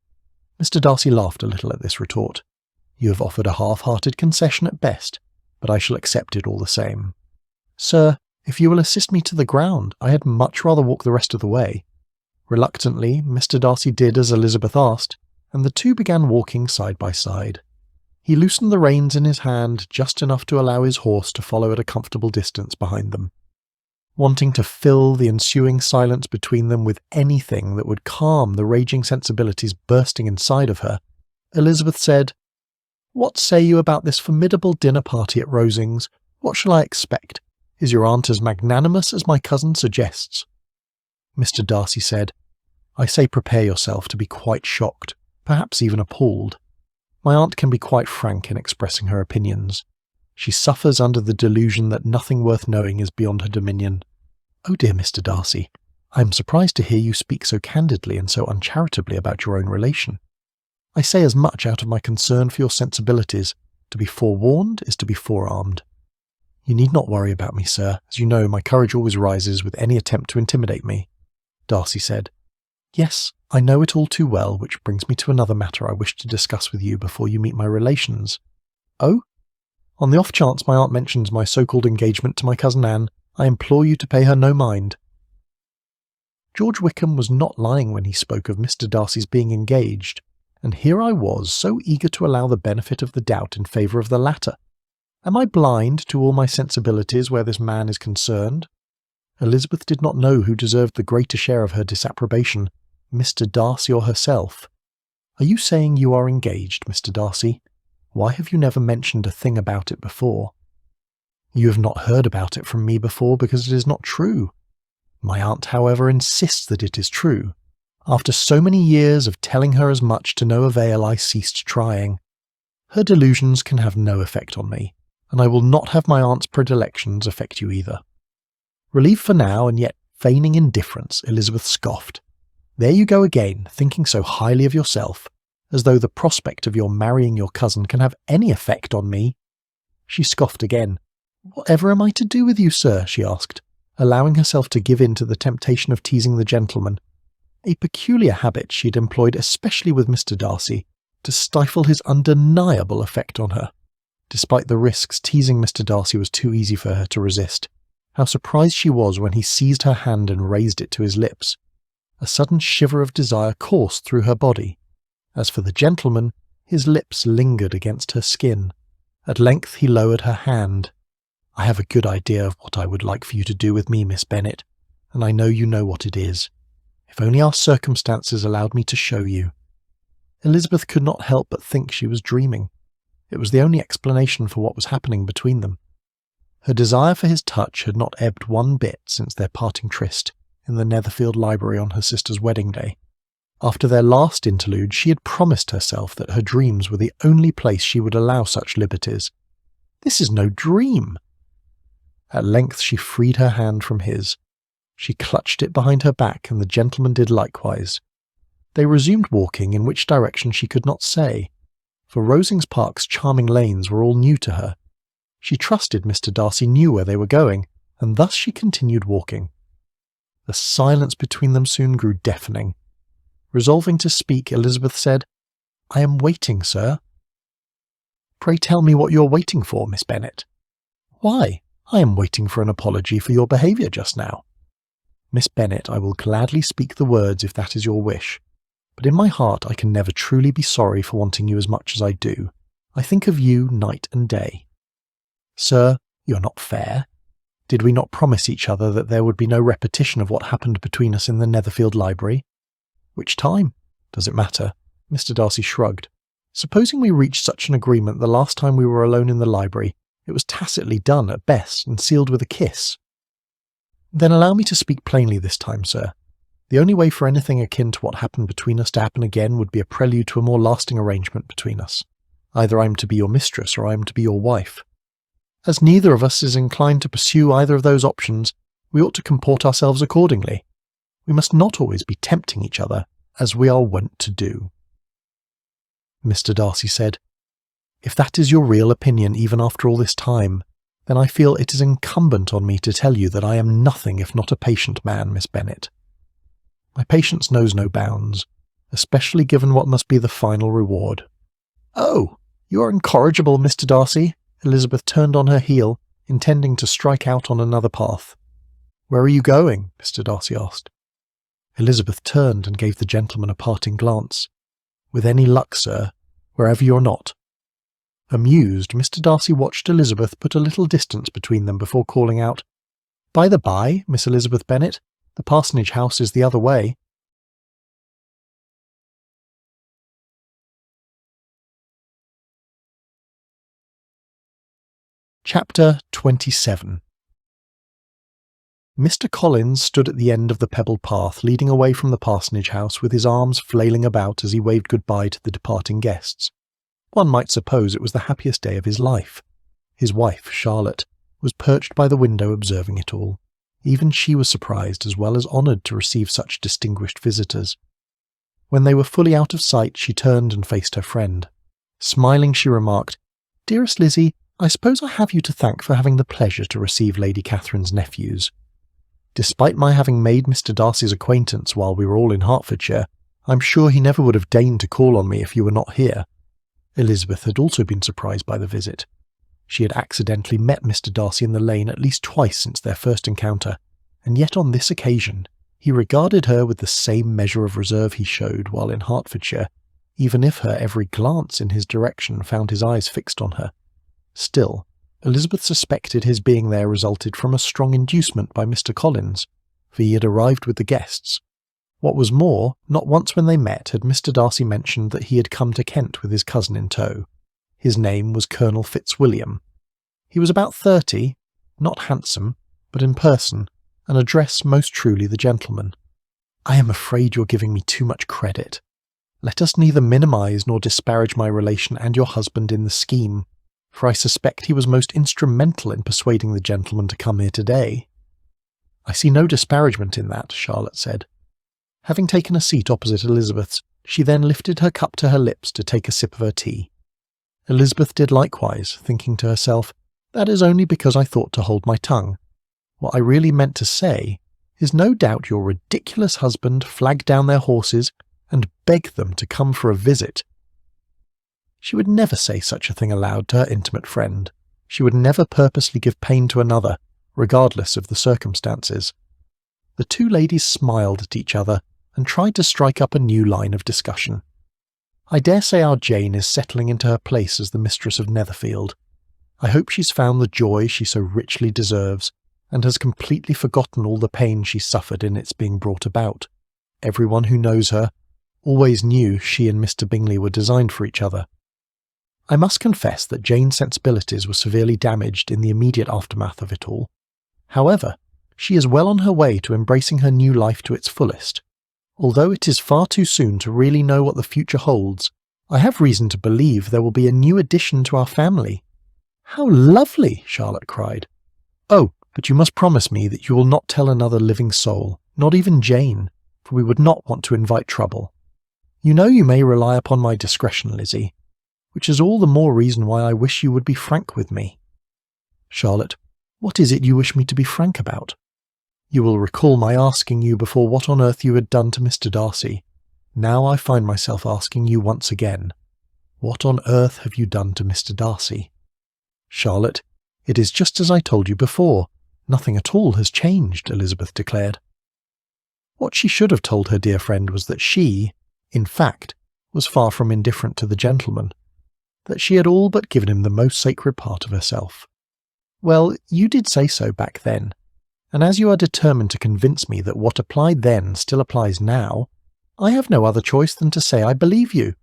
Mr. Darcy laughed a little at this retort. "You have offered a half-hearted concession at best, but I shall accept it all the same. Sir, if you will assist me to the ground, I had much rather walk the rest of the way." Reluctantly, Mr. Darcy did as Elizabeth asked, and the two began walking side by side. He loosened the reins in his hand just enough to allow his horse to follow at a comfortable distance behind them. Wanting to fill the ensuing silence between them with anything that would calm the raging sensibilities bursting inside of her, Elizabeth said, "What say you about this formidable dinner party at Rosings? What shall I expect? Is your aunt as magnanimous as my cousin suggests?" Mr. Darcy said, "I say prepare yourself to be quite shocked, perhaps even appalled. My aunt can be quite frank in expressing her opinions. She suffers under the delusion that nothing worth knowing is beyond her dominion. Oh dear, Mr. Darcy, I am surprised to hear you speak so candidly and so uncharitably about your own relation. I say as much out of my concern for your sensibilities. To be forewarned is to be forearmed. You need not worry about me, sir. As you know, my courage always rises with any attempt to intimidate me," Darcy said. "Yes, I know it all too well, which brings me to another matter I wish to discuss with you before you meet my relations." "Oh? On the off chance my aunt mentions my so-called engagement to my cousin Anne, I implore you to pay her no mind." George Wickham was not lying when he spoke of Mr. Darcy's being engaged, and here I was so eager to allow the benefit of the doubt in favour of the latter. Am I blind to all my sensibilities where this man is concerned? Elizabeth did not know who deserved the greater share of her disapprobation, Mr. Darcy or herself. "Are you saying you are engaged, Mr. Darcy? Why have you never mentioned a thing about it before?" "You have not heard about it from me before because it is not true. My aunt, however, insists that it is true. After so many years of telling her as much to no avail, I ceased trying. Her delusions can have no effect on me, and I will not have my aunt's predilections affect you either." Relieved for now, and yet feigning indifference, Elizabeth scoffed. "There you go again, thinking so highly of yourself, as though the prospect of your marrying your cousin can have any effect on me." She scoffed again. "Whatever am I to do with you, sir?" she asked, allowing herself to give in to the temptation of teasing the gentleman, a peculiar habit she had employed especially with Mr. Darcy, to stifle his undeniable effect on her. Despite the risks, teasing Mr. Darcy was too easy for her to resist. How surprised she was when he seized her hand and raised it to his lips. A sudden shiver of desire coursed through her body. As for the gentleman, his lips lingered against her skin. At length he lowered her hand. "I have a good idea of what I would like for you to do with me, Miss Bennet, and I know you know what it is. If only our circumstances allowed me to show you." Elizabeth could not help but think she was dreaming. It was the only explanation for what was happening between them. Her desire for his touch had not ebbed one bit since their parting tryst in the Netherfield library on her sister's wedding day. After their last interlude, she had promised herself that her dreams were the only place she would allow such liberties. "This is no dream." At length she freed her hand from his. She clutched it behind her back, and the gentleman did likewise. They resumed walking, in which direction she could not say, for Rosings Park's charming lanes were all new to her. She trusted Mr. Darcy knew where they were going, and thus she continued walking. The silence between them soon grew deafening. Resolving to speak, Elizabeth said, "I am waiting, sir." "Pray tell me what you are waiting for, Miss Bennet." "Why, I am waiting for an apology for your behaviour just now." "Miss Bennet, I will gladly speak the words if that is your wish, but in my heart I can never truly be sorry for wanting you as much as I do. I think of you night and day." "Sir, you are not fair. Did we not promise each other that there would be no repetition of what happened between us in the Netherfield library?" "Which time? Does it matter?" Mr. Darcy shrugged. "Supposing we reached such an agreement the last time we were alone in the library, it was tacitly done at best and sealed with a kiss." "Then allow me to speak plainly this time, sir. The only way for anything akin to what happened between us to happen again would be a prelude to a more lasting arrangement between us. Either I am to be your mistress or I am to be your wife. As neither of us is inclined to pursue either of those options, we ought to comport ourselves accordingly. We must not always be tempting each other, as we are wont to do." Mr. Darcy said, "If that is your real opinion even after all this time, then I feel it is incumbent on me to tell you that I am nothing if not a patient man, Miss Bennet. My patience knows no bounds, especially given what must be the final reward." "Oh, you are incorrigible, Mr. Darcy." Elizabeth turned on her heel, intending to strike out on another path. "Where are you going?" Mr. Darcy asked. Elizabeth turned and gave the gentleman a parting glance. "With any luck, sir, wherever you're not." Amused, Mr. Darcy watched Elizabeth put a little distance between them before calling out, "By the by, Miss Elizabeth Bennet, the parsonage house is the other way." Chapter 27. Mr. Collins stood at the end of the pebbled path leading away from the parsonage house with his arms flailing about as he waved goodbye to the departing guests. One might suppose it was the happiest day of his life. His wife, Charlotte, was perched by the window observing it all. Even she was surprised as well as honoured to receive such distinguished visitors. When they were fully out of sight, she turned and faced her friend. Smiling, she remarked, "Dearest Lizzie, I suppose I have you to thank for having the pleasure to receive Lady Catherine's nephews. Despite my having made Mr. Darcy's acquaintance while we were all in Hertfordshire, I'm sure he never would have deigned to call on me if you were not here." Elizabeth had also been surprised by the visit. She had accidentally met Mr. Darcy in the lane at least twice since their first encounter, and yet on this occasion he regarded her with the same measure of reserve he showed while in Hertfordshire, even if her every glance in his direction found his eyes fixed on her. Still, Elizabeth suspected his being there resulted from a strong inducement by Mr. Collins, for he had arrived with the guests. What was more, not once when they met had Mr. Darcy mentioned that he had come to Kent with his cousin in tow. His name was Colonel Fitzwilliam. He was about 30, not handsome, but in person, and addressed most truly the gentleman. "I am afraid you're giving me too much credit. Let us neither minimise nor disparage my relation and your husband in the scheme, for I suspect he was most instrumental in persuading the gentleman to come here today." "I see no disparagement in that," Charlotte said. Having taken a seat opposite Elizabeth's, she then lifted her cup to her lips to take a sip of her tea. Elizabeth did likewise, thinking to herself, "That is only because I thought to hold my tongue. What I really meant to say is no doubt your ridiculous husband flagged down their horses and begged them to come for a visit." She would never say such a thing aloud to her intimate friend. She would never purposely give pain to another, regardless of the circumstances. The two ladies smiled at each other and tried to strike up a new line of discussion. "I dare say our Jane is settling into her place as the mistress of Netherfield. I hope she's found the joy she so richly deserves, and has completely forgotten all the pain she suffered in its being brought about. Everyone who knows her always knew she and Mr. Bingley were designed for each other. I must confess that Jane's sensibilities were severely damaged in the immediate aftermath of it all. However, she is well on her way to embracing her new life to its fullest. Although it is far too soon to really know what the future holds, I have reason to believe there will be a new addition to our family." "How lovely!" Charlotte cried. "Oh, but you must promise me that you will not tell another living soul, not even Jane, for we would not want to invite trouble. You know you may rely upon my discretion, Lizzie, which is all the more reason why I wish you would be frank with me." "Charlotte, what is it you wish me to be frank about?" "You will recall my asking you before what on earth you had done to Mr. Darcy. Now I find myself asking you once again, what on earth have you done to Mr. Darcy?" "Charlotte, it is just as I told you before. Nothing at all has changed," Elizabeth declared. What she should have told her dear friend was that she, in fact, was far from indifferent to the gentleman, that she had all but given him the most sacred part of herself. "Well, you did say so back then, and as you are determined to convince me that what applied then still applies now, I have no other choice than to say I believe you."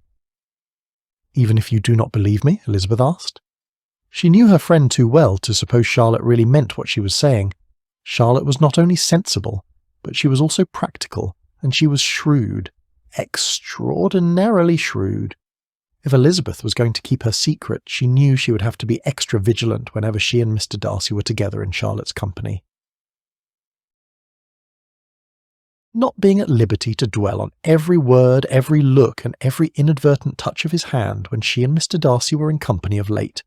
"Even if you do not believe me?" Elizabeth asked. She knew her friend too well to suppose Charlotte really meant what she was saying. Charlotte was not only sensible, but she was also practical, and she was shrewd, extraordinarily shrewd. If Elizabeth was going to keep her secret, she knew she would have to be extra vigilant whenever she and Mr. Darcy were together in Charlotte's company. Not being at liberty to dwell on every word, every look, and every inadvertent touch of his hand when she and Mr. Darcy were in company of late.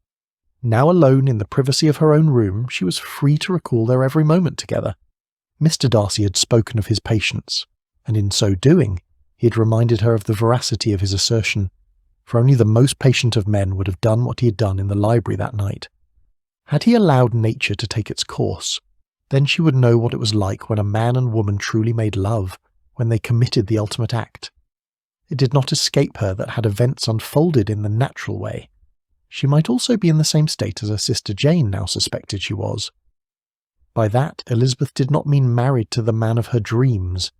Now alone in the privacy of her own room, she was free to recall their every moment together. Mr. Darcy had spoken of his patience, and in so doing, he had reminded her of the veracity of his assertion, for only the most patient of men would have done what he had done in the library that night. Had he allowed nature to take its course, then she would know what it was like when a man and woman truly made love, when they committed the ultimate act. It did not escape her that had events unfolded in the natural way, she might also be in the same state as her sister Jane now suspected she was. By that, Elizabeth did not mean married to the man of her dreams.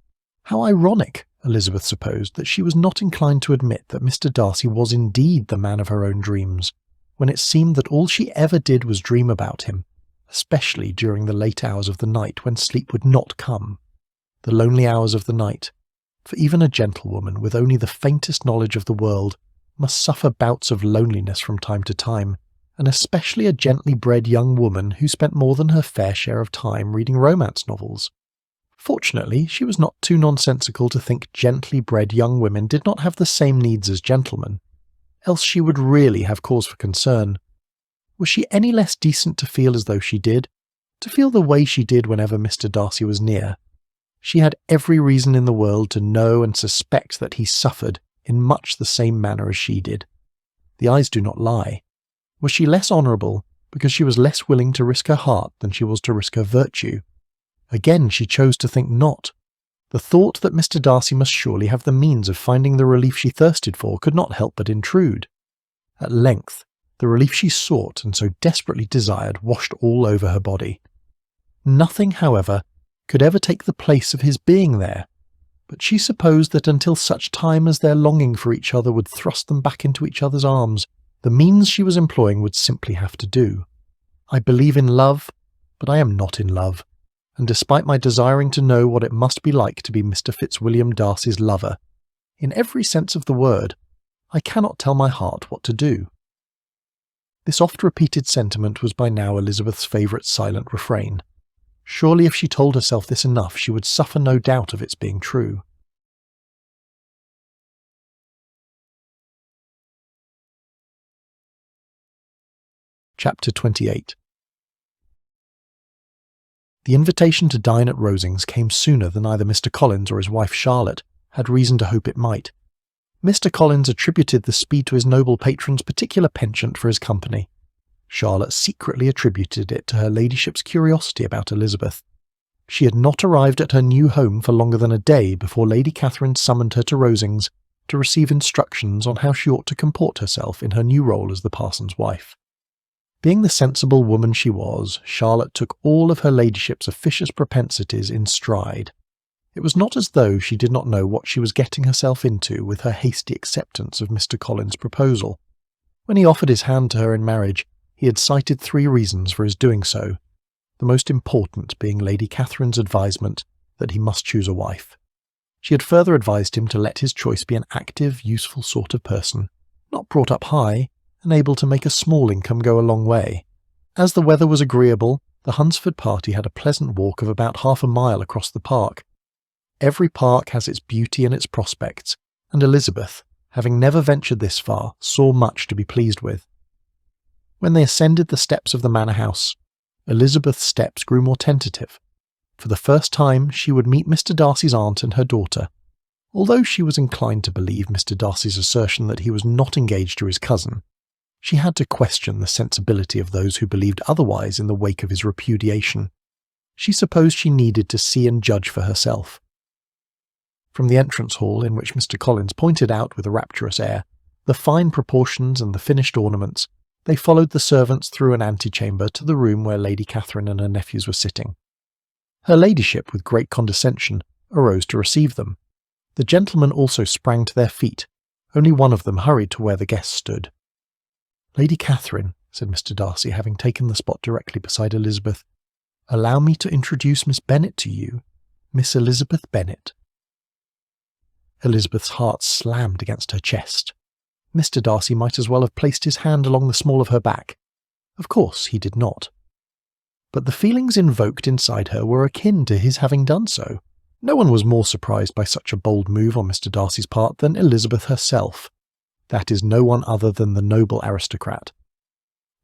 How ironic, Elizabeth supposed, that she was not inclined to admit that Mr. Darcy was indeed the man of her own dreams, when it seemed that all she ever did was dream about him, especially during the late hours of the night when sleep would not come, the lonely hours of the night, for even a gentlewoman with only the faintest knowledge of the world must suffer bouts of loneliness from time to time, and especially a gently bred young woman who spent more than her fair share of time reading romance novels. Fortunately, she was not too nonsensical to think gently bred young women did not have the same needs as gentlemen, else she would really have cause for concern. Was she any less decent to feel as though she did, to feel the way she did whenever Mr. Darcy was near? She had every reason in the world to know and suspect that he suffered in much the same manner as she did. The eyes do not lie. Was she less honourable because she was less willing to risk her heart than she was to risk her virtue? Again, she chose to think not. The thought that Mr. Darcy must surely have the means of finding the relief she thirsted for could not help but intrude. At length, the relief she sought and so desperately desired washed all over her body. Nothing, however, could ever take the place of his being there, but she supposed that until such time as their longing for each other would thrust them back into each other's arms, the means she was employing would simply have to do. I believe in love, but I am not in love, and despite my desiring to know what it must be like to be Mr. Fitzwilliam Darcy's lover, in every sense of the word, I cannot tell my heart what to do. This oft-repeated sentiment was by now Elizabeth's favourite silent refrain. Surely if she told herself this enough, she would suffer no doubt of its being true. Chapter 28. The invitation to dine at Rosings came sooner than either Mr. Collins or his wife Charlotte had reason to hope it might. Mr. Collins attributed the speed to his noble patron's particular penchant for his company. Charlotte secretly attributed it to her ladyship's curiosity about Elizabeth. She had not arrived at her new home for longer than a day before Lady Catherine summoned her to Rosings to receive instructions on how she ought to comport herself in her new role as the parson's wife. Being the sensible woman she was, Charlotte took all of her ladyship's officious propensities in stride. It was not as though she did not know what she was getting herself into with her hasty acceptance of Mr. Collins' proposal. When he offered his hand to her in marriage, he had cited 3 reasons for his doing so, the most important being Lady Catherine's advisement that he must choose a wife. She had further advised him to let his choice be an active, useful sort of person, not brought up high, and able to make a small income go a long way. As the weather was agreeable, the Hunsford party had a pleasant walk of about half a mile across the park. Every park has its beauty and its prospects, and Elizabeth, having never ventured this far, saw much to be pleased with. When they ascended the steps of the manor house, Elizabeth's steps grew more tentative. For the first time she would meet Mr. Darcy's aunt and her daughter. Although she was inclined to believe Mr. Darcy's assertion that he was not engaged to his cousin, she had to question the sensibility of those who believed otherwise in the wake of his repudiation. She supposed she needed to see and judge for herself. From the entrance hall, in which Mr. Collins pointed out with a rapturous air the fine proportions and the finished ornaments, they followed the servants through an antechamber to the room where Lady Catherine and her nephews were sitting. Her ladyship, with great condescension, arose to receive them. The gentlemen also sprang to their feet. Only one of them hurried to where the guests stood. "Lady Catherine," said Mr. Darcy, having taken the spot directly beside Elizabeth, "allow me to introduce Miss Bennet to you, Miss Elizabeth Bennet." Elizabeth's heart slammed against her chest. Mr. Darcy might as well have placed his hand along the small of her back. Of course he did not. But the feelings invoked inside her were akin to his having done so. No one was more surprised by such a bold move on Mr. Darcy's part than Elizabeth herself. That is no one other than the noble aristocrat.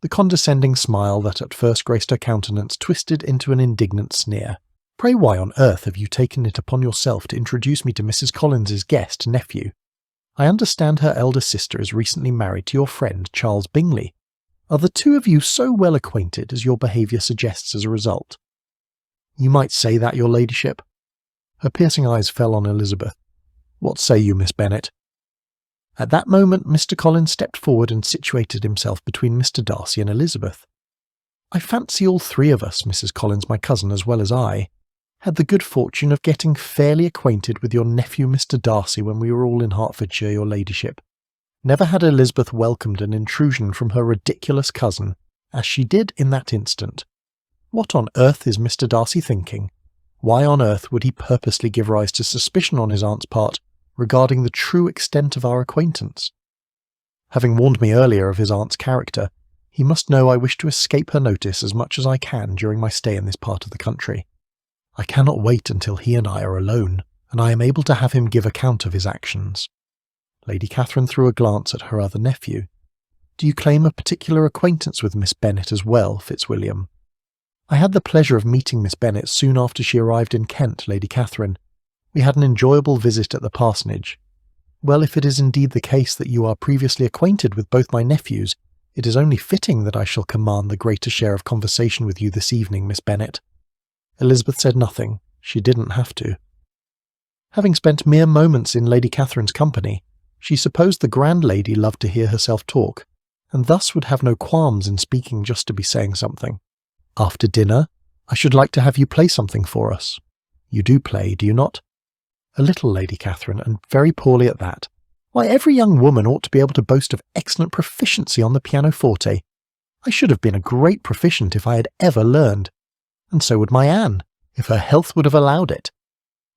The condescending smile that at first graced her countenance twisted into an indignant sneer. "Pray why on earth have you taken it upon yourself to introduce me to Mrs. Collins's guest nephew? I understand her elder sister is recently married to your friend Charles Bingley. Are the 2 of you so well acquainted as your behaviour suggests as a result?" "You might say that, your ladyship." Her piercing eyes fell on Elizabeth. "What say you, Miss Bennet?" At that moment Mr. Collins stepped forward and situated himself between Mr. Darcy and Elizabeth. "I fancy all 3 of us, Mrs. Collins, my cousin as well as I, had the good fortune of getting fairly acquainted with your nephew Mr. Darcy when we were all in Hertfordshire, your ladyship. Never had Elizabeth welcomed an intrusion from her ridiculous cousin, as she did in that instant. What on earth is Mr. Darcy thinking? Why on earth would he purposely give rise to suspicion on his aunt's part regarding the true extent of our acquaintance? Having warned me earlier of his aunt's character, he must know I wish to escape her notice as much as I can during my stay in this part of the country. I cannot wait until he and I are alone, and I am able to have him give account of his actions. Lady Catherine threw a glance at her other nephew. Do you claim a particular acquaintance with Miss Bennet as well, Fitzwilliam? I had the pleasure of meeting Miss Bennet soon after she arrived in Kent, Lady Catherine. We had an enjoyable visit at the parsonage. Well, if it is indeed the case that you are previously acquainted with both my nephews, it is only fitting that I shall command the greater share of conversation with you this evening, Miss Bennet. Elizabeth said nothing. She didn't have to. Having spent mere moments in Lady Catherine's company, she supposed the grand lady loved to hear herself talk, and thus would have no qualms in speaking just to be saying something. After dinner, I should like to have you play something for us. You do play, do you not? A little, Lady Catherine, and very poorly at that. Why, every young woman ought to be able to boast of excellent proficiency on the pianoforte. I should have been a great proficient if I had ever learned. And so would my Anne, if her health would have allowed it.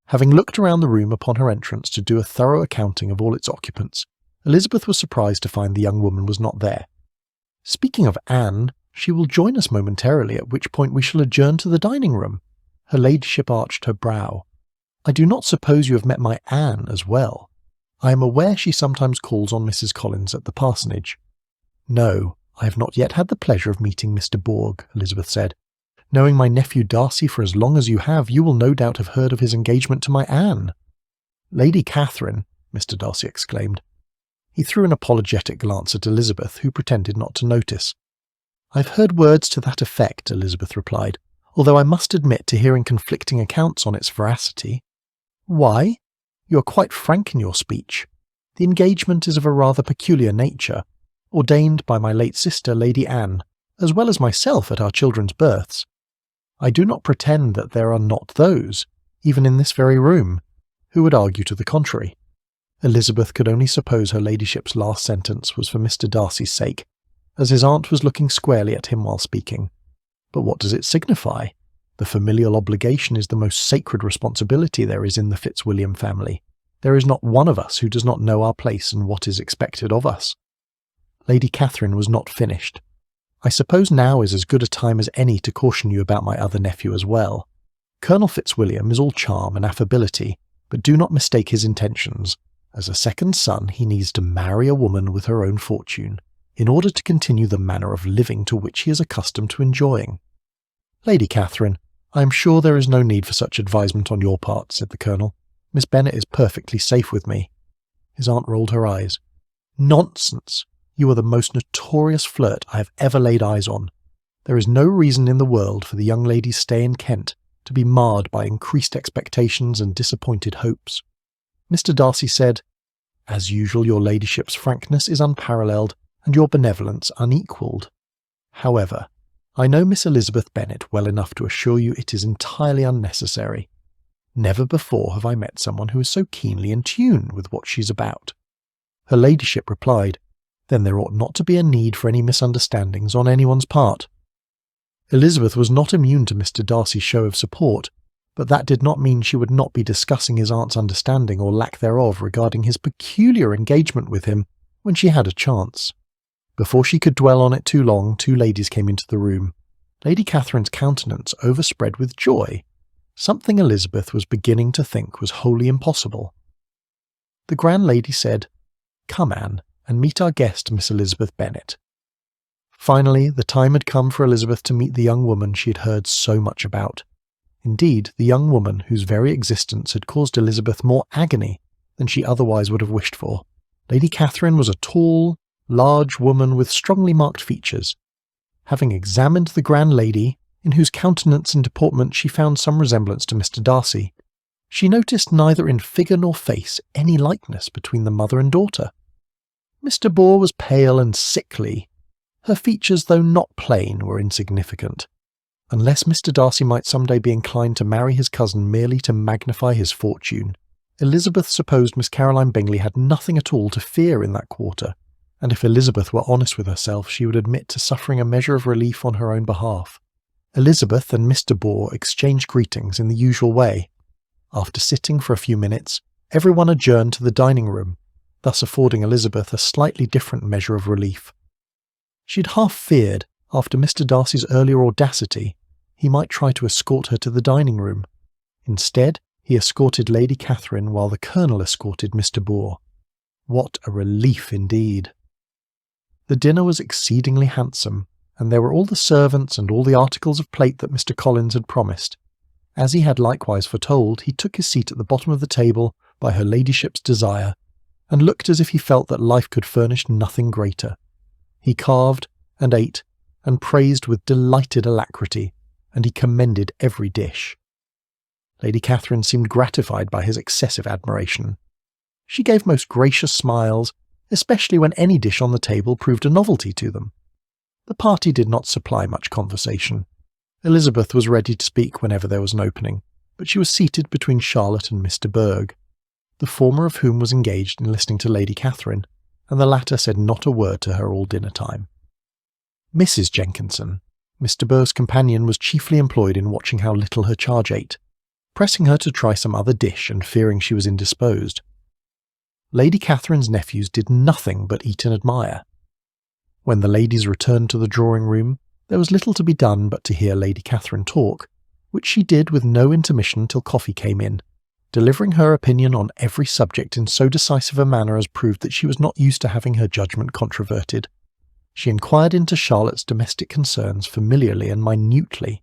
Having looked around the room upon her entrance to do a thorough accounting of all its occupants, Elizabeth was surprised to find the young woman was not there. Speaking of Anne, she will join us momentarily, at which point we shall adjourn to the dining-room. Her ladyship arched her brow. I do not suppose you have met my Anne as well. I am aware she sometimes calls on Mrs. Collins at the parsonage. No, I have not yet had the pleasure of meeting Mr. Bourg, Elizabeth said. Knowing my nephew Darcy for as long as you have, you will no doubt have heard of his engagement to my Anne. Lady Catherine, Mr. Darcy exclaimed. He threw an apologetic glance at Elizabeth, who pretended not to notice. I've heard words to that effect, Elizabeth replied, although I must admit to hearing conflicting accounts on its veracity. Why? You are quite frank in your speech. The engagement is of a rather peculiar nature, ordained by my late sister, Lady Anne, as well as myself at our children's births. I do not pretend that there are not those, even in this very room, who would argue to the contrary. Elizabeth could only suppose her ladyship's last sentence was for Mr. Darcy's sake, as his aunt was looking squarely at him while speaking. But what does it signify? The familial obligation is the most sacred responsibility there is in the Fitzwilliam family. There is not one of us who does not know our place and what is expected of us. Lady Catherine was not finished. I suppose now is as good a time as any to caution you about my other nephew as well. Colonel Fitzwilliam is all charm and affability, but do not mistake his intentions. As a second son, he needs to marry a woman with her own fortune, in order to continue the manner of living to which he is accustomed to enjoying. Lady Catherine, I am sure there is no need for such advisement on your part, said the Colonel. Miss Bennet is perfectly safe with me. His aunt rolled her eyes. Nonsense! You are the most notorious flirt I have ever laid eyes on. There is no reason in the world for the young lady's stay in Kent to be marred by increased expectations and disappointed hopes. Mr. Darcy said, As usual, your ladyship's frankness is unparalleled, and your benevolence unequalled. However, I know Miss Elizabeth Bennet well enough to assure you it is entirely unnecessary. Never before have I met someone who is so keenly in tune with what she's about. Her ladyship replied, Then there ought not to be a need for any misunderstandings on anyone's part. Elizabeth was not immune to Mr. Darcy's show of support, but that did not mean she would not be discussing his aunt's understanding or lack thereof regarding his peculiar engagement with him when she had a chance. Before she could dwell on it too long, two ladies came into the room. Lady Catherine's countenance overspread with joy, something Elizabeth was beginning to think was wholly impossible. The grand lady said, Come, Anne, and meet our guest, Miss Elizabeth Bennet. Finally, the time had come for Elizabeth to meet the young woman she had heard so much about. Indeed, the young woman whose very existence had caused Elizabeth more agony than she otherwise would have wished for. Lady Catherine was a tall, large woman with strongly marked features. Having examined the grand lady, in whose countenance and deportment she found some resemblance to Mr. Darcy, she noticed neither in figure nor face any likeness between the mother and daughter. Mr. Bourg was pale and sickly. Her features, though not plain, were insignificant. Unless Mr. Darcy might some day be inclined to marry his cousin merely to magnify his fortune, Elizabeth supposed Miss Caroline Bingley had nothing at all to fear in that quarter, and if Elizabeth were honest with herself, she would admit to suffering a measure of relief on her own behalf. Elizabeth and Mr. Bore exchanged greetings in the usual way. After sitting for a few minutes, everyone adjourned to the dining room, thus affording Elizabeth a slightly different measure of relief. She had half feared, after Mr. Darcy's earlier audacity, he might try to escort her to the dining room. Instead, he escorted Lady Catherine while the Colonel escorted Mr. Bore. What a relief indeed! The dinner was exceedingly handsome, and there were all the servants and all the articles of plate that Mr. Collins had promised. As he had likewise foretold, he took his seat at the bottom of the table by her ladyship's desire, and looked as if he felt that life could furnish nothing greater. He carved, and ate, and praised with delighted alacrity, and he commended every dish. Lady Catherine seemed gratified by his excessive admiration. She gave most gracious smiles, especially when any dish on the table proved a novelty to them. The party did not supply much conversation. Elizabeth was ready to speak whenever there was an opening, but she was seated between Charlotte and Mr. Berg, the former of whom was engaged in listening to Lady Catherine, and the latter said not a word to her all dinner time. Mrs. Jenkinson, Mr. Berg's companion, was chiefly employed in watching how little her charge ate, pressing her to try some other dish and fearing she was indisposed. Lady Catherine's nephews did nothing but eat and admire. When the ladies returned to the drawing-room, there was little to be done but to hear Lady Catherine talk, which she did with no intermission till coffee came in, delivering her opinion on every subject in so decisive a manner as proved that she was not used to having her judgment controverted. She inquired into Charlotte's domestic concerns familiarly and minutely,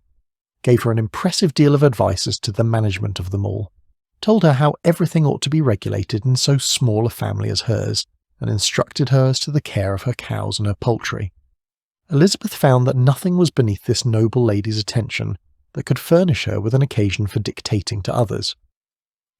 gave her an impressive deal of advice as to the management of them all, told her how everything ought to be regulated in so small a family as hers, and instructed her as to the care of her cows and her poultry. Elizabeth found that nothing was beneath this noble lady's attention that could furnish her with an occasion for dictating to others.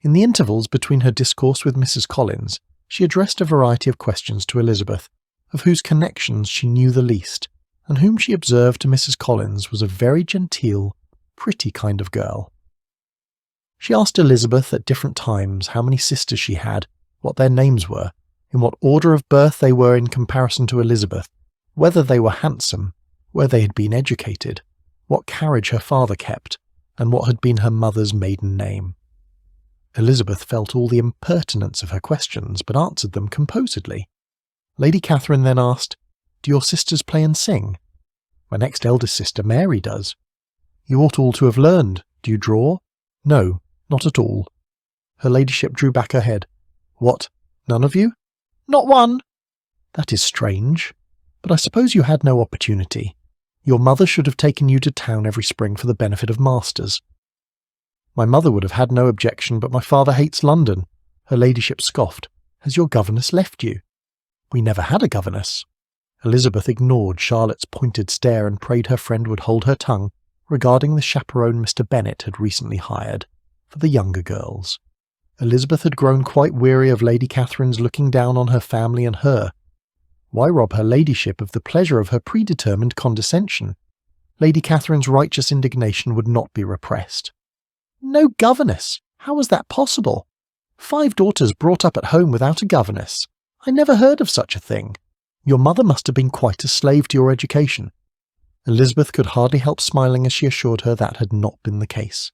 In the intervals between her discourse with Mrs. Collins, she addressed a variety of questions to Elizabeth, of whose connections she knew the least, and whom she observed to Mrs. Collins was a very genteel, pretty kind of girl. She asked Elizabeth at different times how many sisters she had, what their names were, in what order of birth they were in comparison to Elizabeth, whether they were handsome, where they had been educated, what carriage her father kept, and what had been her mother's maiden name. Elizabeth felt all the impertinence of her questions, but answered them composedly. Lady Catherine then asked, "Do your sisters play and sing?" "My next eldest sister, Mary, does." "You ought all to have learned. Do you draw?" "No, not at all." Her ladyship drew back her head. "What, none of you?" "Not one." "That is strange. But I suppose you had no opportunity. Your mother should have taken you to town every spring for the benefit of masters." "My mother would have had no objection, but my father hates London." Her ladyship scoffed. "Has your governess left you?" "We never had a governess." Elizabeth ignored Charlotte's pointed stare and prayed her friend would hold her tongue regarding the chaperone Mr. Bennet had recently hired for the younger girls. Elizabeth had grown quite weary of Lady Catherine's looking down on her family and her. Why rob her ladyship of the pleasure of her predetermined condescension? Lady Catherine's righteous indignation would not be repressed. "No governess! How was that possible? 5 daughters brought up at home without a governess! I never heard of such a thing. Your mother must have been quite a slave to your education." Elizabeth could hardly help smiling as she assured her that had not been the case.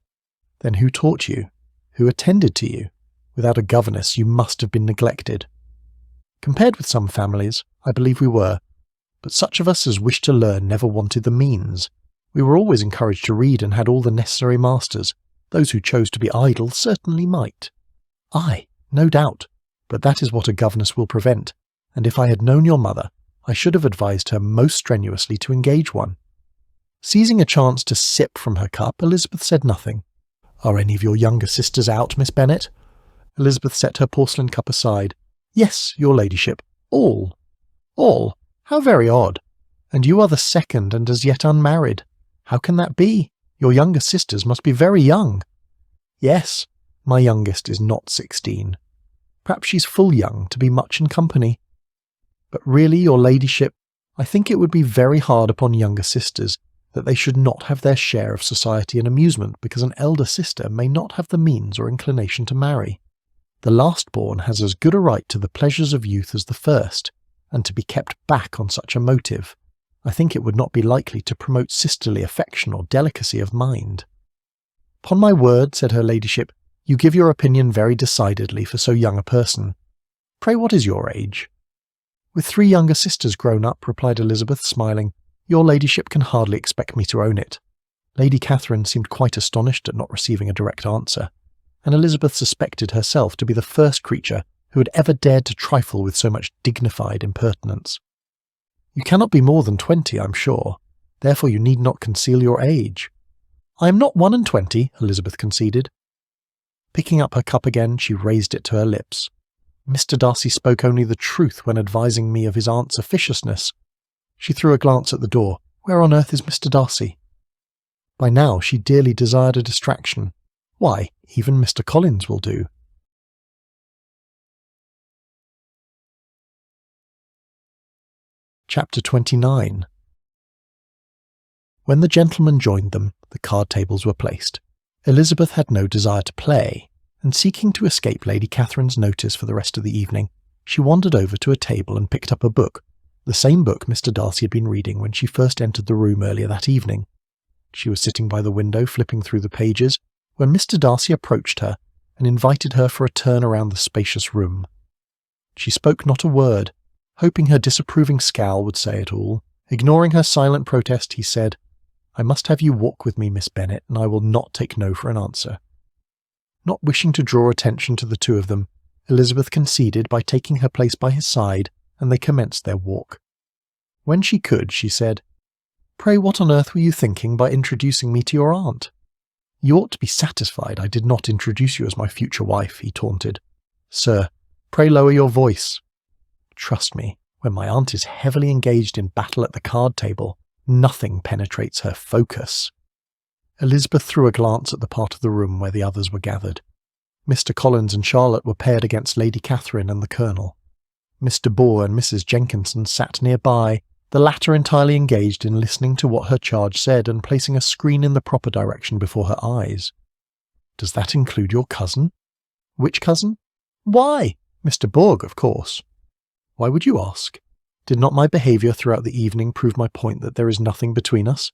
"Then who taught you? Who attended to you? Without a governess you must have been neglected." "Compared with some families, I believe we were, but such of us as wished to learn never wanted the means. We were always encouraged to read and had all the necessary masters. Those who chose to be idle certainly might." "Aye, no doubt, but that is what a governess will prevent, and if I had known your mother, I should have advised her most strenuously to engage one." Seizing a chance to sip from her cup, Elizabeth said nothing. "Are any of your younger sisters out, Miss Bennet?" Elizabeth set her porcelain cup aside. "Yes, your ladyship. All." "All? How very odd. And you are the second and as yet unmarried. How can that be? Your younger sisters must be very young." "Yes, my youngest is not 16. Perhaps she's full young to be much in company. But really, your ladyship, I think it would be very hard upon younger sisters that they should not have their share of society and amusement because an elder sister may not have the means or inclination to marry. The last-born has as good a right to the pleasures of youth as the first, and to be kept back on such a motive, I think it would not be likely to promote sisterly affection or delicacy of mind." "'Pon my word," said her ladyship, "you give your opinion very decidedly for so young a person. Pray what is your age?" "With 3 younger sisters grown up," replied Elizabeth, smiling, "your ladyship can hardly expect me to own it." Lady Catherine seemed quite astonished at not receiving a direct answer, and Elizabeth suspected herself to be the first creature who had ever dared to trifle with so much dignified impertinence. "You cannot be more than 20, I'm sure. Therefore you need not conceal your age." "I am not 21, Elizabeth conceded. Picking up her cup again, she raised it to her lips. "Mr. Darcy spoke only the truth when advising me of his aunt's officiousness." She threw a glance at the door. Where on earth is Mr. Darcy? By now she dearly desired a distraction. Why, even Mr. Collins will do. Chapter 29. When the gentlemen joined them, the card tables were placed. Elizabeth had no desire to play, and seeking to escape Lady Catherine's notice for the rest of the evening, she wandered over to a table and picked up a book, the same book Mr. Darcy had been reading when she first entered the room earlier that evening. She was sitting by the window flipping through the pages when Mr. Darcy approached her and invited her for a turn around the spacious room. She spoke not a word, hoping her disapproving scowl would say it all. Ignoring her silent protest, he said, "I must have you walk with me, Miss Bennet, and I will not take no for an answer." Not wishing to draw attention to the two of them, Elizabeth conceded by taking her place by his side, and they commenced their walk. When she could, she said, "Pray what on earth were you thinking by introducing me to your aunt?" "You ought to be satisfied I did not introduce you as my future wife," he taunted. "Sir, pray lower your voice. Trust me, when my aunt is heavily engaged in battle at the card table, nothing penetrates her focus." Elizabeth threw a glance at the part of the room where the others were gathered. Mr. Collins and Charlotte were paired against Lady Catherine and the Colonel. Mr. Bohr and Mrs. Jenkinson sat nearby, the latter entirely engaged in listening to what her charge said and placing a screen in the proper direction before her eyes. "Does that include your cousin?" "Which cousin?" "Why, Mr. Bourg, of course." "Why would you ask? Did not my behaviour throughout the evening prove my point that there is nothing between us?"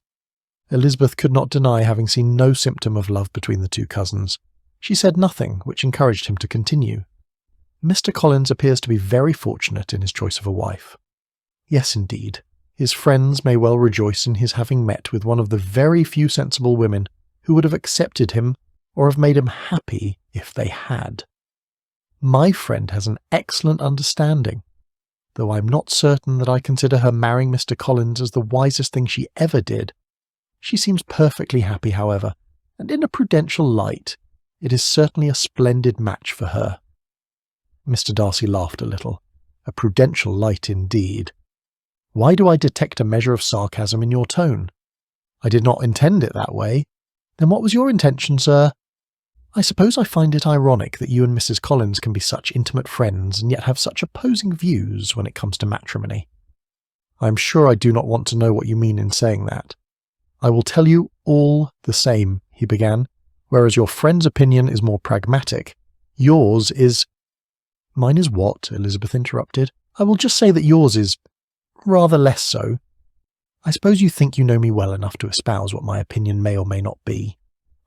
Elizabeth could not deny having seen no symptom of love between the two cousins. She said nothing, which encouraged him to continue. "Mr. Collins appears to be very fortunate in his choice of a wife." "Yes, indeed. His friends may well rejoice in his having met with one of the very few sensible women who would have accepted him or have made him happy if they had. My friend has an excellent understanding, though I am not certain that I consider her marrying Mr. Collins as the wisest thing she ever did. She seems perfectly happy, however, and in a prudential light, it is certainly a splendid match for her." Mr. Darcy laughed a little. "A prudential light indeed. Why do I detect a measure of sarcasm in your tone?" "I did not intend it that way." "Then what was your intention, sir?" "I suppose I find it ironic that you and Mrs. Collins can be such intimate friends and yet have such opposing views when it comes to matrimony." "I am sure I do not want to know what you mean in saying that." "I will tell you all the same," he began. "Whereas your friend's opinion is more pragmatic, yours is—" "Mine is what?" Elizabeth interrupted. "I will just say that yours is rather less so. I suppose you think you know me well enough to espouse what my opinion may or may not be.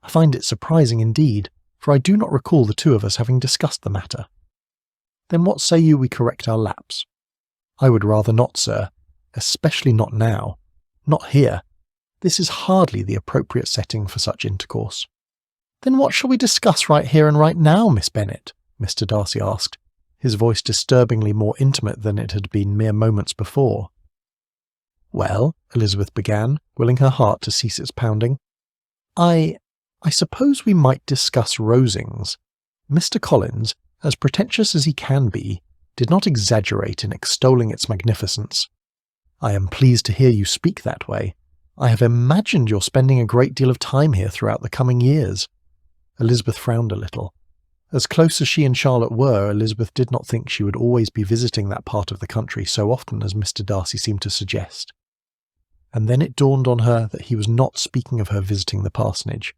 I find it surprising indeed, for I do not recall the two of us having discussed the matter." "Then what say you we correct our lapse?" "I would rather not, sir, especially not now. Not here. This is hardly the appropriate setting for such intercourse." "Then what shall we discuss right here and right now, Miss Bennet?" Mr. Darcy asked, his voice disturbingly more intimate than it had been mere moments before. "Well," Elizabeth began, willing her heart to cease its pounding, I suppose we might discuss Rosings. Mr. Collins, as pretentious as he can be, did not exaggerate in extolling its magnificence. I am pleased to hear you speak that way. I have imagined you're spending a great deal of time here throughout the coming years." Elizabeth frowned a little. As close as she and Charlotte were, Elizabeth did not think she would always be visiting that part of the country so often as Mr. Darcy seemed to suggest. And then it dawned on her that he was not speaking of her visiting the parsonage.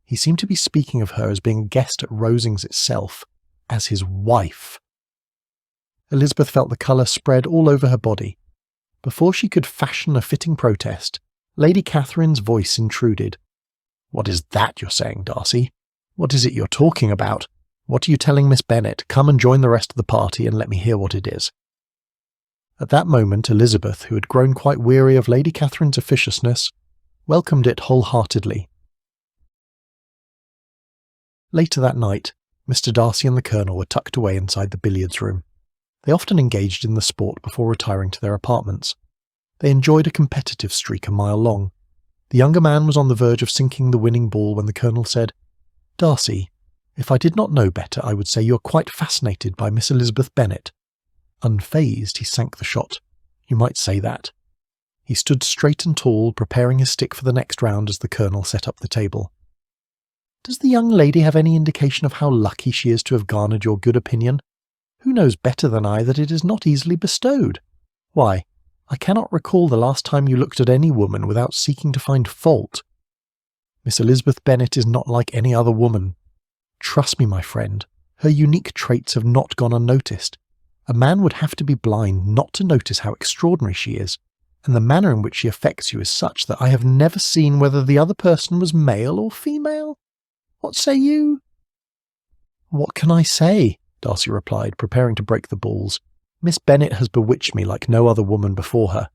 He seemed to be speaking of her as being a guest at Rosings itself, as his wife. Elizabeth felt the colour spread all over her body. Before she could fashion a fitting protest, Lady Catherine's voice intruded. "What is that you're saying, Darcy? What is it you're talking about? What are you telling Miss Bennet? Come and join the rest of the party and let me hear what it is." At that moment, Elizabeth, who had grown quite weary of Lady Catherine's officiousness, welcomed it wholeheartedly. Later that night, Mr. Darcy and the Colonel were tucked away inside the billiards room. They often engaged in the sport before retiring to their apartments. They enjoyed a competitive streak a mile long. The younger man was on the verge of sinking the winning ball when the Colonel said, "Darcy, if I did not know better, I would say you're quite fascinated by Miss Elizabeth Bennet." Unfazed, he sank the shot. "You might say that." He stood straight and tall, preparing his stick for the next round as the Colonel set up the table. "Does the young lady have any indication of how lucky she is to have garnered your good opinion? Who knows better than I that it is not easily bestowed? Why, I cannot recall the last time you looked at any woman without seeking to find fault. Miss Elizabeth Bennet is not like any other woman. Trust me, my friend, her unique traits have not gone unnoticed. A man would have to be blind not to notice how extraordinary she is, and the manner in which she affects you is such that I have never seen whether the other person was male or female. What say you?" "What can I say?" Darcy replied, preparing to break the balls. "Miss Bennet has bewitched me like no other woman before her."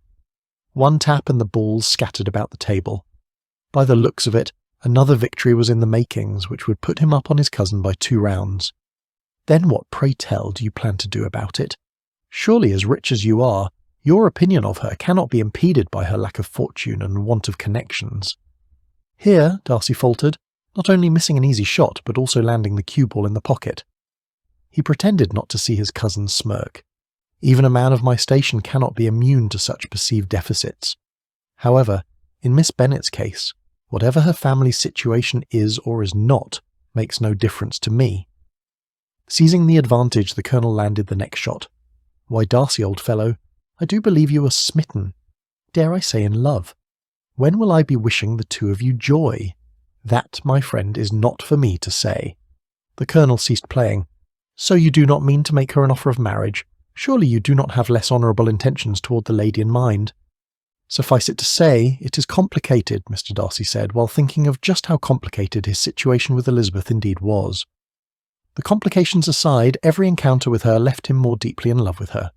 One tap and the balls scattered about the table. By the looks of it, another victory was in the makings, which would put him up on his cousin by 2 rounds. "Then what, pray tell, do you plan to do about it? Surely, as rich as you are, your opinion of her cannot be impeded by her lack of fortune and want of connections." Here, Darcy faltered, not only missing an easy shot, but also landing the cue ball in the pocket. He pretended not to see his cousin's smirk. Even a man of my station cannot be immune to such perceived deficits. However, in Miss Bennet's case, whatever her family's situation is or is not makes no difference to me. Seizing the advantage, the Colonel landed the next shot. "Why, Darcy, old fellow, I do believe you are smitten. Dare I say in love? When will I be wishing the two of you joy? That, my friend, is not for me to say." The Colonel ceased playing. "So you do not mean to make her an offer of marriage? Surely you do not have less honourable intentions toward the lady in mind?" "Suffice it to say, it is complicated," Mr. Darcy said, while thinking of just how complicated his situation with Elizabeth indeed was. The complications aside, every encounter with her left him more deeply in love with her.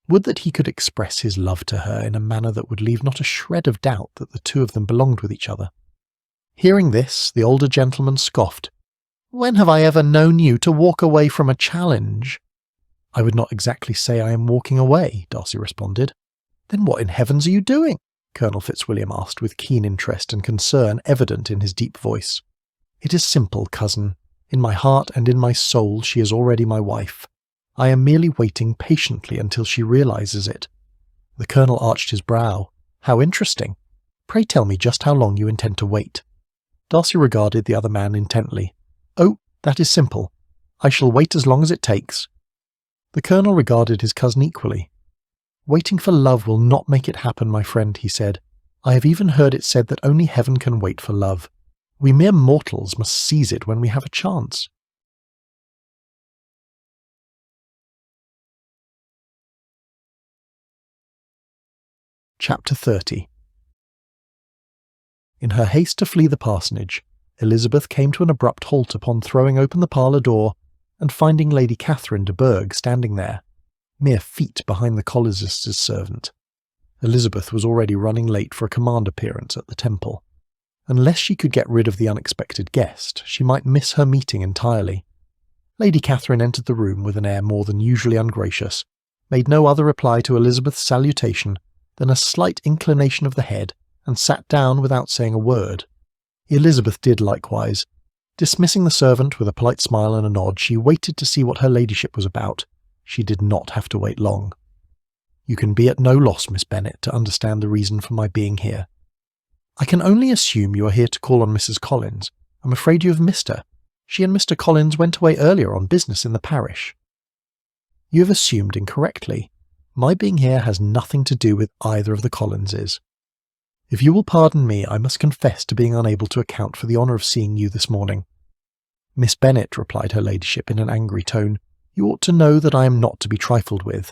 Would that he could express his love to her in a manner that would leave not a shred of doubt that the two of them belonged with each other. Hearing this, the older gentleman scoffed. "When have I ever known you to walk away from a challenge?" "I would not exactly say I am walking away," Darcy responded. "Then what in heavens are you doing?" Colonel Fitzwilliam asked with keen interest and concern evident in his deep voice. "It is simple, cousin. In my heart and in my soul she is already my wife. I am merely waiting patiently until she realizes it." The Colonel arched his brow. "How interesting. Pray tell me just how long you intend to wait." Darcy regarded the other man intently. "Oh, that is simple. I shall wait as long as it takes." The Colonel regarded his cousin equally. "Waiting for love will not make it happen, my friend," he said. "I have even heard it said that only heaven can wait for love. We mere mortals must seize it when we have a chance." Chapter 30. In her haste to flee the parsonage, Elizabeth came to an abrupt halt upon throwing open the parlour door and finding Lady Catherine de Bourgh standing there, mere feet behind the collarist's servant. Elizabeth was already running late for a command appearance at the Temple. Unless she could get rid of the unexpected guest, she might miss her meeting entirely. Lady Catherine entered the room with an air more than usually ungracious, made no other reply to Elizabeth's salutation than a slight inclination of the head, and sat down without saying a word. Elizabeth did likewise. Dismissing the servant with a polite smile and a nod, she waited to see what her ladyship was about. She did not have to wait long. "You can be at no loss, Miss Bennet, to understand the reason for my being here." "I can only assume you are here to call on Mrs. Collins. I'm afraid you have missed her. She and Mr. Collins went away earlier on business in the parish." "You have assumed incorrectly. My being here has nothing to do with either of the Collinses. If you will pardon me, I must confess to being unable to account for the honour of seeing you this morning." "Miss Bennet," replied her ladyship in an angry tone, "you ought to know that I am not to be trifled with.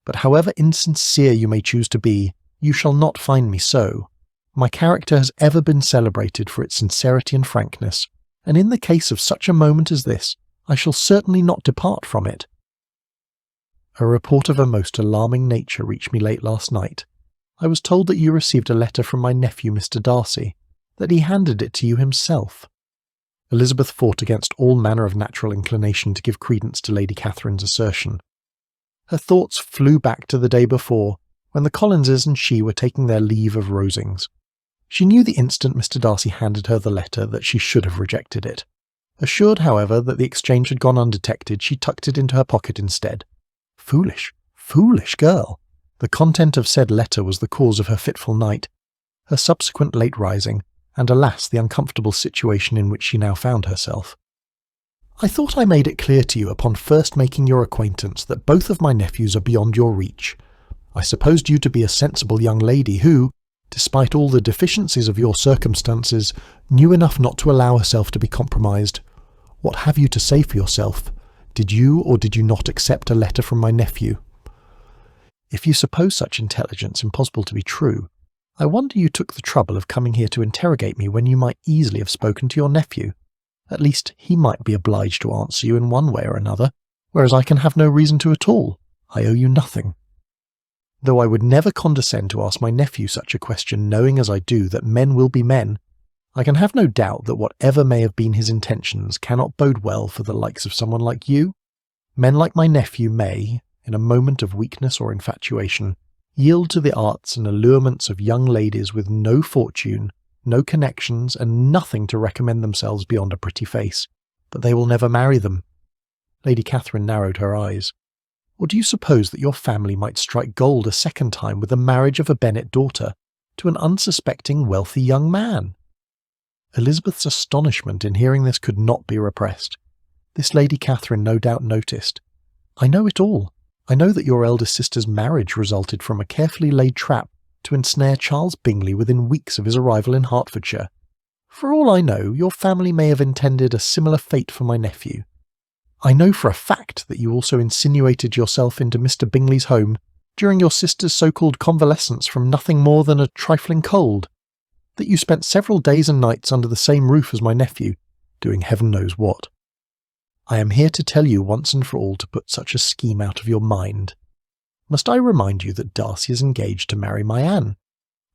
But however insincere you may choose to be, you shall not find me so. My character has ever been celebrated for its sincerity and frankness, and in the case of such a moment as this, I shall certainly not depart from it. A report of a most alarming nature reached me late last night. I was told that you received a letter from my nephew Mr. Darcy, that he handed it to you himself. Elizabeth fought against all manner of natural inclination to give credence to Lady Catherine's assertion. Her thoughts flew back to the day before, when the Collinses and she were taking their leave of Rosings. She knew the instant Mr. Darcy handed her the letter that she should have rejected it. Assured, however, that the exchange had gone undetected, she tucked it into her pocket instead. Foolish, foolish girl! The content of said letter was the cause of her fitful night, her subsequent late rising, and alas, the uncomfortable situation in which she now found herself. I thought I made it clear to you upon first making your acquaintance that both of my nephews are beyond your reach. I supposed you to be a sensible young lady who, despite all the deficiencies of your circumstances, knew enough not to allow herself to be compromised. What have you to say for yourself? Did you or did you not accept a letter from my nephew? If you suppose such intelligence impossible to be true, I wonder you took the trouble of coming here to interrogate me when you might easily have spoken to your nephew. At least he might be obliged to answer you in one way or another, whereas I can have no reason to at all. I owe you nothing. Though I would never condescend to ask my nephew such a question, knowing as I do that men will be men, I can have no doubt that whatever may have been his intentions cannot bode well for the likes of someone like you. Men like my nephew may, in a moment of weakness or infatuation, yield to the arts and allurements of young ladies with no fortune, no connections, and nothing to recommend themselves beyond a pretty face, but they will never marry them. Lady Catherine narrowed her eyes. Or do you suppose that your family might strike gold a second time with the marriage of a Bennet daughter to an unsuspecting wealthy young man? Elizabeth's astonishment in hearing this could not be repressed. This Lady Catherine no doubt noticed. I know it all. I know that your eldest sister's marriage resulted from a carefully laid trap to ensnare Charles Bingley within weeks of his arrival in Hertfordshire. For all I know, your family may have intended a similar fate for my nephew. I know for a fact that you also insinuated yourself into Mr. Bingley's home during your sister's so-called convalescence from nothing more than a trifling cold, that you spent several days and nights under the same roof as my nephew, doing heaven knows what. I am here to tell you once and for all to put such a scheme out of your mind. Must I remind you that Darcy is engaged to marry my Anne?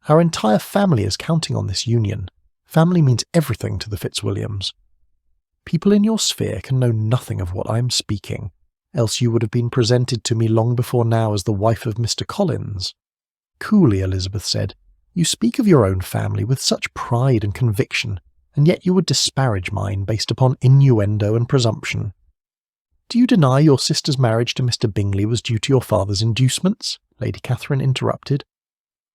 Our entire family is counting on this union. Family means everything to the Fitzwilliams. People in your sphere can know nothing of what I am speaking, else you would have been presented to me long before now as the wife of Mr. Collins. Coolly, Elizabeth said, you speak of your own family with such pride and conviction, and yet you would disparage mine based upon innuendo and presumption. Do you deny your sister's marriage to Mr. Bingley was due to your father's inducements? Lady Catherine interrupted.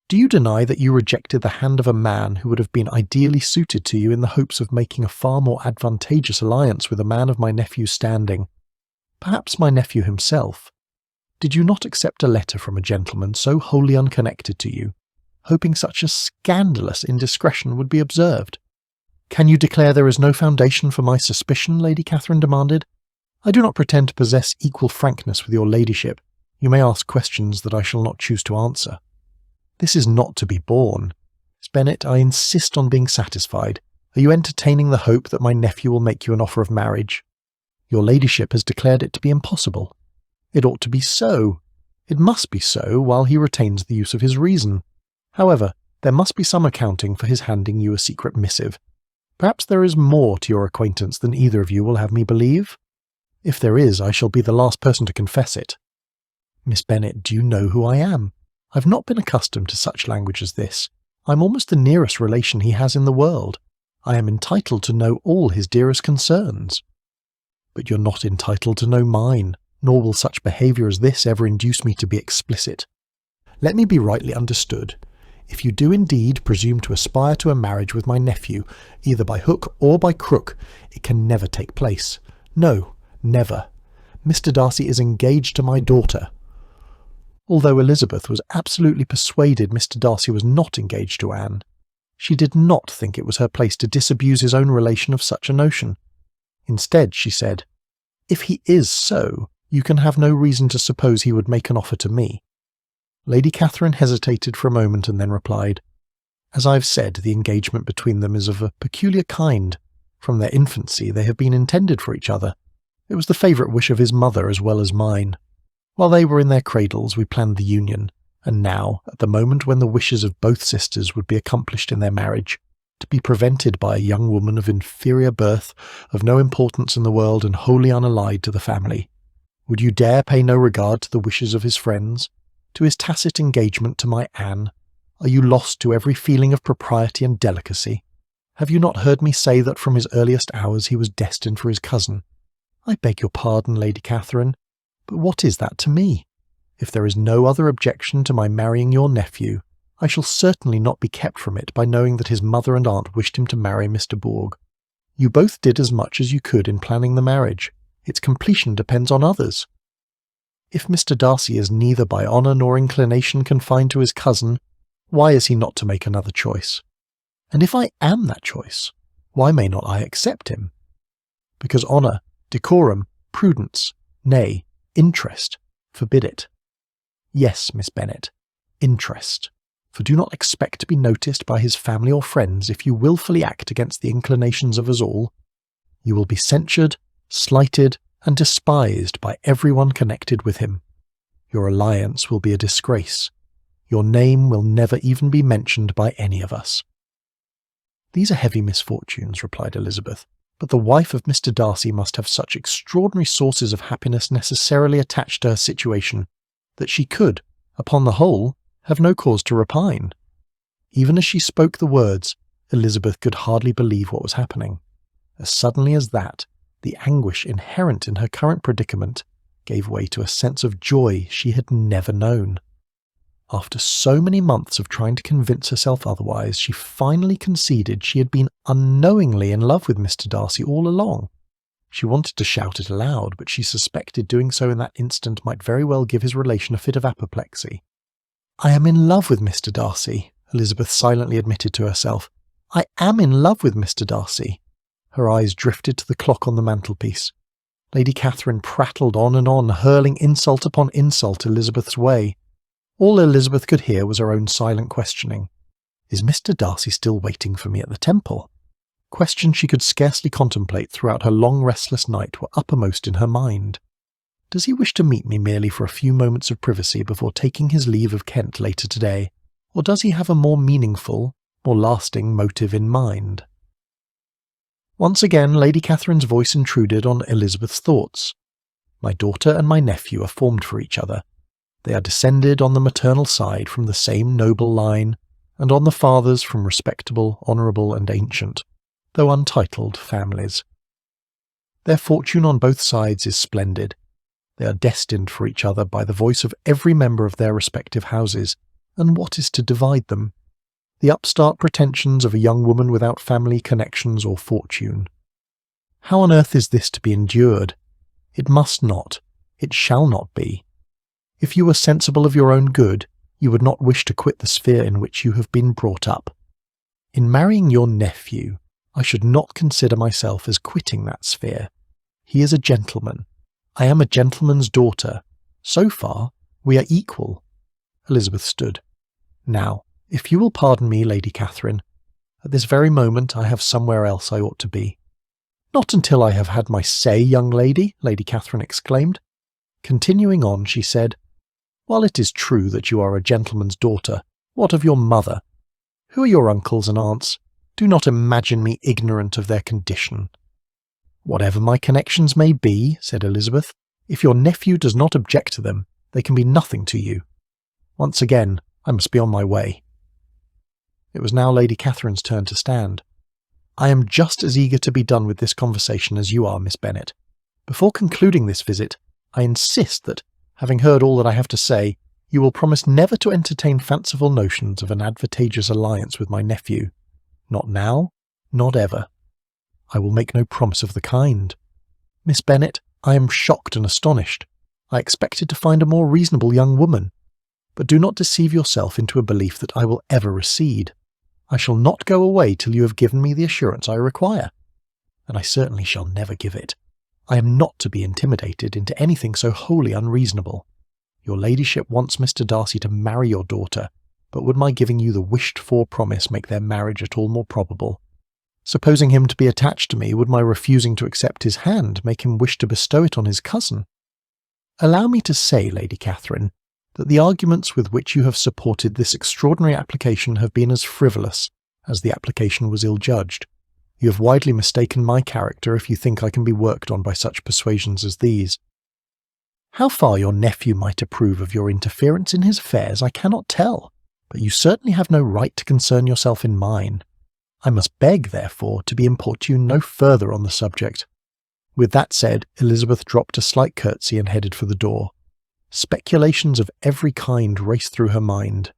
Do you deny that you rejected the hand of a man who would have been ideally suited to you in the hopes of making a far more advantageous alliance with a man of my nephew's standing? Perhaps my nephew himself. Did you not accept a letter from a gentleman so wholly unconnected to you, hoping such a scandalous indiscretion would be observed? Can you declare there is no foundation for my suspicion? Lady Catherine demanded. I do not pretend to possess equal frankness with your ladyship. You may ask questions that I shall not choose to answer. This is not to be borne. Miss Bennet, I insist on being satisfied. Are you entertaining the hope that my nephew will make you an offer of marriage? Your ladyship has declared it to be impossible. It ought to be so. It must be so while he retains the use of his reason. However, there must be some accounting for his handing you a secret missive. Perhaps there is more to your acquaintance than either of you will have me believe. If there is, I shall be the last person to confess it. Miss Bennet, do you know who I am? I've not been accustomed to such language as this. I'm almost the nearest relation he has in the world. I am entitled to know all his dearest concerns. But you're not entitled to know mine, nor will such behaviour as this ever induce me to be explicit. Let me be rightly understood. If you do indeed presume to aspire to a marriage with my nephew, either by hook or by crook, it can never take place. No, never. Mr. Darcy is engaged to my daughter. Although Elizabeth was absolutely persuaded Mr. Darcy was not engaged to Anne, she did not think it was her place to disabuse his own relation of such a notion. Instead, she said, If he is so, You can have no reason to suppose he would make an offer to me." Lady Catherine hesitated for a moment and then replied, "As I've said, the engagement between them is of a peculiar kind. From their infancy they have been intended for each other. It was the favourite wish of his mother as well as mine. While they were in their cradles we planned the union, and now, at the moment when the wishes of both sisters would be accomplished in their marriage, to be prevented by a young woman of inferior birth, of no importance in the world and wholly unallied to the family. Would you dare pay no regard to the wishes of his friends? To his tacit engagement to my Anne? Are you lost to every feeling of propriety and delicacy? Have you not heard me say that from his earliest hours he was destined for his cousin? I beg your pardon, Lady Catherine, but what is that to me? If there is no other objection to my marrying your nephew, I shall certainly not be kept from it by knowing that his mother and aunt wished him to marry Mr. Bourg. You both did as much as you could in planning the marriage. Its completion depends on others. If Mr. Darcy is neither by honour nor inclination confined to his cousin, why is he not to make another choice? And if I am that choice, why may not I accept him? Because honour, decorum, prudence, nay, interest, forbid it. Yes, Miss Bennet, interest. For do not expect to be noticed by his family or friends if you wilfully act against the inclinations of us all. You will be censured, slighted, and despised by everyone connected with him. Your alliance will be a disgrace. Your name will never even be mentioned by any of us." "These are heavy misfortunes," replied Elizabeth, "but the wife of Mr. Darcy must have such extraordinary sources of happiness necessarily attached to her situation, that she could, upon the whole, have no cause to repine." Even as she spoke the words, Elizabeth could hardly believe what was happening. As suddenly as that, the anguish inherent in her current predicament gave way to a sense of joy she had never known. After so many months of trying to convince herself otherwise, she finally conceded she had been unknowingly in love with Mr. Darcy all along. She wanted to shout it aloud, but she suspected doing so in that instant might very well give his relation a fit of apoplexy. "I am in love with Mr. Darcy," Elizabeth silently admitted to herself. "I am in love with Mr. Darcy." Her eyes drifted to the clock on the mantelpiece. Lady Catherine prattled on and on, hurling insult upon insult Elizabeth's way. All Elizabeth could hear was her own silent questioning. "Is Mr. Darcy still waiting for me at the Temple?" Questions she could scarcely contemplate throughout her long restless night were uppermost in her mind. "Does he wish to meet me merely for a few moments of privacy before taking his leave of Kent later today, or does he have a more meaningful, more lasting motive in mind?" Once again Lady Catherine's voice intruded on Elizabeth's thoughts. "My daughter and my nephew are formed for each other. They are descended on the maternal side from the same noble line, and on the father's from respectable, honourable, and ancient, though untitled, families. Their fortune on both sides is splendid. They are destined for each other by the voice of every member of their respective houses, and what is to divide them? The upstart pretensions of a young woman without family connections or fortune. How on earth is this to be endured? It must not, it shall not be. If you were sensible of your own good, you would not wish to quit the sphere in which you have been brought up. In marrying your nephew, I should not consider myself as quitting that sphere. He is a gentleman. I am a gentleman's daughter. So far, we are equal." Elizabeth stood. "Now, if you will pardon me, Lady Catherine, at this very moment I have somewhere else I ought to be." "Not until I have had my say, young lady," Lady Catherine exclaimed. Continuing on, she said, "While it is true that you are a gentleman's daughter, what of your mother? Who are your uncles and aunts? Do not imagine me ignorant of their condition." "Whatever my connections may be," said Elizabeth, "if your nephew does not object to them, they can be nothing to you. Once again, I must be on my way." It was now Lady Catherine's turn to stand. "I am just as eager to be done with this conversation as you are, Miss Bennet. Before concluding this visit, I insist that, having heard all that I have to say, you will promise never to entertain fanciful notions of an advantageous alliance with my nephew. Not now, not ever. I will make no promise of the kind. Miss Bennet, I am shocked and astonished. I expected to find a more reasonable young woman. But do not deceive yourself into a belief that I will ever recede. I shall not go away till you have given me the assurance I require. And I certainly shall never give it. I am not to be intimidated into anything so wholly unreasonable. Your ladyship wants Mr. Darcy to marry your daughter, but would my giving you the wished-for promise make their marriage at all more probable? Supposing him to be attached to me, would my refusing to accept his hand make him wish to bestow it on his cousin? Allow me to say, Lady Catherine, that the arguments with which you have supported this extraordinary application have been as frivolous as the application was ill-judged. You have widely mistaken my character if you think I can be worked on by such persuasions as these. How far your nephew might approve of your interference in his affairs I cannot tell, but you certainly have no right to concern yourself in mine. I must beg, therefore, to be importuned no further on the subject. With that said, Elizabeth dropped a slight curtsy and headed for the door. Speculations of every kind raced through her mind.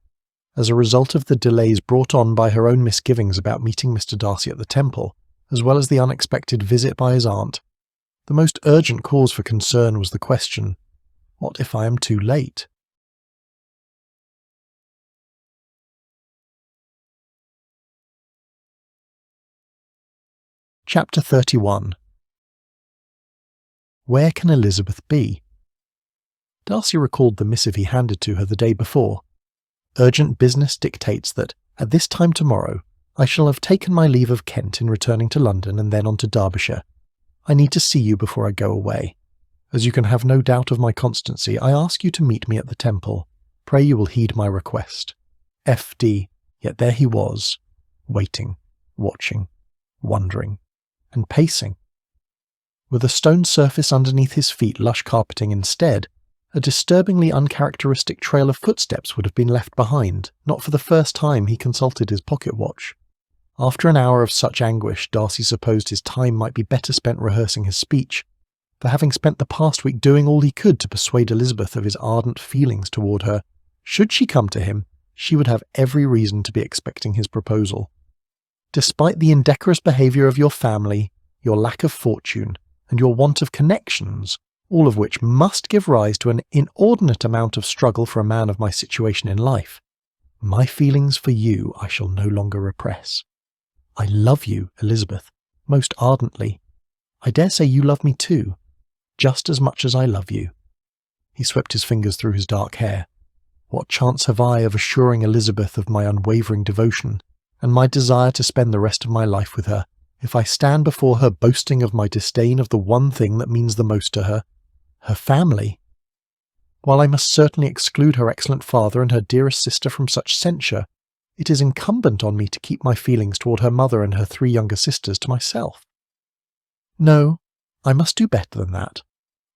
As a result of the delays brought on by her own misgivings about meeting Mr. Darcy at the Temple, as well as the unexpected visit by his aunt, the most urgent cause for concern was the question, what if I am too late? Chapter 31. Where can Elizabeth be? Darcy recalled the missive he handed to her the day before. Urgent business dictates that, at this time tomorrow, I shall have taken my leave of Kent in returning to London and then on to Derbyshire. I need to see you before I go away. As you can have no doubt of my constancy, I ask you to meet me at the Temple. Pray you will heed my request. F.D. Yet there he was, waiting, watching, wondering, and pacing. With a stone surface underneath his feet lush carpeting instead, a disturbingly uncharacteristic trail of footsteps would have been left behind, not for the first time he consulted his pocket watch. After an hour of such anguish, Darcy supposed his time might be better spent rehearsing his speech, for having spent the past week doing all he could to persuade Elizabeth of his ardent feelings toward her, should she come to him, she would have every reason to be expecting his proposal. Despite the indecorous behaviour of your family, your lack of fortune, and your want of connections, all of which must give rise to an inordinate amount of struggle for a man of my situation in life, my feelings for you I shall no longer repress. I love you, Elizabeth, most ardently. I dare say you love me too, just as much as I love you. He swept his fingers through his dark hair. What chance have I of assuring Elizabeth of my unwavering devotion, and my desire to spend the rest of my life with her, if I stand before her boasting of my disdain of the one thing that means the most to her, her family? While I must certainly exclude her excellent father and her dearest sister from such censure, it is incumbent on me to keep my feelings toward her mother and her 3 younger sisters to myself. No, I must do better than that.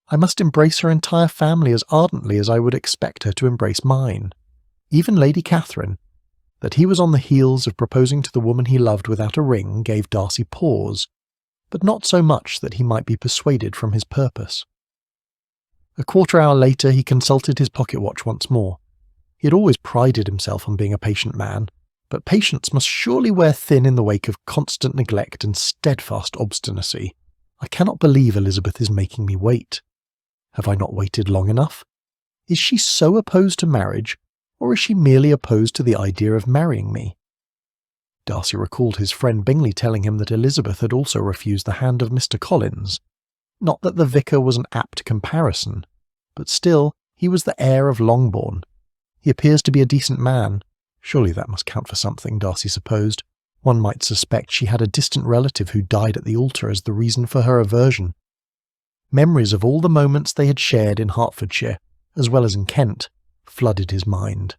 I must embrace her entire family as ardently as I would expect her to embrace mine. Even Lady Catherine. That he was on the heels of proposing to the woman he loved without a ring gave Darcy pause, but not so much that he might be persuaded from his purpose. A quarter-hour later he consulted his pocket-watch once more. He had always prided himself on being a patient man, but patience must surely wear thin in the wake of constant neglect and steadfast obstinacy. I cannot believe Elizabeth is making me wait. Have I not waited long enough? Is she so opposed to marriage, or is she merely opposed to the idea of marrying me? Darcy recalled his friend Bingley telling him that Elizabeth had also refused the hand of Mr. Collins. Not that the vicar was an apt comparison, but still, he was the heir of Longbourn. He appears to be a decent man. Surely that must count for something, Darcy supposed. One might suspect she had a distant relative who died at the altar as the reason for her aversion. Memories of all the moments they had shared in Hertfordshire, as well as in Kent, flooded his mind.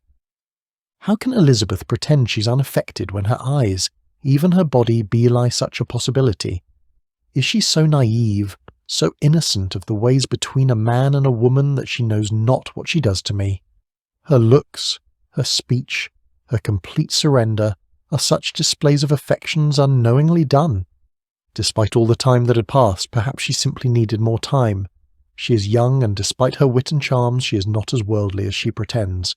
How can Elizabeth pretend she's unaffected when her eyes, even her body, belie such a possibility? Is she so naive, so innocent of the ways between a man and a woman that she knows not what she does to me? Her looks, her speech, her complete surrender are such displays of affections unknowingly done. Despite all the time that had passed, perhaps she simply needed more time. She is young, and despite her wit and charms, she is not as worldly as she pretends.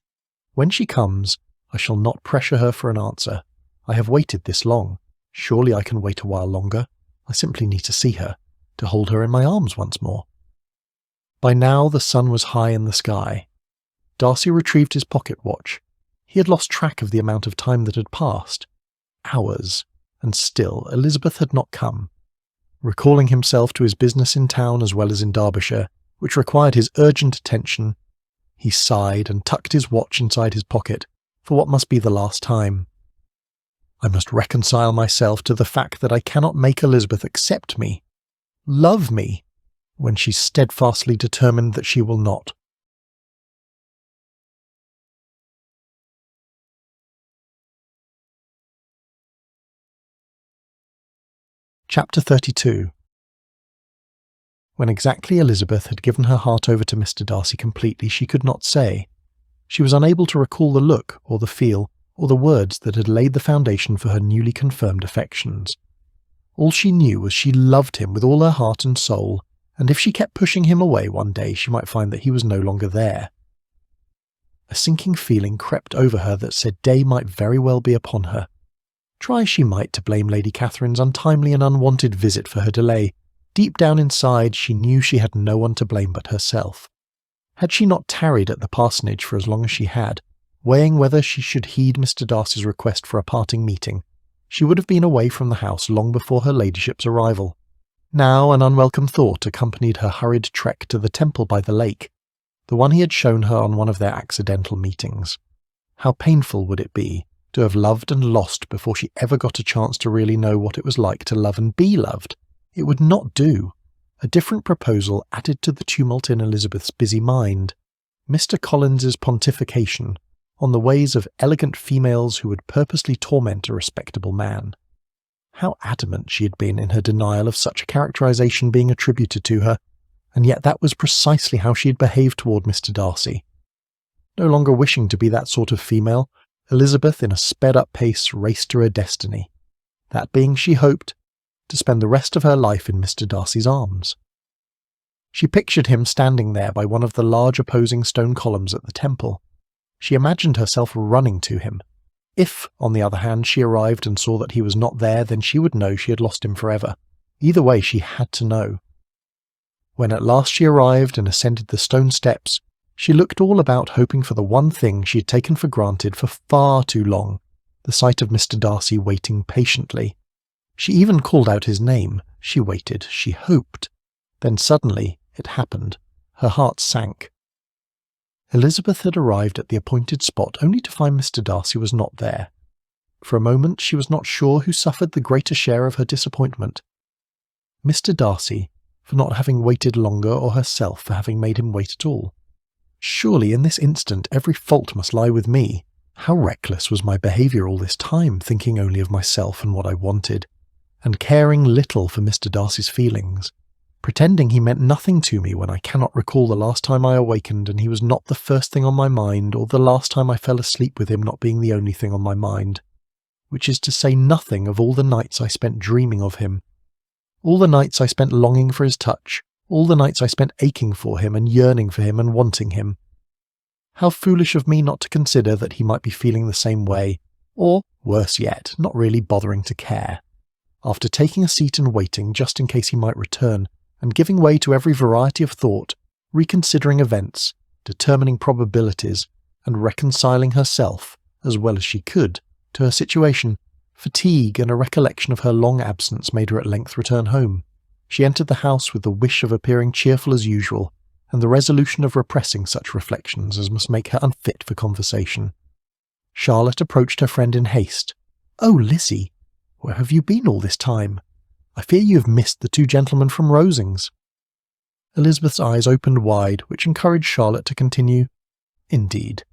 When she comes, I shall not pressure her for an answer. I have waited this long. Surely I can wait a while longer. I simply need to see her, to hold her in my arms once more. By now the sun was high in the sky. Darcy retrieved his pocket-watch. He had lost track of the amount of time that had passed. Hours, and still Elizabeth had not come. Recalling himself to his business in town as well as in Derbyshire, which required his urgent attention, he sighed and tucked his watch inside his pocket for what must be the last time. I must reconcile myself to the fact that I cannot make Elizabeth accept me, love me, when she's steadfastly determined that she will not. Chapter 32. When exactly Elizabeth had given her heart over to Mr. Darcy completely, she could not say. She was unable to recall the look, or the feel, or the words that had laid the foundation for her newly confirmed affections. All she knew was she loved him with all her heart and soul, and if she kept pushing him away one day she might find that he was no longer there. A sinking feeling crept over her that said day might very well be upon her. Try as she might to blame Lady Catherine's untimely and unwanted visit for her delay, deep down inside she knew she had no one to blame but herself. Had she not tarried at the parsonage for as long as she had, weighing whether she should heed Mr. Darcy's request for a parting meeting, she would have been away from the house long before her ladyship's arrival. Now an unwelcome thought accompanied her hurried trek to the temple by the lake, the one he had shown her on one of their accidental meetings. How painful would it be to have loved and lost before she ever got a chance to really know what it was like to love and be loved? It would not do. A different proposal added to the tumult in Elizabeth's busy mind. Mr. Collins's pontification on the ways of elegant females who would purposely torment a respectable man. How adamant she had been in her denial of such a characterization being attributed to her, and yet that was precisely how she had behaved toward Mr. Darcy. No longer wishing to be that sort of female, Elizabeth in a sped-up pace raced to her destiny, that being, she hoped, to spend the rest of her life in Mr. Darcy's arms. She pictured him standing there by one of the large opposing stone columns at the temple. She imagined herself running to him. If, on the other hand, she arrived and saw that he was not there, then she would know she had lost him forever. Either way, she had to know. When at last she arrived and ascended the stone steps, she looked all about, hoping for the one thing she had taken for granted for far too long, the sight of Mr. Darcy waiting patiently. She even called out his name. She waited, she hoped. Then suddenly it happened. Her heart sank. Elizabeth had arrived at the appointed spot only to find Mr. Darcy was not there. For a moment she was not sure who suffered the greater share of her disappointment. Mr. Darcy, for not having waited longer, or herself for having made him wait at all. Surely in this instant every fault must lie with me. How reckless was my behaviour all this time, thinking only of myself and what I wanted, and caring little for Mr. Darcy's feelings, pretending he meant nothing to me when I cannot recall the last time I awakened and he was not the first thing on my mind, or the last time I fell asleep with him not being the only thing on my mind, which is to say nothing of all the nights I spent dreaming of him, all the nights I spent longing for his touch, all the nights I spent aching for him and yearning for him and wanting him. How foolish of me not to consider that he might be feeling the same way, or, worse yet, not really bothering to care. After taking a seat and waiting just in case he might return, and giving way to every variety of thought, reconsidering events, determining probabilities, and reconciling herself, as well as she could, to her situation, fatigue and a recollection of her long absence made her at length return home. She entered the house with the wish of appearing cheerful as usual, and the resolution of repressing such reflections as must make her unfit for conversation. Charlotte approached her friend in haste. "Oh, Lizzie, where have you been all this time? I fear you have missed the two gentlemen from Rosings." Elizabeth's eyes opened wide, which encouraged Charlotte to continue. "Indeed,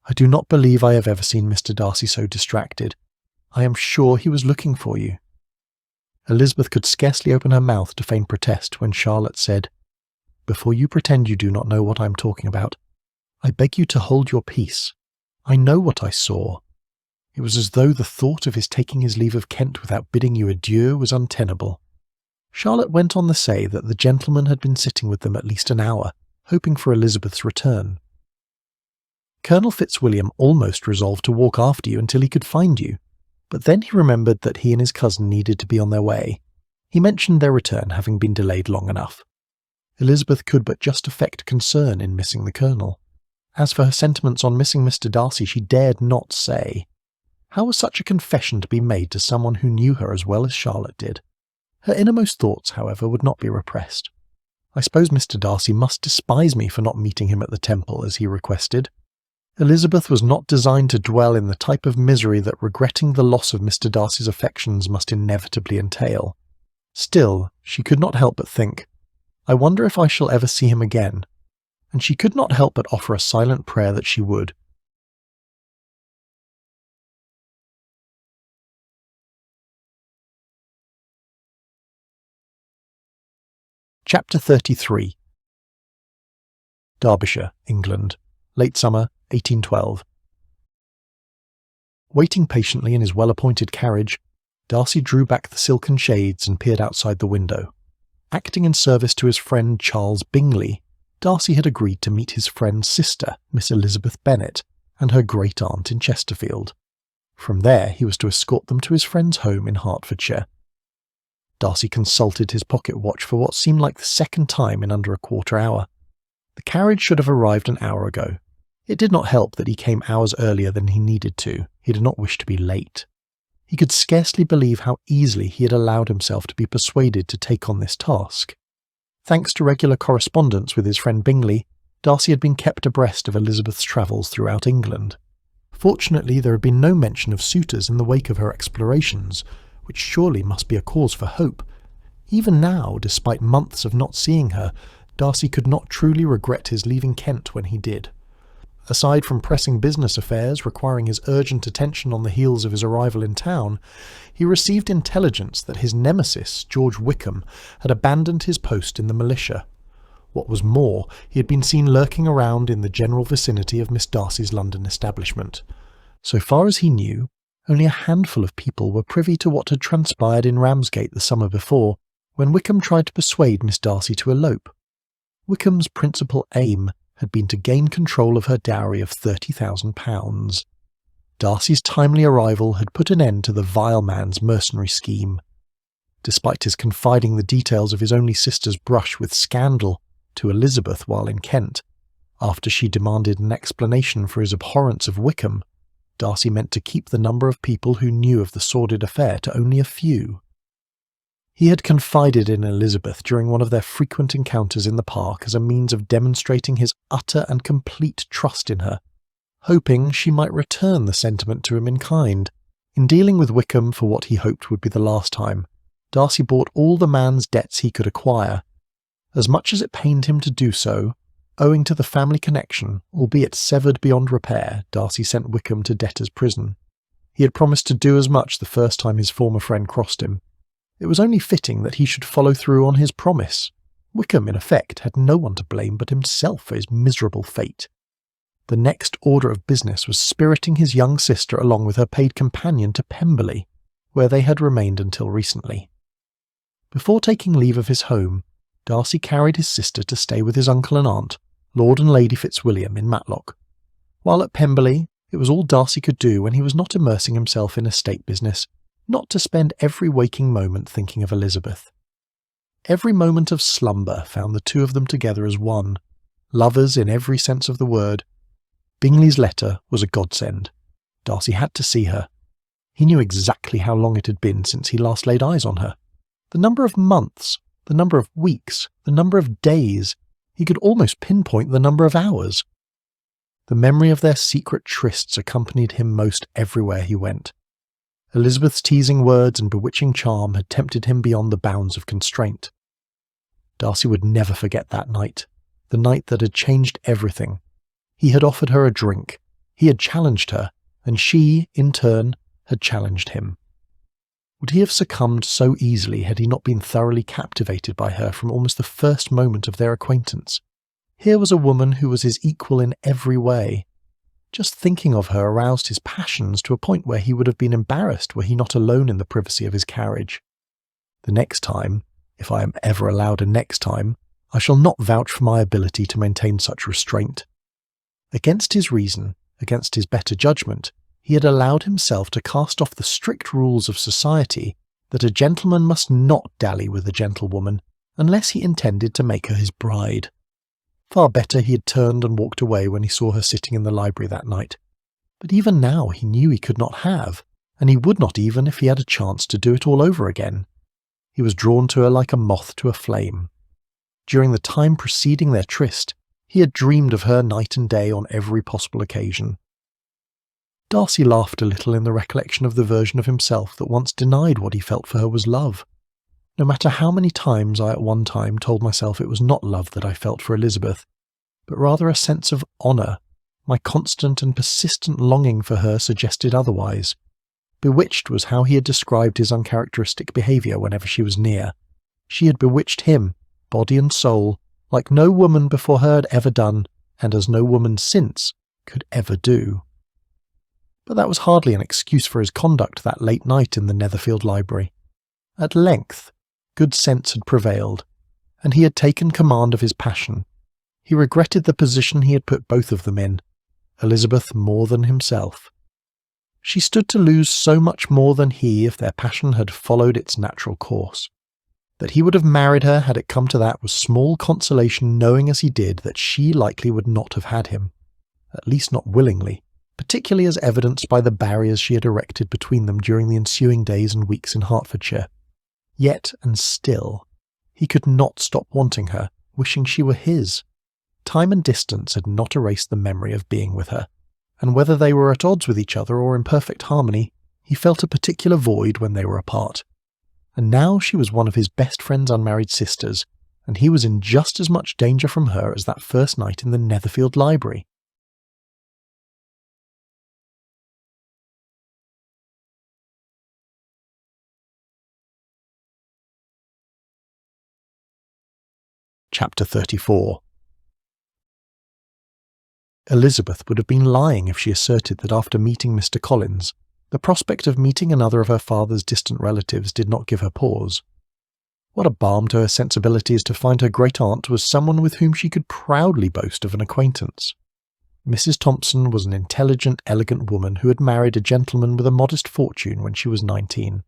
I do not believe I have ever seen Mr. Darcy so distracted. I am sure he was looking for you." Elizabeth could scarcely open her mouth to feign protest when Charlotte said, "Before you pretend you do not know what I am talking about, I beg you to hold your peace. I know what I saw. It was as though the thought of his taking his leave of Kent without bidding you adieu was untenable." Charlotte went on to say that the gentleman had been sitting with them at least an hour, hoping for Elizabeth's return. "Colonel Fitzwilliam almost resolved to walk after you until he could find you, but then he remembered that he and his cousin needed to be on their way. He mentioned their return having been delayed long enough." Elizabeth could but just affect concern in missing the Colonel. As for her sentiments on missing Mr. Darcy, she dared not say. How was such a confession to be made to someone who knew her as well as Charlotte did? Her innermost thoughts, however, would not be repressed. I suppose Mr. Darcy must despise me for not meeting him at the Temple as he requested. Elizabeth was not designed to dwell in the type of misery that regretting the loss of Mr. Darcy's affections must inevitably entail. Still, she could not help but think, I wonder if I shall ever see him again, and she could not help but offer a silent prayer that she would. Chapter 33. Derbyshire, England, late summer, 1812. Waiting patiently in his well-appointed carriage, Darcy drew back the silken shades and peered outside the window. Acting in service to his friend Charles Bingley, Darcy had agreed to meet his friend's sister, Miss Elizabeth Bennet, and her great-aunt in Chesterfield. From there he was to escort them to his friend's home in Hertfordshire. Darcy consulted his pocket watch for what seemed like the second time in under a quarter hour. The carriage should have arrived an hour ago. It did not help that he came hours earlier than he needed to. He did not wish to be late. He could scarcely believe how easily he had allowed himself to be persuaded to take on this task. Thanks to regular correspondence with his friend Bingley, Darcy had been kept abreast of Elizabeth's travels throughout England. Fortunately, there had been no mention of suitors in the wake of her explorations, which surely must be a cause for hope. Even now, despite months of not seeing her, Darcy could not truly regret his leaving Kent when he did. Aside from pressing business affairs requiring his urgent attention on the heels of his arrival in town, he received intelligence that his nemesis, George Wickham, had abandoned his post in the militia. What was more, he had been seen lurking around in the general vicinity of Miss Darcy's London establishment. So far as he knew, only a handful of people were privy to what had transpired in Ramsgate the summer before, when Wickham tried to persuade Miss Darcy to elope. Wickham's principal aim had been to gain control of her dowry of £30,000. Darcy's timely arrival had put an end to the vile man's mercenary scheme. Despite his confiding the details of his only sister's brush with scandal to Elizabeth while in Kent, after she demanded an explanation for his abhorrence of Wickham, Darcy meant to keep the number of people who knew of the sordid affair to only a few. He had confided in Elizabeth during one of their frequent encounters in the park as a means of demonstrating his utter and complete trust in her, hoping she might return the sentiment to him in kind. In dealing with Wickham for what he hoped would be the last time, Darcy bought all the man's debts he could acquire. As much as it pained him to do so, owing to the family connection, albeit severed beyond repair, Darcy sent Wickham to debtor's prison. He had promised to do as much the first time his former friend crossed him. It was only fitting that he should follow through on his promise. Wickham, in effect, had no one to blame but himself for his miserable fate. The next order of business was spiriting his young sister along with her paid companion to Pemberley, where they had remained until recently. Before taking leave of his home, Darcy carried his sister to stay with his uncle and aunt, Lord and Lady Fitzwilliam, in Matlock. While at Pemberley, it was all Darcy could do when he was not immersing himself in estate business, not to spend every waking moment thinking of Elizabeth. Every moment of slumber found the two of them together as one, lovers in every sense of the word. Bingley's letter was a godsend. Darcy had to see her. He knew exactly how long it had been since he last laid eyes on her. The number of months, the number of weeks, the number of days. He could almost pinpoint the number of hours. The memory of their secret trysts accompanied him most everywhere he went. Elizabeth's teasing words and bewitching charm had tempted him beyond the bounds of constraint. Darcy would never forget that night, the night that had changed everything. He had offered her a drink, he had challenged her, and she, in turn, had challenged him. Would he have succumbed so easily had he not been thoroughly captivated by her from almost the first moment of their acquaintance? Here was a woman who was his equal in every way. Just thinking of her aroused his passions to a point where he would have been embarrassed were he not alone in the privacy of his carriage. The next time, if I am ever allowed a next time, I shall not vouch for my ability to maintain such restraint. Against his reason, against his better judgment, he had allowed himself to cast off the strict rules of society that a gentleman must not dally with a gentlewoman unless he intended to make her his bride. Far better he had turned and walked away when he saw her sitting in the library that night. But even now he knew he could not have, and he would not even if he had a chance to do it all over again. He was drawn to her like a moth to a flame. During the time preceding their tryst, he had dreamed of her night and day on every possible occasion. Darcy laughed a little in the recollection of the version of himself that once denied what he felt for her was love. No matter how many times I at one time told myself it was not love that I felt for Elizabeth, but rather a sense of honour, my constant and persistent longing for her suggested otherwise. Bewitched was how he had described his uncharacteristic behaviour whenever she was near. She had bewitched him, body and soul, like no woman before her had ever done, and as no woman since could ever do. But that was hardly an excuse for his conduct that late night in the Netherfield library. At length, good sense had prevailed, and he had taken command of his passion. He regretted the position he had put both of them in, Elizabeth more than himself. She stood to lose so much more than he if their passion had followed its natural course. That he would have married her had it come to that was small consolation, knowing as he did that she likely would not have had him, at least not willingly, particularly as evidenced by the barriers she had erected between them during the ensuing days and weeks in Hertfordshire. Yet and still, he could not stop wanting her, wishing she were his. Time and distance had not erased the memory of being with her, and whether they were at odds with each other or in perfect harmony, he felt a particular void when they were apart. And now she was one of his best friend's unmarried sisters, and he was in just as much danger from her as that first night in the Netherfield library. Chapter 34. Elizabeth would have been lying if she asserted that after meeting Mr. Collins, the prospect of meeting another of her father's distant relatives did not give her pause. What a balm to her sensibilities to find her great-aunt was someone with whom she could proudly boast of an acquaintance. Mrs. Thompson was an intelligent, elegant woman who had married a gentleman with a modest fortune when she was 19.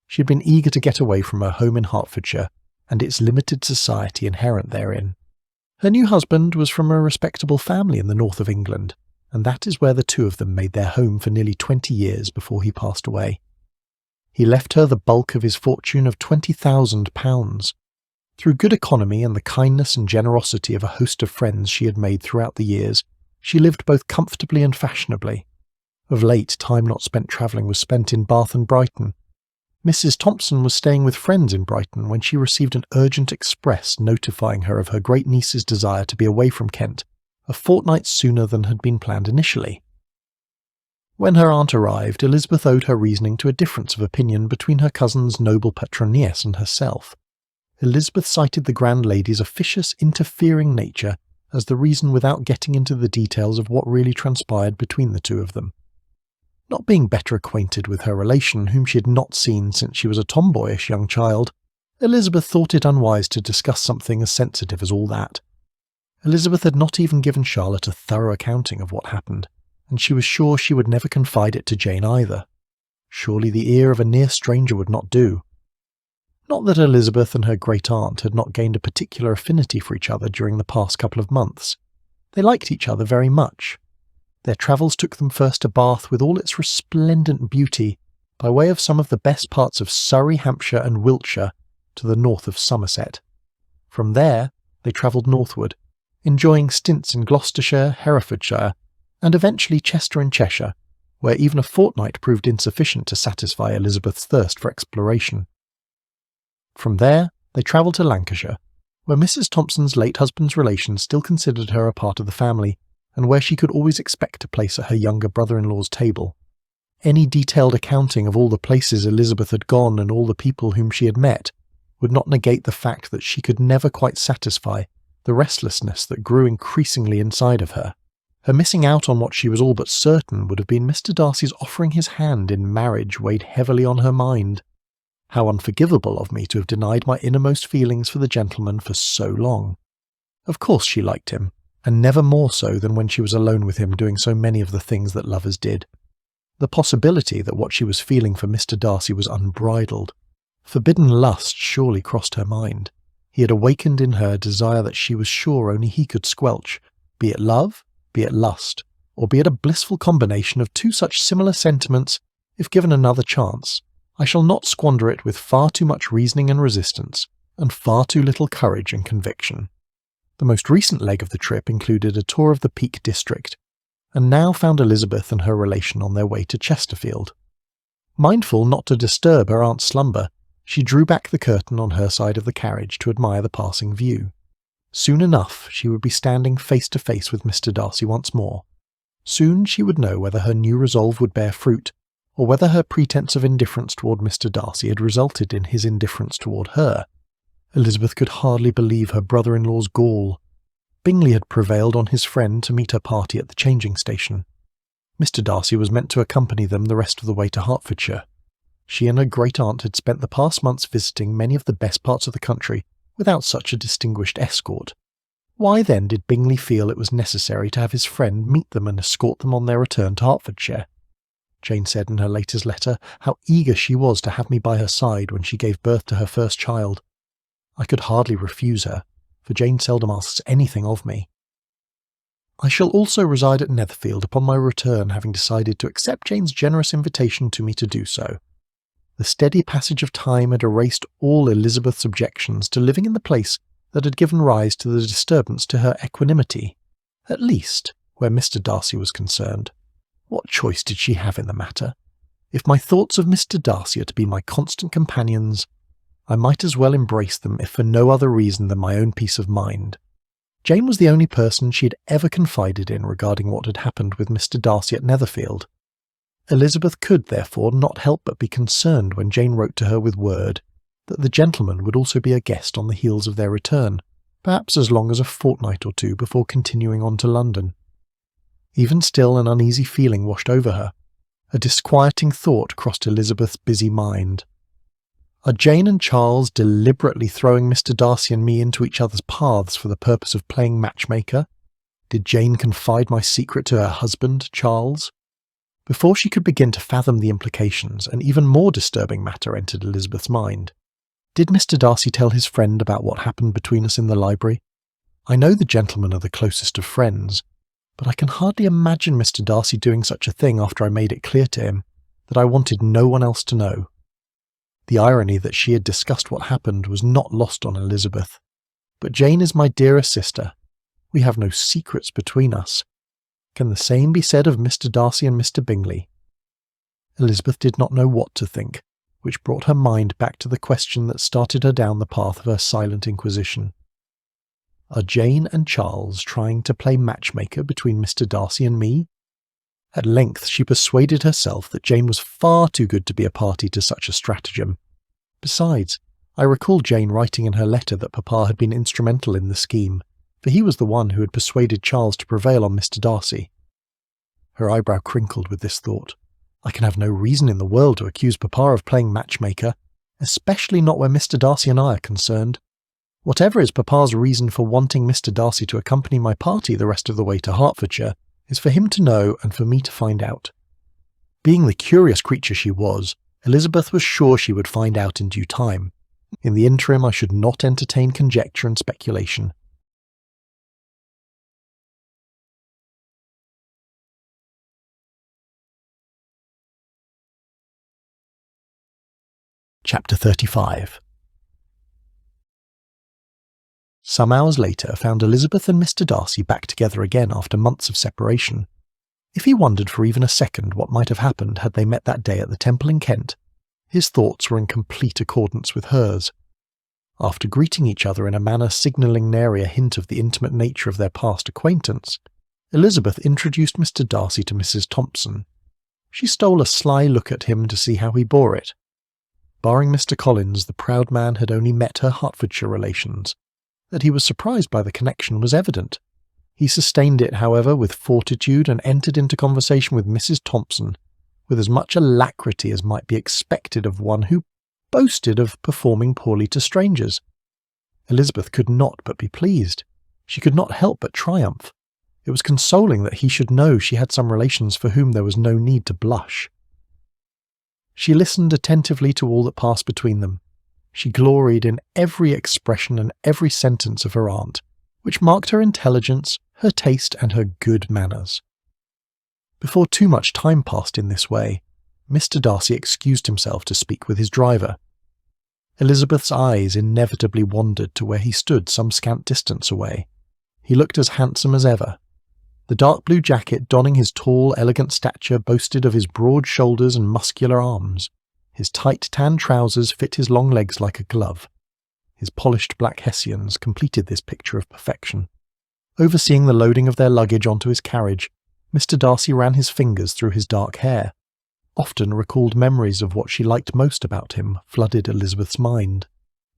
She had been eager to get away from her home in Hertfordshire and its limited society inherent therein. Her new husband was from a respectable family in the north of England, and that is where the two of them made their home for nearly 20 years before he passed away. He left her the bulk of his fortune of £20,000. Through good economy and the kindness and generosity of a host of friends she had made throughout the years, she lived both comfortably and fashionably. Of late, time not spent travelling was spent in Bath and Brighton. Mrs. Thompson was staying with friends in Brighton when she received an urgent express notifying her of her great-niece's desire to be away from Kent, a fortnight sooner than had been planned initially. When her aunt arrived, Elizabeth owed her reasoning to a difference of opinion between her cousin's noble patroness and herself. Elizabeth cited the grand lady's officious, interfering nature as the reason without getting into the details of what really transpired between the two of them. Not being better acquainted with her relation, whom she had not seen since she was a tomboyish young child, Elizabeth thought it unwise to discuss something as sensitive as all that. Elizabeth had not even given Charlotte a thorough accounting of what happened, and she was sure she would never confide it to Jane either. Surely the ear of a near stranger would not do. Not that Elizabeth and her great-aunt had not gained a particular affinity for each other during the past couple of months. They liked each other very much. Their travels took them first to Bath with all its resplendent beauty, by way of some of the best parts of Surrey, Hampshire and Wiltshire, to the north of Somerset. From there they travelled northward, enjoying stints in Gloucestershire, Herefordshire, and eventually Chester and Cheshire, where even a fortnight proved insufficient to satisfy Elizabeth's thirst for exploration. From there they travelled to Lancashire, where Mrs. Thompson's late husband's relations still considered her a part of the family, and where she could always expect a place at her younger brother-in-law's table. Any detailed accounting of all the places Elizabeth had gone and all the people whom she had met would not negate the fact that she could never quite satisfy the restlessness that grew increasingly inside of her. Her missing out on what she was all but certain would have been Mr. Darcy's offering his hand in marriage weighed heavily on her mind. How unforgivable of me to have denied my innermost feelings for the gentleman for so long. Of course she liked him, and never more so than when she was alone with him doing so many of the things that lovers did. The possibility that what she was feeling for Mr. Darcy was unbridled. Forbidden lust surely crossed her mind. He had awakened in her a desire that she was sure only he could squelch, be it love, be it lust, or be it a blissful combination of two such similar sentiments if given another chance, I shall not squander it with far too much reasoning and resistance, and far too little courage and conviction. The most recent leg of the trip included a tour of the Peak District, and now found Elizabeth and her relation on their way to Chesterfield. Mindful not to disturb her aunt's slumber, she drew back the curtain on her side of the carriage to admire the passing view. Soon enough she would be standing face to face with Mr. Darcy once more. Soon she would know whether her new resolve would bear fruit, or whether her pretense of indifference toward Mr. Darcy had resulted in his indifference toward her. Elizabeth could hardly believe her brother-in-law's gall. Bingley had prevailed on his friend to meet her party at the changing station. Mr. Darcy was meant to accompany them the rest of the way to Hertfordshire. She and her great-aunt had spent the past months visiting many of the best parts of the country without such a distinguished escort. Why then did Bingley feel it was necessary to have his friend meet them and escort them on their return to Hertfordshire? Jane said in her latest letter how eager she was to have me by her side when she gave birth to her first child. I could hardly refuse her, for Jane seldom asks anything of me. I shall also reside at Netherfield upon my return, having decided to accept Jane's generous invitation to me to do so. The steady passage of time had erased all Elizabeth's objections to living in the place that had given rise to the disturbance to her equanimity, at least where Mr. Darcy was concerned. What choice did she have in the matter? If my thoughts of Mr. Darcy are to be my constant companions, I might as well embrace them if for no other reason than my own peace of mind. Jane was the only person she had ever confided in regarding what had happened with Mr. Darcy at Netherfield. Elizabeth could, therefore, not help but be concerned when Jane wrote to her with word that the gentleman would also be a guest on the heels of their return, perhaps as long as a fortnight or two before continuing on to London. Even still, an uneasy feeling washed over her. A disquieting thought crossed Elizabeth's busy mind. Are Jane and Charles deliberately throwing Mr. Darcy and me into each other's paths for the purpose of playing matchmaker? Did Jane confide my secret to her husband, Charles? Before she could begin to fathom the implications, an even more disturbing matter entered Elizabeth's mind. Did Mr. Darcy tell his friend about what happened between us in the library? I know the gentlemen are the closest of friends, but I can hardly imagine Mr. Darcy doing such a thing after I made it clear to him that I wanted no one else to know. The irony that she had discussed what happened was not lost on Elizabeth. But Jane is my dearest sister. We have no secrets between us. Can the same be said of Mr. Darcy and Mr. Bingley? Elizabeth did not know what to think, which brought her mind back to the question that started her down the path of her silent inquisition. Are Jane and Charles trying to play matchmaker between Mr. Darcy and me? At length she persuaded herself that Jane was far too good to be a party to such a stratagem. Besides, I recalled Jane writing in her letter that Papa had been instrumental in the scheme, for he was the one who had persuaded Charles to prevail on Mr. Darcy. Her eyebrow crinkled with this thought. I can have no reason in the world to accuse Papa of playing matchmaker, especially not where Mr. Darcy and I are concerned. Whatever is Papa's reason for wanting Mr. Darcy to accompany my party the rest of the way to Hertfordshire is for him to know and for me to find out. Being the curious creature she was, Elizabeth was sure she would find out in due time. In the interim, I should not entertain conjecture and speculation. Chapter 35. Some hours later found Elizabeth and Mr. Darcy back together again after months of separation. If he wondered for even a second what might have happened had they met that day at the Temple in Kent, his thoughts were in complete accordance with hers. After greeting each other in a manner signalling nary a hint of the intimate nature of their past acquaintance, Elizabeth introduced Mr. Darcy to Mrs. Thompson. She stole a sly look at him to see how he bore it. Barring Mr. Collins, the proud man had only met her Hertfordshire relations. That he was surprised by the connection was evident. He sustained it, however, with fortitude and entered into conversation with Mrs. Thompson with as much alacrity as might be expected of one who boasted of performing poorly to strangers. Elizabeth could not but be pleased. She could not help but triumph. It was consoling that he should know she had some relations for whom there was no need to blush. She listened attentively to all that passed between them. She gloried in every expression and every sentence of her aunt, which marked her intelligence, her taste, and her good manners. Before too much time passed in this way, Mr. Darcy excused himself to speak with his driver. Elizabeth's eyes inevitably wandered to where he stood some scant distance away. He looked as handsome as ever. The dark blue jacket donning his tall, elegant stature boasted of his broad shoulders and muscular arms. His tight tan trousers fit his long legs like a glove. His polished black hessians completed this picture of perfection. Overseeing the loading of their luggage onto his carriage, Mr. Darcy ran his fingers through his dark hair. Often recalled memories of what she liked most about him flooded Elizabeth's mind.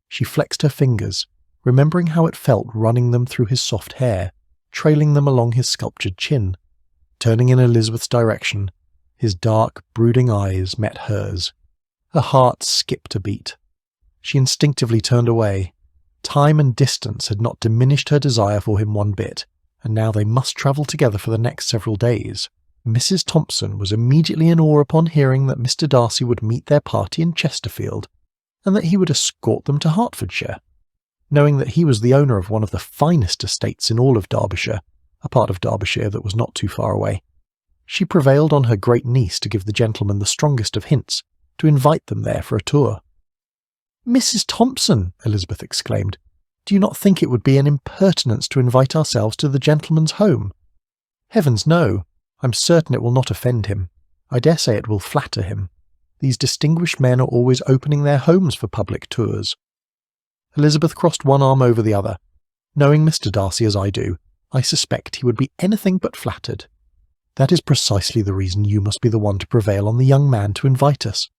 She flexed her fingers, remembering how it felt running them through his soft hair, trailing them along his sculptured chin. Turning in Elizabeth's direction, his dark, brooding eyes met hers. Her heart skipped a beat. She instinctively turned away. Time and distance had not diminished her desire for him one bit, and now they must travel together for the next several days. Mrs. Thompson was immediately in awe upon hearing that Mr. Darcy would meet their party in Chesterfield, and that he would escort them to Hertfordshire. Knowing that he was the owner of one of the finest estates in all of Derbyshire, a part of Derbyshire that was not too far away, she prevailed on her great niece to give the gentleman the strongest of hints, to invite them there for a tour. "Mrs. Thompson," Elizabeth exclaimed, "do you not think it would be an impertinence to invite ourselves to the gentleman's home?" "Heavens, no. I'm certain it will not offend him. I dare say it will flatter him. These distinguished men are always opening their homes for public tours." Elizabeth crossed one arm over the other. "Knowing Mr. Darcy as I do, I suspect he would be anything but flattered. That is precisely the reason you must be the one to prevail on the young man to invite us.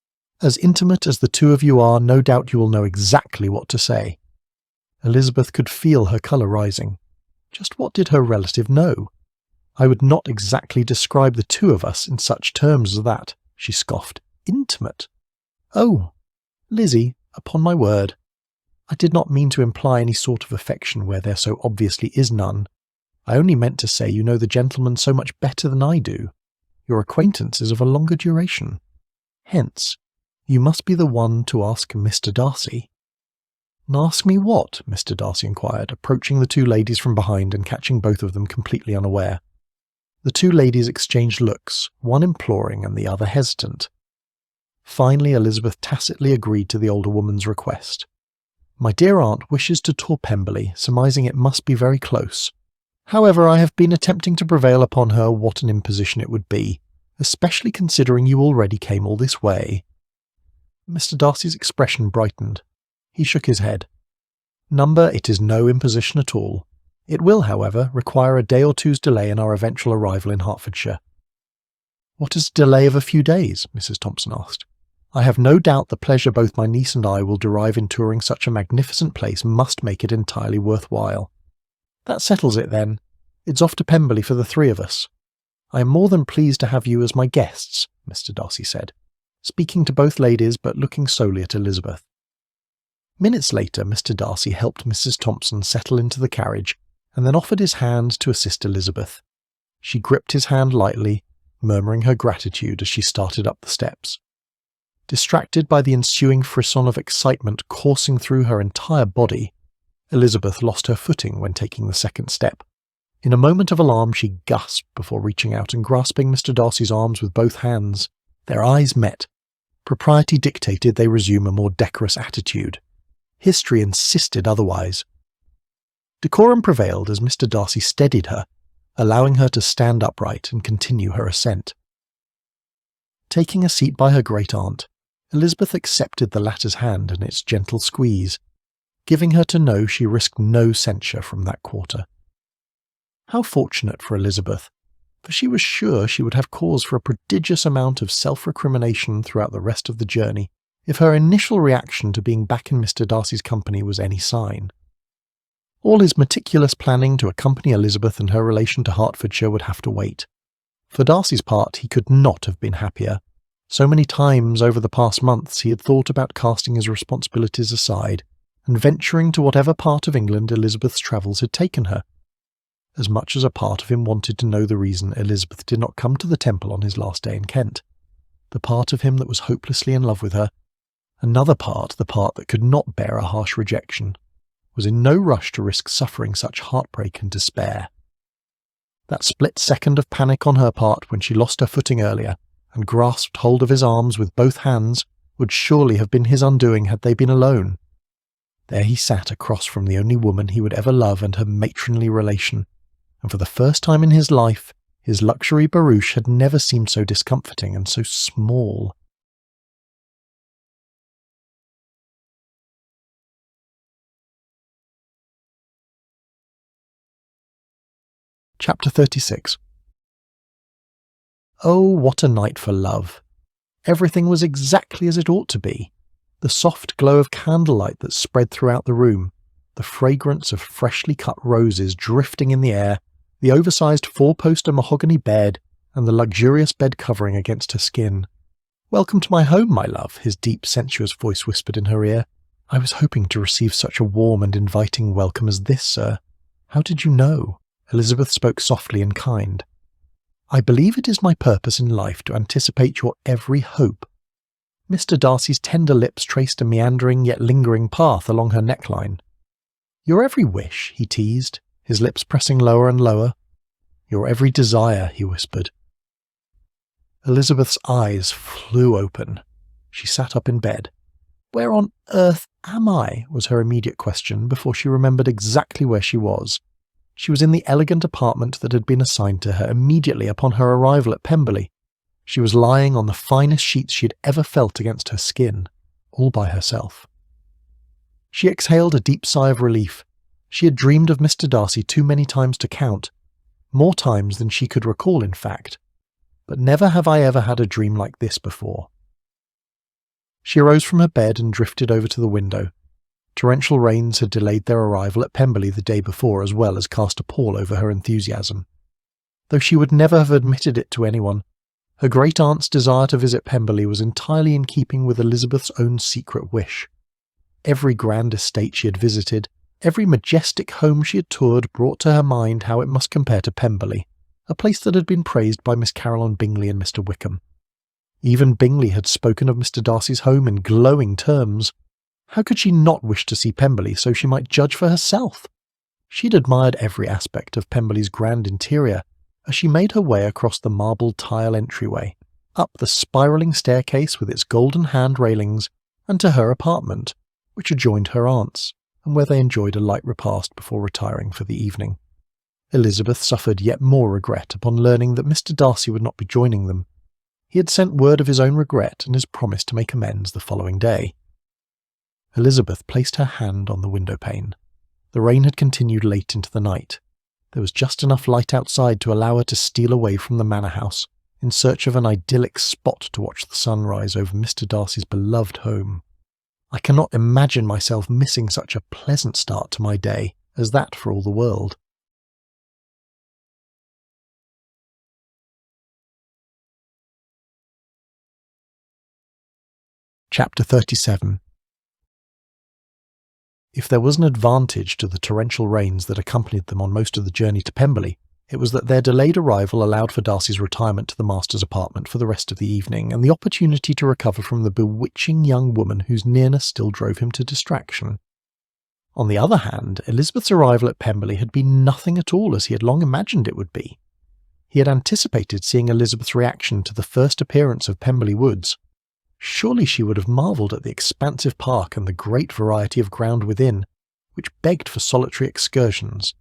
As intimate as the two of you are, no doubt you will know exactly what to say." Elizabeth could feel her colour rising. Just what did her relative know? "I would not exactly describe the two of us in such terms as that," she scoffed. "Intimate? Oh, Lizzie, upon my word. I did not mean to imply any sort of affection where there so obviously is none. I only meant to say you know the gentleman so much better than I do. Your acquaintance is of a longer duration. Hence, you must be the one to ask Mr. Darcy." "Ask me what?" Mr. Darcy inquired, approaching the two ladies from behind and catching both of them completely unaware. The two ladies exchanged looks, one imploring and the other hesitant. Finally, Elizabeth tacitly agreed to the older woman's request. "My dear aunt wishes to tour Pemberley, surmising it must be very close. However, I have been attempting to prevail upon her what an imposition it would be, especially considering you already came all this way." Mr. Darcy's expression brightened. He shook his head. "Number, it is no imposition at all. It will, however, require a day or two's delay in our eventual arrival in Hertfordshire." "What is a delay of a few days?" Mrs. Thompson asked. "I have no doubt the pleasure both my niece and I will derive in touring such a magnificent place must make it entirely worthwhile." "That settles it, then. It's off to Pemberley for the three of us. I am more than pleased to have you as my guests," Mr. Darcy said, speaking to both ladies but looking solely at Elizabeth. Minutes later, Mr. Darcy helped Mrs. Thompson settle into the carriage and then offered his hand to assist Elizabeth. She gripped his hand lightly, murmuring her gratitude as she started up the steps. Distracted by the ensuing frisson of excitement coursing through her entire body, Elizabeth lost her footing when taking the second step. In a moment of alarm she gasped before reaching out and grasping Mr. Darcy's arms with both hands. Their eyes met. Propriety dictated they resume a more decorous attitude. History insisted otherwise. Decorum prevailed as Mr. Darcy steadied her, allowing her to stand upright and continue her ascent. Taking a seat by her great-aunt, Elizabeth accepted the latter's hand and its gentle squeeze, giving her to know she risked no censure from that quarter. How fortunate for Elizabeth, for she was sure she would have cause for a prodigious amount of self-recrimination throughout the rest of the journey, if her initial reaction to being back in Mr. Darcy's company was any sign. All his meticulous planning to accompany Elizabeth and her relation to Hertfordshire would have to wait. For Darcy's part, he could not have been happier. So many times over the past months he had thought about casting his responsibilities aside and venturing to whatever part of England Elizabeth's travels had taken her. As much as a part of him wanted to know the reason Elizabeth did not come to the Temple on his last day in Kent, the part of him that was hopelessly in love with her, another part, the part that could not bear a harsh rejection, was in no rush to risk suffering such heartbreak and despair. That split second of panic on her part when she lost her footing earlier, and grasped hold of his arms with both hands would surely have been his undoing had they been alone. There he sat across from the only woman he would ever love and her matronly relation, and for the first time in his life, his luxury barouche had never seemed so discomforting and so small. Chapter 36. Oh, what a night for love! Everything was exactly as it ought to be. The soft glow of candlelight that spread throughout the room, the fragrance of freshly cut roses drifting in the air, the oversized four-poster mahogany bed, and the luxurious bed covering against her skin. "Welcome to my home, my love," his deep, sensuous voice whispered in her ear. "I was hoping to receive such a warm and inviting welcome as this, sir." "How did you know?" Elizabeth spoke softly and kind. "I believe it is my purpose in life to anticipate your every hope." Mr. Darcy's tender lips traced a meandering yet lingering path along her neckline. "Your every wish," he teased, his lips pressing lower and lower. "Your every desire," he whispered. Elizabeth's eyes flew open. She sat up in bed. "Where on earth am I?" was her immediate question before she remembered exactly where she was. She was in the elegant apartment that had been assigned to her immediately upon her arrival at Pemberley. She was lying on the finest sheets she had ever felt against her skin, all by herself. She exhaled a deep sigh of relief. She had dreamed of Mr. Darcy too many times to count, more times than she could recall, in fact. But never have I ever had a dream like this before. She arose from her bed and drifted over to the window. Torrential rains had delayed their arrival at Pemberley the day before, as well as cast a pall over her enthusiasm. Though she would never have admitted it to anyone, her great-aunt's desire to visit Pemberley was entirely in keeping with Elizabeth's own secret wish. Every grand estate she had visited, every majestic home she had toured brought to her mind how it must compare to Pemberley, a place that had been praised by Miss Caroline Bingley and Mr. Wickham. Even Bingley had spoken of Mr. Darcy's home in glowing terms. How could she not wish to see Pemberley so she might judge for herself? She'd admired every aspect of Pemberley's grand interior as she made her way across the marble tile entryway, up the spiralling staircase with its golden hand railings, and to her apartment, which adjoined her aunt's, and where they enjoyed a light repast before retiring for the evening. Elizabeth suffered yet more regret upon learning that Mr. Darcy would not be joining them. He had sent word of his own regret and his promise to make amends the following day. Elizabeth placed her hand on the window-pane. The rain had continued late into the night. There was just enough light outside to allow her to steal away from the manor house, in search of an idyllic spot to watch the sun rise over Mr. Darcy's beloved home. I cannot imagine myself missing such a pleasant start to my day as that for all the world. Chapter 37. If there was an advantage to the torrential rains that accompanied them on most of the journey to Pemberley, it was that their delayed arrival allowed for Darcy's retirement to the master's apartment for the rest of the evening and the opportunity to recover from the bewitching young woman whose nearness still drove him to distraction. On the other hand, Elizabeth's arrival at Pemberley had been nothing at all as he had long imagined it would be. He had anticipated seeing Elizabeth's reaction to the first appearance of Pemberley Woods. Surely she would have marvelled at the expansive park and the great variety of ground within, which begged for solitary excursions.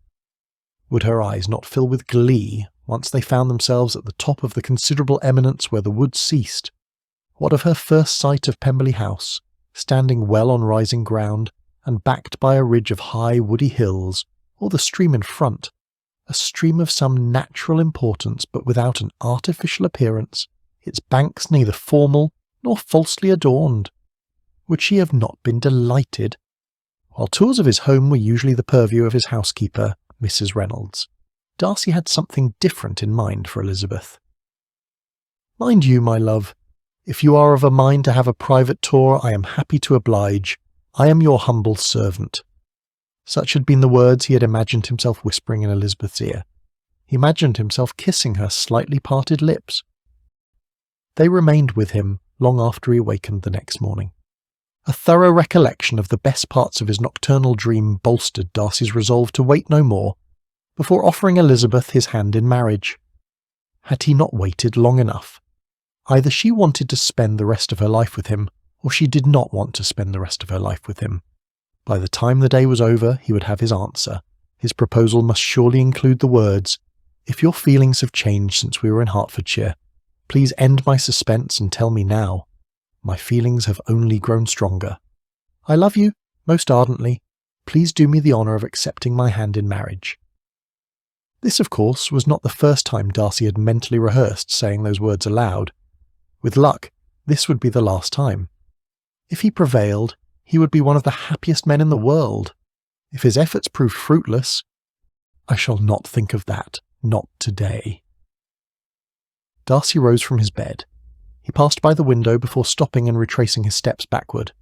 Would her eyes not fill with glee once they found themselves at the top of the considerable eminence where the wood ceased? What of her first sight of Pemberley House, standing well on rising ground, and backed by a ridge of high woody hills, or the stream in front, a stream of some natural importance but without an artificial appearance, its banks neither formal nor falsely adorned? Would she have not been delighted? While tours of his home were usually the purview of his housekeeper, Mrs. Reynolds, Darcy had something different in mind for Elizabeth. "Mind you, my love, if you are of a mind to have a private tour, I am happy to oblige. I am your humble servant." Such had been the words he had imagined himself whispering in Elizabeth's ear. He imagined himself kissing her slightly parted lips. They remained with him long after he awakened the next morning. A thorough recollection of the best parts of his nocturnal dream bolstered Darcy's resolve to wait no more before offering Elizabeth his hand in marriage. Had he not waited long enough? Either she wanted to spend the rest of her life with him, or she did not want to spend the rest of her life with him. By the time the day was over, he would have his answer. His proposal must surely include the words, "If your feelings have changed since we were in Hertfordshire, please end my suspense and tell me now. My feelings have only grown stronger. I love you, most ardently. Please do me the honour of accepting my hand in marriage." This, of course, was not the first time Darcy had mentally rehearsed saying those words aloud. With luck, this would be the last time. If he prevailed, he would be one of the happiest men in the world. If his efforts proved fruitless, I shall not think of that, not today. Darcy rose from his bed. He passed by the window before stopping and retracing his steps backward.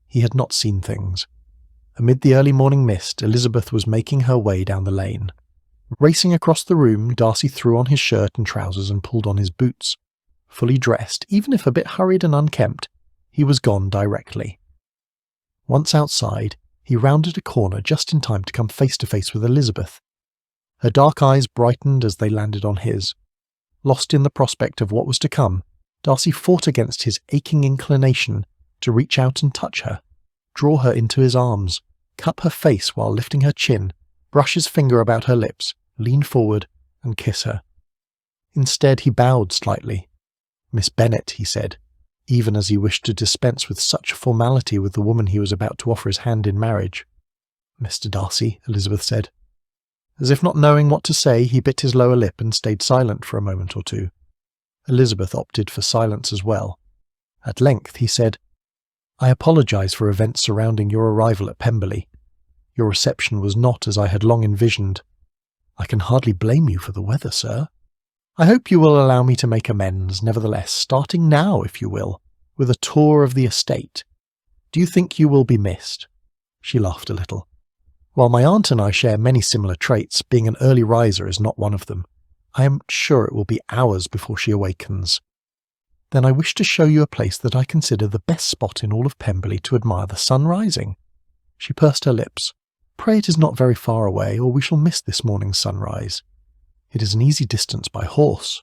He had not seen things. Amid the early morning mist, Elizabeth was making her way down the lane. Racing across the room, Darcy threw on his shirt and trousers and pulled on his boots. Fully dressed, even if a bit hurried and unkempt, he was gone directly. Once outside, he rounded a corner just in time to come face to face with Elizabeth. Her dark eyes brightened as they landed on his. Lost in the prospect of what was to come, Darcy fought against his aching inclination to reach out and touch her, draw her into his arms, cup her face while lifting her chin, brush his finger about her lips, lean forward, and kiss her. Instead, he bowed slightly. "Miss Bennet," he said, even as he wished to dispense with such formality with the woman he was about to offer his hand in marriage. "Mr. Darcy," Elizabeth said. As if not knowing what to say, he bit his lower lip and stayed silent for a moment or two. Elizabeth opted for silence as well. At length he said, "I apologise for events surrounding your arrival at Pemberley. Your reception was not as I had long envisioned. I can hardly blame you for the weather, sir. I hope you will allow me to make amends, nevertheless, starting now, if you will, with a tour of the estate. Do you think you will be missed?" She laughed a little. "While my aunt and I share many similar traits, being an early riser is not one of them. I am sure it will be hours before she awakens. Then I wish to show you a place that I consider the best spot in all of Pemberley to admire the sun rising." She pursed her lips. "Pray it is not very far away, or we shall miss this morning's sunrise. It is an easy distance by horse.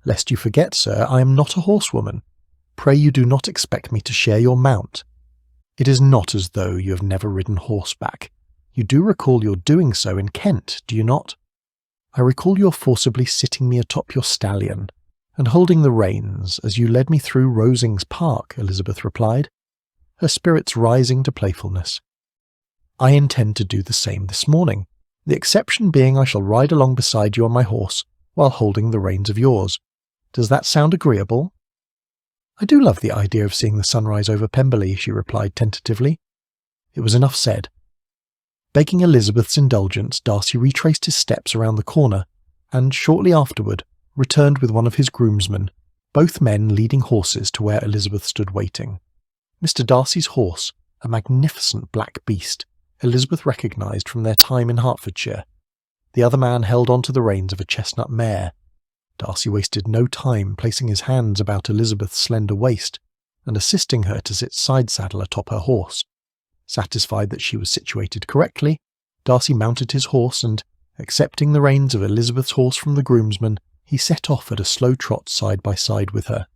Lest you forget, sir, I am not a horsewoman. Pray you do not expect me to share your mount. It is not as though you have never ridden horseback. You do recall your doing so in Kent, do you not?" "I recall your forcibly sitting me atop your stallion, and holding the reins as you led me through Rosings Park," Elizabeth replied, her spirits rising to playfulness. "I intend to do the same this morning, the exception being I shall ride along beside you on my horse while holding the reins of yours. Does that sound agreeable?" "I do love the idea of seeing the sunrise over Pemberley," she replied tentatively. It was enough said. Begging Elizabeth's indulgence, Darcy retraced his steps around the corner, and shortly afterward returned with one of his groomsmen, both men leading horses to where Elizabeth stood waiting. Mr. Darcy's horse, a magnificent black beast, Elizabeth recognised from their time in Hertfordshire. The other man held on to the reins of a chestnut mare. Darcy wasted no time placing his hands about Elizabeth's slender waist and assisting her to sit side-saddle atop her horse. Satisfied that she was situated correctly, Darcy mounted his horse and, accepting the reins of Elizabeth's horse from the groomsman, he set off at a slow trot side by side with her.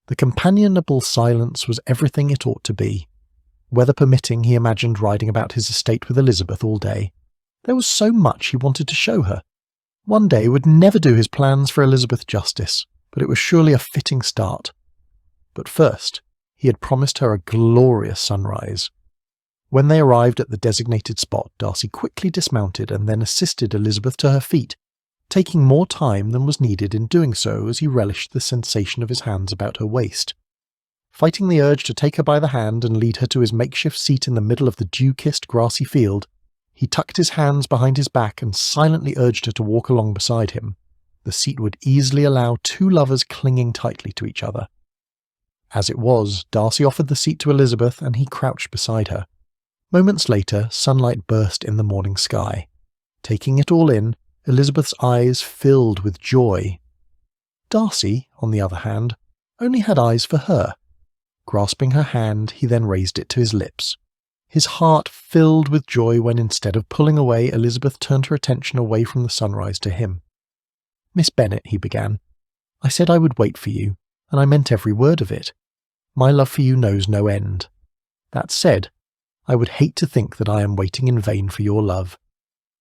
The companionable silence was everything it ought to be. Weather permitting, he imagined riding about his estate with Elizabeth all day. There was so much he wanted to show her. One day would never do his plans for Elizabeth justice, but it was surely a fitting start. But first, he had promised her a glorious sunrise. When they arrived at the designated spot, Darcy quickly dismounted and then assisted Elizabeth to her feet, taking more time than was needed in doing so as he relished the sensation of his hands about her waist. Fighting the urge to take her by the hand and lead her to his makeshift seat in the middle of the dew-kissed grassy field, he tucked his hands behind his back and silently urged her to walk along beside him. The seat would easily allow two lovers clinging tightly to each other. As it was, Darcy offered the seat to Elizabeth and he crouched beside her. Moments later, sunlight burst in the morning sky. Taking it all in, Elizabeth's eyes filled with joy. Darcy, on the other hand, only had eyes for her. Grasping her hand, he then raised it to his lips. His heart filled with joy when, instead of pulling away, Elizabeth turned her attention away from the sunrise to him. "Miss Bennet," he began, "I said I would wait for you. and I meant every word of it. My love for you knows no end. That said, I would hate to think that I am waiting in vain for your love.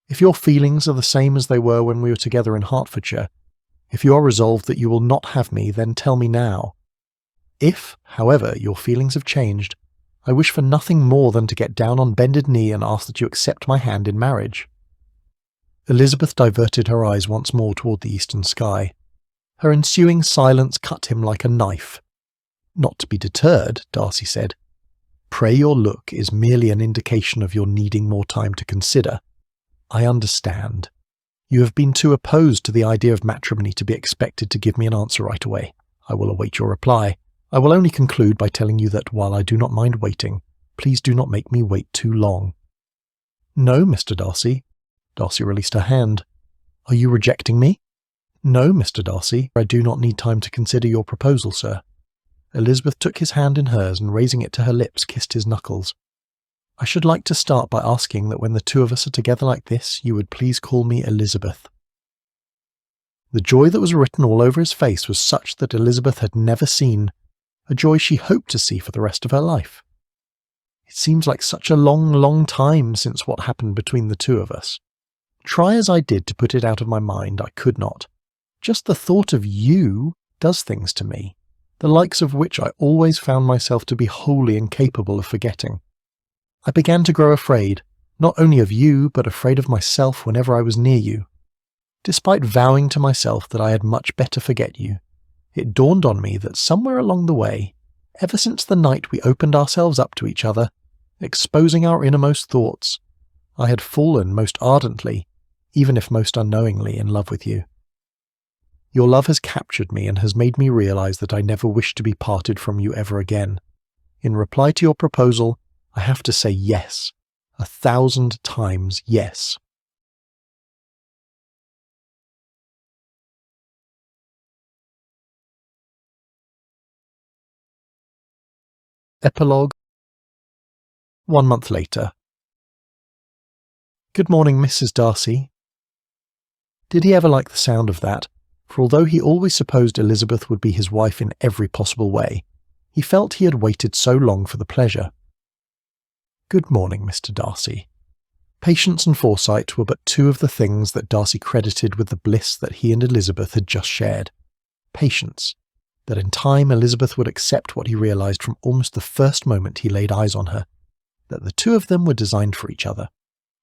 If your feelings are the same as they were when we were together in Hertfordshire, if you are resolved that you will not have me, then tell me now. If, however, your feelings have changed, I wish for nothing more than to get down on bended knee and ask that you accept my hand in marriage." Elizabeth diverted her eyes once more toward the eastern sky. Her ensuing silence cut him like a knife. "Not to be deterred," Darcy said. "Pray your look is merely an indication of your needing more time to consider. I understand. You have been too opposed to the idea of matrimony to be expected to give me an answer right away. I will await your reply. I will only conclude by telling you that while I do not mind waiting, please do not make me wait too long." "No, Mr. Darcy." Darcy released her hand. "Are you rejecting me?" "No, Mr. Darcy. I do not need time to consider your proposal, sir." Elizabeth took his hand in hers and, raising it to her lips, kissed his knuckles. "I should like to start by asking that when the two of us are together like this, you would please call me Elizabeth." The joy that was written all over his face was such that Elizabeth had never seen, a joy she hoped to see for the rest of her life. "It seems like such a long, long time since what happened between the two of us. Try as I did to put it out of my mind, I could not. Just the thought of you does things to me, the likes of which I always found myself to be wholly incapable of forgetting. I began to grow afraid, not only of you, but afraid of myself whenever I was near you. Despite vowing to myself that I had much better forget you, it dawned on me that somewhere along the way, ever since the night we opened ourselves up to each other, exposing our innermost thoughts, I had fallen most ardently, even if most unknowingly, in love with you. Your love has captured me and has made me realize that I never wish to be parted from you ever again. In reply to your proposal, I have to say yes, 1,000 times yes." Epilogue. 1 month later. "Good morning, Mrs. Darcy." Did he ever like the sound of that? For although he always supposed Elizabeth would be his wife in every possible way, he felt he had waited so long for the pleasure. "Good morning, Mr. Darcy." Patience and foresight were but two of the things that Darcy credited with the bliss that he and Elizabeth had just shared. Patience, that in time Elizabeth would accept what he realized from almost the first moment he laid eyes on her, that the two of them were designed for each other.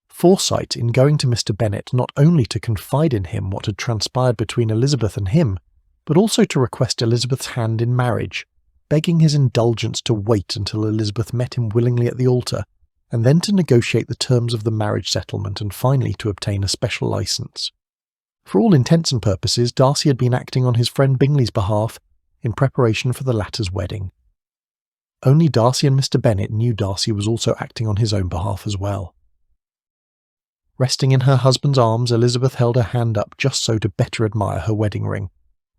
Foresight in going to Mr. Bennet not only to confide in him what had transpired between Elizabeth and him, but also to request Elizabeth's hand in marriage, begging his indulgence to wait until Elizabeth met him willingly at the altar, and then to negotiate the terms of the marriage settlement and finally to obtain a special license. For all intents and purposes, Darcy had been acting on his friend Bingley's behalf in preparation for the latter's wedding. Only Darcy and Mr. Bennet knew Darcy was also acting on his own behalf as well. Resting in her husband's arms, Elizabeth held her hand up just so to better admire her wedding ring,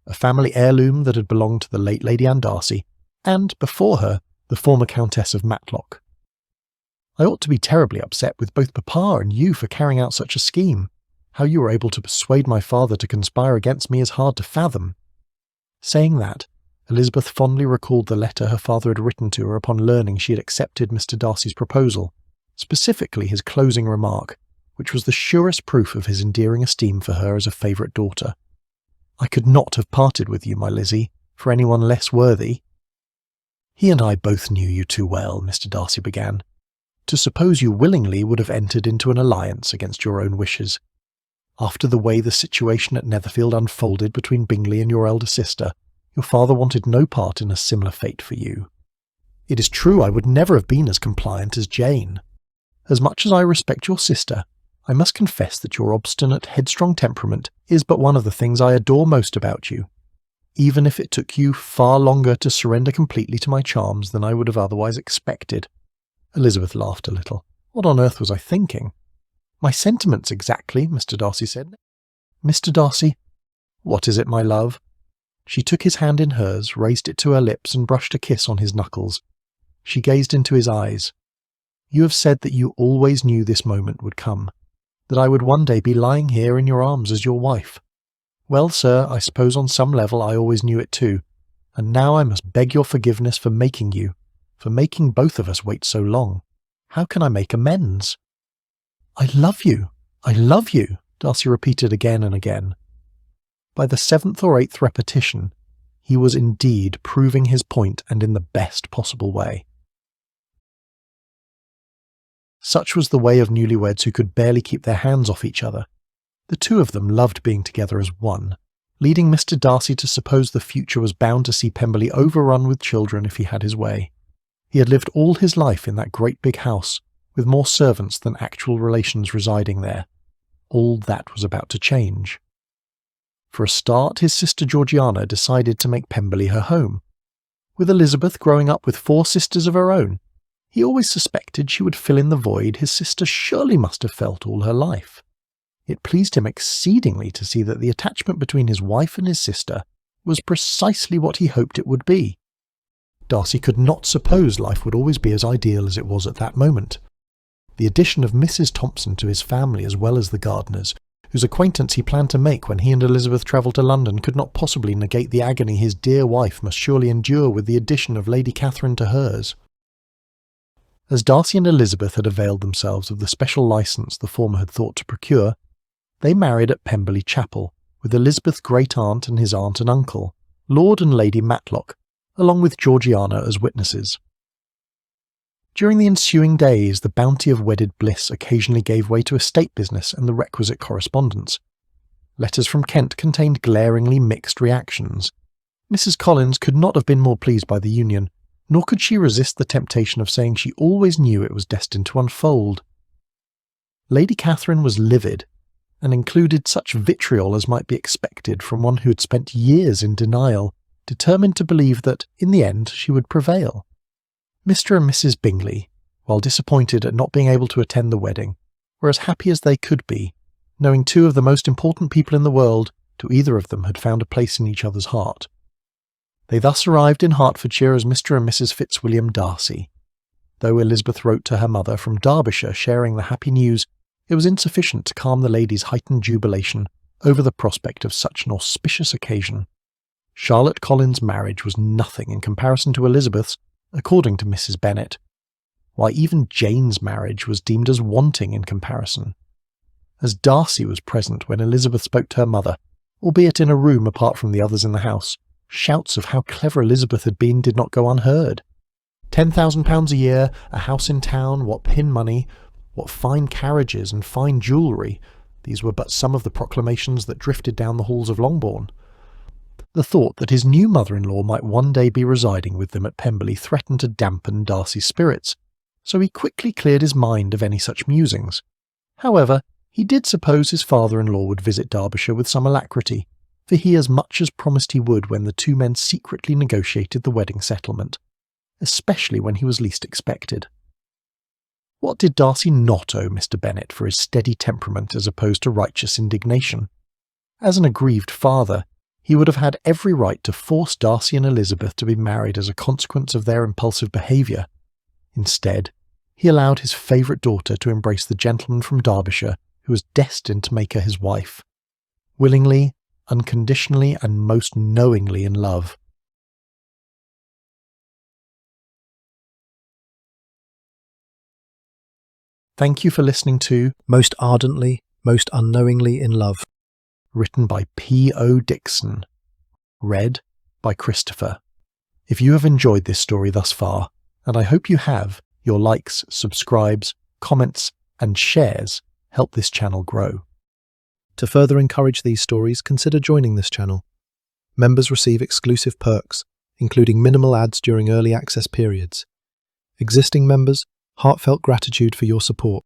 a family heirloom that had belonged to the late Lady Anne Darcy, and, before her, the former Countess of Matlock. "I ought to be terribly upset with both Papa and you for carrying out such a scheme. How you were able to persuade my father to conspire against me is hard to fathom." Saying that, Elizabeth fondly recalled the letter her father had written to her upon learning she had accepted Mr. Darcy's proposal, specifically his closing remark, which was the surest proof of his endearing esteem for her as a favourite daughter. "I could not have parted with you, my Lizzie, for anyone less worthy." "He and I both knew you too well," Mr. Darcy began, "to suppose you willingly would have entered into an alliance against your own wishes. After the way the situation at Netherfield unfolded between Bingley and your elder sister, your father wanted no part in a similar fate for you. It is true I would never have been as compliant as Jane. As much as I respect your sister, I must confess that your obstinate, headstrong temperament is but one of the things I adore most about you, even if it took you far longer to surrender completely to my charms than I would have otherwise expected." Elizabeth laughed a little. "What on earth was I thinking?" "My sentiments exactly," Mr. Darcy said. "Mr. Darcy." "What is it, my love?" She took his hand in hers, raised it to her lips and brushed a kiss on his knuckles. She gazed into his eyes. "You have said that you always knew this moment would come, that I would one day be lying here in your arms as your wife. Well, sir, I suppose on some level I always knew it too, and now I must beg your forgiveness for making both of us wait so long. How can I make amends?" "I love you, I love you," Darcy repeated again and again. By the 7th or 8th repetition, he was indeed proving his point, and in the best possible way. Such was the way of newlyweds who could barely keep their hands off each other. The two of them loved being together as one, leading Mr. Darcy to suppose the future was bound to see Pemberley overrun with children if he had his way. He had lived all his life in that great big house, with more servants than actual relations residing there. All that was about to change. For a start, his sister Georgiana decided to make Pemberley her home. With Elizabeth growing up with 4 sisters of her own, he always suspected she would fill in the void his sister surely must have felt all her life. It pleased him exceedingly to see that the attachment between his wife and his sister was precisely what he hoped it would be. Darcy could not suppose life would always be as ideal as it was at that moment. The addition of Mrs. Thompson to his family, as well as the Gardiners, whose acquaintance he planned to make when he and Elizabeth travelled to London, could not possibly negate the agony his dear wife must surely endure with the addition of Lady Catherine to hers. As Darcy and Elizabeth had availed themselves of the special licence the former had thought to procure, they married at Pemberley Chapel, with Elizabeth's great-aunt and his aunt and uncle, Lord and Lady Matlock, along with Georgiana as witnesses. During the ensuing days, the bounty of wedded bliss occasionally gave way to estate business and the requisite correspondence. Letters from Kent contained glaringly mixed reactions. Mrs. Collins could not have been more pleased by the union, nor could she resist the temptation of saying she always knew it was destined to unfold. Lady Catherine was livid, and included such vitriol as might be expected from one who had spent years in denial, determined to believe that, in the end, she would prevail. Mr. and Mrs. Bingley, while disappointed at not being able to attend the wedding, were as happy as they could be, knowing 2 of the most important people in the world, to either of them, had found a place in each other's heart. They thus arrived in Hertfordshire as Mr. and Mrs. Fitzwilliam Darcy. Though Elizabeth wrote to her mother from Derbyshire sharing the happy news, it was insufficient to calm the lady's heightened jubilation over the prospect of such an auspicious occasion. Charlotte Collins' marriage was nothing in comparison to Elizabeth's, according to Mrs. Bennet. Why, even Jane's marriage was deemed as wanting in comparison. As Darcy was present when Elizabeth spoke to her mother, albeit in a room apart from the others in the house, shouts of how clever Elizabeth had been did not go unheard. £10,000 a year, a house in town, what pin money, what fine carriages and fine jewellery, these were but some of the proclamations that drifted down the halls of Longbourn. The thought that his new mother-in-law might one day be residing with them at Pemberley threatened to dampen Darcy's spirits, so he quickly cleared his mind of any such musings. However, he did suppose his father-in-law would visit Derbyshire with some alacrity, for he as much as promised he would when the 2 men secretly negotiated the wedding settlement, especially when he was least expected. What did Darcy not owe Mr. Bennet for his steady temperament as opposed to righteous indignation? As an aggrieved father, he would have had every right to force Darcy and Elizabeth to be married as a consequence of their impulsive behaviour. Instead, he allowed his favourite daughter to embrace the gentleman from Derbyshire who was destined to make her his wife, willingly, unconditionally, and most knowingly in love. Thank you for listening to Most Ardently, Most Unknowingly in Love. Written by P.O. Dixon. Read by Christopher. If you have enjoyed this story thus far, and I hope you have, your likes, subscribes, comments, and shares help this channel grow. To further encourage these stories, consider joining this channel. Members receive exclusive perks, including minimal ads during early access periods. Existing members, heartfelt gratitude for your support.